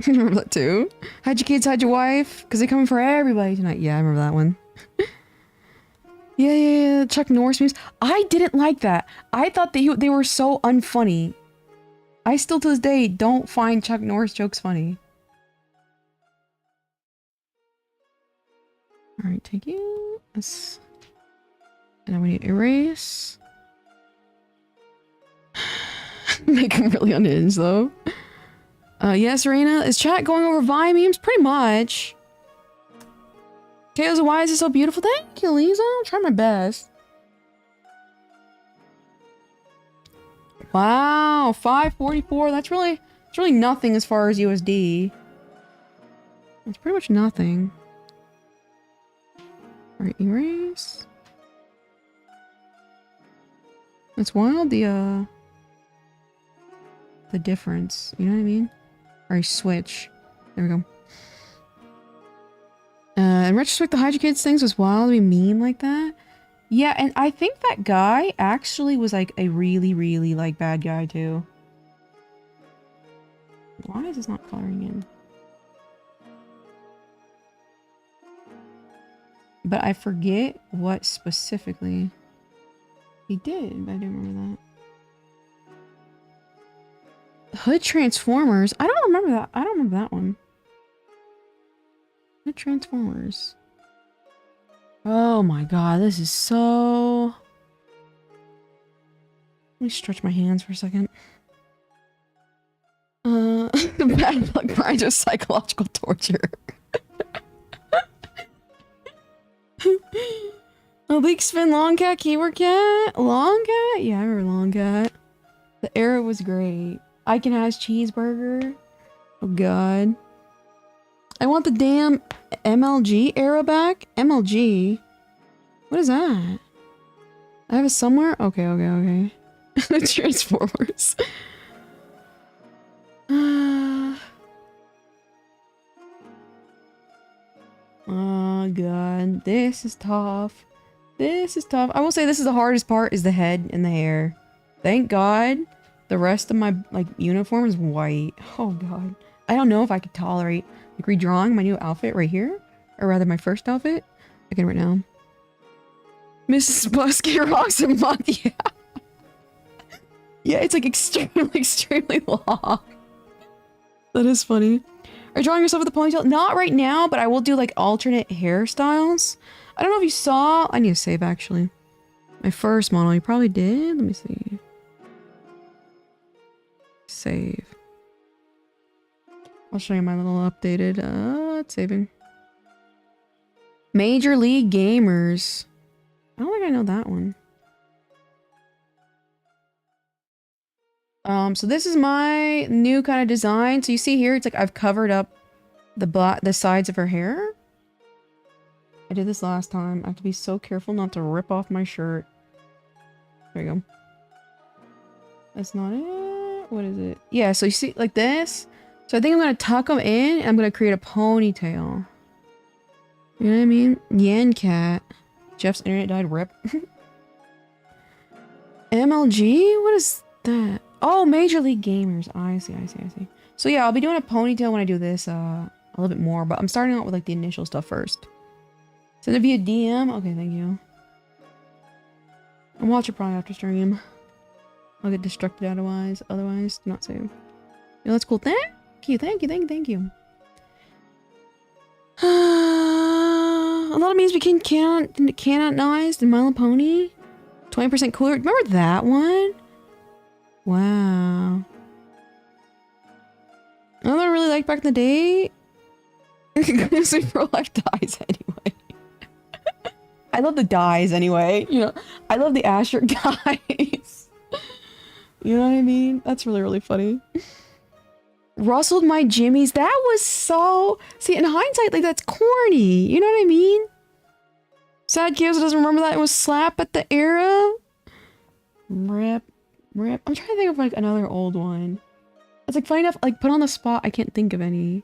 Remember that too? Hide your kids, hide your wife, because they're coming for everybody tonight. Yeah, I remember that one. Yeah. Chuck Norris memes. I didn't like that. I thought that they were so unfunny. I still to this day don't find Chuck Norris jokes funny. Alright, take you. This. And then we need erase. Make him really unhinged though. Yes, Serena. Is chat going over Vine memes? Pretty much. Chaos, why is it so beautiful? Thank you, Lisa. I'll try my best. Wow, 544. That's really nothing as far as USD. It's pretty much nothing. Alright, erase. It's wild, the difference. You know what I mean? Or a switch. There we go. In retrospect, the Hydra Kids things was wild to be mean like that. Yeah, and I think that guy actually was like a really, really like bad guy too. Why is this not coloring in? But I forget what specifically he did, but I do remember that. Hood Transformers? I don't remember that. I don't remember that one. Hood Transformers. Oh my god, this is so... Let me stretch my hands for a second. Bad luck grinds with psychological torture. Oh, Big Spin, Long Cat, Keyword Cat? Long Cat? Yeah, I remember Long Cat. The era was great. I Can Has Cheeseburger. Oh god. I want the damn MLG era back. MLG? What is that? I have it somewhere? Okay, okay, okay. Transformers. Oh god. This is tough. This is tough. I will say this is the hardest part, is the head and the hair. Thank god the rest of my like uniform is white. Oh god. I don't know if I could tolerate like redrawing my new outfit right here. Or rather my first outfit. I can right now. Mrs. Busky rocks a month. Yeah. Yeah, it's like extremely long. That is funny. Are you drawing yourself with a ponytail? Not right now, but I will do like alternate hairstyles. I don't know if you saw. I need to save actually. My first model. You probably did. Let me see. Save. I'll show you my little updated. It's saving. Major League Gamers. I don't think I know that one. So this is my new kind of design. So you see here, it's like I've covered up the sides of her hair. I did this last time. I have to be so careful not to rip off my shirt. There you go. That's not it. What is it? Yeah, so you see like this. So I think I'm going to tuck them in and I'm going to create a ponytail. You know what I mean? Yan Cat. Jeff's internet died. Rip. MLG? What is that? Oh, Major League Gamers. I see. So yeah, I'll be doing a ponytail when I do this a little bit more, but I'm starting out with like the initial stuff first. Send it via DM. Okay, thank you. I'll watch it probably after stream. I'll get distracted otherwise. Do not save. Yeah, that's cool. Thank you. A lot of memes became canonized in My Little Pony. 20% cooler. Remember that one? Wow. Another I really liked back in the day. Pro Life dies anyway. I love the dies anyway. You know, I love the Asher guys. You know what I mean? That's really funny. Rustled my jimmies. That was so... See, in hindsight, like, that's corny. You know what I mean? Sad Chaos doesn't remember that. It was Slap at the era. Rip. I'm trying to think of, like, another old one. It's, like, funny enough, like, put on the spot, I can't think of any.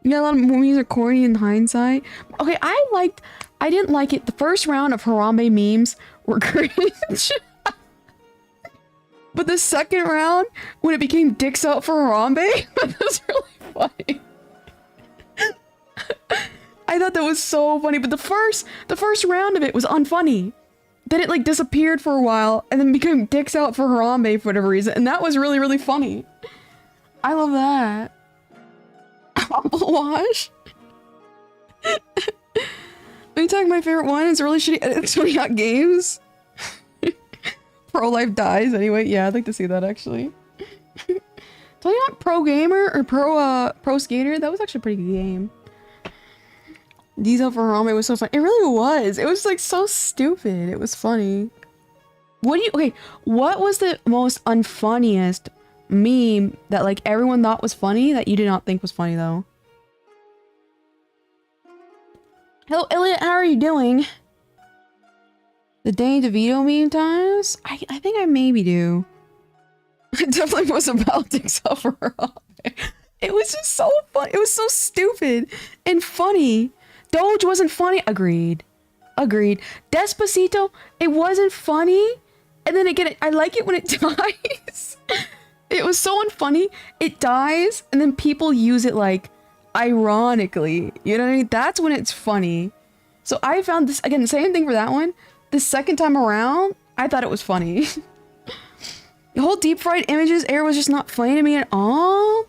Yeah, a lot of memes are corny in hindsight. Okay, I didn't like it. The first round of Harambe memes were cringe. But the second round, when it became dicks out for Harambe, that was really funny. I thought that was so funny, but the first round of it was unfunny. Then it like disappeared for a while, and then became dicks out for Harambe for whatever reason, and that was really funny. I love that. Apple Wash. Are you talking my favorite one? It's really shitty. It's really hot games. Pro Life dies anyway. Yeah, I'd like to see that actually. Tell you what, Pro Gamer or Pro Skater, that was actually a pretty good game. Diesel for Harambe was so fun. It really was. It was like so stupid. It was funny. Okay, what was the most unfunniest meme that like everyone thought was funny that you did not think was funny though? Hello Elliot, how are you doing? The Danny DeVito meme times? I think I maybe do. It definitely was about Dicks Over Harambe. It was just so fun. It was so stupid and funny. Doge wasn't funny. Agreed. Despacito, it wasn't funny. And then again, I like it when it dies. It was so unfunny. It dies, and then people use it like ironically. You know what I mean? That's when it's funny. So I found this, again, same thing for that one. The second time around, I thought it was funny. The whole deep fried images era was just not funny to me at all.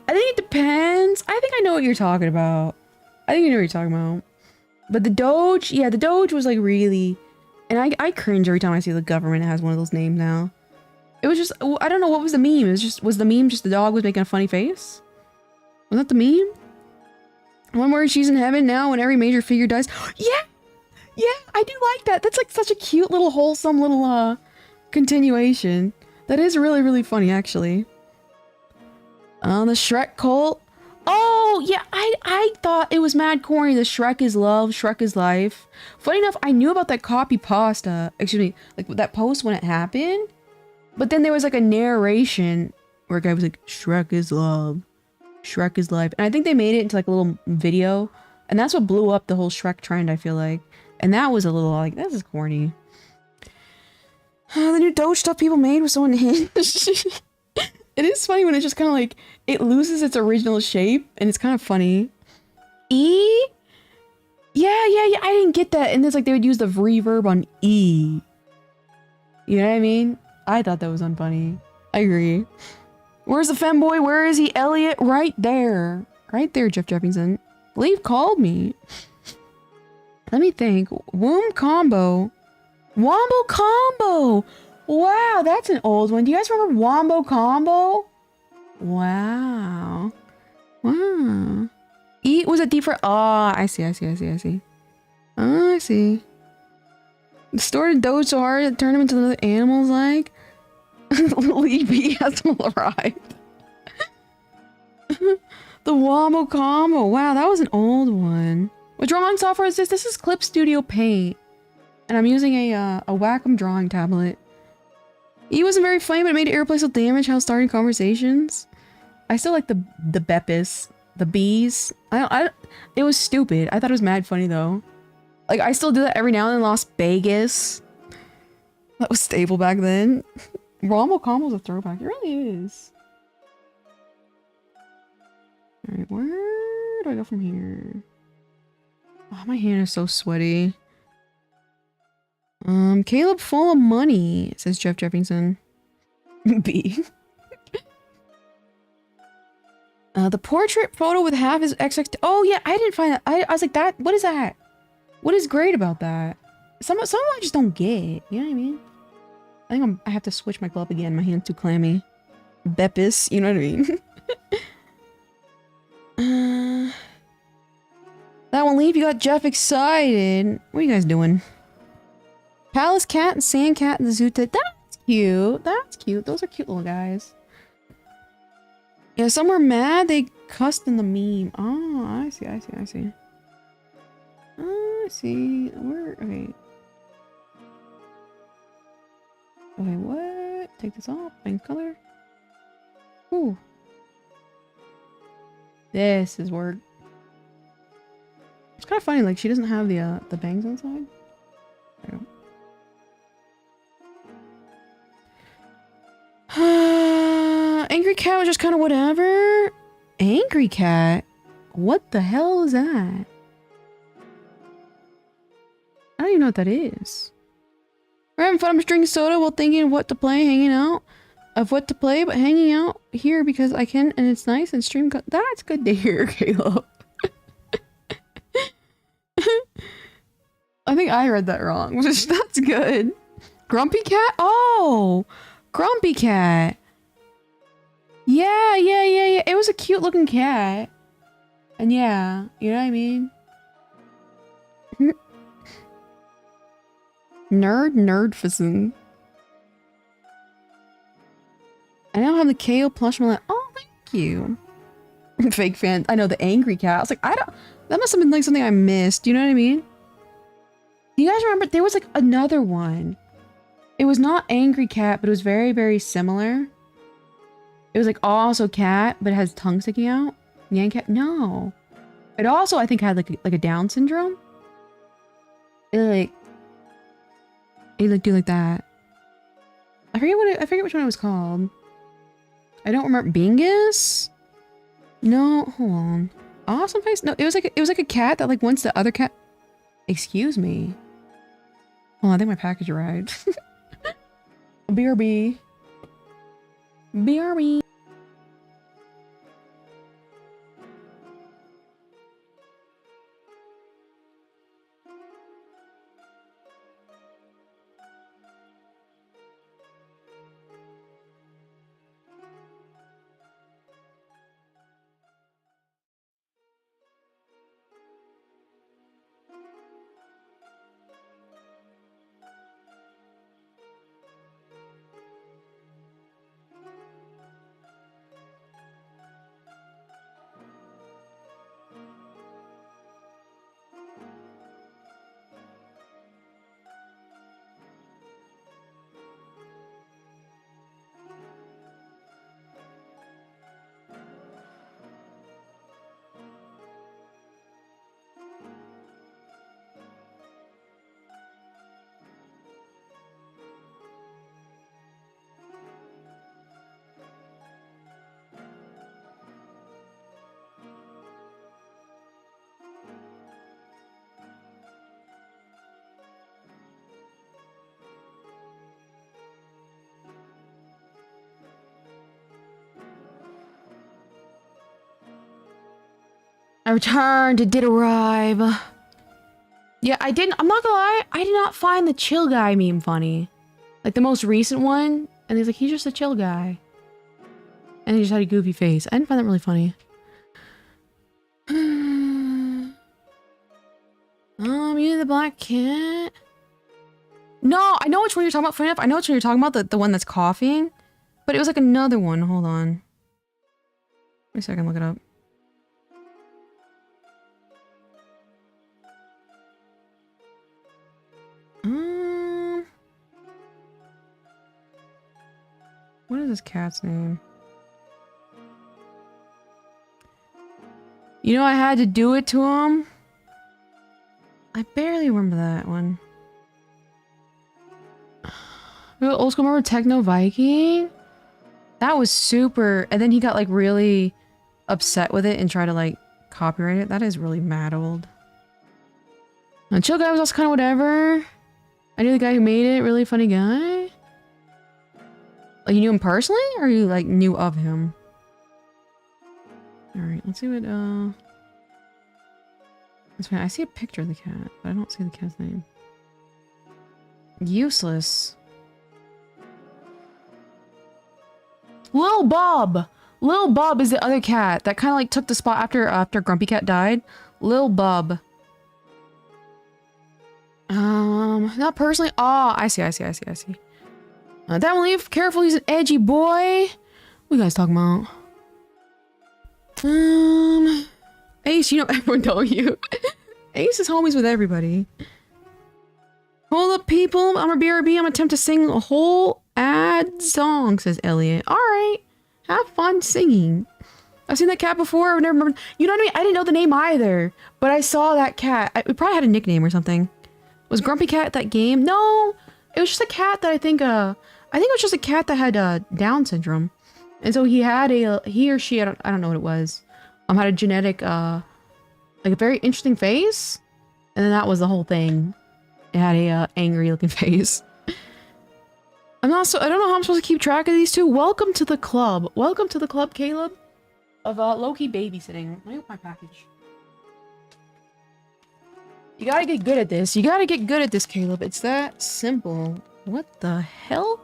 I think it depends. I think I know what you're talking about. I think you know what you're talking about. But the Doge, yeah, the Doge was like really... And I cringe every time I see the government has one of those names now. It was just, I don't know, what was the meme? It was the meme just the dog was making a funny face? Was that the meme? One where she's in heaven now when every major figure dies. Yeah, yeah, I do like that. That's like such a cute little wholesome little continuation. That is really, really funny actually. The Shrek cult. Oh, yeah, I thought it was mad corny. The Shrek is love, Shrek is life. Funny enough, I knew about that copy pasta. Excuse me, like that post when it happened. But then there was like a narration where a guy was like, Shrek is love, Shrek is life. And I think they made it into like a little video. And that's what blew up the whole Shrek trend, I feel like. And that was a little like, this is corny. The new Doge stuff people made was so unhinged. It is funny when it just kind of like, it loses its original shape, and it's kind of funny. E? Yeah, I didn't get that. And it's like they would use the reverb on E. You know what I mean? I thought that was unfunny. I agree. Where's the femboy? Where is he? Elliot? Right there. Right there, Jeff Jefferson. Leave called me. Let me think. Womb combo. Wombo combo! Wow, that's an old one. Do you guys remember Wombo Combo? Wow. Wow. Eat was a deep fry. Oh, I see. Oh, I see. Distorted Doge so hard it turned him into other animals like. Lead B hasn't arrived. The Wombo Combo. Wow, that was an old one. What drawing software is this? This is Clip Studio Paint. And I'm using a Wacom drawing tablet. He wasn't very funny, but it made irreplaceable damage how starting conversations. I still like the Beppis. The bees. It was stupid. I thought it was mad funny though. Like I still do that every now and then. Las Vegas. That was stable back then. Wombo Combo's a throwback. It really is. Alright, where do I go from here? Oh, my hand is so sweaty. Caleb full of money, says Jeff Jefferson. B. The portrait photo with half his XX. Oh yeah, I didn't find that. I was like, that. What is that? What is great about that? Some I just don't get. You know what I mean? I think I have to switch my glove again. My hand's too clammy. Beppis, you know what I mean? That won't leave. You got Jeff excited. What are you guys doing? Palace Cat and Sand Cat and the Zoota. That's cute. That's cute. Those are cute little guys. Yeah, some were mad they cussed in the meme. Oh, I see. I see. Where? Okay. Okay, what? Take this off. Bank color. Ooh. This is work. It's kind of funny. Like she doesn't have the bangs on the side. There you go. Angry Cat was just kind of whatever. Angry Cat? What the hell is that? I don't even know what that is. We're having fun. I'm just drinking soda while thinking of what to play, hanging out. Of what to play, but hanging out here because I can and it's nice and stream. That's good to hear, Caleb. I think I read that wrong. That's good. Grumpy Cat? Oh! Grumpy Cat. Yeah. It was a cute looking cat. And yeah, you know what I mean? Nerdfison. I now have the KO plush. I'm like, oh, thank you. Fake fan. I know, the Angry Cat. I was like, that must have been like something I missed. You know what I mean? You guys remember there was like another one. It was not Angry Cat, but it was very, very similar. It was like also cat, but it has tongue sticking out. Yang Cat? No. It also, I think, had like a Down syndrome. It do like that. I forget which one it was called. I don't remember. Bingus? No, hold on. Awesome Face? No, it was like a cat that like wants the other cat. Excuse me. Oh, I think my package arrived. BRB. BRB. I returned. It did arrive. Yeah, I didn't. I'm not gonna lie. I did not find the chill guy meme funny. Like the most recent one. And he's like, he's just a chill guy. And he just had a goofy face. I didn't find that really funny. You the black cat? No, I know which one you're talking about. Funny enough, I know which one you're talking about. The one that's coughing. But it was like another one. Hold on. Wait a second, look it up. What is this cat's name? You know I had to do it to him? I barely remember that one. Old school, remember Techno Viking? That was super. And then he got like really upset with it and tried to like copyright it. That is really mad old. And Chill Guy was also kind of whatever. I knew the guy who made it. Really funny guy. Like, you knew him personally? Or you like knew of him? Alright, let's see what that's fine. I see a picture of the cat, but I don't see the cat's name. Useless. Lil Bob! Lil Bob is the other cat that kind of like took the spot after Grumpy Cat died. Lil Bob. Not personally. Oh, I see. That one leave. Careful, he's an edgy boy. What you guys talking about? Ace, you know everyone know you. Ace is homies with everybody. Hold up, people. I'm a BRB. I'm attempt to sing a whole ad song, says Elliot. Alright. Have fun singing. I've seen that cat before. I've never remembered. You know what I mean? I didn't know the name either. But I saw that cat. It probably had a nickname or something. Was Grumpy Cat that game? No. It was just a cat that I think it was just a cat that had Down syndrome. And so he or she, I don't know what it was. Had a genetic, like a very interesting face. And then that was the whole thing. It had a angry looking face. I don't know how I'm supposed to keep track of these two. Welcome to the club. Welcome to the club, Caleb. Of low-key babysitting. Let me open my package. You gotta get good at this. You gotta get good at this, Caleb. It's that simple. What the hell?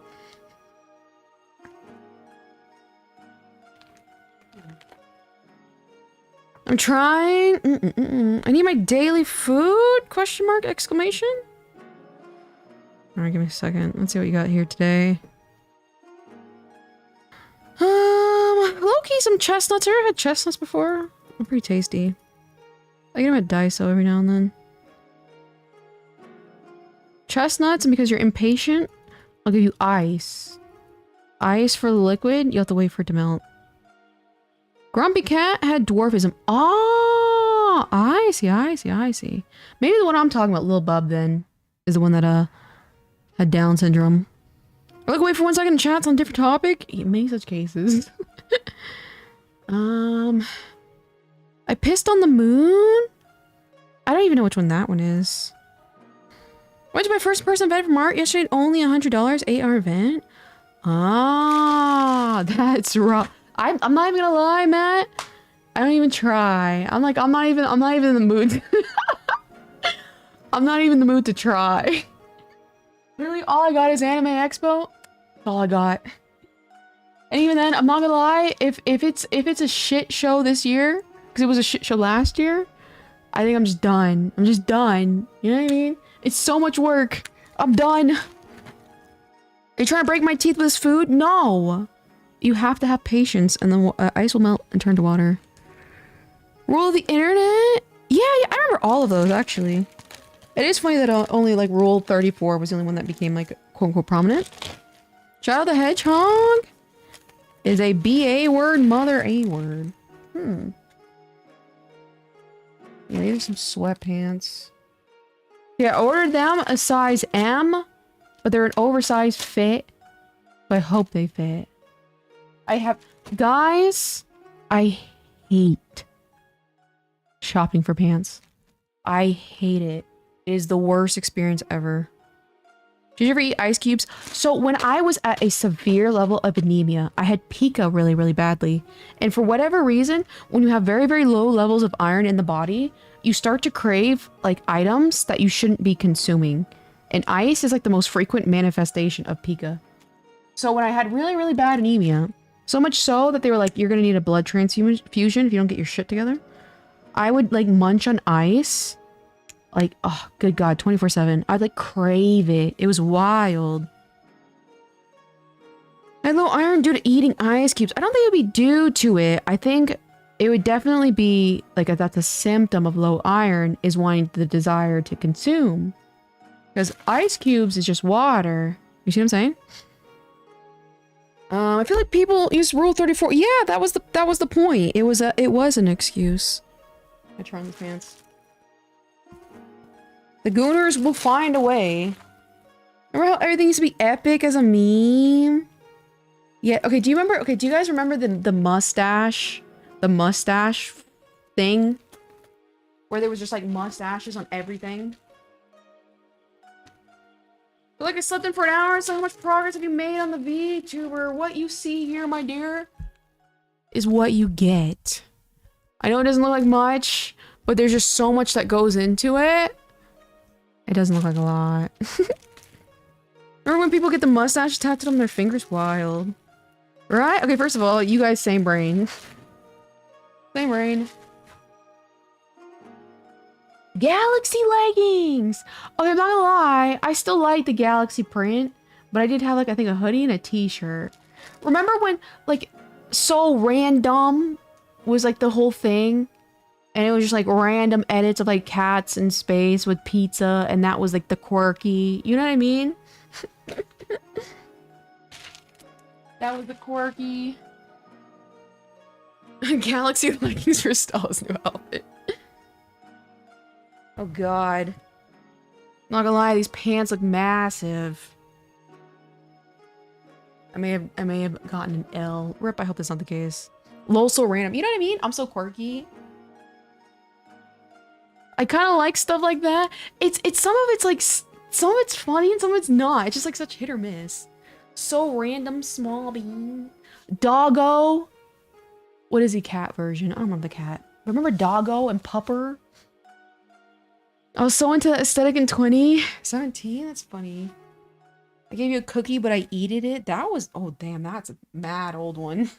I'm trying. I need my daily food? Question mark, exclamation? Alright, give me a second. Let's see what you got here today. Low-key some chestnuts. Have you ever had chestnuts before? They're pretty tasty. I get them at Daiso every now and then. Chestnuts, and because you're impatient, I'll give you ice. Ice for the liquid, you have to wait for it to melt. Grumpy Cat had dwarfism. Oh, I see. Maybe the one I'm talking about, Lil Bub, then, is the one that had Down syndrome. Look, wait for 1 second. Chat's on a different topic. In many such cases. I pissed on the moon. I don't even know which one that one is. Went to my first person event from art yesterday. Only $100. 8-hour event. Ah, that's rough. I'm not even gonna lie, Matt. I don't even try. I'm not even in the mood. I'm not even in the mood to try. Really, all I got is Anime Expo. That's all I got. And even then, I'm not gonna lie. If it's a shit show this year, because it was a shit show last year, I think I'm just done. I'm just done. You know what I mean? It's so much work. I'm done. Are you trying to break my teeth with this food? No. You have to have patience, and the ice will melt and turn to water. Rule of the internet? Yeah, I remember all of those, actually. It is funny that only, like, Rule 34 was the only one that became, like, quote-unquote prominent. Shadow the Hedgehog is a B-A word, mother A word. Yeah, these are some sweatpants. Yeah, I ordered them a size M, but they're an oversized fit. So I hope they fit. Guys, I hate shopping for pants. I hate it. It is the worst experience ever. Did you ever eat ice cubes? So when I was at a severe level of anemia, I had pica really, really badly. And for whatever reason, when you have very, very low levels of iron in the body, you start to crave like items that you shouldn't be consuming. And ice is like the most frequent manifestation of pica. So when I had really, really bad anemia, so much so that they were like, you're going to need a blood transfusion if you don't get your shit together. I would like munch on ice. Like, oh, good God, 24/7. I'd like crave it. It was wild. I had low iron due to eating ice cubes. I don't think it would be due to it. I think it would definitely be like that's a symptom of low iron is wanting the desire to consume. Because ice cubes is just water. You see what I'm saying? I feel like people use Rule 34. Yeah, that was the point. It was an excuse. I try on these pants. The Gooners will find a way. Remember how everything used to be epic as a meme? Yeah, okay, do you guys remember the mustache? The mustache thing? Where there was just like mustaches on everything? Feel like I slept in for an hour, so how much progress have you made on the VTuber? What you see here, my dear, is what you get. I know it doesn't look like much, but there's just so much that goes into it. It doesn't look like a lot. Remember when people get the mustache tattooed on their fingers? Wild. Right? Okay, first of all, you guys, same brain. Same brain. Galaxy leggings! Okay, I'm not gonna lie. I still like the Galaxy print, but I did have, like, I think a hoodie and a t-shirt. Remember when, like, So Random was, like, the whole thing? And it was just like random edits of like cats in space with pizza, and that was like the quirky. You know what I mean? That was the quirky. Galaxy leggings for Stella's new outfit. Oh God. Not gonna lie, these pants look massive. I may have gotten an L. Rip, I hope that's not the case. Lol, so random. You know what I mean? I'm so quirky. I kind of like stuff like that. It's some of it's like, some of it's funny and some of it's not. It's just like such hit or miss. So random, small bean. Doggo. What is the cat version? I don't remember the cat. Remember Doggo and Pupper? I was so into that aesthetic in 2017. That's funny. I gave you a cookie, but I eated it. That was, oh damn, that's a mad old one.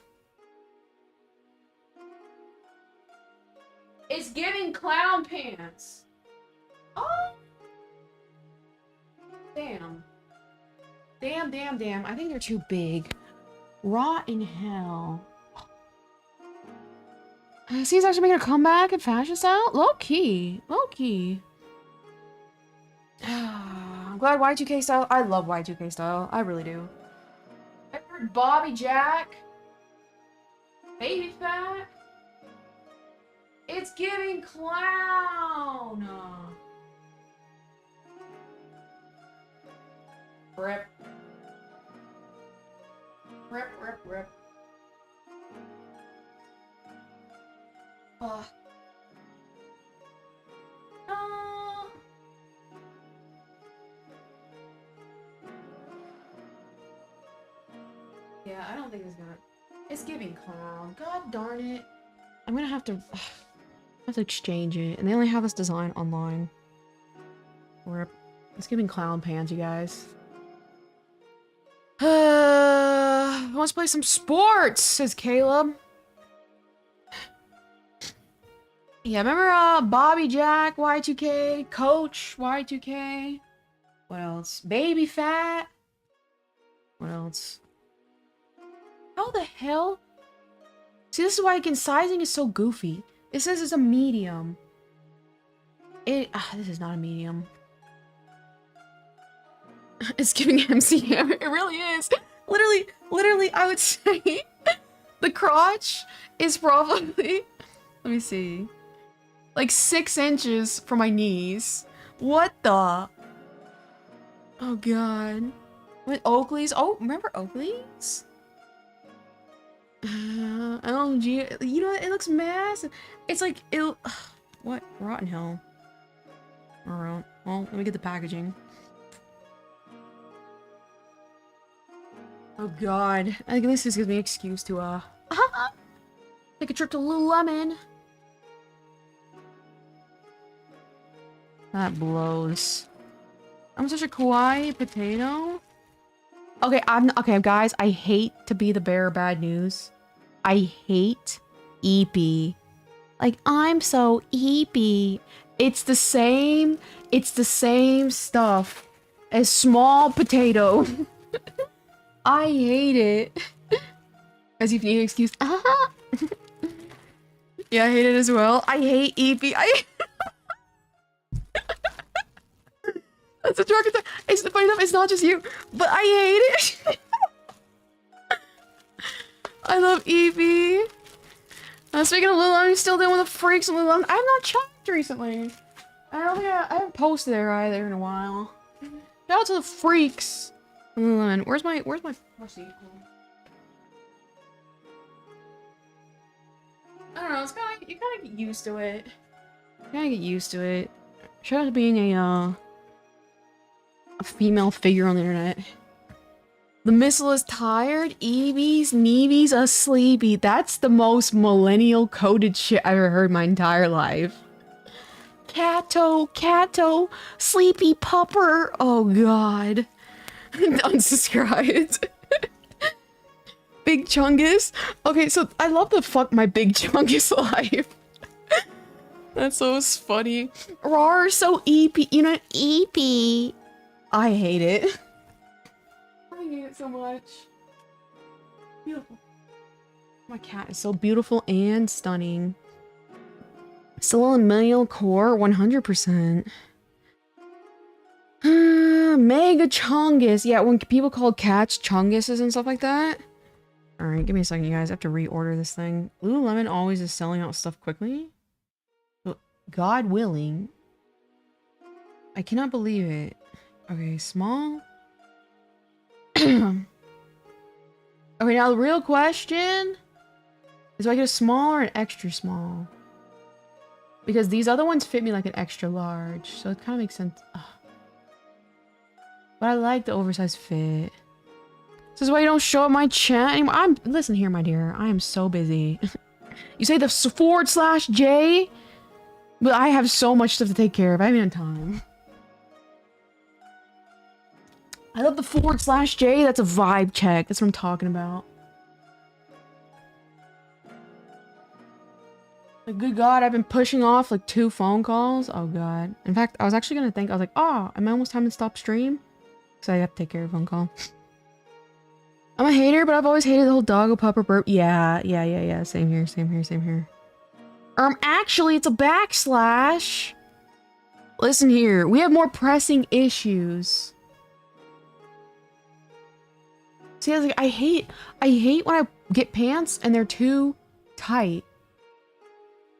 It's giving clown pants. Oh. Damn. Damn, damn, damn. I think they're too big. Rot in hell. He's actually making a comeback in fashion style? Low key. Low key. I'm glad Y2K style. I love Y2K style. I really do. I heard Bobby Jack. Baby fat. It's giving clown. Rip. Rip, rip, rip. Yeah, I don't think it's gonna. It's giving clown. God darn it. I'm gonna have to exchange it, and they only have this design online. Rip. It's giving clown pants, you guys. Let's play some sports, says Caleb. Yeah, remember Bobby Jack, Y2K, Coach, Y2K. What else? Baby Fat. What else? How the hell? See, this is why again sizing is so goofy. It says it's a medium. This is not a medium. It's giving MC Hammer. It really is. Literally, I would say the crotch is probably, let me see, like 6 inches from my knees. What the? Oh God. With Oakley's? Oh, remember Oakley's? Oh gee, you know what? It looks massive. It's like what? Rotten hell. Alright. Well, let me get the packaging. Oh god. I think this gives me an excuse to take a trip to Lululemon. That blows. I'm such a kawaii potato. Okay, okay, guys, I hate to be the bearer of bad news. I hate EP. Like, I'm so EP. It's the same stuff as small potato. I hate it. As if you need an excuse. Yeah, I hate it as well. I hate EP. That's a drug attack. It's funny enough, it's not just you, but I hate it. I love Evie. Speaking of Lululemon, I'm still dealing with the freaks of Lululemon. I have not checked recently. I don't think I haven't posted there either in a while. Shout out to the freaks. Lululemon. Where's my sequel? I don't know. It's kind of, you kind of get used to it. You kind of get used to it. Shout out to being a female figure on the internet. The missile is tired. Evie's, Neevy's a sleepy. That's the most millennial coded shit I've ever heard in my entire life. Cato, sleepy pupper. Oh god. Unsubscribed. Big Chungus. Okay, so I love the fuck my Big Chungus life. That's so funny. Rawr, so EP. You know, EP. I hate it. I hate it so much. Beautiful. My cat is so beautiful and stunning. Still a millennial core, 100%. Mega Chungus. Yeah, when people call cats Chunguses and stuff like that. Alright, give me a second, you guys. I have to reorder this thing. Lululemon always is selling out stuff quickly. But God willing. I cannot believe it. Okay, small. Okay, now the real question is, do I get a small or an extra small? Because these other ones fit me like an extra large, so it kind of makes sense. Ugh. But I like the oversized fit. This is why you don't show up my chat anymore. Listen here, my dear. I am so busy. You say the /J, but I have so much stuff to take care of. I haven't had time. I love the /J. That's a vibe check. That's what I'm talking about. Like, good God, I've been pushing off like 2 phone calls. Oh God. In fact, I was actually gonna think, I was like, oh, am I almost time to stop stream? Because I have to take care of a phone call. I'm a hater, but I've always hated the whole doggo pupper burp. Yeah. Same here. Actually, it's a /. Listen here, we have more pressing issues. See, I was like, I hate when I get pants and they're too tight.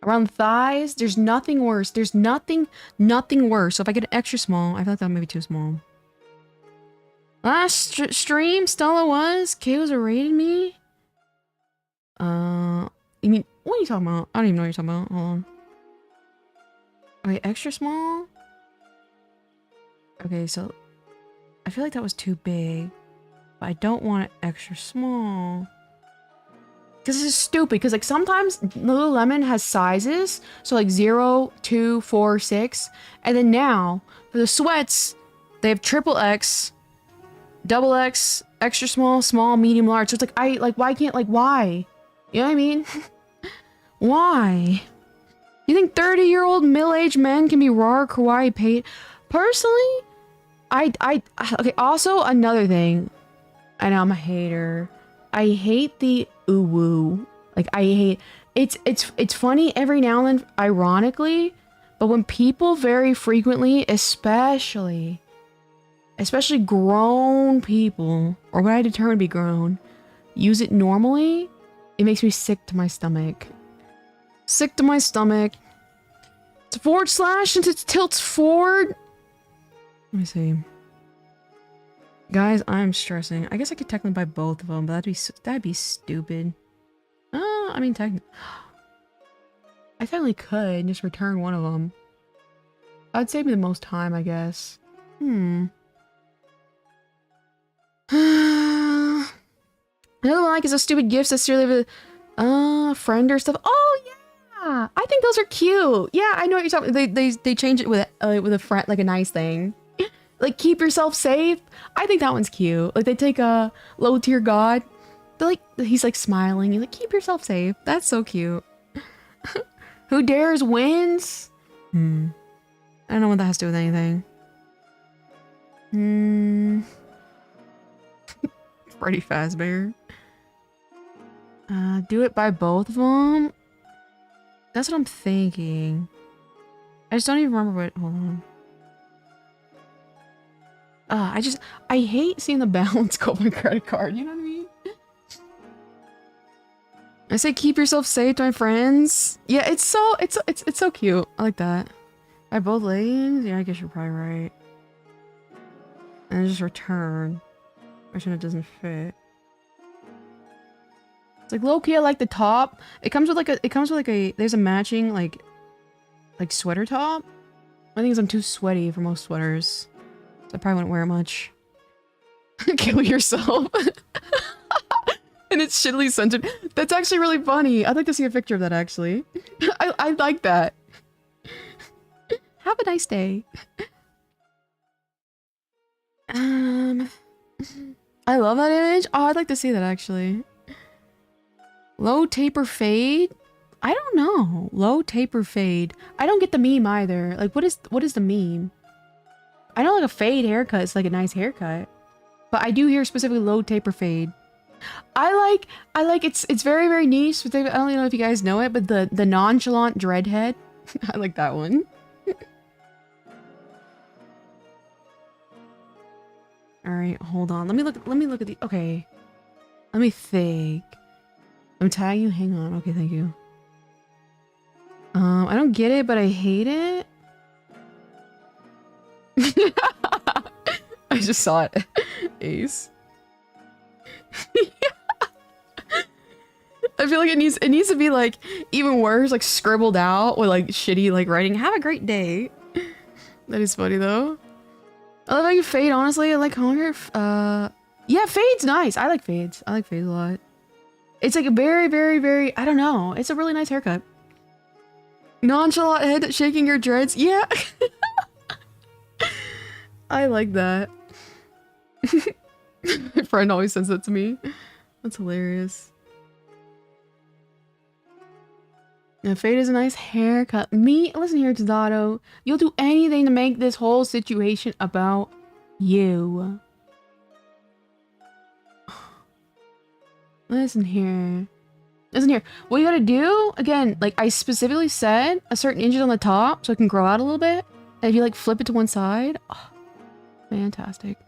Around the thighs, there's nothing worse. There's nothing worse. So if I get an extra small, I feel like that may be too small. Last stream, Stella was. Kayos rated me. You mean, what are you talking about? I don't even know what you're talking about. Hold on. Okay, extra small? Okay, so I feel like that was too big. But I don't want it extra small. Because this is stupid. Because like sometimes Lululemon has sizes. So like 0, 2, 4, 6. And then now, for the sweats, they have XXX, XX, extra small, small, medium, large. So it's like, why can't, why? You know what I mean? Why? You think 30-year-old middle-aged men can be raw kawaii paint? Personally, okay, also another thing. I know I'm a hater. I hate the uwu. Like, I hate... It's funny every now and then, ironically, but when people very frequently, especially grown people, or what I determine to be grown, use it normally, it makes me sick to my stomach. Sick to my stomach. It's a / since it tilts forward. Let me see. Guys, I'm stressing. I guess I could technically buy both of them, but that'd be stupid. I mean, I technically could just return one of them. That'd save me the most time, I guess. Another one I like is a stupid gifts that seriously friend or stuff. Oh yeah, I think those are cute. Yeah, I know what you're talking. They change it with a friend, like a nice thing. Like keep yourself safe. I think that one's cute. Like they take a low tier god. They're like he's like smiling. He's like keep yourself safe. That's so cute. Who dares wins? I don't know what that has to do with anything. Freddy Fazbear. Do it by both of them? That's what I'm thinking. I just don't even remember what. Hold on. I hate seeing the balance go up my credit card. You know what I mean? I say keep yourself safe to my friends. Yeah, it's so cute. I like that. By both leggings? Yeah, I guess you're probably right. And just return. Version it doesn't fit. It's like low key. I like the top. It comes with like a. There's a matching like sweater top. I think I'm too sweaty for most sweaters, so I probably wouldn't wear it much. Kill yourself. And it's shittily censored. That's actually really funny. I'd like to see a picture of that actually. I like that. Have a nice day. I love that image. Oh, I'd like to see that actually. Low taper fade? I don't know. Low taper fade. I don't get the meme either. Like what is the meme? I know like a fade haircut is like a nice haircut. But I do hear specifically low taper fade. I like it's very, very niche. I don't even know if you guys know it, but the nonchalant dreadhead. I like that one. All right, hold on. Let me look at the. Okay, let me think. I'm tagging you. Hang on. Okay, thank you. I don't get it, but I hate it. I just saw it. Ace. I feel like it needs to be like even worse, like scribbled out with like shitty like writing. Have a great day. That is funny though. I love how you fade, honestly. I like hunger. Yeah, fade's nice. I like fades. I like fades a lot. It's like a very, very, very, I don't know. It's a really nice haircut. Nonchalant head shaking your dreads. Yeah. I like that. My friend always says that to me. That's hilarious. Yeah, fade is a nice haircut. Listen here, Tadato. You'll do anything to make this whole situation about you. Listen here. Listen here. What you gotta do, again, like I specifically said, a certain inches on the top so it can grow out a little bit. And if you like flip it to one side, oh, fantastic.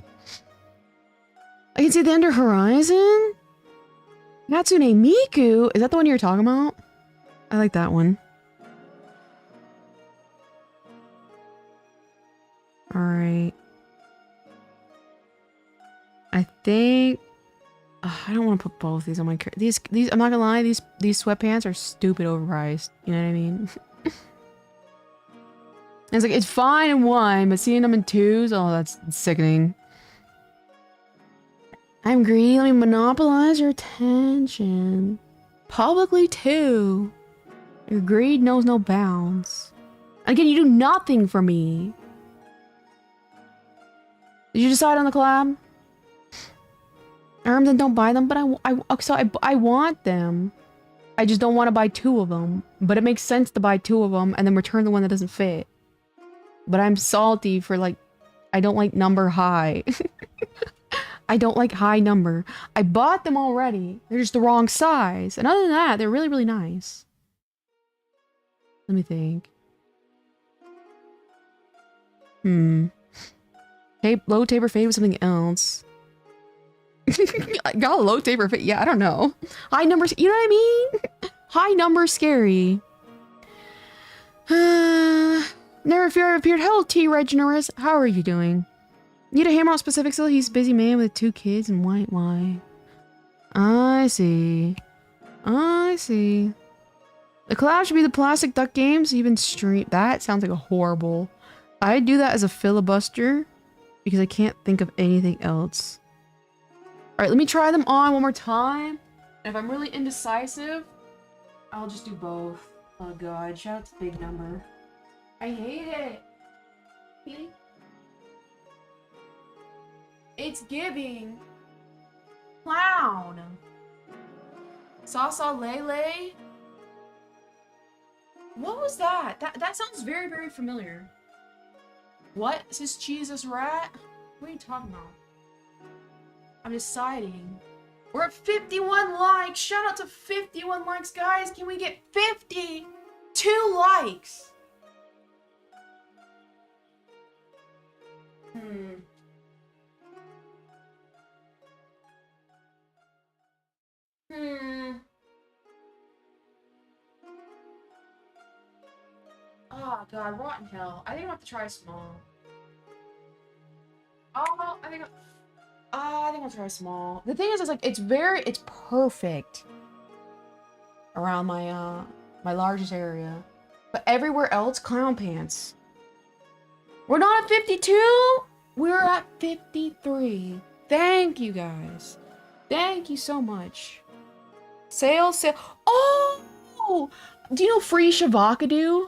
I can see the Ender Horizon. Natsune Miku. Is that the one you're talking about? I like that one. All right. I think I don't want to put both these on my these. I'm not gonna lie. These sweatpants are stupid overpriced. You know what I mean? It's like it's fine in one, but seeing them in twos, oh, that's sickening. I'm greedy. Let me monopolize your attention. Publicly too. Your greed knows no bounds. Again, you do nothing for me. Did you decide on the collab? Then don't buy them, but I want them. I just don't want to buy two of them. But it makes sense to buy two of them and then return the one that doesn't fit. But I'm salty for like, I don't like number high. I don't like high number. I bought them already. They're just the wrong size. And other than that, they're really, really nice. Let me think. Low taper fade with something else. I got a low taper fade. Yeah, I don't know. High numbers. You know what I mean? High numbers scary. Never fear I've appeared. Hello, T. Regenerous. How are you doing? Need a hammer out specific still? He's a busy man with 2 kids and white. Why? I see. I see. The collab should be the plastic duck games. Even stream. That sounds like a horrible. I'd do that as a filibuster because I can't think of anything else. right, let me try them on one more time. And if I'm really indecisive, I'll just do both. Oh god, shout out to Big Number. I hate it. It's giving clown. Sasa Lele. What was that? That sounds very, very familiar. What? Is this Jesus rat? What are you talking about? I'm deciding. We're at 51 likes. Shout out to 51 likes, guys. Can we get 52 likes? Oh god, rotten hell. I think I'm gonna have to try small. Oh, I think I'll try small. The thing is, like, it's perfect around my my largest area, but everywhere else, clown pants. We're not at 52. We're at 53. Thank you guys. Thank you so much. Sale. Oh, do you know Free Shavakadu?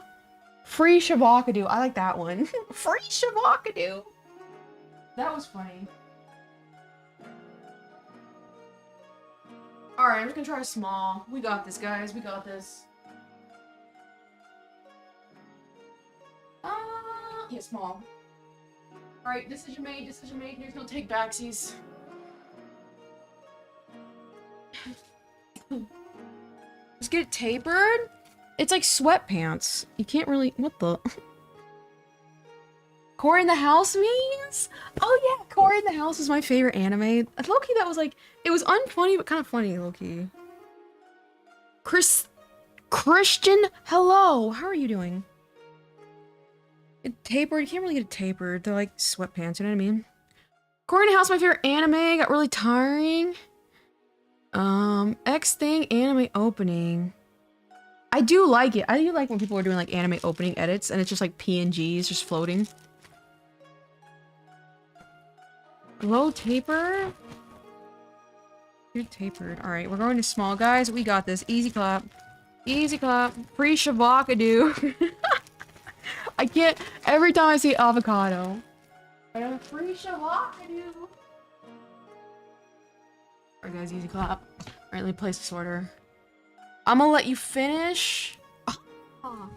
Free Shavakadu. I like that one. Free Shavakadu. That was funny. Alright, I'm just gonna try a small. We got this, guys. We got this. Yeah, small. Alright, decision made, decision made. There's no take backsies. Let's get it tapered. It's like sweatpants. You can't really. What the? Cory in the House memes? Oh yeah, Cory in the House is my favorite anime. Low-key, that was like, it was unfunny, but kind of funny, low-key. Christian, hello, how are you doing? It tapered, you can't really get it tapered. They're like sweatpants, you know what I mean? Cory in the House, my favorite anime, got really tiring. X thing, anime opening. I do like it. I do like when people are doing like anime opening edits and it's just like PNGs just floating. Low taper. You're tapered. Alright, we're going to small, guys. We got this. Easy clap. Easy clap. Free Shavakadu. I can't. Every time I see avocado. Free Shavakadu. Alright, guys. Easy clap. Alright, let me place this order. I'm gonna let you finish. Oh.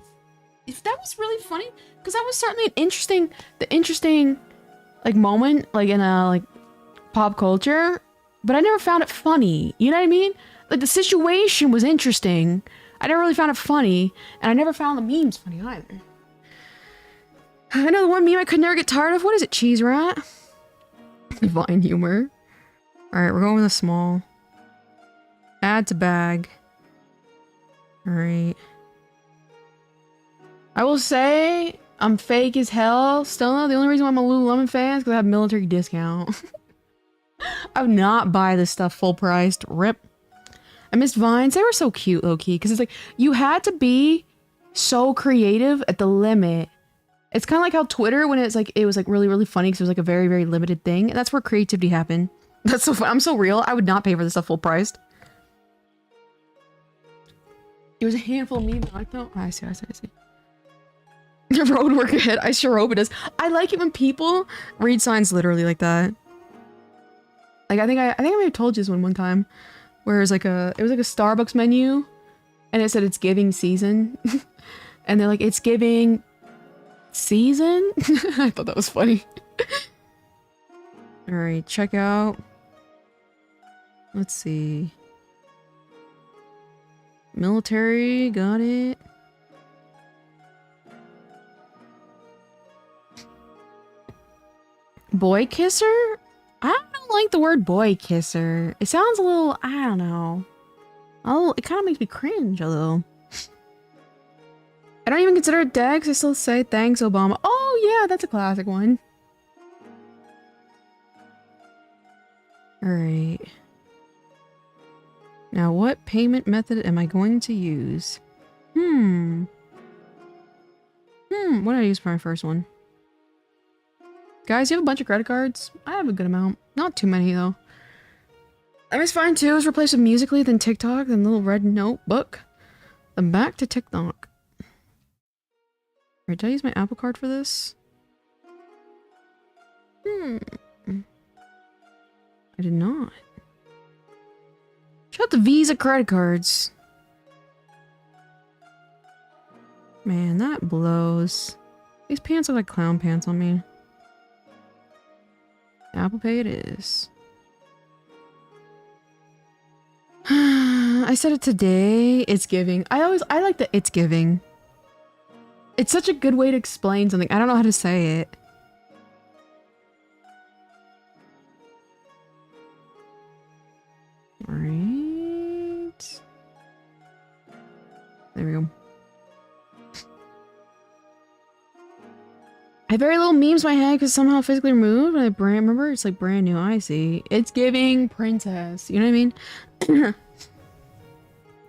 If that was really funny, because that was certainly an interesting like moment, like in a like pop culture, but I never found it funny. You know what I mean? Like the situation was interesting. I never really found it funny, and I never found the memes funny either. I know the one meme I could never get tired of. What is it? Cheese rat? Vine humor. All right, we're going with a small. Add to bag. All right. I will say I'm fake as hell. Still though, the only reason why I'm a Lululemon fan is because I have military discount. I would not buy this stuff full priced. Rip. I missed Vines. They were so cute, low-key. Because it's like, you had to be so creative at the limit. It's kind of like how Twitter, when it's like, it was like really, really funny because it was like a very, very limited thing. And that's where creativity happened. That's so fun. I'm so real. I would not pay for this stuff full priced. It was a handful of memes. I thought. I see. The road work ahead. I sure hope it is. I like it when people read signs literally like that. Like I think I may have told you this one time, where it was like a Starbucks menu, and it said it's giving season, and they're like it's giving season. I thought that was funny. All right, check out. Let's see. Military, got it. Boy kisser? I don't like the word boy kisser. It sounds a little, I don't know. Oh, it kind of makes me cringe a little. I don't even consider it Dex. I still say thanks, Obama. Oh yeah, that's a classic one. Alright. Now what payment method am I going to use? What did I use for my first one? Guys, you have a bunch of credit cards? I have a good amount. Not too many, though. That was fine too. It was replaced with Musical.ly, then TikTok, then little red notebook. Then back to TikTok. Alright, did I use my Apple Card for this? I did not. Shout out the Visa credit cards. Man, that blows. These pants look like clown pants on me. Apple Pay it is. I said it today. It's giving. I like the it's giving. It's such a good way to explain something. I don't know how to say it. Alright. There we go. I have very little memes in my head because somehow physically removed. When I remember, it's like brand new. I see. It's giving princess. You know what I mean?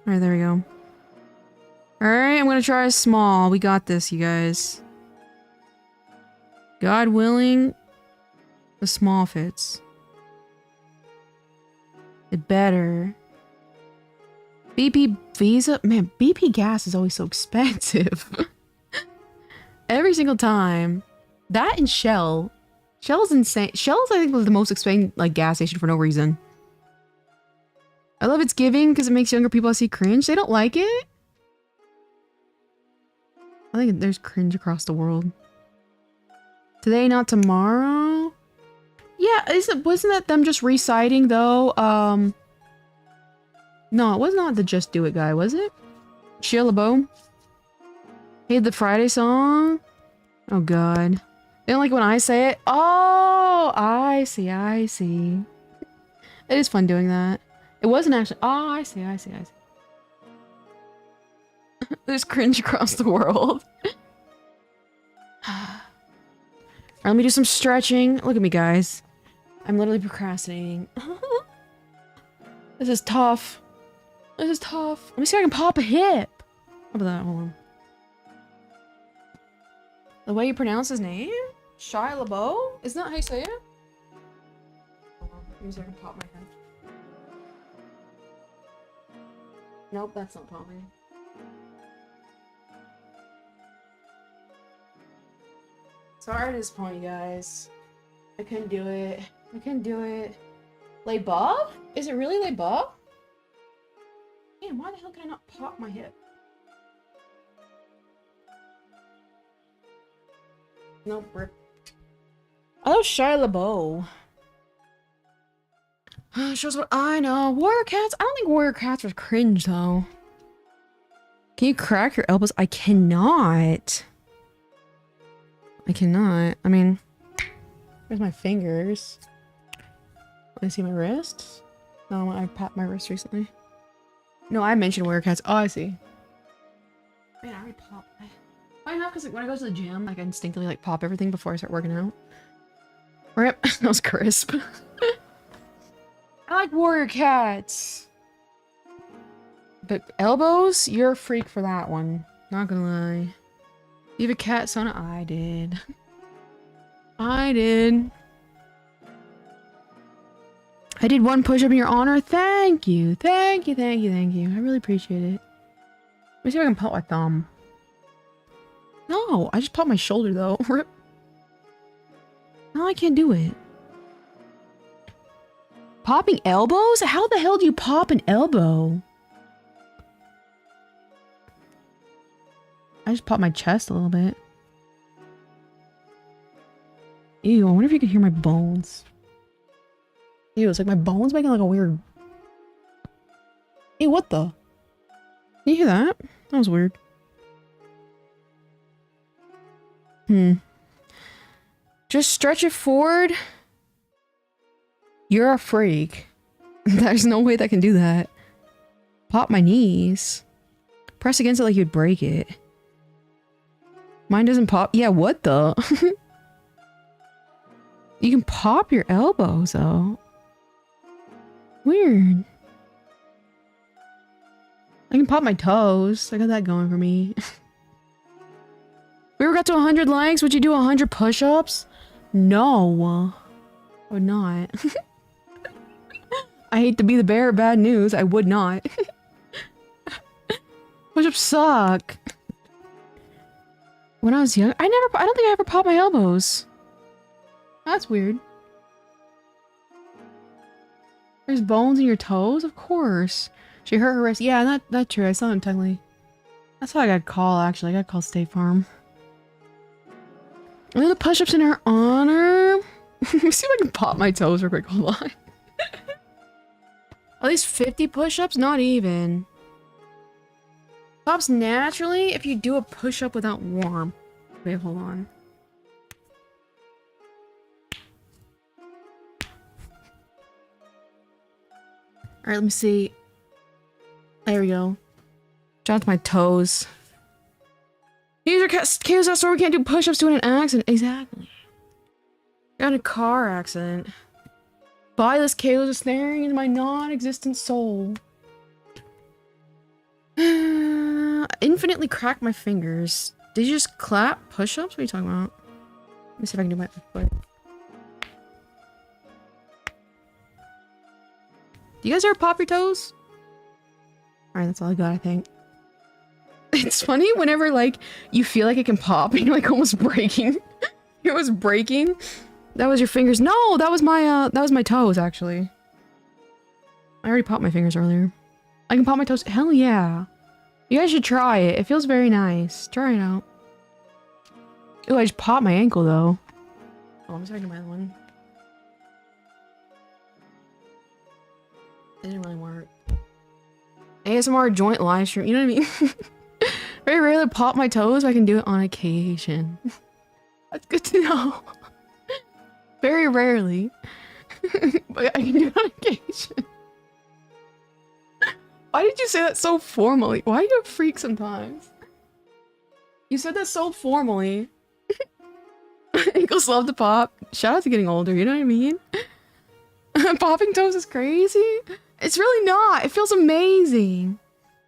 Alright, there we go. Alright, I'm gonna try a small. We got this, you guys. God willing, the small fits. It better. BP Visa? Man, BP gas is always so expensive. Every single time. That and Shell. Shell's insane. Shell's, I think, was the most expensive like gas station for no reason. I love It's Giving because it makes younger people I see cringe. They don't like it. I think there's cringe across the world. Today, not tomorrow. Yeah, wasn't that them just reciting though? No, it was not the Just Do It guy, was it? Shia LaBeouf. Hey, the Friday song. Oh god. They don't like when I say it. Oh, I see, I see. It is fun doing that. It wasn't actually. Oh, I see, I see, I see. There's cringe across the world. Alright, let me do some stretching. Look at me, guys. I'm literally procrastinating. This is tough. This is tough. Let me see if I can pop a hip. How about that? Hold on. The way you pronounce his name? Shia LaBeouf? Isn't that how you say it? Hold on. Let me see if I can pop my head. Nope, that's not popping. Sorry to disappoint you guys. I couldn't do it. I couldn't do it. Les Bob? Is it really Les Bob? Man, why the hell can I not pop my hip? Nope, rip. Oh, Shia LaBeouf. Shows what I know. Warrior Cats? I don't think Warrior Cats was cringe, though. Can you crack your elbows? I cannot. I cannot. I mean, where's my fingers? Let me see my wrists. No, I popped my wrist recently. No, I mentioned Warrior Cats. Oh, I see. Man, I already popped. Why not? Because like, when I go to the gym, like I instinctively like pop everything before I start working out. Rip. That was crisp. I like Warrior Cats. But elbows? You're a freak for that one. Not gonna lie. You have a cat, Sona? I did. I did. I did one push-up in your honor. Thank you. Thank you, thank you, thank you. I really appreciate it. Let me see if I can pop my thumb. No, I just popped my shoulder though. Rip. No, I can't do it. Popping elbows? How the hell do you pop an elbow? I just popped my chest a little bit. Ew, I wonder if you can hear my bones. Ew, it's like my bones making like a weird... Ew, what the? Can you hear that? That was weird. Just stretch it forward. You're a freak. There's no way that can do that. Pop my knees. Press against it like you'd break it. Mine doesn't pop. Yeah, what the? You can pop your elbows though. Weird. I can pop my toes. I got that going for me. We ever got to 100 likes? Would you do 100 push-ups? No. I would not. I hate to be the bearer of bad news. I would not. Push-ups suck. When I was young, I don't think I ever popped my elbows. That's weird. There's bones in your toes? Of course. She hurt her wrist. Yeah, that's true. I saw him technically. That's why I got called, actually. I got called State Farm. And then the push-ups in her honor. Let me see if I can pop my toes real quick. Hold on. At least 50 push-ups? Not even. Pops naturally if you do a push-up without warm. Wait, hold on. Alright, let me see. There we go. Shout out to my toes. Use your chaos store. We can't do push-ups doing an accident. Exactly. Got in a car accident. Bodiless chaos is staring into my non-existent soul. Infinitely crack my fingers. Did you just clap push-ups? What are you talking about? Let me see if I can do my foot. Do you guys ever pop your toes? Alright, that's all I got, I think. It's funny whenever, like, you feel like it can pop and you're, like, almost breaking. It was breaking. That was your fingers. No, that was my toes, actually. I already popped my fingers earlier. I can pop my toes. Hell yeah. You guys should try it. It feels very nice. Try it out. Ooh, I just popped my ankle, though. Oh, I'm sorry to my other one. It didn't really work. ASMR joint live stream. You know what I mean? Very rarely pop my toes, but I can do it on occasion. That's good to know. Very rarely. But I can do it on occasion. Why did you say that so formally? Why are you a freak sometimes? You said that so formally. Ankles love to pop. Shout out to getting older, you know what I mean? Popping toes is crazy. It's really not. It feels amazing.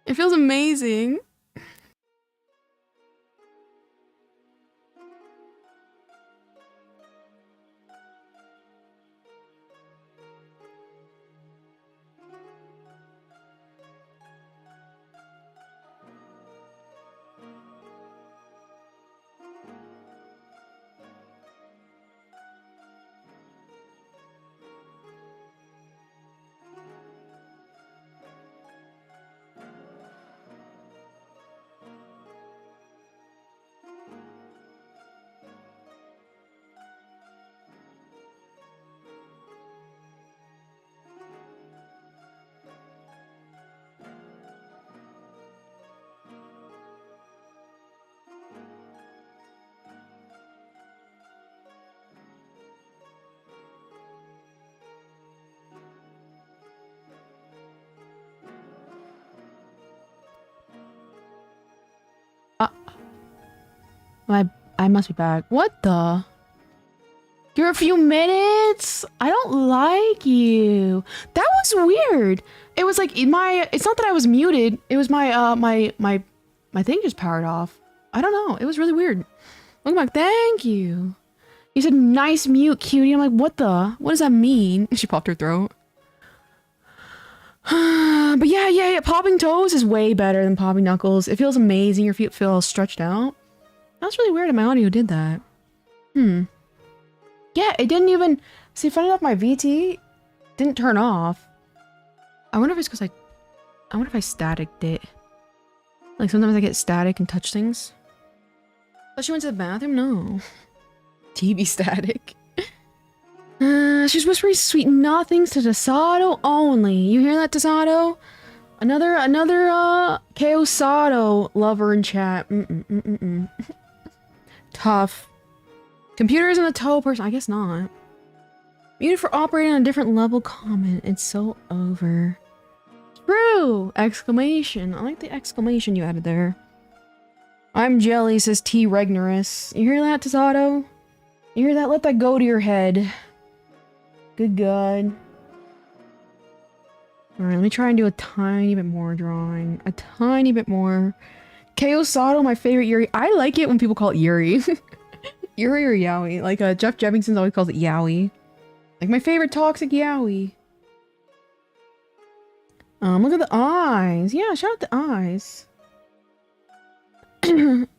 It feels amazing. I must be back. What the? You're a few minutes? I don't like you. That was weird. It was like in my, it's not that I was muted. It was my, my thing just powered off. I don't know. It was really weird. Welcome back. Thank you. You said nice mute, cutie. I'm like, what does that mean? She popped her throat. But yeah. Popping toes is way better than popping knuckles. It feels amazing. Your feet feel stretched out. That's really weird that my audio did that. Yeah, it didn't even... See, funny enough, my VT didn't turn off. I wonder if it's because I wonder if I staticked it. Like, sometimes I get static and touch things. Thought she went to the bathroom? No. TB static. She's whispering sweet nothings to Desato only. You hear that, Desato? Another Chaosato lover in chat. Tough. Computer isn't a toe person. I guess not. Muted for operating on a different level comment. It's so over. True! Exclamation. I like the exclamation you added there. I'm jelly, says T. Regnerus. You hear that, Tasato? You hear that? Let that go to your head. Good God. Alright, let me try and do a tiny bit more drawing. A tiny bit more. Chaosato, my favorite Yuri. I like it when people call it Yuri. Yuri or Yowie. Like, Jeff Jebbingson's always calls it Yowie. Like, my favorite toxic Yowie. Look at the eyes. Yeah, shout out the eyes.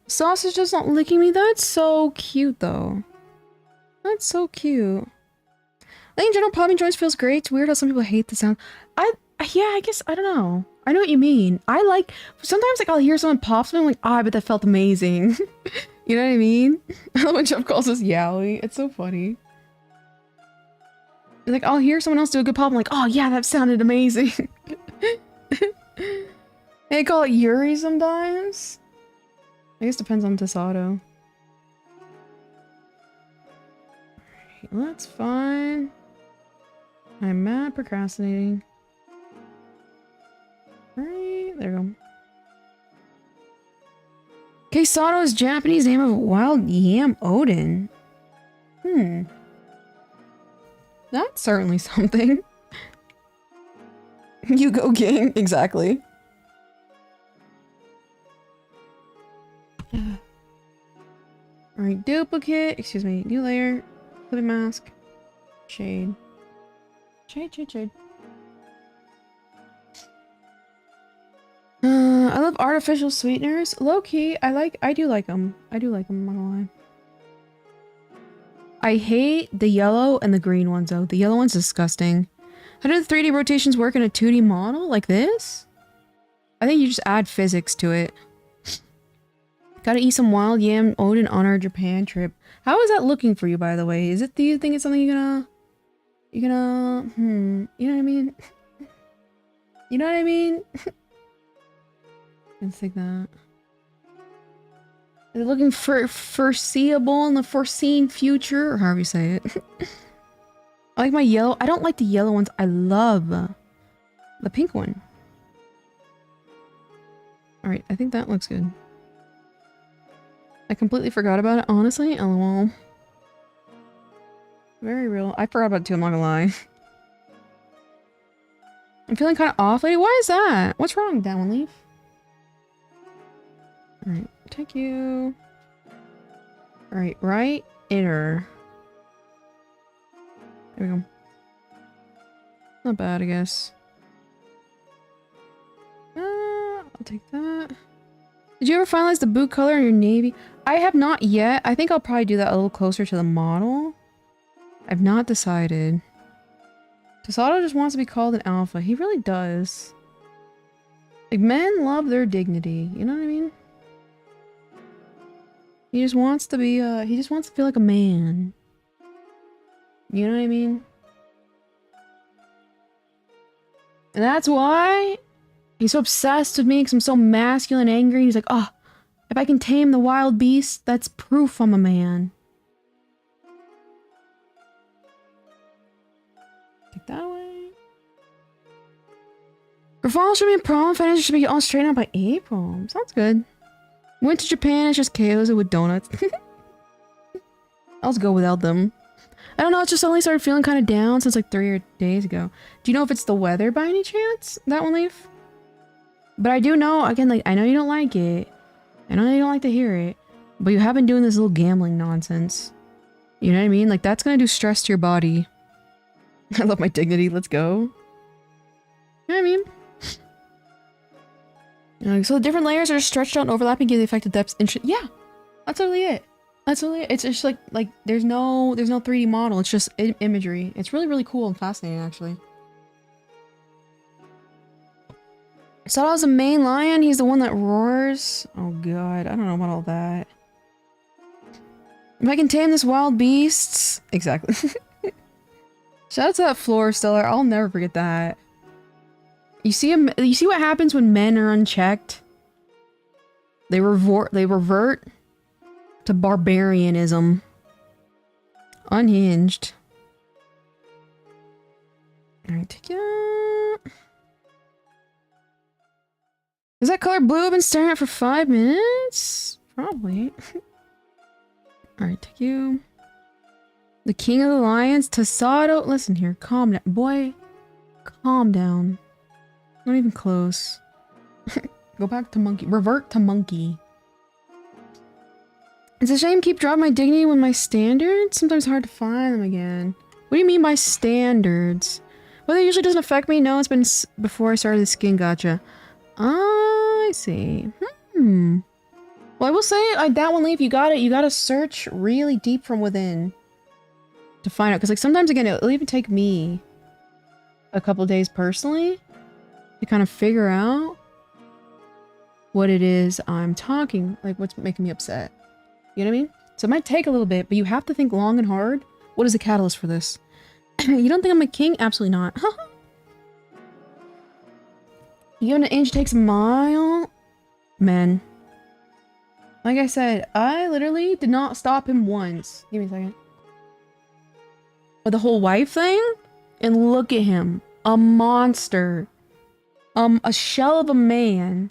Sausage just not licking me. That's so cute, though. That's so cute. I think in general, popping joints feels great. It's weird how some people hate the sound. Yeah, I guess, I don't know. I know what you mean. I like, sometimes like I'll hear someone pop something, I'm like, oh, I bet that felt amazing. You know what I mean? I love when Jeff calls us Yowie. It's so funny. Like, I'll hear someone else do a good pop, I'm like, oh yeah, that sounded amazing. They call it Yuri sometimes. I guess depends on Tasato. Alright, well, that's fine. I'm mad procrastinating. Right, there we go. Quesado is Japanese name of wild yam Odin. That's certainly something. You go, King. Exactly. Alright, duplicate. Excuse me. New layer. Clipping mask. Shade. Shade. I love artificial sweeteners. Low key, I do like them. I'm not gonna lie. I hate the yellow and the green ones though. The yellow one's disgusting. How do the 3D rotations work in a 2D model like this? I think you just add physics to it. Gotta eat some wild yam Odin on our Japan trip. How is that looking for you, by the way? Do you think it's something you know what I mean? You know what I mean? It's like that. Is it looking foreseeable in the foreseen future? Or however you say it. I like my yellow. I don't like the yellow ones. I love the pink one. Alright, I think that looks good. I completely forgot about it, honestly. LOL. Very real. I forgot about it too, I'm not gonna lie. I'm feeling kind of off lately. Why is that? What's wrong, Down Leaf? Alright, thank you. Alright, right inner. There we go. Not bad, I guess. I'll take that. Did you ever finalize the boot color in your navy? I have not yet. I think I'll probably do that a little closer to the model. I've not decided. Tasato just wants to be called an alpha. He really does. Like, men love their dignity. You know what I mean? He just wants to be, he just wants to feel like a man. You know what I mean? And that's why he's so obsessed with me because I'm so masculine and angry. He's like, oh, if I can tame the wild beast, that's proof I'm a man. Take that away. For fall should be a problem. Financial should be all straightened out by April. Sounds good. Went to Japan, it's just chaos with donuts. I'll just go without them. I don't know, it's just suddenly started feeling kind of down since like 3 days ago. Do you know if it's the weather by any chance? That one, Leaf? But I do know, again, like, I know you don't like it. I know you don't like to hear it. But you have been doing this little gambling nonsense. You know what I mean? Like, that's gonna do stress to your body. I love my dignity, let's go. You know what I mean? So the different layers are stretched out and overlapping, give the effect of depth. Yeah, that's totally it. That's totally it. It's just like there's no 3D model. It's just imagery. It's really, really cool and fascinating, actually. Sato's the main lion. He's the one that roars. Oh god, I don't know about all that. If I can tame this wild beast, exactly. Shout out to that floor stellar. I'll never forget that. You see him. You see what happens when men are unchecked? They revert to barbarianism. Unhinged. Alright, take it. Is that color blue I've been staring at for 5 minutes? Probably. Alright, take you. The king of the lions, Tasato. Listen here, calm down. Boy, calm down. Not even close. Go back to monkey. Revert to monkey. It's a shame keep dropping my dignity when my standards. Sometimes hard to find them again. What do you mean by standards? Weather usually doesn't affect me. No, it's been before I started the skin. Gotcha. I see. Well, I will say, that one leaf, you gotta search really deep from within to find out. Because, like, sometimes, again, it'll even take me a couple days personally to kind of figure out what it is I'm talking, like, what's making me upset. You know what I mean? So it might take a little bit, but you have to think long and hard. What is the catalyst for this? You don't think I'm a king? Absolutely not. You know, an inch takes a mile? Man. Like I said, I literally did not stop him once. Give me a second. But the whole wife thing? And look at him. A monster. A shell of a man.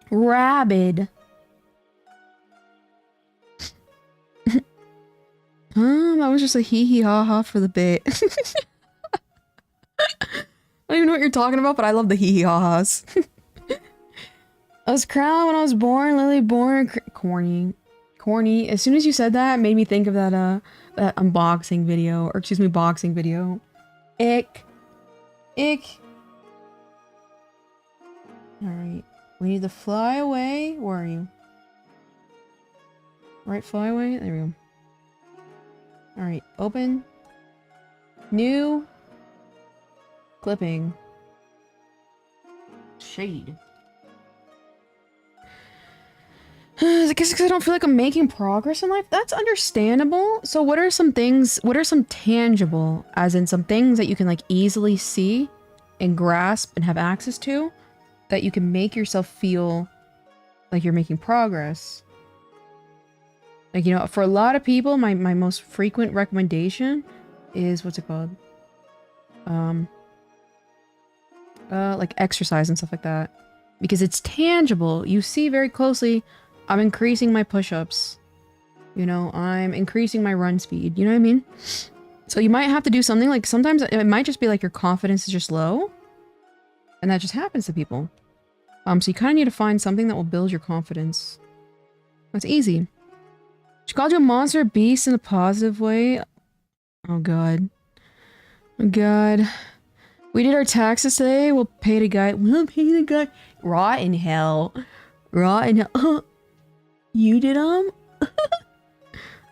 Rabid. That was just a hee ha ha for the bit. I don't even know what you're talking about, but I love the hee ha ha's. I was crowned when I was born, Lily born, corny. Corny. As soon as you said that, it made me think of that, that unboxing video, or excuse me, boxing video. Ick. Ick. Alright. We need to fly away. Where are you? Right, fly away? There we go. Alright, open. New. Clipping. Shade. I guess because I don't feel like I'm making progress in life. That's understandable. So what are some things, what are some tangible, as in some things that you can like easily see and grasp and have access to, that you can make yourself feel like you're making progress? Like, you know, for a lot of people, my most frequent recommendation is, what's it called? Like exercise and stuff like that. Because it's tangible. You see very closely, I'm increasing my push-ups. You know, I'm increasing my run speed. You know what I mean? So you might have to do something, like sometimes it might just be like your confidence is just low. And that just happens to people. So you kind of need to find something that will build your confidence. That's easy. She called you a monster beast in a positive way. Oh god. Oh god. We did our taxes today. We'll pay the guy. We'll pay the guy. Raw in hell. Raw in hell. You did them?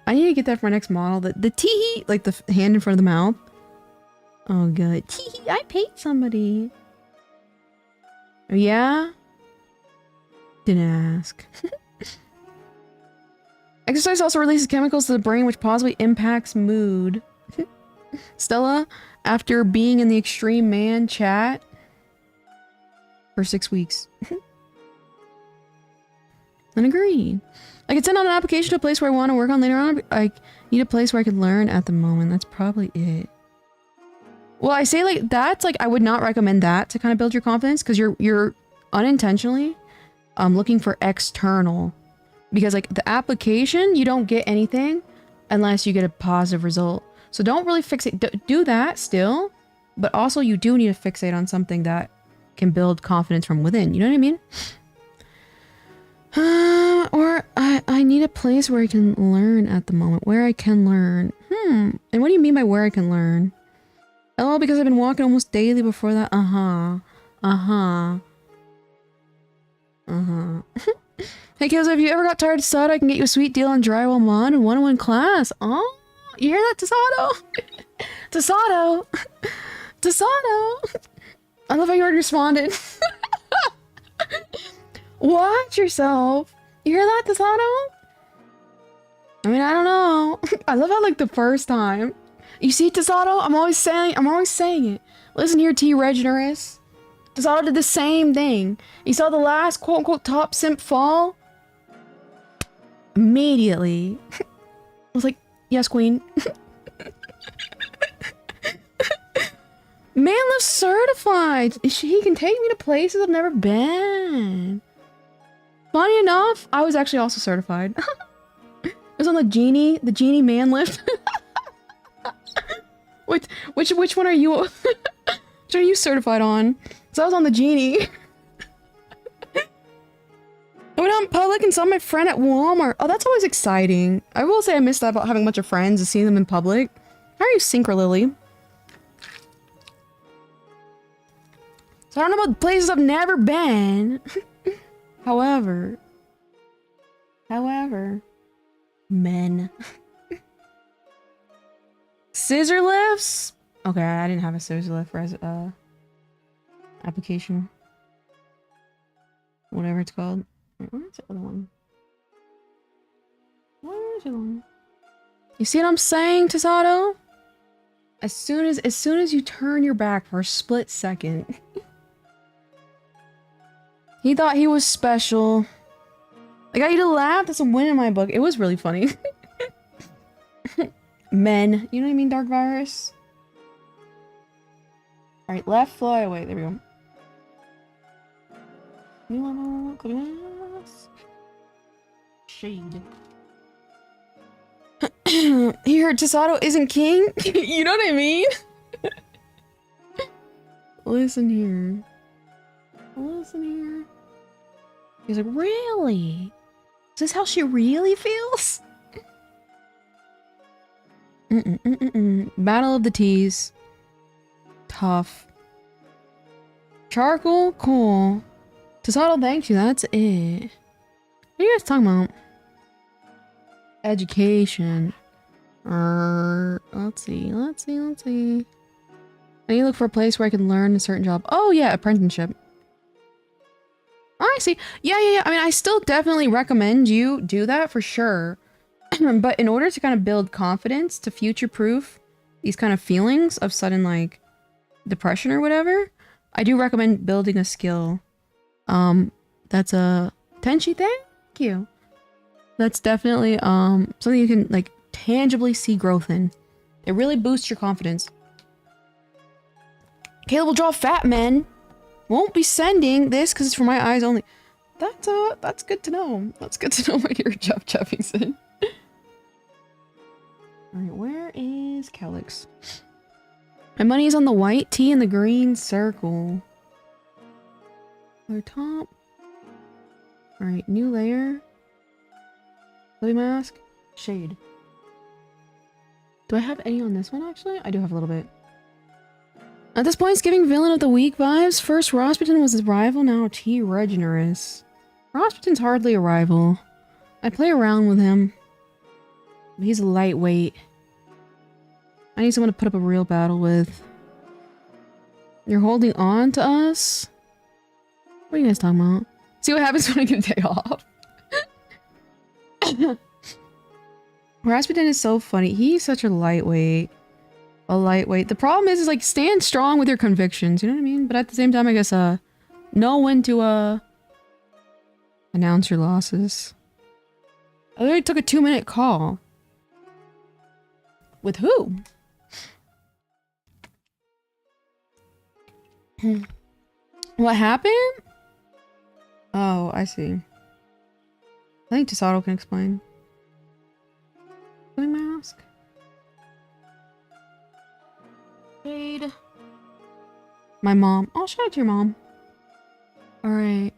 I need to get that for my next model. The tee, like the hand in front of the mouth. Oh god. Tee, I paid somebody. Oh yeah? Didn't ask. Exercise also releases chemicals to the brain which possibly impacts mood. Stella, after being in the extreme man chat for 6 weeks. And agreed. I could send out an application to a place where I want to work on later on. I need a place where I can learn at the moment. That's probably it. Well, I say like that's like I would not recommend that to kind of build your confidence, because you're unintentionally looking for external. Because like the application, you don't get anything unless you get a positive result. So don't really fixate. Do that still, but also you do need to fixate on something that can build confidence from within. You know what I mean? Or I need a place where I can learn at the moment. Where I can learn. And what do you mean by where I can learn? Oh, because I've been walking almost daily before that. Hey Kills, have you ever got tired of Tasato? I can get you a sweet deal on drywall mod and one-on-one class. Oh, you hear that, Tasato? Tasato! Tasato! I love how you already responded. Watch yourself. You hear that, Tasato? I mean, I don't know. I love how like the first time. You see, Tasato? I'm always saying it. Listen here, T. Regenerous. Tasato did the same thing. You saw the last quote-unquote top simp fall? Immediately. I was like, yes, queen. Man lives certified. He can take me to places I've never been. Funny enough, I was actually also certified. It was on the genie man lift. Which one are you? Which are you certified on? So I was on the genie. I went out in public and saw my friend at Walmart. Oh, that's always exciting. I will say I missed that about having a bunch of friends and seeing them in public. How are you, Synchro Lily? So I don't know about places I've never been. However, men. Scissor lifts? Okay, I didn't have a scissor lift res application. Whatever it's called. Wait, where's the other one? Where's the other one? You see what I'm saying, Tasato? As soon as you turn your back for a split second, he thought he was special. I got you to laugh. That's a win in my book. It was really funny. Men, you know what I mean, Dark Virus? Alright, left fly away. There we go. Shade. He heard Tasato isn't king? You know what I mean? Listen here. Listen here. He's like, really? Is this how she really feels? Battle of the T's. Tough. Charcoal? Cool. Tasato thanks you, that's it. What are you guys talking about? Education. Let's see. I need to look for a place where I can learn a certain job. Oh yeah, apprenticeship. Oh, I see. Yeah. I mean, I still definitely recommend you do that for sure. But in order to kind of build confidence to future-proof these kind of feelings of sudden, like, depression or whatever, I do recommend building a skill. That's a... Tenchi, thank you. That's definitely, something you can, like, tangibly see growth in. It really boosts your confidence. Caleb will draw fat men. Won't be sending this because it's for my eyes only. That's good to know. That's good to know what you're Jeffingson. Alright, where is Calyx? My money is on the white T and the green circle. Color top. Alright, new layer. Living mask. Shade. Do I have any on this one, actually? I do have a little bit. At this point, it's giving villain of the week vibes. First, Rosperton was his rival, now T. Regenerous. Rosperton's hardly a rival. I play around with him. But he's a lightweight. I need someone to put up a real battle with. You're holding on to us? What are you guys talking about? See what happens when I get a day off. Rasputin is so funny. He's such a lightweight. A lightweight. The problem is like, stand strong with your convictions. You know what I mean? But at the same time, I guess, know when to, announce your losses. I literally took a 2-minute call. With who? What happened? Oh, I see. I think Tasato can explain. Living mask. Shade. My mom. Oh, shout out to your mom. Alright.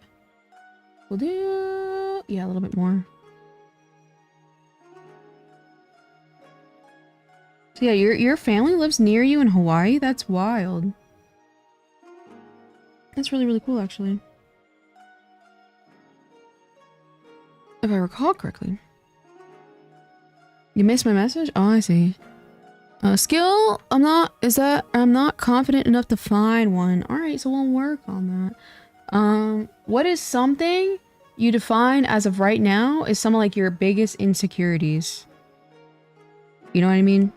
We'll do... yeah, a little bit more. So yeah, your family lives near you in Hawaii? That's wild. That's really, really cool, actually. If I recall correctly. You missed my message? Oh, I see. Skill? I'm not confident enough to find one. Alright, so we'll work on that. What is something you define as of right now is some of like your biggest insecurities? You know what I mean?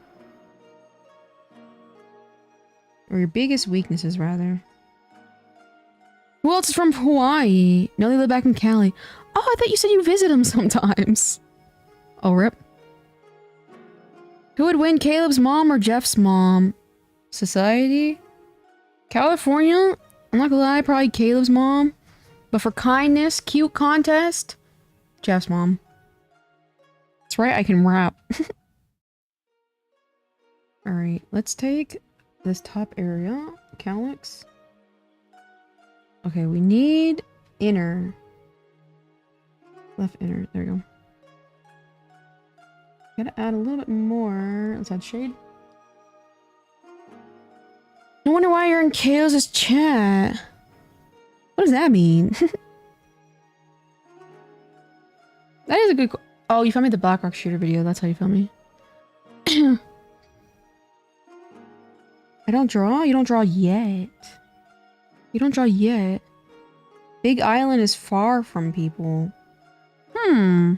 Or your biggest weaknesses, rather. Who else is from Hawaii? No, they live back in Cali. Oh, I thought you said you visit them sometimes. Oh, rip. Who would win, Caleb's mom or Jeff's mom? Society? California? I'm not gonna lie, probably Caleb's mom. But for kindness, cute contest, Jeff's mom. That's right, I can rap. Alright, let's take this top area. Calyx. Okay, we need inner. Left inner. There we go. Gotta add a little bit more. Let's add shade. No wonder why you're in Chaos' chat. What does that mean? That is a good... Oh, you found me the Blackrock shooter video. That's how you found me. I don't draw? You don't draw yet. You don't draw yet. Big Island is far from people. I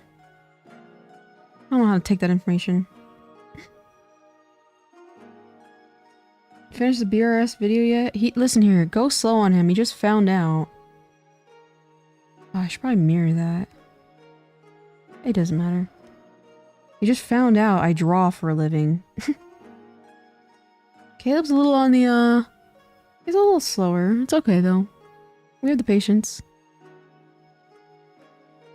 don't know how to take that information. Finished the BRS video yet? Listen here, go slow on him. He just found out. Oh, I should probably mirror that. It doesn't matter. He just found out I draw for a living. Caleb's a little on the, he's a little slower. It's okay, though. We have the patience.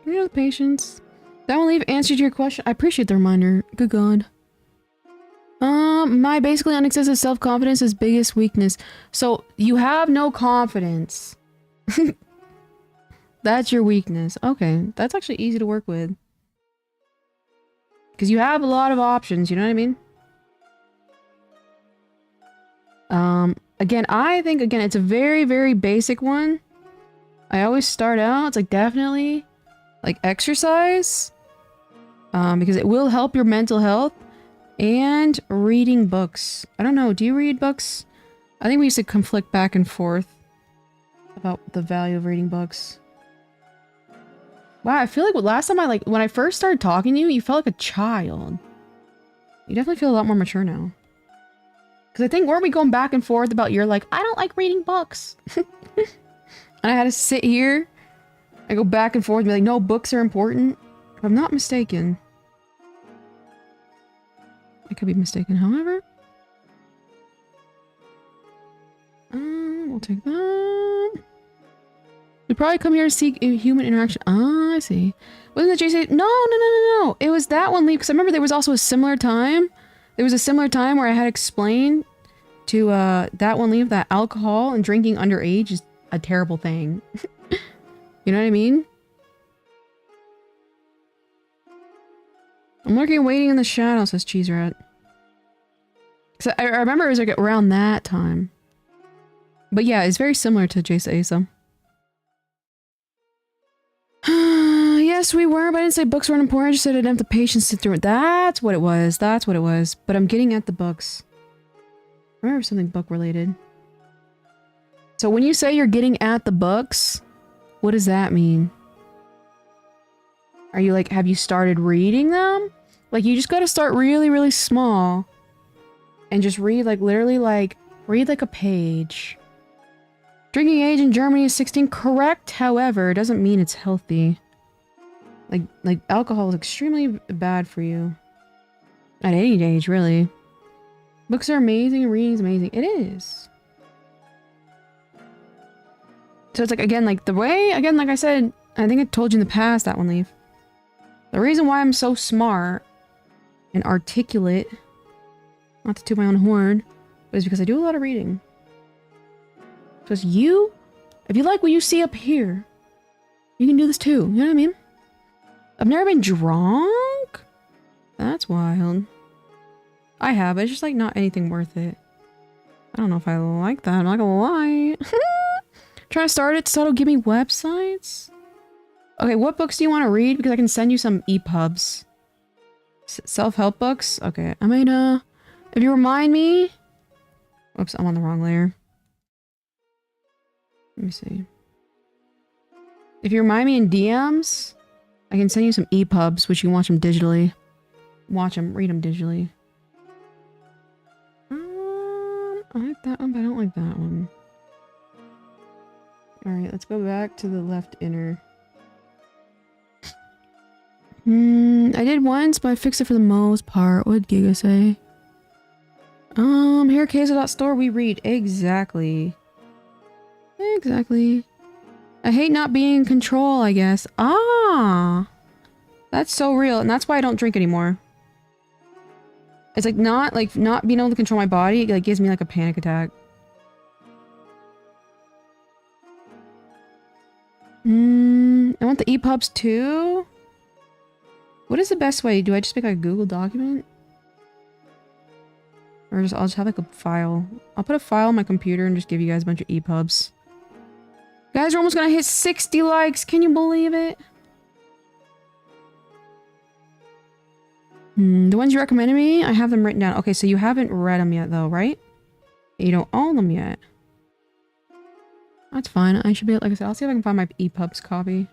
We have the patience. That will leave answer to your question. I appreciate the reminder. Good God. My basically unexcessive self-confidence is biggest weakness. So, you have no confidence. That's your weakness. Okay, that's actually easy to work with. Because you have a lot of options, you know what I mean? Again, I think, again, it's a very, very basic one. I always start out, it's like definitely, like exercise. Because it will help your mental health. And reading books. I don't know, do you read books? I think we used to conflict back and forth about the value of reading books. Wow, I feel like last time when I first started talking to you, you felt like a child. You definitely feel a lot more mature now. Because I think, weren't we going back and forth about you're like, I don't like reading books. And I had to sit here and go back and forth and be like, no, books are important. If I'm not mistaken. I could be mistaken, however. We'll take that. We probably come here to seek human interaction. Ah, I see. Wasn't that JC? No. It was that one leave, because I remember there was also a similar time. There was a similar time where I had explained to that one leave that alcohol and drinking underage is a terrible thing. You know what I mean? I'm lurking and waiting in the shadows, says Cheese Rat. So I remember it was like around that time. But yeah, it's very similar to Jason Asa. Yes, we were, but I didn't say books weren't important. I just said I didn't have the patience to sit through it. That's what it was. That's what it was. But I'm getting at the books. I remember something book related. So when you say you're getting at the books, what does that mean? Are you like, have you started reading them? Like, you just gotta start really, really small. And just read, like, literally, like, read like a page. Drinking age in Germany is 16. Correct, however, it doesn't mean it's healthy. Like, alcohol is extremely bad for you. At any age, really. Books are amazing, and reading is amazing. It is. So it's like, again, like, the way, again, like I said, I think I told you in the past, that one leave. The reason why I'm so smart and articulate, not to toot my own horn, but is because I do a lot of reading. Because you, if you like what you see up here, you can do this too. You know what I mean? I've never been drunk? That's wild. I have, but it's just like not anything worth it. I don't know if I like that. I'm not gonna lie. Trying to start it so it'll give me websites? Okay, what books do you want to read? Because I can send you some EPUBs. Self-help books? Okay, I might, if you remind me... Oops, I'm on the wrong layer. Let me see. If you remind me in DMs, I can send you some EPUBs, which you can watch them digitally. Watch them, read them digitally. I like that one, but I don't like that one. Alright, let's go back to the left inner. I did once, but I fixed it for the most part. What did Giga say? Here at Queso.store we read. Exactly. Exactly. I hate not being in control, I guess. Ah! That's so real, and that's why I don't drink anymore. It's like not being able to control my body, it like gives me like a panic attack. I want the EPUBs too? What is the best way? Do I just make like a Google document? Or I'll just have like a file. I'll put a file on my computer and just give you guys a bunch of EPUBs. Guys, we're almost gonna hit 60 likes. Can you believe it? The ones you recommended me, I have them written down. Okay, so you haven't read them yet though, right? You don't own them yet. That's fine. I should be, like I said, I'll see if I can find my EPUB's copy.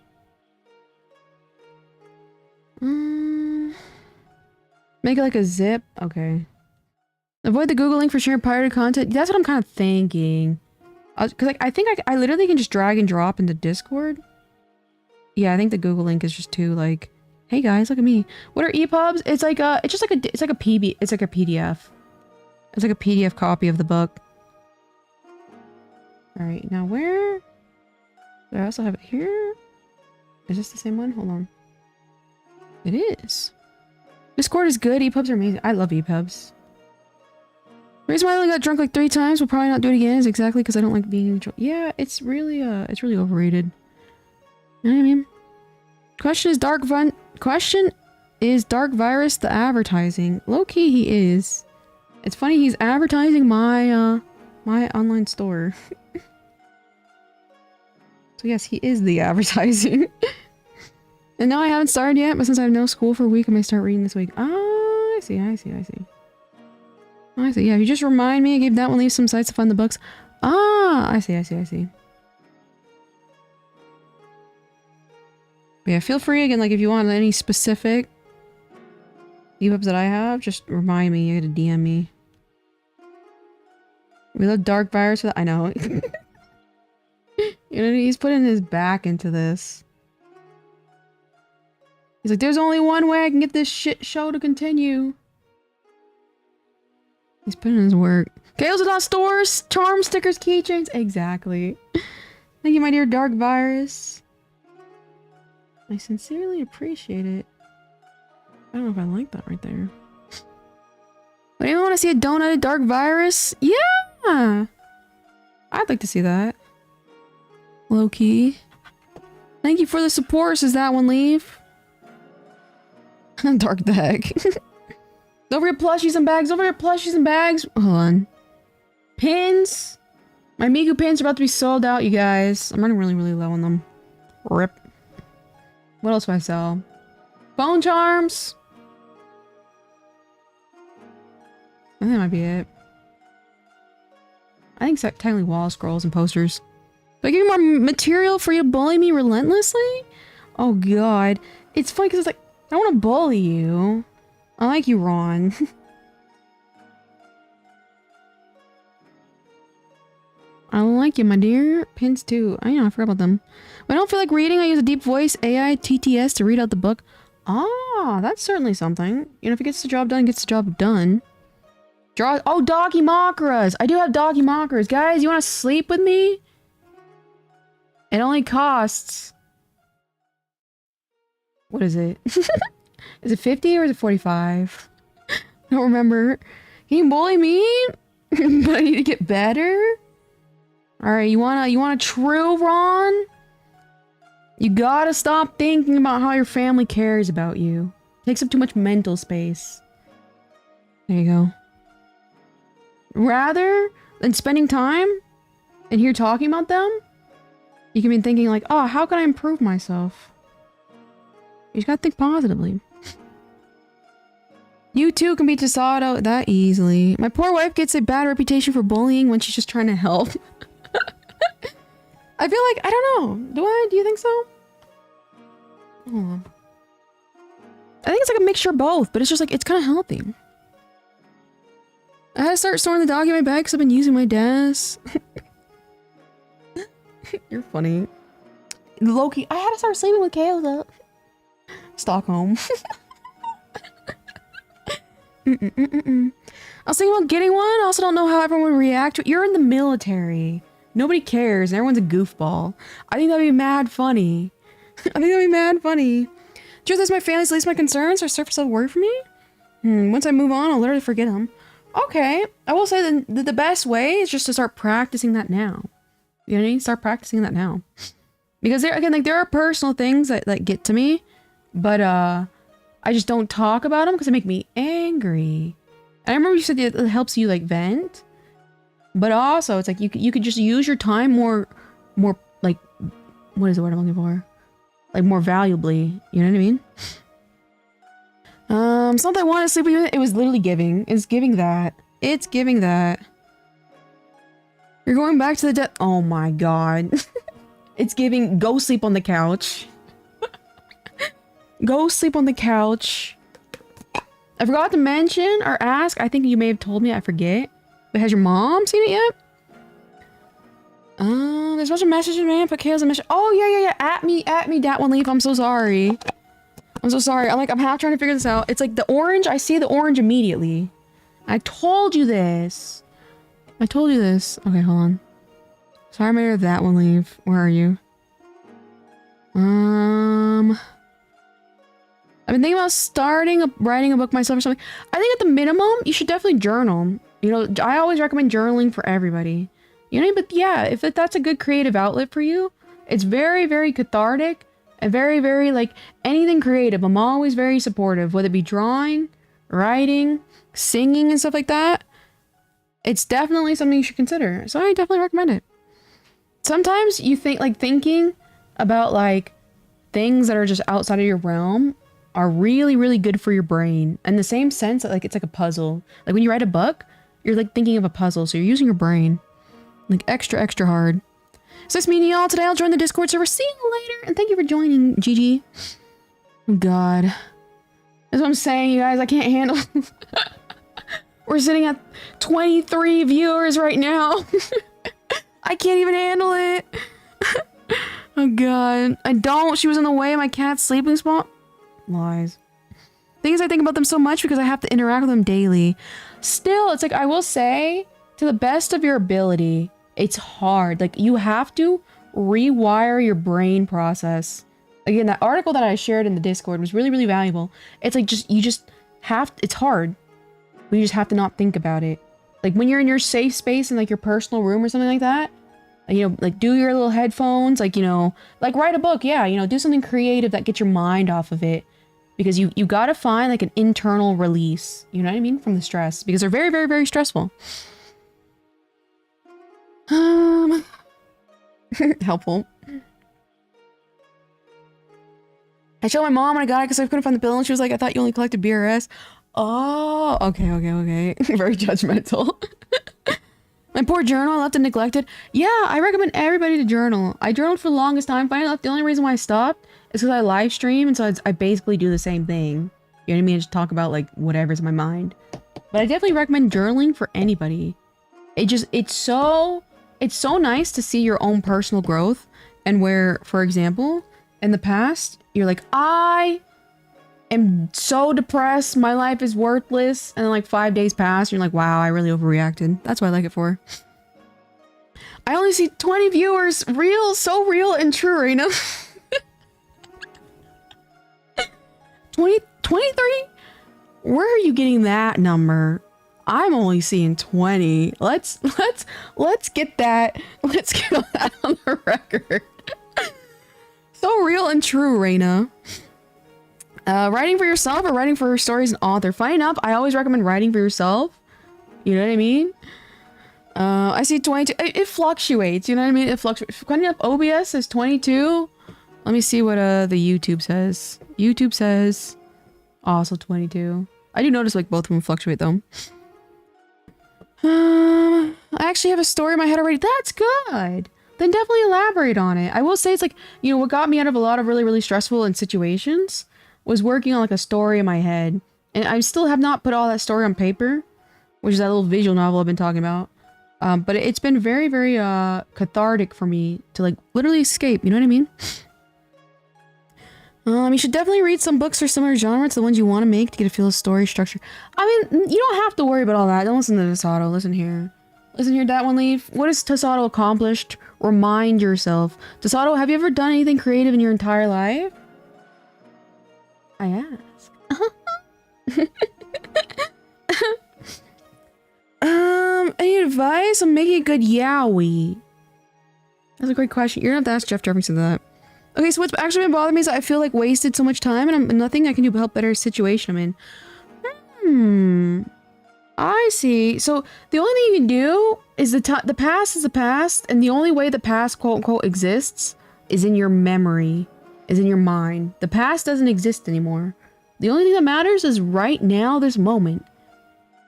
Make it like a zip? Okay. Avoid the Google link for sharing pirated content. That's what I'm kind of thinking. Cause like, I think I literally can just drag and drop into Discord. Yeah, I think the Google link is just too like, hey guys, look at me. What are EPUBs? It's like a, it's just like a, it's like a PB, it's like a PDF. It's like a PDF copy of the book. Alright, now where? Do I also have it here? Is this the same one? Hold on. It is. Discord is good. EPUBs are amazing. I love EPUBs. The reason why I only got drunk like 3 times, we'll probably not do it again, is exactly because I don't like being in control. Yeah, it's really overrated. You know what I mean? Question is Dark Virus the advertising? Low key he is. It's funny, he's advertising my my online store. So yes, he is the advertising. And no, I haven't started yet, but since I have no school for a week, I may start reading this week. Oh, I see. Yeah, if you just remind me, I gave that one leave some sites to find the books. Ah, I see. But yeah, feel free again, like if you want any specific EPUBs that I have, just remind me, you gotta DM me. We love Dark Virus for that. I know. You know, he's putting his back into this. He's like, there's only one way I can get this shit show to continue. He's putting in his work. Chaos stores, charm stickers, keychains. Exactly. Thank you, my dear Dark Virus. I sincerely appreciate it. I don't know if I like that right there. But anyone want to see a donated Dark Virus? Yeah! I'd like to see that. Low key. Thank you for the support, says that one leave. Dark deck. Don't forget plushies and bags. Hold on. Pins. My Miku pins are about to be sold out, you guys. I'm running really low on them. Rip. What else do I sell? Phone charms. I think that might be it. I think technically wall scrolls and posters. Do I give you more material for you to bully me relentlessly? Oh god. It's funny because it's like, I don't want to bully you. I like you, Ron. I like you, my dear. Pins too. I forgot about them. When I don't feel like reading, I use a deep voice AI TTS to read out the book. Ah, that's certainly something. You know, if it gets the job done, it gets the job done. Oh, doggy mockras. I do have doggy mockras. Guys, you want to sleep with me? It only costs... What is it? Is it 50 or is it 45? I don't remember. Can you bully me? But I need to get better? Alright, you wanna true, Ron? You gotta stop thinking about how your family cares about you. Takes up too much mental space. There you go. Rather than spending time and here talking about them, you can be thinking like, oh, how can I improve myself? You just gotta think positively. You too can be Tasado that easily. My poor wife gets a bad reputation for bullying when she's just trying to help. I feel like, I don't know. Do you think so? Hold on. I think it's like a mixture of both, but it's just like, it's kind of healthy. I had to start storing the dog in my bag because I've been using my desk. You're funny. Loki, I had to start sleeping with Kale though. Stockholm. I was thinking about getting one. I also don't know how everyone would react to it. You're in the military. Nobody cares. Everyone's a goofball. I think that'd be mad funny. Truth is, my family's least my concerns are surface level worry for me. Once I move on, I'll literally forget them. Okay. I will say the best way is just to start practicing that now. You know what I mean? Start practicing that now. Because there are personal things that get to me, but I just don't talk about them because they make me angry. And I remember you said it helps you like vent, but also it's like you could just use your time more like what is the word I'm looking for? Like more valuably, you know what I mean? Something I want to sleep with. It was literally giving. It's giving that. It's giving that. You're going back to the death. Oh my god. It's giving. Go sleep on the couch. Go sleep on the couch. I forgot to mention or ask. I think you may have told me. I forget. But has your mom seen it yet? There's a bunch of messages, man. Put Kayla's a message. Oh yeah. At me, that one leaf. I'm so sorry. I'm so sorry. I'm half trying to figure this out. It's like the orange. I see the orange immediately. I told you this. I told you this. Okay, hold on. Sorry, I made her that one leave. Where are you? I've been thinking about writing a book myself or something. I think at the minimum, you should definitely journal. You know, I always recommend journaling for everybody. You know, but yeah, if that's a good creative outlet for you, it's very, very cathartic and very, very like anything creative. I'm always very supportive, whether it be drawing, writing, singing and stuff like that. It's definitely something you should consider. So I definitely recommend it. Sometimes you think like thinking about like things that are just outside of your realm are really, really good for your brain. In the same sense that like it's like a puzzle. Like when you write a book, you're like thinking of a puzzle. So you're using your brain like extra, extra hard. So nice meeting y'all today. I'll join the Discord server. See you later. And thank you for joining, GG. Oh God. That's what I'm saying, you guys. I can't handle We're sitting at 23 viewers right now. I can't even handle it. Oh God. I don't. She was in the way of my cat's sleeping spot. Lies. Thing is, I think about them so much because I have to interact with them daily. Still, it's like, I will say, to the best of your ability, it's hard. Like, you have to rewire your brain process. Again, that article that I shared in the Discord was really, really valuable. It's like, you just have, it's hard. You just have to not think about it. Like, when you're in your safe space in, like, your personal room or something like that, you know, like, do your little headphones, like, you know, like, write a book, yeah, you know, do something creative that gets your mind off of it. Because you gotta find, like, an internal release, you know what I mean, from the stress. Because they're very, very, very stressful. Helpful. I showed my mom when I got it because I couldn't find the bill and she was like, I thought you only collected BRS. Oh, okay. Very judgmental. My poor journal, I left it neglected. Yeah, I recommend everybody to journal. I journaled for the longest time. Finally, the only reason why I stopped is because I live stream and so I basically do the same thing. You know what I mean? I just talk about like whatever's in my mind. But I definitely recommend journaling for anybody. It's so nice to see your own personal growth and where, for example, in the past, you're like, I am so depressed, my life is worthless, and then like 5 days pass, you're like, wow, I really overreacted. That's what I like it for. I only see 20 viewers, so real and true, Rena. 23? Where are you getting that number? I'm only seeing 20. Let's get that. Let's get that on the record. So real and true, Reina. Writing for yourself or writing for stories and author. Funny enough, I always recommend writing for yourself. You know what I mean? I see 22. It fluctuates. You know what I mean? It fluctuates. Funny enough, OBS says 22. Let me see what the YouTube says. YouTube says also 22. I do notice like both of them fluctuate though. I actually have a story in my head already. That's good. Then definitely elaborate on it. I will say it's like, you know, what got me out of a lot of really, really stressful situations was working on like a story in my head. And I still have not put all that story on paper, which is that little visual novel I've been talking about. But it's been very, very cathartic for me to like literally escape. You know what I mean? You should definitely read some books for similar genre to the ones you want to make to get a feel of story structure. I mean, you don't have to worry about all that. Don't listen to Tasato. Listen here. Listen here, that one leaf. What has Tasato accomplished? Remind yourself. Tasato, have you ever done anything creative in your entire life? I ask. Any advice on making a good yaoi? That's a great question. You're gonna have to ask Jeff Jefferson that. Okay, so what's actually been bothering me is that I feel like wasted so much time and nothing I can do to help better situation I'm in. I see. So the only thing you can do is the past is the past, and the only way the past quote unquote exists is in your memory, is in your mind. The past doesn't exist anymore. The only thing that matters is right now, this moment.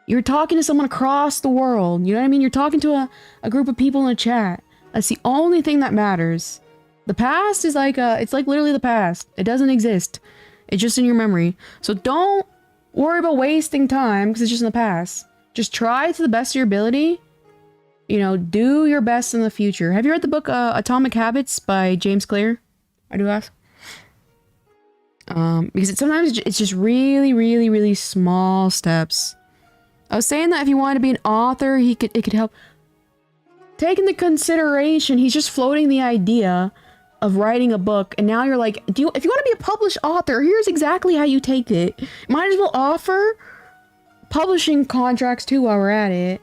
You're talking to someone across the world. You know what I mean? You're talking to a group of people in a chat. That's the only thing that matters. The past is like, it's like literally the past. It doesn't exist. It's just in your memory. So don't worry about wasting time because it's just in the past. Just try to the best of your ability. You know, do your best in the future. Have you read the book Atomic Habits by James Clear? I do ask. Because sometimes it's just really, really, really small steps. I was saying that if you wanted to be an author, it could help. Take into consideration, he's just floating the idea of writing a book, and now you're like, if you want to be a published author, here's exactly how you take it. Might as well offer publishing contracts too while we're at it.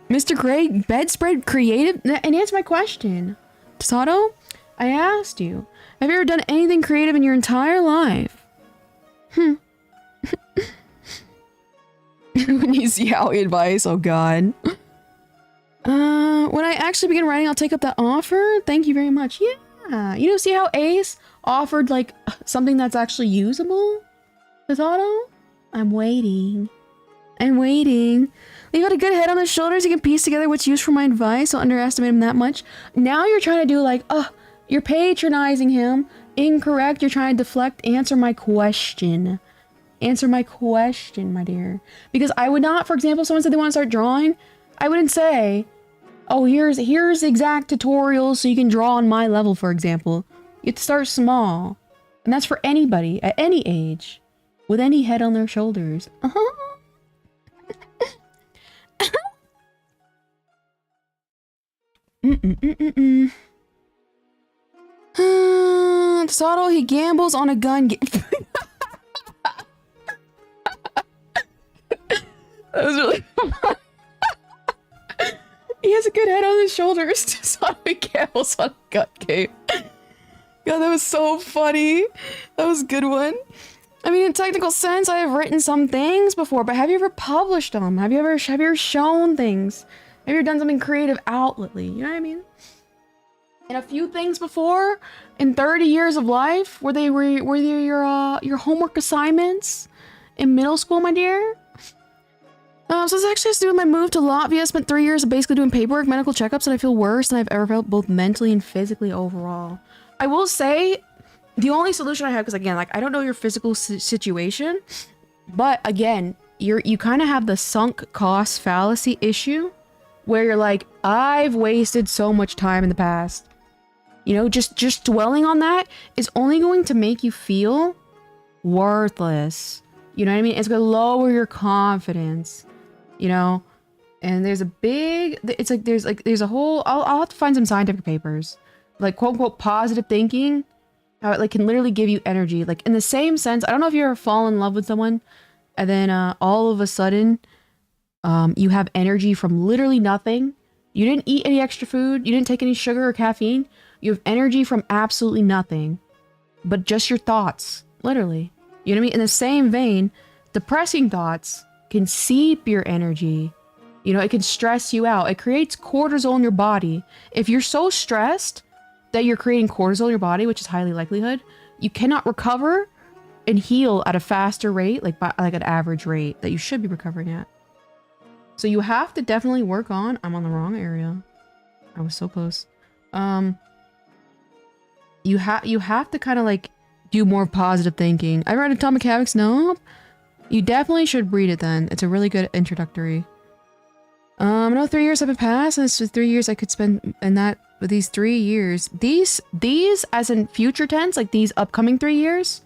Mr. Craig, bedspread creative? And answer my question. Tasato, I asked you, have you ever done anything creative in your entire life? When you see how advice, oh god. When I actually begin writing, I'll take up that offer. Thank you very much. Yeah. You know, see how Ace offered, like, something that's actually usable? Tasato? I'm waiting. I'm waiting. You got a good head on his shoulders. You can piece together what's used for my advice. Don't underestimate him that much. Now you're trying to do like, you're patronizing him. Incorrect. You're trying to deflect. Answer my question. Answer my question, my dear. Because I would not, for example, if someone said they want to start drawing, I wouldn't say, oh, here's exact tutorials so you can draw on my level, for example. You have to start small. And that's for anybody at any age. With any head on their shoulders. Sato, he gambles on a gun. That was really He has a good head on his shoulders. Sato, he gambles on a gun game. God, that was so funny. That was a good one. I mean, in technical sense, I have written some things before, but have you ever published them? Have you ever shown things? Have you ever done something creative outletly? You know what I mean? And a few things before, in 30 years of life, were they your homework assignments in middle school, my dear? So this actually has to do with my move to Latvia. I spent 3 years basically doing paperwork, medical checkups, and I feel worse than I've ever felt, both mentally and physically overall. I will say, the only solution I have, because again, like, I don't know your physical situation, but again, you kind of have the sunk cost fallacy issue, where you're like, I've wasted so much time in the past. You know, just dwelling on that is only going to make you feel worthless. You know what I mean? It's going to lower your confidence, you know? And there's a big, it's like, there's a whole, I'll have to find some scientific papers, like quote unquote positive thinking, how it like can literally give you energy. Like in the same sense, I don't know if you ever fall in love with someone and then all of a sudden you have energy from literally nothing. You didn't eat any extra food. You didn't take any sugar or caffeine. You have energy from absolutely nothing, but just your thoughts, literally. You know what I mean? In the same vein, depressing thoughts can seep your energy. You know, it can stress you out. It creates cortisol in your body. If you're so stressed that you're creating cortisol in your body, which is highly likelihood, you cannot recover and heal at a faster rate, like an average rate that you should be recovering at. So you have to definitely work on, I'm on the wrong area. I was so close. You have to kind of like do more positive thinking. I read Atomic Habits. No, you definitely should read it then. It's a really good introductory. No, 3 years have been passed, and it's 3 years I could spend in that. With these 3 years, these as in future tense, like these upcoming 3 years,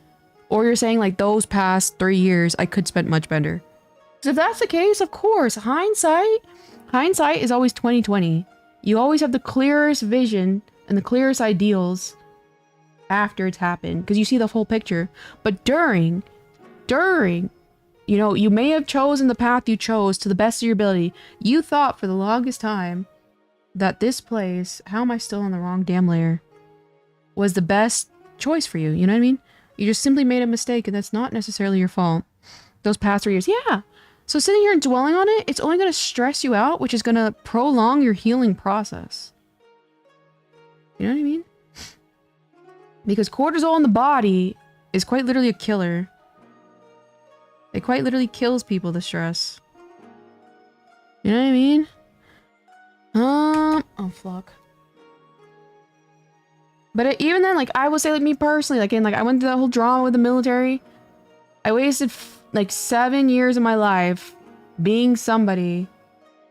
or you're saying like those past 3 years I could spend much better. So if that's the case, of course, hindsight is always 20/20. You always have the clearest vision and the clearest ideals after it's happened because you see the whole picture. But during, you know, you may have chosen the path you chose to the best of your ability. You thought for the longest time that this place, how am I still on the wrong damn layer, was the best choice for you. You know what I mean? You just simply made a mistake, and that's not necessarily your fault. Those past 3 years, yeah. So sitting here and dwelling on it, it's only going to stress you out, which is going to prolong your healing process. You know what I mean? Because cortisol in the body is quite literally a killer. It quite literally kills people, the stress. You know what I mean? Oh fuck. But even then, like, I will say, like, me personally, like, I went through that whole drama with the military. I wasted, like, 7 years of my life being somebody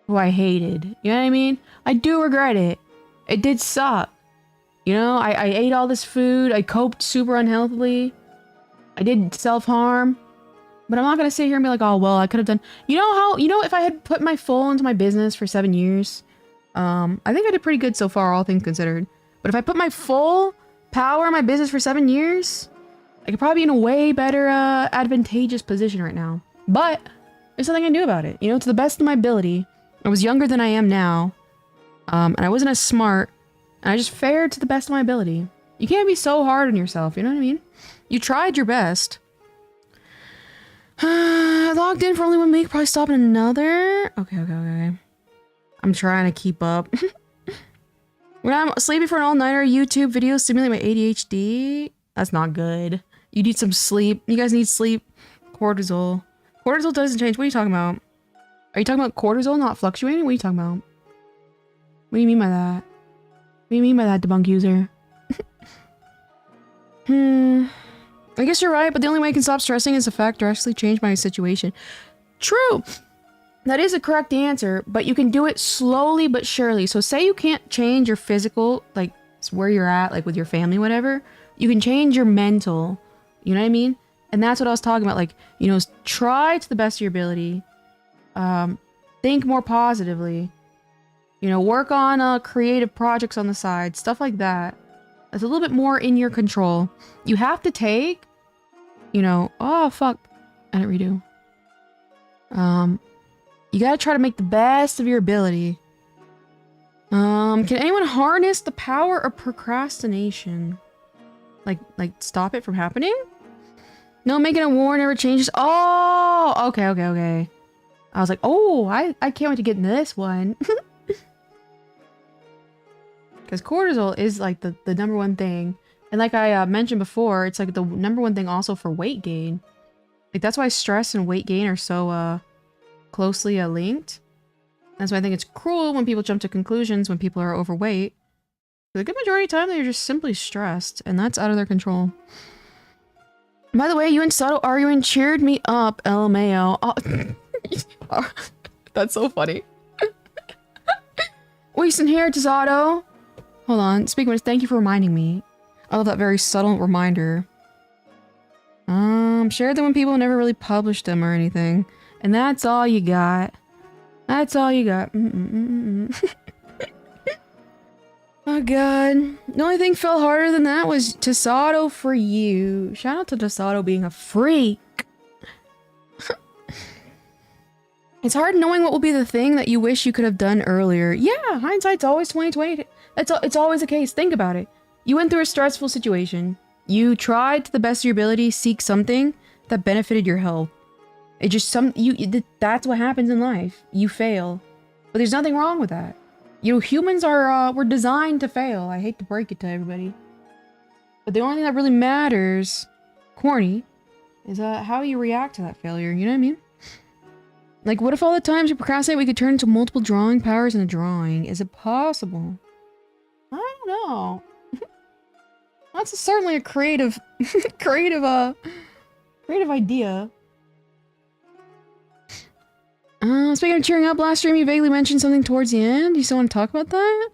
who I hated. You know what I mean? I do regret it. It did suck. You know, I ate all this food. I coped super unhealthily. I did self-harm. But I'm not gonna sit here and be like, oh, well, I could have done... You know, if I had put my full into my business for 7 years, I think I did pretty good so far, all things considered. But if I put my full power in my business for 7 years, I could probably be in a way better, advantageous position right now. But there's nothing I can do about it. You know, to the best of my ability. I was younger than I am now. And I wasn't as smart. And I just fared to the best of my ability. You can't be so hard on yourself, you know what I mean? You tried your best. Logged in for only 1 week, probably stop in another. Okay. I'm trying to keep up. When I'm sleeping for an all-nighter, YouTube videos stimulate my ADHD. That's not good. You need some sleep. You guys need sleep. Cortisol. Cortisol doesn't change. What are you talking about? Are you talking about cortisol not fluctuating? What are you talking about? What do you mean by that? What do you mean by that, debunk user? I guess you're right, but the only way I can stop stressing is the fact drastically change my situation. True! That is a correct answer, but you can do it slowly but surely. So say you can't change your physical, like where you're at, like with your family, whatever. You can change your mental. You know what I mean? And that's what I was talking about. Like, you know, try to the best of your ability. Think more positively. You know, work on creative projects on the side. Stuff like that. That's a little bit more in your control. You have to take, you know, oh fuck. I didn't redo. You gotta try to make the best of your ability. Can anyone harness the power of procrastination? Like stop it from happening? No, making a war never changes. Oh, okay. I was like, oh, I can't wait to get into this one. Because cortisol is like the number one thing. And like I mentioned before, it's like the number one thing also for weight gain. Like that's why stress and weight gain are so closely linked. That's why I think it's cruel when people jump to conclusions when people are overweight. The good majority of the time they're just simply stressed, and that's out of their control. By the way, you and Sato arguing cheered me up, LMAO. Oh. That's so funny. Wasting hair to Sato. Hold on. Speaking of which, thank you for reminding me. I love that very subtle reminder. Shared them when people never really published them or anything. And that's all you got. That's all you got. Oh god. The only thing felt harder than that was Tasato for you. Shout out to Tasato being a freak. It's hard knowing what will be the thing that you wish you could have done earlier. Yeah, hindsight's always 20/20. It's always the case. Think about it. You went through a stressful situation. You tried to the best of your ability seek something that benefited your health. It just that's what happens in life. You fail. But there's nothing wrong with that. You know, humans are we're designed to fail. I hate to break it to everybody. But the only thing that really matters, corny, is how you react to that failure. You know what I mean? Like, what if all the times you procrastinate we could turn into multiple drawing powers in a drawing? Is it possible? I don't know. That's certainly a creative creative idea. Speaking of cheering up, last stream you vaguely mentioned something towards the end. You still want to talk about that?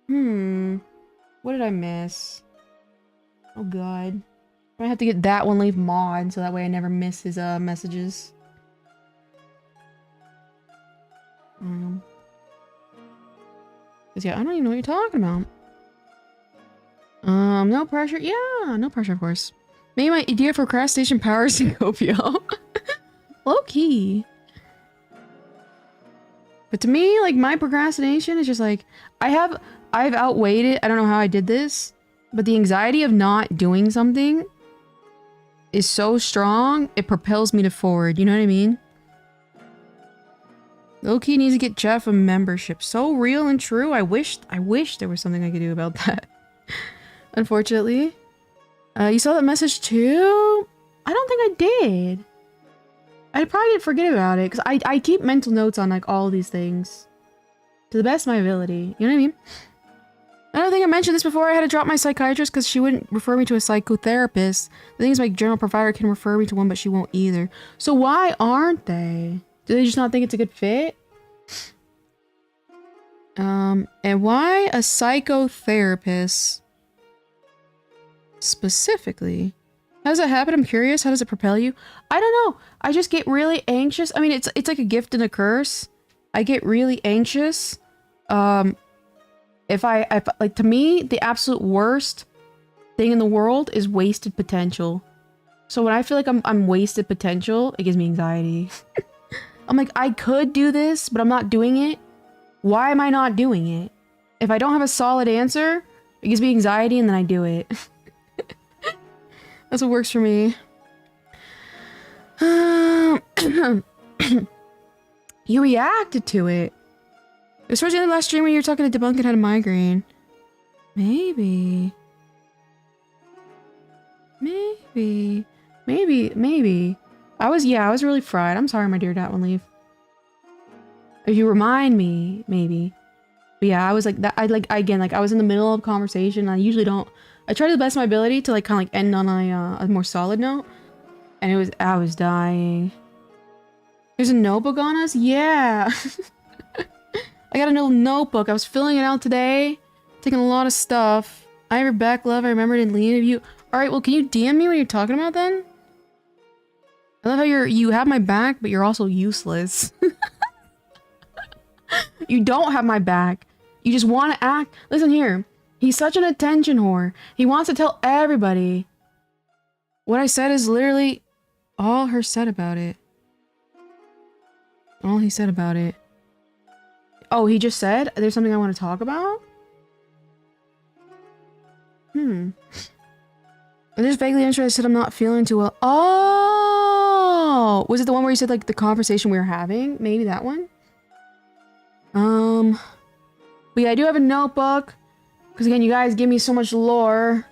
What did I miss? Oh god. I have to get that one leave mod so that way I never miss his messages. Cause yeah, I don't even know what you're talking about. No pressure. Yeah, no pressure, of course. Maybe my idea for procrastination power syncopio. Low key. But to me, like, my procrastination is just like, I've outweighed it. I don't know how I did this, but the anxiety of not doing something is so strong, it propels me to forward. You know what I mean? Low-key needs to get Jeff a membership. So real and true. I wish there was something I could do about that. Unfortunately. You saw that message too? I don't think I did. I probably did forget about it, because I keep mental notes on, like, all these things. To the best of my ability. You know what I mean? I don't think I mentioned this before. I had to drop my psychiatrist because she wouldn't refer me to a psychotherapist. The thing is, my general provider can refer me to one, but she won't either. So why aren't they? Do they just not think it's a good fit? And why a psychotherapist specifically? How does that happen? I'm curious. How does it propel you? I don't know. I just get really anxious. I mean, it's like a gift and a curse. I get really anxious. If like, to me, the absolute worst thing in the world is wasted potential. So when I feel like I'm wasted potential, it gives me anxiety. I'm like, I could do this, but I'm not doing it. Why am I not doing it? If I don't have a solid answer, it gives me anxiety and then I do it. That's what works for me. You reacted to it. It was towards the end of the last stream when you were talking to Debunk and had a migraine. Maybe. I was really fried. I'm sorry, my dear Dad won't leave. If you remind me, maybe. But yeah, I was like that. I was in the middle of a conversation. I usually don't. I try to the best of my ability to, like, kind of like end on a more solid note. And I was dying. There's a notebook on us? Yeah. I got a little notebook. I was filling it out today. Taking a lot of stuff. I have your back, love. I remembered in the interview. Alright, well, can you DM me what you're talking about then? I love how you have my back, but you're also useless. You don't have my back. You just want to act. Listen here. He's such an attention whore. He wants to tell everybody. What I said is literally all her said about it. All he said about it. Oh, he just said there's something I want to talk about? I'm just vaguely interested. I'm not feeling too well. Oh! Was it the one where you said, like, the conversation we were having? Maybe that one? But yeah, I do have a notebook. Because again, you guys give me so much lore.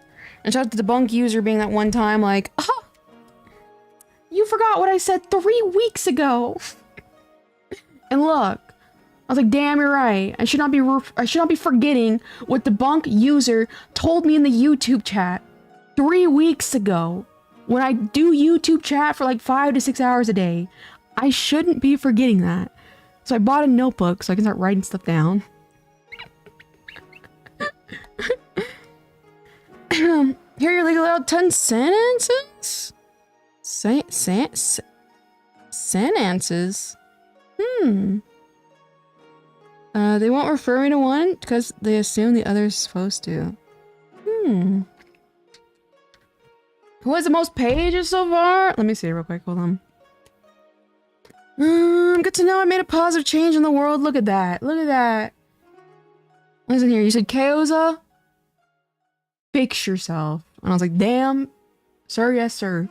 And shout out to the Debunk user being that one time like, oh, you forgot what I said 3 weeks ago. And look, I was like, damn, you're right. I should not be forgetting what the Debunk user told me in the YouTube chat 3 weeks ago. When I do YouTube chat for like 5 to 6 hours a day, I shouldn't be forgetting that. So I bought a notebook so I can start writing stuff down. Here you're legally allowed 10 sentences? Sentences? They won't refer me to one because they assume the other's supposed to. Who has the most pages so far? Let me see real quick, hold on. Good to know I made a positive change in the world. Look at that. Look at that. Listen here, you said Kaoza? Fix yourself. And I was like, damn. Sir, yes, sir.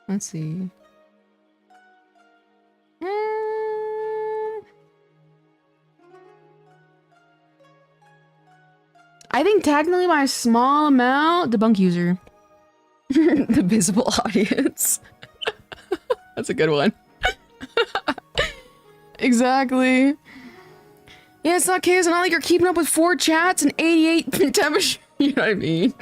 Let's see. I think technically by a small amount, Debunk user. The visible audience. That's a good one. Exactly. Yeah, it's not chaos. It's not like you're keeping up with 4 chats and 88 temperature. You know what I mean?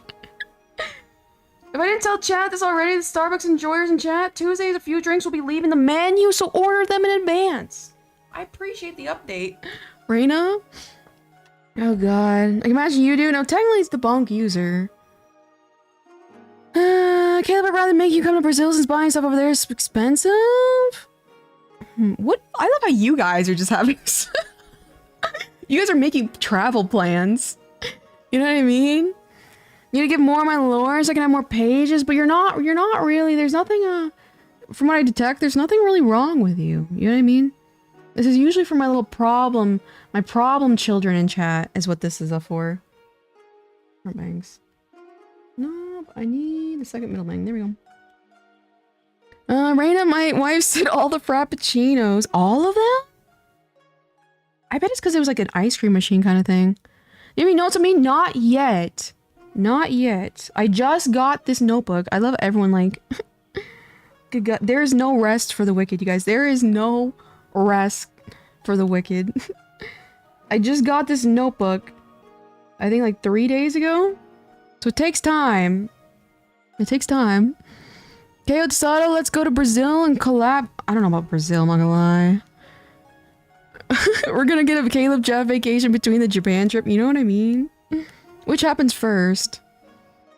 If I didn't tell chat this already, the Starbucks enjoyers in chat, Tuesdays a few drinks will be leaving the menu, so order them in advance. I appreciate the update. Reina? Oh god. Like, imagine you do. No, technically it's the Debunk user. Caleb, I'd rather make you come to Brazil since buying stuff over there is expensive. What? I love how you guys are just having... You guys are making travel plans. You know what I mean? You gotta give more of my lore so I can have more pages, but you're not really, there's nothing, from what I detect, there's nothing really wrong with you. You know what I mean? This is usually for my little problem, my problem children in chat is what this is up for. Front bangs. No, I need the second middle bang. There we go. Raina, my wife said all the frappuccinos. All of them? I bet it's because it was like an ice cream machine kind of thing. You have any notes on me? Not yet. Not yet. I just got this notebook. I love everyone like... There is no rest for the wicked, you guys. There is no rest for the wicked. I just got this notebook, I think like 3 days ago. So it takes time. It takes time. Okay, Otsado, let's go to Brazil and collab. I don't know about Brazil, I'm not gonna lie. We're gonna get a Caleb Jeff vacation between the Japan trip, you know what I mean? Which happens first?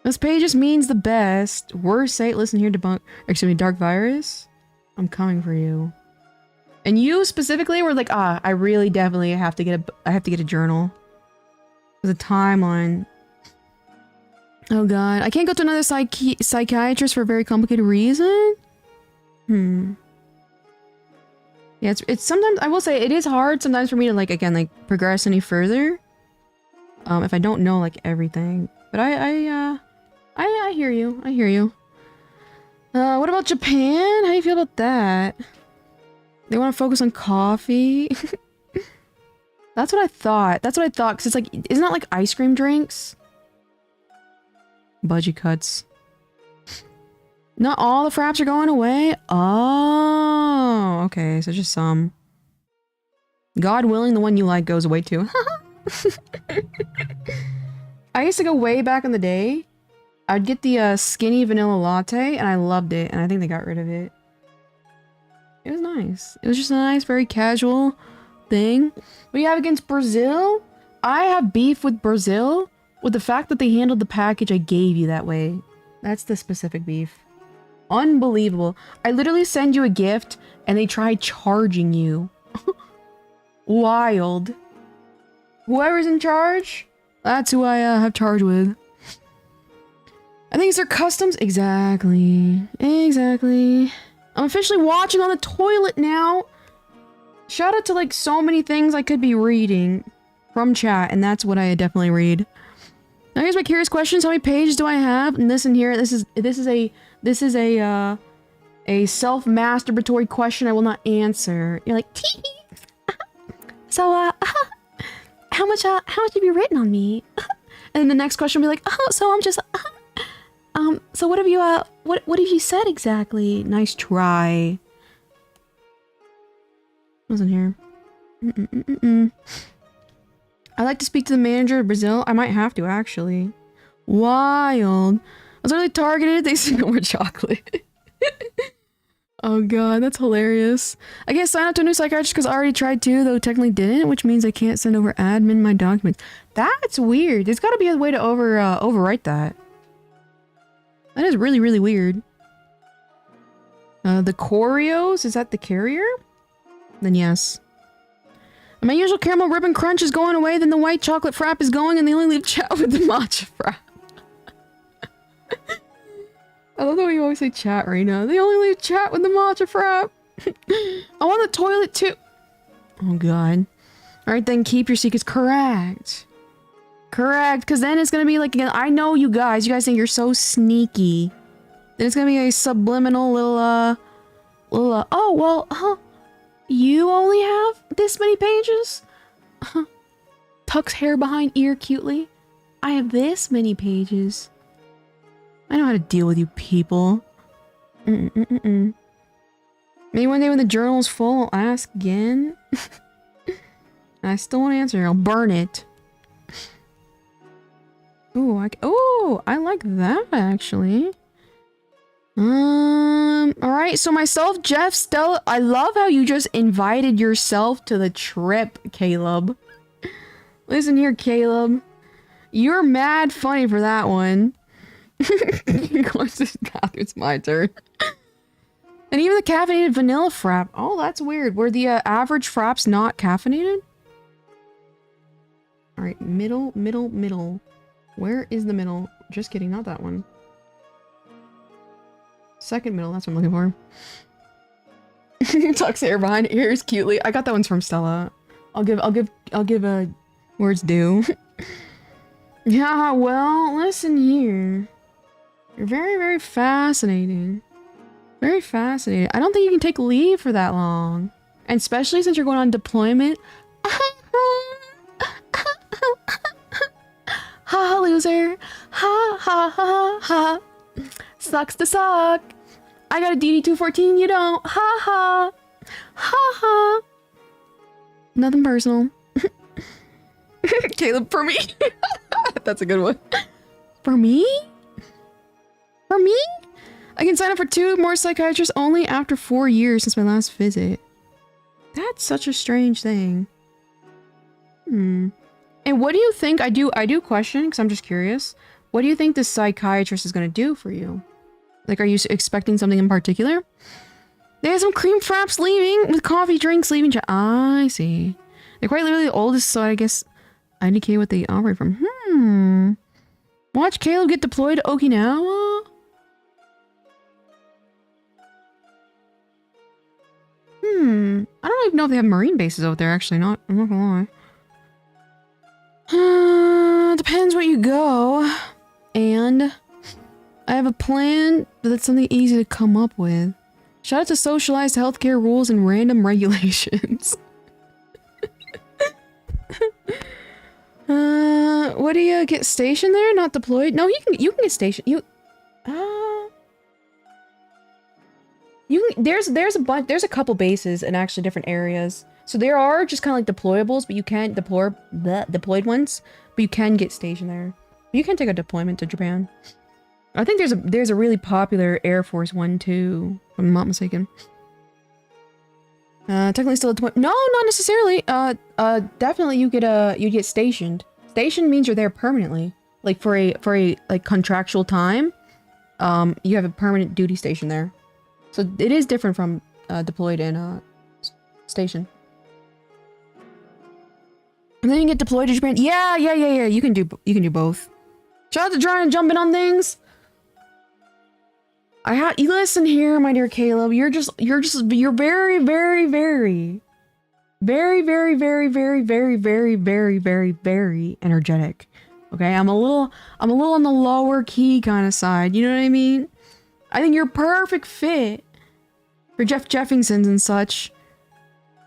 This page just means the best. Worst site, listen here, debunk. Excuse me, Dark Virus? I'm coming for you. And you specifically were like, I really definitely have to get a journal. There's a timeline. Oh god, I can't go to another psychiatrist for a very complicated reason? Yeah, it's sometimes, I will say, it is hard sometimes for me to, like, again, like, progress any further. If I don't know, like, everything. But I hear you. I hear you. What about Japan? How do you feel about that? They want to focus on coffee? That's what I thought. That's what I thought, because it's like, isn't that like ice cream drinks? Budgie cuts. Not all the fraps are going away? Oh, okay, so just some. God willing, the one you like goes away too. I used to go way back in the day. I'd get the skinny vanilla latte, and I loved it, and I think they got rid of it. It was nice. It was just a nice, very casual thing. What do you have against Brazil? I have beef with Brazil with the fact that they handled the package I gave you that way. That's the specific beef. Unbelievable. I literally send you a gift, and they try charging you. Wild. Whoever's in charge, that's who I have charge with. I think it's their customs. Exactly. Exactly. I'm officially watching on the toilet now. Shout out to like so many things I could be reading from chat, and that's what I definitely read. Now here's my curious questions. How many pages do I have? And listen here, this is a self-masturbatory question I will not answer. You're like, tee. So how much have you written on me? And then the next question will be like, oh, so I'm just so what have you what have you said exactly? Nice try. Wasn't here. I'd like to speak to the manager of Brazil. I might have to, actually. Wild. I was really targeted. They said no more chocolate. Oh god, that's hilarious. I can't sign up to a new psychiatrist because I already tried to, though technically didn't, which means I can't send over admin my documents. That's weird. There's got to be a way to overwrite that. That is really, really weird. The Coreos? Is that the carrier? Then yes. My usual caramel ribbon crunch is going away, then the white chocolate frap is going, and they only leave chat with the matcha frap. I love the way you always say chat right now. They only leave chat with the matcha frap. I want the toilet too. Oh god. Alright then, keep your secrets. Correct. Correct, because then it's gonna be like, again, I know you guys think you're so sneaky. Then it's gonna be a subliminal little, oh, well, you only have this many pages? Tucks hair behind ear cutely. I have this many pages. I know how to deal with you people. Maybe one day when the journal is full, I'll ask again. I still won't answer. I'll burn it. Ooh, I like that actually. Alright, so myself, Jeff, Stella, I love how you just invited yourself to the trip, Caleb. Listen here, Caleb. You're mad funny for that one. You're going to the bathroom, it's my turn. And even the caffeinated vanilla frap. Oh, that's weird. Were the average fraps not caffeinated? Alright, middle. Where is the middle? Just kidding, not that one. Second middle, that's what I'm looking for. Tucks hair behind ears cutely. I got that one's from Stella. I'll give a words due. Yeah, well, listen here. You're very, very fascinating. Very fascinating. I don't think you can take leave for that long. And especially since you're going on deployment. Ha loser. Ha ha ha ha. Sucks to suck. I got a DD214, you don't. Ha ha. Ha ha. Nothing personal. Caleb, for me. That's a good one. For me? For me? I can sign up for 2 more psychiatrists only after 4 years since my last visit. That's such a strange thing. And what do you think? I do question, because I'm just curious. What do you think the psychiatrist is going to do for you? Like, are you expecting something in particular? They have some cream fraps leaving with coffee drinks leaving. I see. They're quite literally the oldest, so I guess I indicate what they operate from. Watch Caleb get deployed to Okinawa? I don't even know if they have marine bases out there, actually. I'm not gonna lie. Depends where you go. And I have a plan, but that's something easy to come up with. Shout out to socialized healthcare rules and random regulations. What do you get stationed there? Not deployed? No, you can get stationed. There's a couple bases in actually different areas. So there are just kind of like deployables, but you can't deploy the deployed ones, but you can get stationed there. You can take a deployment to Japan. I think there's a really popular Air Force one too, if I'm not mistaken. Technically still a deployment. No, not necessarily. Definitely you get stationed. Stationed means you're there permanently. Like for a like contractual time, you have a permanent duty station there. So it is different from deployed and station. And then you get deployed to Japan. Yeah. You can do both. Shout out to trying and jumping on things. You listen here, my dear Caleb. You're very, very, very, very, very, very, very, very, very, very, very, very energetic. Okay, I'm a little on the lower key kind of side. You know what I mean? I think you're a perfect fit for Jeff Jeffingsons and such.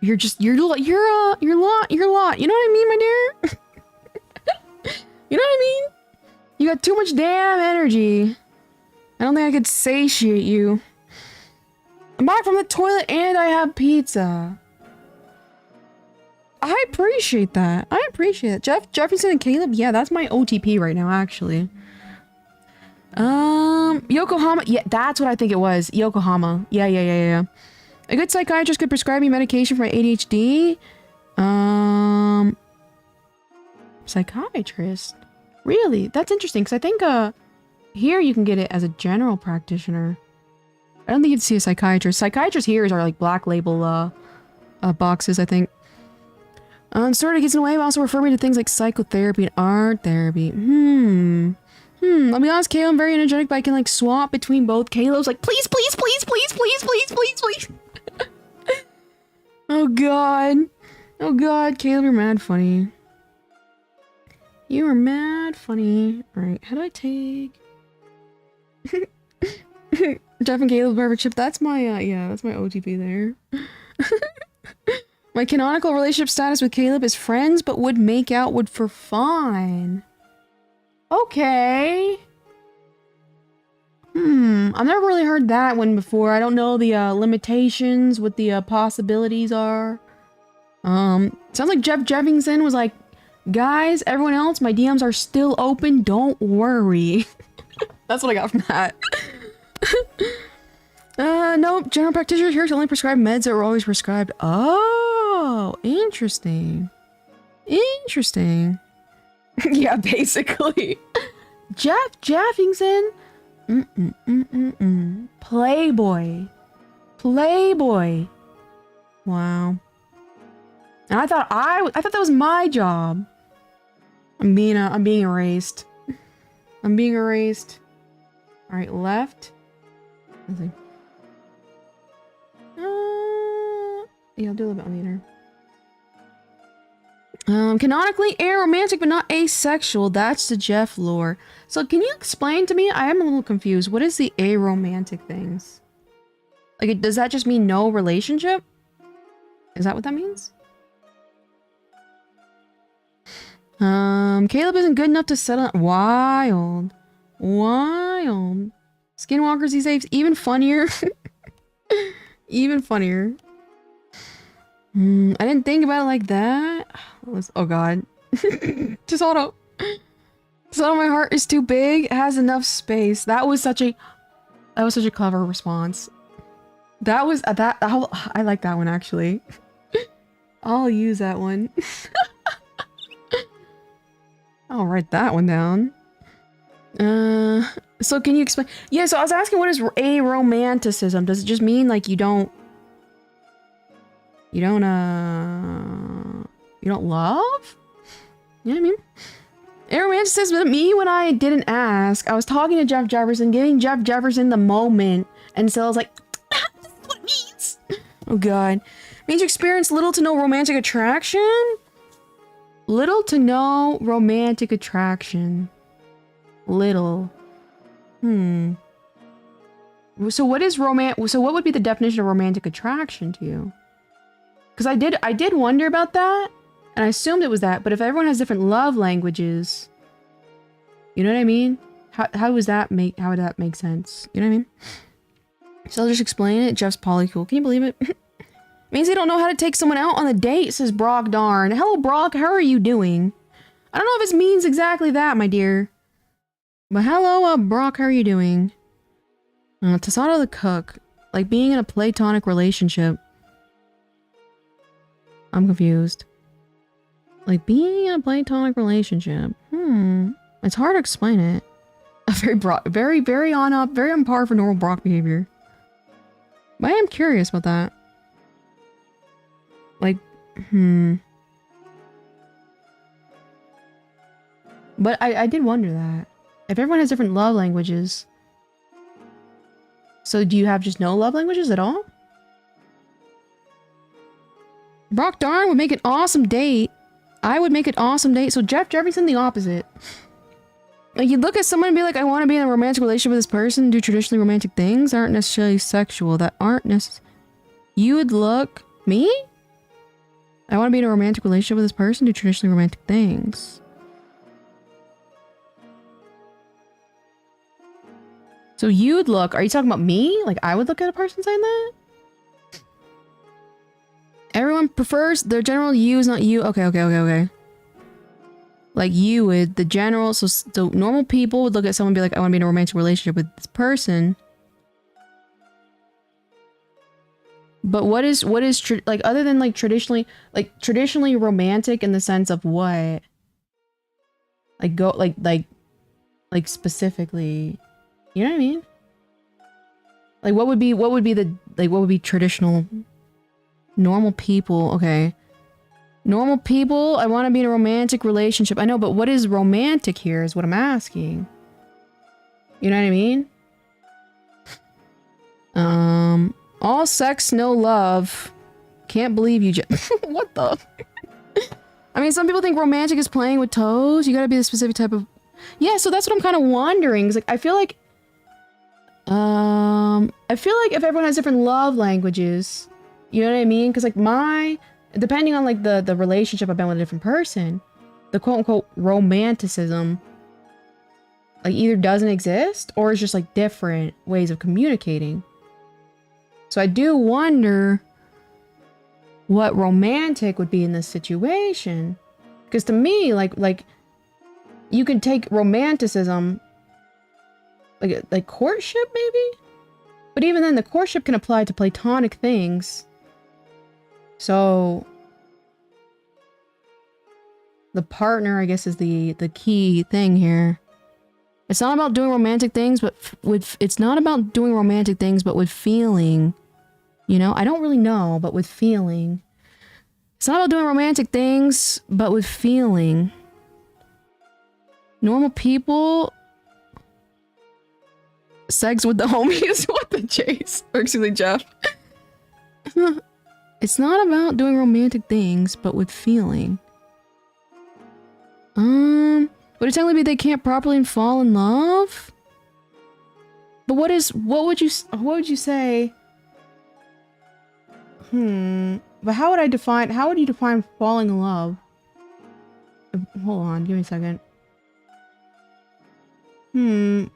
You're a lot. You know what I mean, my dear? You know what I mean? You got too much damn energy. I don't think I could satiate you. I'm back from the toilet and I have pizza. I appreciate that. Jeff Jefferson and Caleb, yeah, that's my OTP right now, actually. Yokohama, yeah, that's what I think it was. Yokohama, yeah. A good psychiatrist could prescribe me medication for my ADHD. Psychiatrist? Really? That's interesting, because I think, here you can get it as a general practitioner. I don't think you'd see a psychiatrist. Psychiatrists here are like black label, boxes, I think. Sort of gets in the way, but also refer me to things like psychotherapy and art therapy. I'll be honest, Caleb, I'm very energetic, but I can like swap between both. Caleb's like, please. Oh god, Caleb, you're mad funny. You are mad funny. Alright, how do I take... Jeff and Caleb perfect ship. That's my that's my OTP there. My canonical relationship status with Caleb is friends, but would make out for fun. Okay. I've never really heard that one before. I don't know the limitations, what the possibilities are. Sounds like Jeff Jeffingson was like, guys, everyone else, my DMs are still open. Don't worry. That's what I got from that. Nope. General practitioner here to only prescribe meds that were always prescribed. Oh, interesting. Yeah, basically. Jeff Jeffingson. Playboy. Wow. And I thought that was my job. I'm being erased. All right, left. Let's see. Yeah, I'll do a little bit on later. Canonically aromantic but not asexual. That's the Jeff lore. So can you explain to me? I am a little confused. What is the aromantic things? Like, does that just mean no relationship? Is that what that means? Caleb isn't good enough to settle. Wild. Wild. Skinwalkers these days, even funnier. Even funnier. I didn't think about it like that. Oh god. Just auto. So my heart is too big. It has enough space. That was such a clever response. That was I like that one actually. I'll use that one. I'll write that one down. So can you explain? Yeah, so I was asking, what is aromanticism? Does it just mean like you don't love? You know what I mean? Aromanticism, me when I didn't ask, I was talking to Jeff Jefferson, giving Jeff Jefferson the moment, and so I was like, this is what it means. Oh god. It means you experience little to no romantic attraction? Little to no romantic attraction. Little. So what is so what would be the definition of romantic attraction to you? Because I did wonder about that, and I assumed it was that, but if everyone has different love languages, you know what I mean? How would that make sense? You know what I mean? So I'll just explain it. Jeff's polycool. Can you believe it? Means they don't know how to take someone out on a date, says Brock Darn. Hello, Brock. How are you doing? I don't know if it means exactly that, my dear. But hello, Brock. How are you doing? Tasato the cook. Like being in a platonic relationship. I'm confused. Like being in a platonic relationship. It's hard to explain it. Very on par for normal Brock behavior. But I am curious about that. Like, But I did wonder that. If everyone has different love languages. So do you have just no love languages at all? Brock Darn would make an awesome date. I would make an awesome date. So Jeff Jefferson the opposite. Like you'd look at someone and be like, I want to be in a romantic relationship with this person, do traditionally romantic things, aren't necessarily sexual, that aren't necessarily... You would look... Me? I want to be in a romantic relationship with this person, do traditionally romantic things. So you'd look... Are you talking about me? Like I would look at a person saying that? Everyone prefers their general use, not you. Okay. Like you would, the general, so normal people would look at someone and be like, I want to be in a romantic relationship with this person. But what is like other than like traditionally romantic in the sense of what? Like go like specifically, you know what I mean? Like what would be traditional? Normal people, okay. Normal people, I want to be in a romantic relationship. I know, but what is romantic here is what I'm asking. You know what I mean? All sex, no love. Can't believe you just... What the... I mean, some people think romantic is playing with toes. You gotta be the specific type of... Yeah, so that's what I'm kind of wondering. It's like, I feel like if everyone has different love languages... You know what I mean? Because like depending on like the relationship I've been with a different person, the quote unquote romanticism like either doesn't exist or it's just like different ways of communicating. So I do wonder what romantic would be in this situation. Because to me, like you can take romanticism like courtship maybe? But even then the courtship can apply to platonic things. So the partner, I guess, is the key thing here. It's not about doing romantic things, but it's not about doing romantic things, but with feeling. You know, I don't really know, but with feeling. It's not about doing romantic things, but with feeling. Normal people. Sex with the homies. What the chase? Or excuse me, Jeff. It's not about doing romantic things, but with feeling. Would it technically be they can't properly fall in love? But what would you say? But how would you define falling in love? Hold on, give me a second.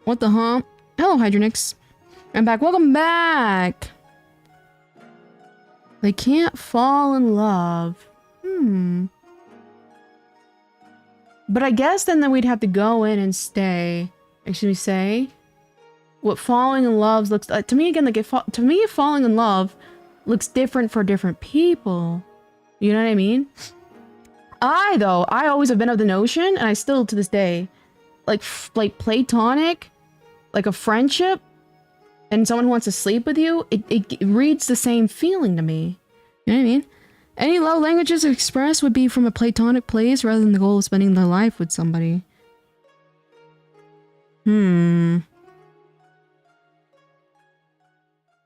What the huh? Hello, Hydronix. I'm back. Welcome back. They can't fall in love. But I guess then we'd have to go in and stay. Actually, say what falling in love looks like. To me, again, like to me, falling in love looks different for different people. You know what I mean? I always have been of the notion, and I still to this day, like platonic, like a friendship, and someone who wants to sleep with you, it reads the same feeling to me. You know what I mean? Any love languages expressed would be from a platonic place rather than the goal of spending their life with somebody.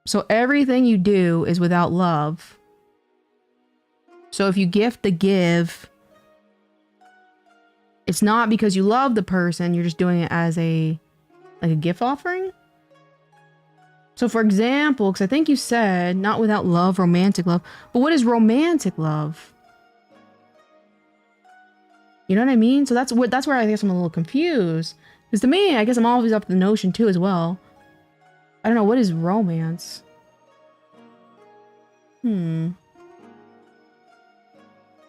So everything you do is without love. So if you gift the give, it's not because you love the person, you're just doing it as a gift offering. So for example, because I think you said not without love, romantic love, but what is romantic love? You know what I mean? So that's where I guess I'm a little confused. Because to me, I guess I'm always up to the notion too as well. I don't know, what is romance?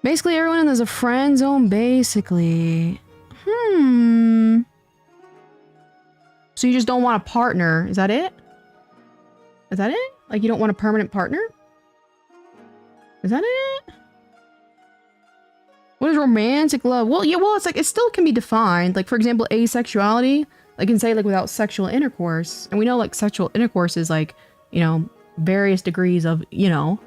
Basically, everyone is a friend zone, basically. So you just don't want a partner, is that it? Is that it? Like you don't want a permanent partner? Is that it? What is romantic love? Well, yeah, well, it's like, it still can be defined. Like, for example, asexuality, I can say like without sexual intercourse. And we know like sexual intercourse is like, you know, various degrees of, you know.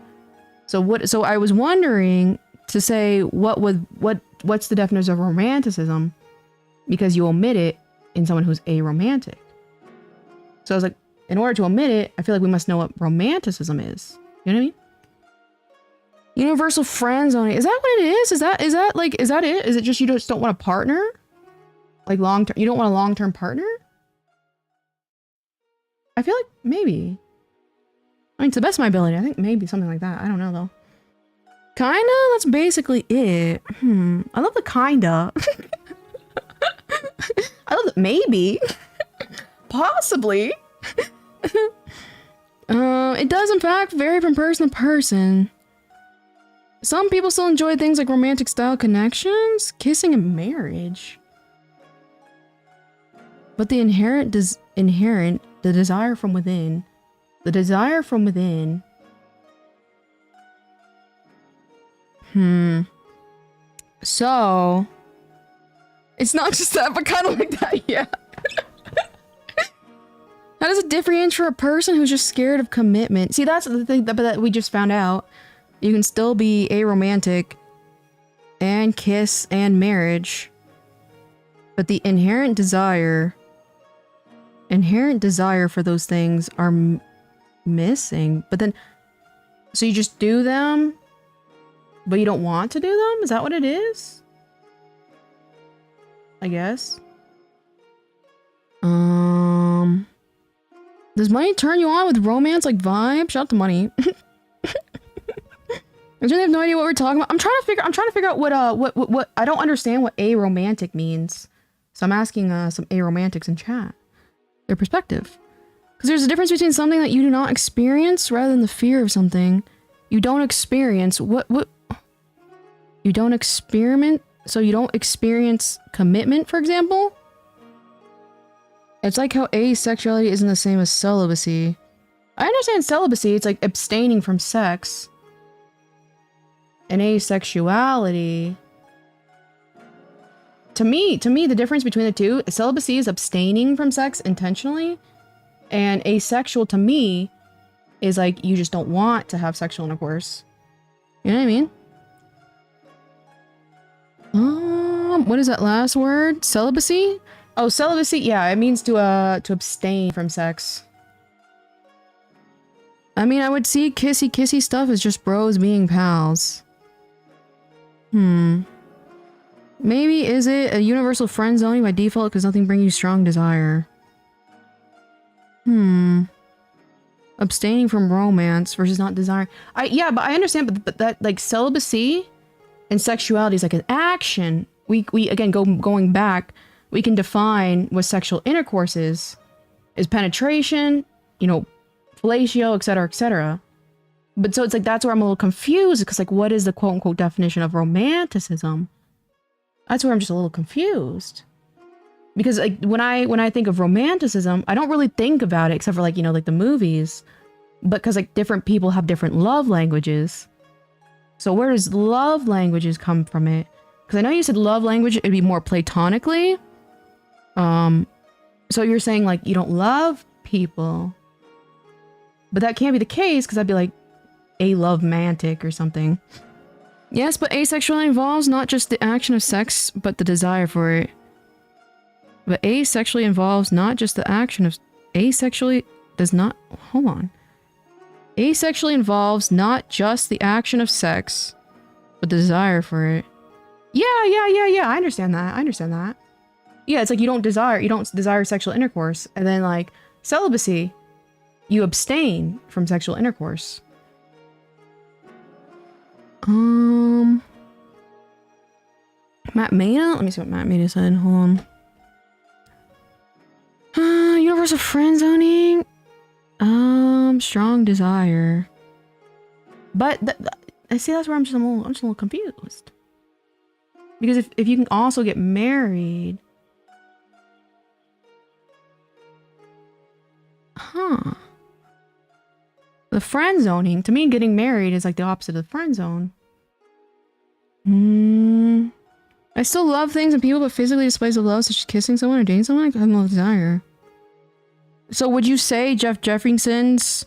So I was wondering to say what's the definition of romanticism? Because you omit it in someone who's aromantic. So I was like, in order to omit it, I feel like we must know what romanticism is. You know what I mean? Universal friend zone. Is that what it is? Is that it? Is it just you just don't want a partner? Like long term, you don't want a long-term partner? I feel like maybe. I mean, to the best of my ability, I think maybe something like that. I don't know though. Kinda? That's basically it. I love the kinda. I love the maybe. Possibly. It does in fact vary from person to person. Some people still enjoy things like romantic style connections, kissing, and marriage. But the the desire from within. The desire from within. So, it's not just that, but kind of like that, yeah. How does it differentiate for a person who's just scared of commitment? See, that's the thing that we just found out. You can still be aromantic and kiss and marriage, but the inherent desire for those things are missing. But then, so you just do them, but you don't want to do them? Is that what it is? I guess. Does money turn you on with romance like vibe? Shout out to money. I really have no idea what we're talking about. I'm trying to figure out what I don't understand what aromantic means. So I'm asking some aromantics in chat their perspective. Because there's a difference between something that you do not experience rather than the fear of something you don't experience. What you don't experiment, so you don't experience commitment, for example? It's like how asexuality isn't the same as celibacy. I understand celibacy, it's like abstaining from sex. And asexuality, to me, the difference between the two, celibacy is abstaining from sex intentionally, and asexual to me is like you just don't want to have sexual intercourse. You know what I mean? What is that last word? Celibacy? Oh, celibacy, yeah, it means to abstain from sex. I mean, I would see kissy stuff as just bros being pals. Maybe is it a universal friend zoning by default because nothing brings you strong desire? Abstaining from romance versus not desire. Yeah, but I understand, but that like celibacy and sexuality is like an action. we again, going back, we can define what sexual intercourse is penetration, you know, fellatio, etc., etc. But so it's like, that's where I'm a little confused, because like, what is the quote unquote definition of romanticism? That's where I'm just a little confused. Because like, when I think of romanticism, I don't really think about it except for like, you know, like the movies, but because like different people have different love languages. So where does love languages come from it? Because I know you said love language, it'd be more platonically. So you're saying like, you don't love people, but that can't be the case, because I'd be like, a-love-mantic or something. Yes, but asexuality involves not just the action of sex, but the desire for it. But asexually involves not just the action of... Asexually does not... Hold on. Asexually involves not just the action of sex, but the desire for it. Yeah. I understand that. Yeah, it's like you don't desire sexual intercourse. And then like celibacy, you abstain from sexual intercourse. Matt Mena? Let me see what Matt Mena said. Hold on. Universal friend zoning? Strong desire. But I see, that's where I'm just a little confused. Because if you can also get married... Huh. The friend zoning, to me, getting married is like the opposite of the friend zone. I still love things and people, but physically displays of love, such as kissing someone or dating someone, I have no desire. So would you say Jeff Jefferson's,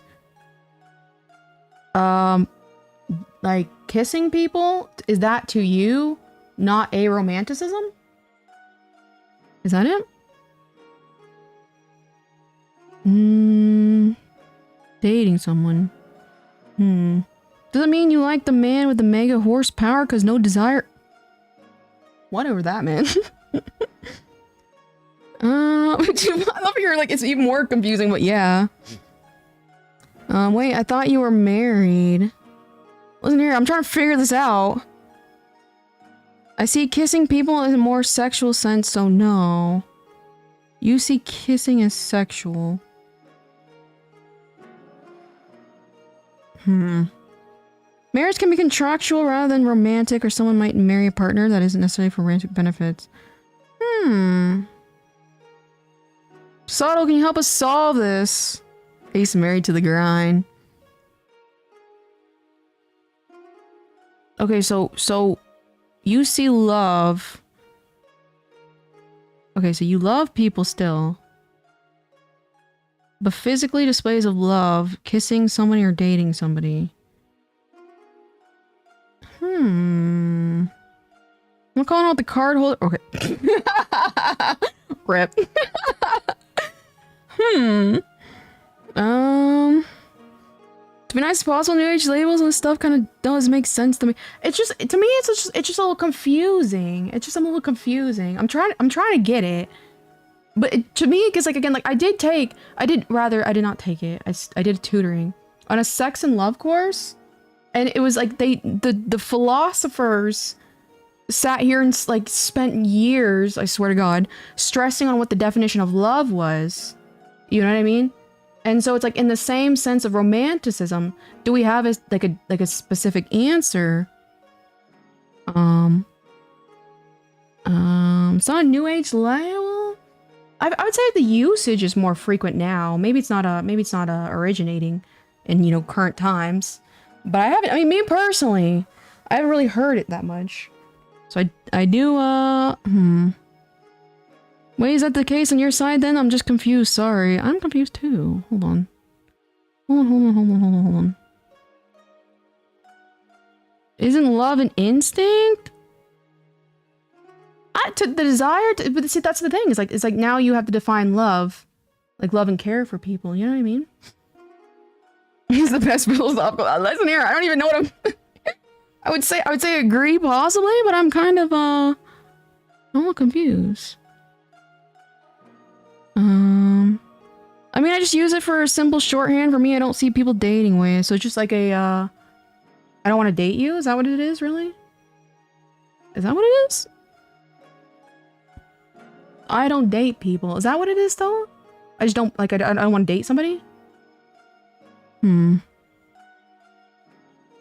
like kissing people, is that to you not a romanticism? Is that it? Dating someone. Does it mean you like the man with the mega horsepower because no desire? Whatever that meant. I love your, like, it's even more confusing, but yeah. Wait, I thought you were married. Listen here, I'm trying to figure this out. I see kissing people in a more sexual sense, so no. You see kissing as sexual. Marriage can be contractual rather than romantic, or someone might marry a partner that isn't necessarily for romantic benefits. Subtle, can you help us solve this? Ace married to the grind. Okay, so you see love. Okay, so you love people still. But physically displays of love, kissing somebody or dating somebody. I'm calling out the card holder. Okay. Rip. To be nice as possible, new age labels and stuff kind of does make sense to me. It's just, to me, it's just a little confusing. It's just a little confusing. I'm trying to get it. But to me, because like, again, like I did not take it. I did tutoring on a sex and love course. And it was like the philosophers sat here and like spent years, I swear to God, stressing on what the definition of love was. You know what I mean? And so it's like, in the same sense of romanticism, do we have a specific answer? It's not a new age label. I would say the usage is more frequent now. Maybe it's not originating in, you know, current times. But I mean, me personally, I haven't really heard it that much. So I do, Wait, is that the case on your side then? I'm just confused, sorry. I'm confused too. Hold on. Hold on. Isn't love an instinct? The desire to, but see, that's the thing. It's like now you have to define love. Like love and care for people, you know what I mean? He's the best philosophical. Listen here, I don't even know what I'm... I would say agree possibly, but I'm kind of, I'm a little confused. I mean, I just use it for a simple shorthand. For me, I don't see people dating ways. So it's just like a, I don't want to date you? Is that what it is, really? Is that what it is? I don't date people. Is that what it is though? I just don't like, I don't want to date somebody? Like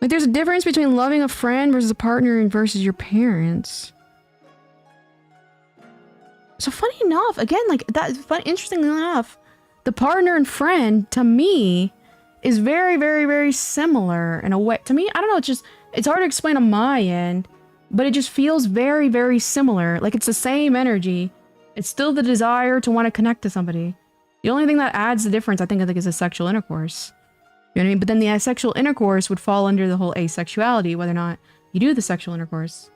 there's a difference between loving a friend versus a partner and versus your parents. So funny enough, again, like that, interestingly enough, the partner and friend to me is very, very, very similar in a way. To me, I don't know, it's hard to explain on my end, but it just feels very, very similar. Like it's the same energy. It's still the desire to want to connect to somebody. The only thing that adds the difference, I think, is the sexual intercourse. You know what I mean? But then the asexual intercourse would fall under the whole asexuality, whether or not you do the sexual intercourse.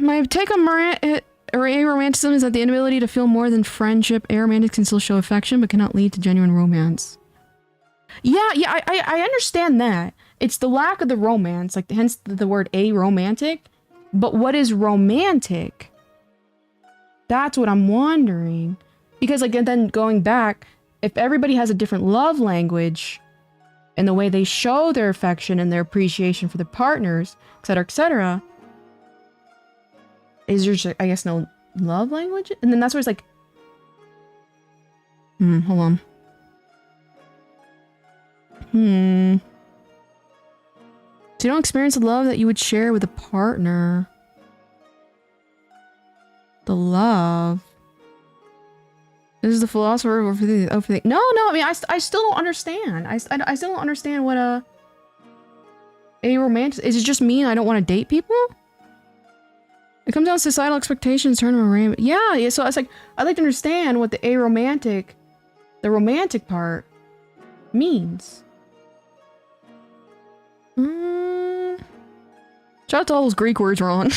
My take on aromanticism is that the inability to feel more than friendship. Aromantics can still show affection, but cannot lead to genuine romance. Yeah, I understand that. It's the lack of the romance, like hence the word aromantic. But what is romantic? That's what I'm wondering. Because like, and then going back, if everybody has a different love language and the way they show their affection and their appreciation for their partners, etc., is there just, I guess, no love language? And then that's where it's like, hold on. So you don't experience the love that you would share with a partner. The love. This is the philosopher over the no, I mean, I still don't understand. I still don't understand what a romantic is. It just mean I don't want to date people? It comes down to societal expectations, turn around. Yeah, so it's like, I'd like to understand what the romantic part means. Shout out to all those Greek words, Ron.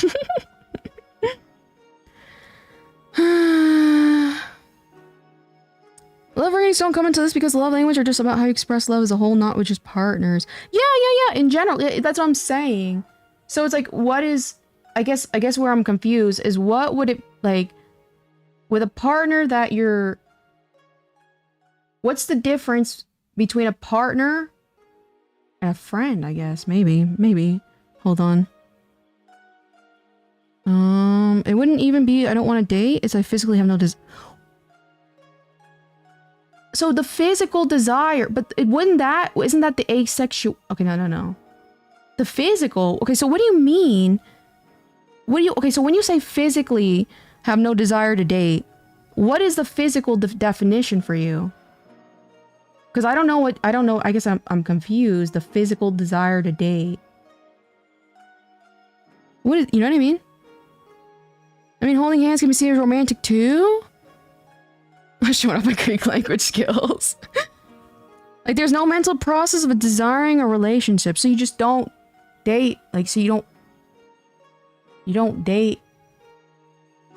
Love ratings don't come into this because love language are just about how you express love as a whole, not with just partners. Yeah. In general, that's what I'm saying. So it's like, what is, I guess where I'm confused is what would it like with a partner that you're. What's the difference between a partner and a friend? I guess maybe. Hold on. It wouldn't even be I don't want to date. It's I physically have no So the physical desire, but isn't that the asexual? Okay, no. The physical. Okay, so what do you mean? Okay, so when you say physically have no desire to date, what is the physical definition for you? Because I don't know. I guess I'm confused. The physical desire to date. What is, you know what I mean? I mean, holding hands can be seen as romantic too? I'm showing off my Greek language skills. Like, there's no mental process of desiring a relationship, so you just don't date. Like, so you don't date.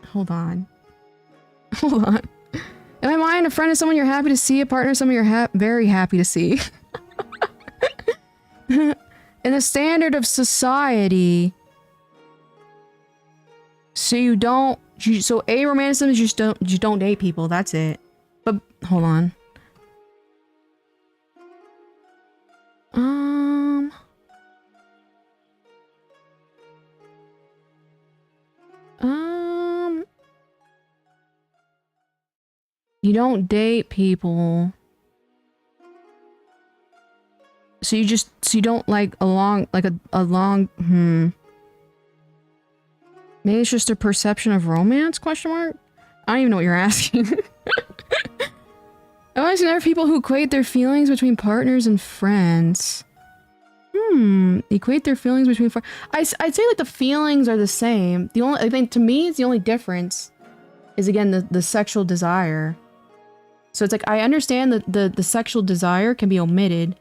Hold on. In my mind, a friend is someone you're happy to see, a partner is someone you're very happy to see. In the standard of society, so so aromanticism is you don't date people, that's it. But hold on. You don't date people. So you don't like a long Maybe it's just a perception of romance, question mark? I don't even know what you're asking. I've always seen other people who equate their feelings between partners and friends. Equate their feelings between I'd say like the feelings are the same. I think to me, it's the only difference is again the sexual desire. So it's like, I understand that the sexual desire can be omitted.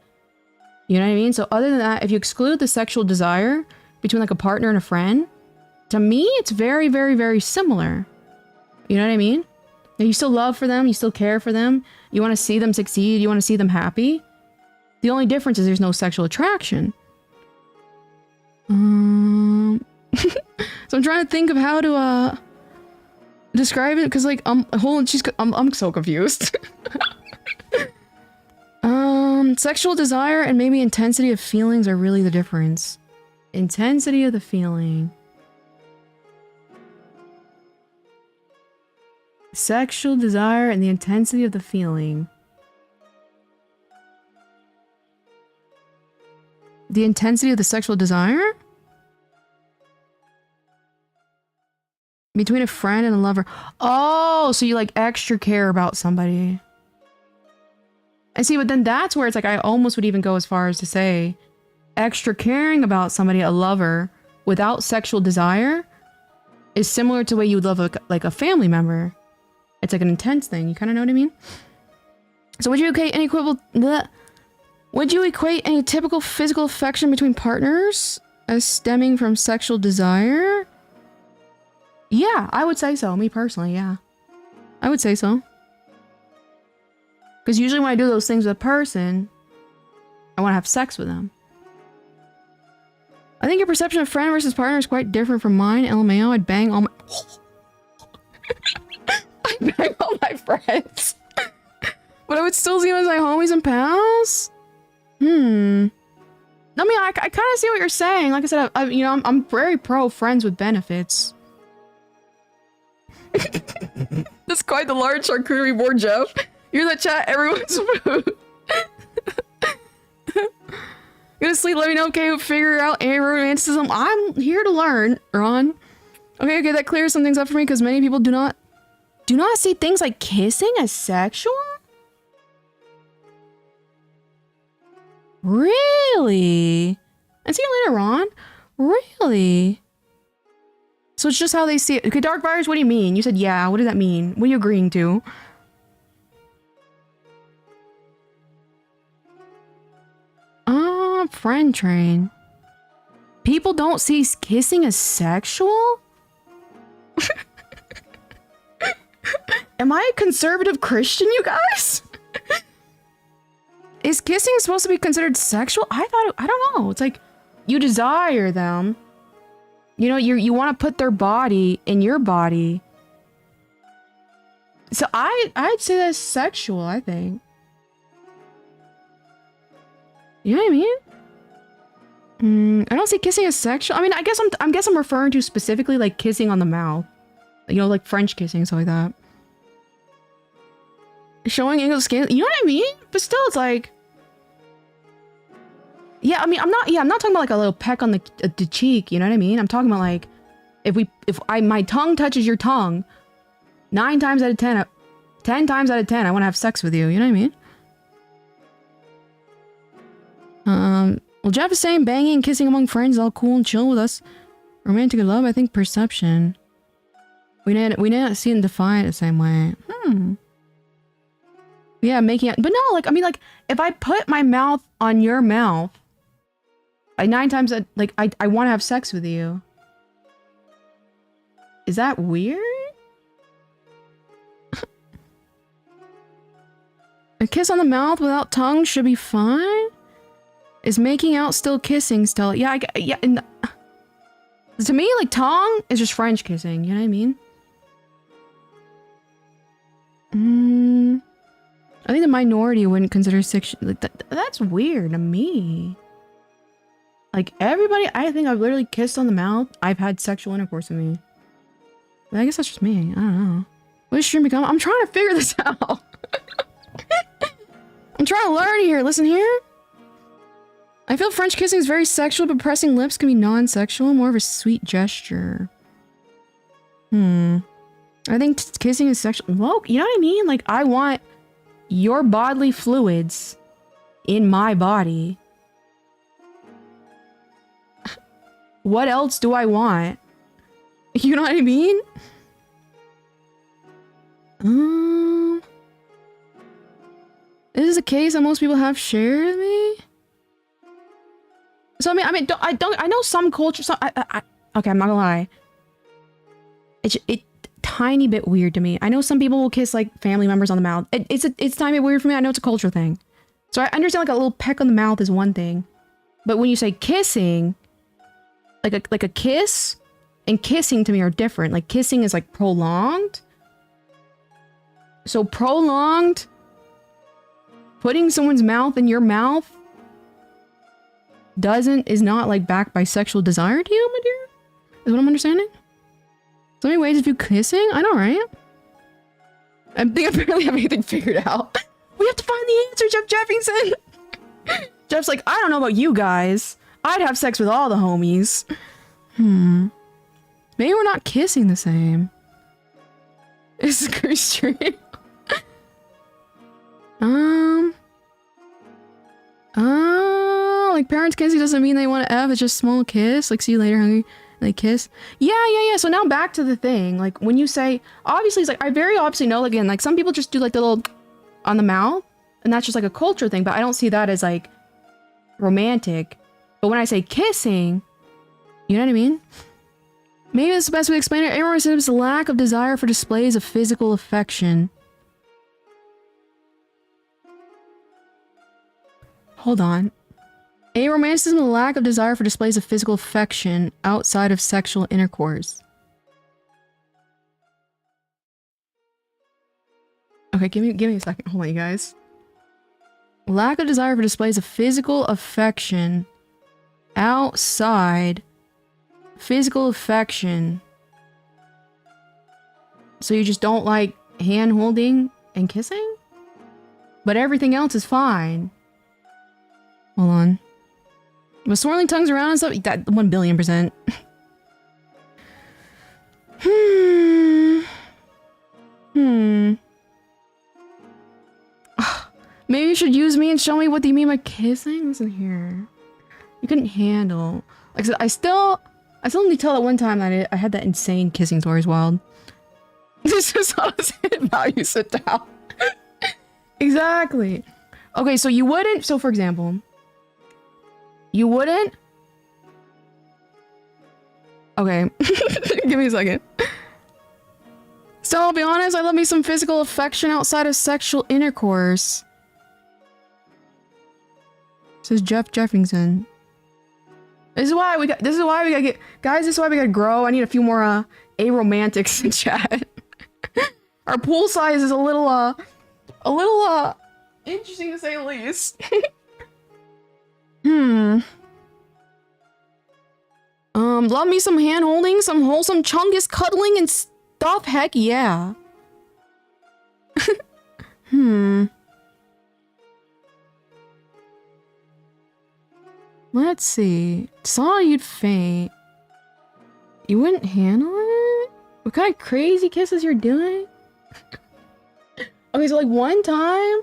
You know what I mean? So other than that, if you exclude the sexual desire between like a partner and a friend, to me, it's very, very, very similar. You know what I mean? You still love for them. You still care for them. You want to see them succeed. You want to see them happy. The only difference is there's no sexual attraction. So I'm trying to think of how to describe it because like I'm so confused. Sexual desire and maybe intensity of feelings are really the difference. Intensity of the feeling. Sexual desire and the intensity of the feeling. The intensity of the sexual desire? Between a friend and a lover. Oh, so you like extra care about somebody. I see, but then that's where it's like I almost would even go as far as to say extra caring about somebody, a lover, without sexual desire is similar to the way you would love a family member. It's like an intense thing. You kind of know what I mean? So would you equate any typical physical affection between partners as stemming from sexual desire? Yeah, I would say so. Me personally, yeah. I would say so. Because usually when I do those things with a person, I want to have sex with them. I think your perception of friend versus partner is quite different from mine. LMAO, I'd bang all my... I'd bang all my friends. But I would still see them as my homies and pals? I mean, I kind of see what you're saying. Like I said, I'm very pro friends with benefits. That's quite the large charcuterie board, Jeff. You're the chat, everyone's food. Gonna sleep, let me know, okay, figure out romanticism. I'm here to learn, Ron. Okay, that clears some things up for me, because many people do not see things like kissing as sexual? Really? I see you later, Ron. Really? So it's just how they see it. Okay, Dark Virus, what do you mean? You said yeah, what does that mean? What are you agreeing to? Friend train. People don't see kissing as sexual? Am I a conservative Christian, you guys? Is kissing supposed to be considered sexual? I don't know. It's like, you desire them. You know, you want to put their body in your body. So I'd say that's sexual, I think. You know what I mean? I don't see kissing as sexual. I mean, I guess I'm referring to specifically like kissing on the mouth. You know, like French kissing, stuff like that. Showing English skin, you know what I mean? But still, it's like, yeah. I mean, I'm not talking about like a little peck on the cheek. You know what I mean? I'm talking about like, if my tongue touches your tongue, 9 times out of 10, 10 times out of 10, I want to have sex with you. You know what I mean? Well, Jeff is saying banging and kissing among friends is all cool and chill with us. Romantic love, I think perception. We didn't see and define it the same way. Yeah, making it, but no, like, I mean, like, if I put my mouth on your mouth, 9 times, like, I want to have sex with you. Is that weird? A kiss on the mouth without tongue should be fine? Is making out still kissing still? Yeah, and to me, like, tongue is just French kissing, you know what I mean? I think the minority wouldn't consider sexual, like, that's weird to me. Like, everybody, I think I've literally kissed on the mouth, I've had sexual intercourse with me. But I guess that's just me, I don't know. What does stream become? I'm trying to figure this out. I'm trying to learn here, listen here. I feel French kissing is very sexual, but pressing lips can be non-sexual, more of a sweet gesture. I think kissing is sexual. Well, you know what I mean? Like, I want your bodily fluids in my body. What else do I want? You know what I mean? Is this a case that most people have shared with me? So I know some cultures. Okay, I'm not gonna lie. It's tiny bit weird to me. I know some people will kiss like family members on the mouth. It's tiny bit weird for me. I know it's a cultural thing. So I understand like a little peck on the mouth is one thing, but when you say kissing, like a kiss and kissing to me are different. Like kissing is like prolonged. So prolonged, putting someone's mouth in your mouth. is not like backed by sexual desire to you, my dear? Is what I'm understanding? So many ways to view kissing? I know, right? I think I barely have anything figured out. We have to find the answer, Jeff Jeffingson! Jeff's like, I don't know about you guys. I'd have sex with all the homies. Maybe we're not kissing the same. It's a great stream. Like parents kissing doesn't mean they want to F, it's just small kiss. Like, see you later, hungry. And they kiss. Yeah. So now back to the thing. Like, when you say, obviously, it's like, I very obviously know, again, like, some people just do like the little on the mouth. And that's just like a culture thing, but I don't see that as like romantic. But when I say kissing, you know what I mean? Maybe that's the best way to explain it. Aromanticism's lack of desire for displays of physical affection. Hold on. Aromanticism is a lack of desire for displays of physical affection outside of sexual intercourse. Okay, give me a second. Hold on, you guys. Lack of desire for displays of physical affection outside physical affection. So you just don't like hand holding and kissing? But everything else is fine. Hold on. With swirling tongues around and stuff, that 1,000,000,000%. Maybe you should use me and show me what you mean by kissing? Listen here. You couldn't handle. Like I said, I still need to tell that one time that I had that insane kissing story as wild. This is how you sit down. Exactly. Okay, so you wouldn't, so for example, you wouldn't? Okay, give me a second. So I'll be honest, I love me some physical affection outside of sexual intercourse. Says Jeff Jeffingson. This is why we gotta get, guys, this is why we gotta grow. I need a few more, aromantics in chat. Our pool size is a little interesting to say the least. Love me some hand holding, some wholesome chungus cuddling and stuff, heck yeah. Let's see. Saw you'd faint. You wouldn't handle it? What kind of crazy kisses you're doing? Okay, so like one time, I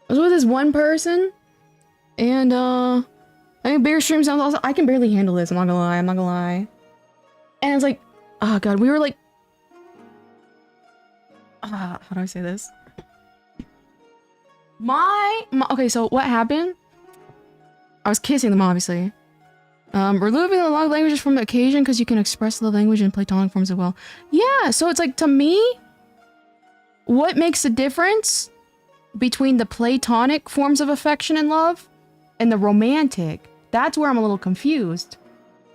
was with this one person, and I think bigger stream sounds also, I can barely handle this, I'm not gonna lie. And it's like, oh god, we were like, how do I say this? Okay, so what happened? I was kissing them, obviously. Removing the love languages from the occasion because you can express love language in platonic forms as well. Yeah, so it's like, to me, what makes the difference between the platonic forms of affection and love and the romantic? That's where I'm a little confused.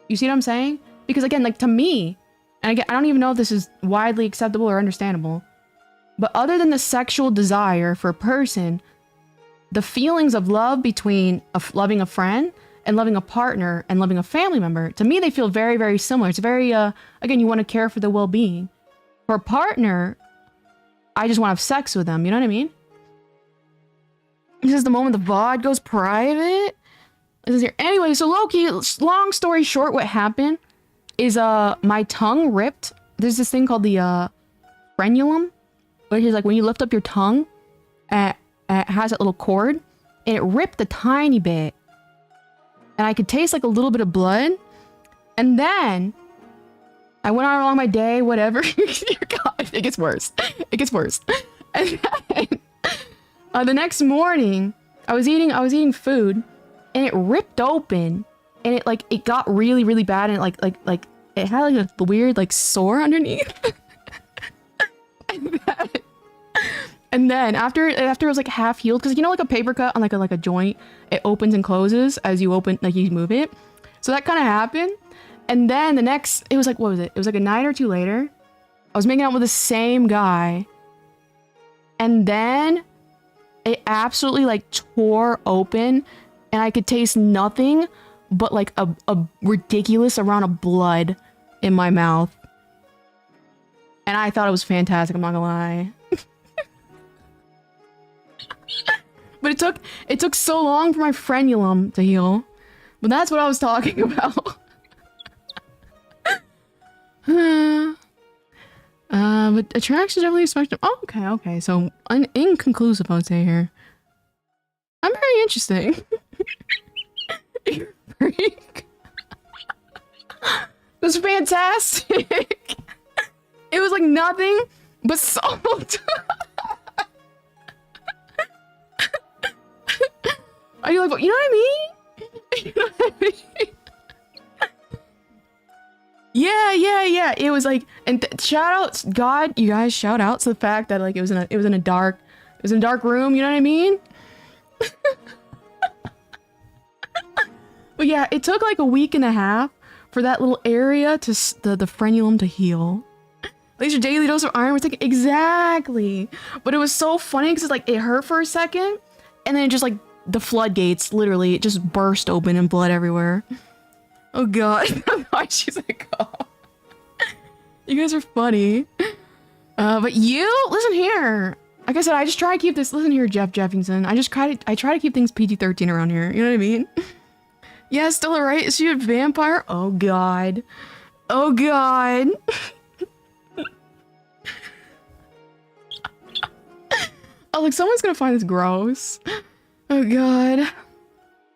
You see what I'm saying? Because again, like, to me, and again, I don't even know if this is widely acceptable or understandable, but other than the sexual desire for a person, the feelings of love between loving a friend and loving a partner and loving a family member, to me, they feel very, very similar. It's very, again, you want to care for the well-being. For a partner, I just want to have sex with them, you know what I mean? This is the moment the VOD goes private. This is here. Anyway, so low-key, long story short, what happened is my tongue ripped. There's this thing called the frenulum, which is like when you lift up your tongue, it has that little cord, and it ripped a tiny bit. And I could taste like a little bit of blood. And then I went on along my day, whatever. God, it gets worse. It gets worse. And then the next morning, I was eating food, and it ripped open, and it got really, really bad, and it had like a weird like sore underneath. And then after it was like half healed, because you know, like a paper cut on like a joint, it opens and closes as you open, like you move it. So that kind of happened. And then it was like, what was it? It was like a night or two later. I was making out with the same guy. And then it absolutely like tore open, and I could taste nothing but like a ridiculous amount of blood in my mouth. And I thought it was fantastic, I'm not gonna lie. But it took so long for my frenulum to heal. But that's what I was talking about. But attraction definitely a spectrum. Oh, okay. So inconclusive, I would say here. I'm very interesting. You're a freak. It was fantastic. It was like nothing but salt. Are you like, you know what I mean? You know what I mean? Yeah. It was like, and shout outs, God, you guys, shout outs to the fact that like it was in a dark room. You know what I mean? But yeah, it took like a week and a half for that little area to the frenulum to heal. At least your daily dose of iron was taken exactly. But it was so funny because like it hurt for a second, and then it just like the floodgates literally it just burst open and blood everywhere. Oh god. Why she's like, oh. You guys are funny. But you listen here. Like I said, I just try to keep this. Listen here, Jeff Jeffington. I try to keep things PG-13 around here. You know what I mean? Yeah, still alright. Is she a vampire? Oh god. Oh god. Oh, like someone's gonna find this gross. Oh god.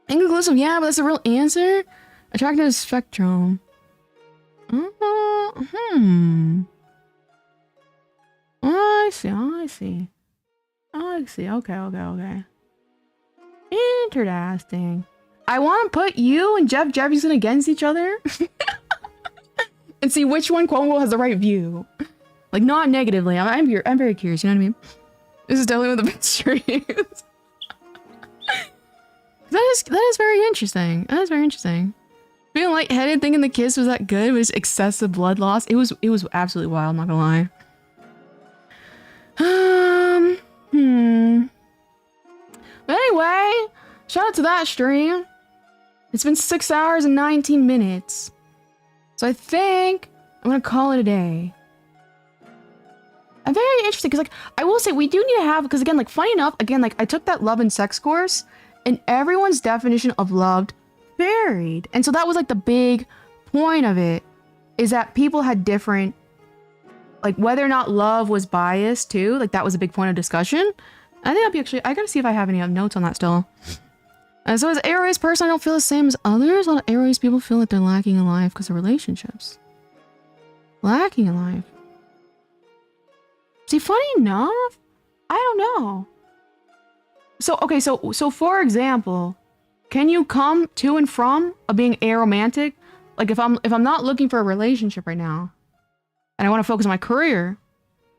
Inconclusive, yeah, but that's the real answer. Attractive spectrum. Oh, I see. Okay. Interesting. I want to put you and Jeff Jefferson against each other. And see which one, quote unquote, has the right view. Like, not negatively. I'm very curious, you know what I mean? This is definitely one of the best streams. That is very interesting. That is very interesting. Feeling lightheaded, thinking the kiss was that good, was excessive blood loss. It was absolutely wild, I'm not gonna lie. But anyway, shout out to that stream. It's been 6 hours and 19 minutes. So I think I'm gonna call it a day. I'm very interested because like I will say we do need to have, because again, like funny enough, again, like I took that love and sex course and everyone's definition of loved varied. And so that was like the big point of it, is that people had different, like whether or not love was biased too, like that was a big point of discussion. I think I'll be actually, I gotta see if I have any notes on that still. And so as an Aries person, I don't feel the same as others. A lot of Aries people feel like they're lacking in life because of relationships. Lacking in life. See, funny enough, I don't know. So, okay, so for example, can you come to and from being aromantic? Like if I'm not looking for a relationship right now and I want to focus on my career,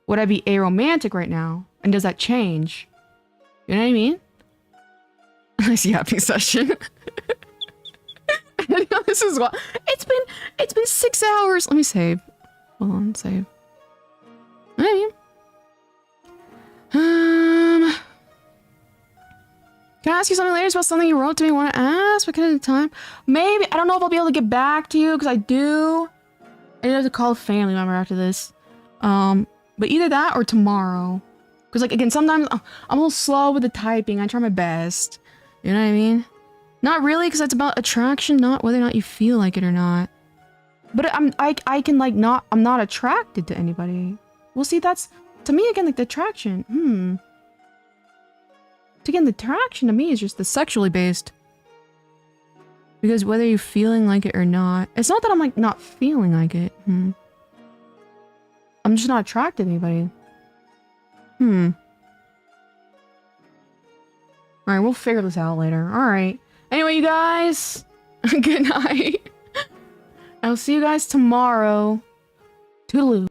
would I be aromantic right now? And does that change? You know what I mean? Nice yapping session. This is what it's been 6 hours. Let me save. Hold on, save. Maybe. Can I ask you something later about something you wrote to me? Want to ask? What kind of time? Maybe. I don't know if I'll be able to get back to you because I need to call a family member after this. But either that or tomorrow. Because like again, sometimes I'm a little slow with the typing. I try my best. You know what I mean? Not really, because it's about attraction, not whether or not you feel like it or not. But I can like not, I'm not attracted to anybody. Well, see, that's to me again like the attraction. Again, the attraction to me is just the sexually based. Because whether you're feeling like it or not, it's not that I'm like not feeling like it. I'm just not attracted to anybody. Alright, we'll figure this out later. Alright. Anyway, you guys, good night. I'll see you guys tomorrow. Toodaloo.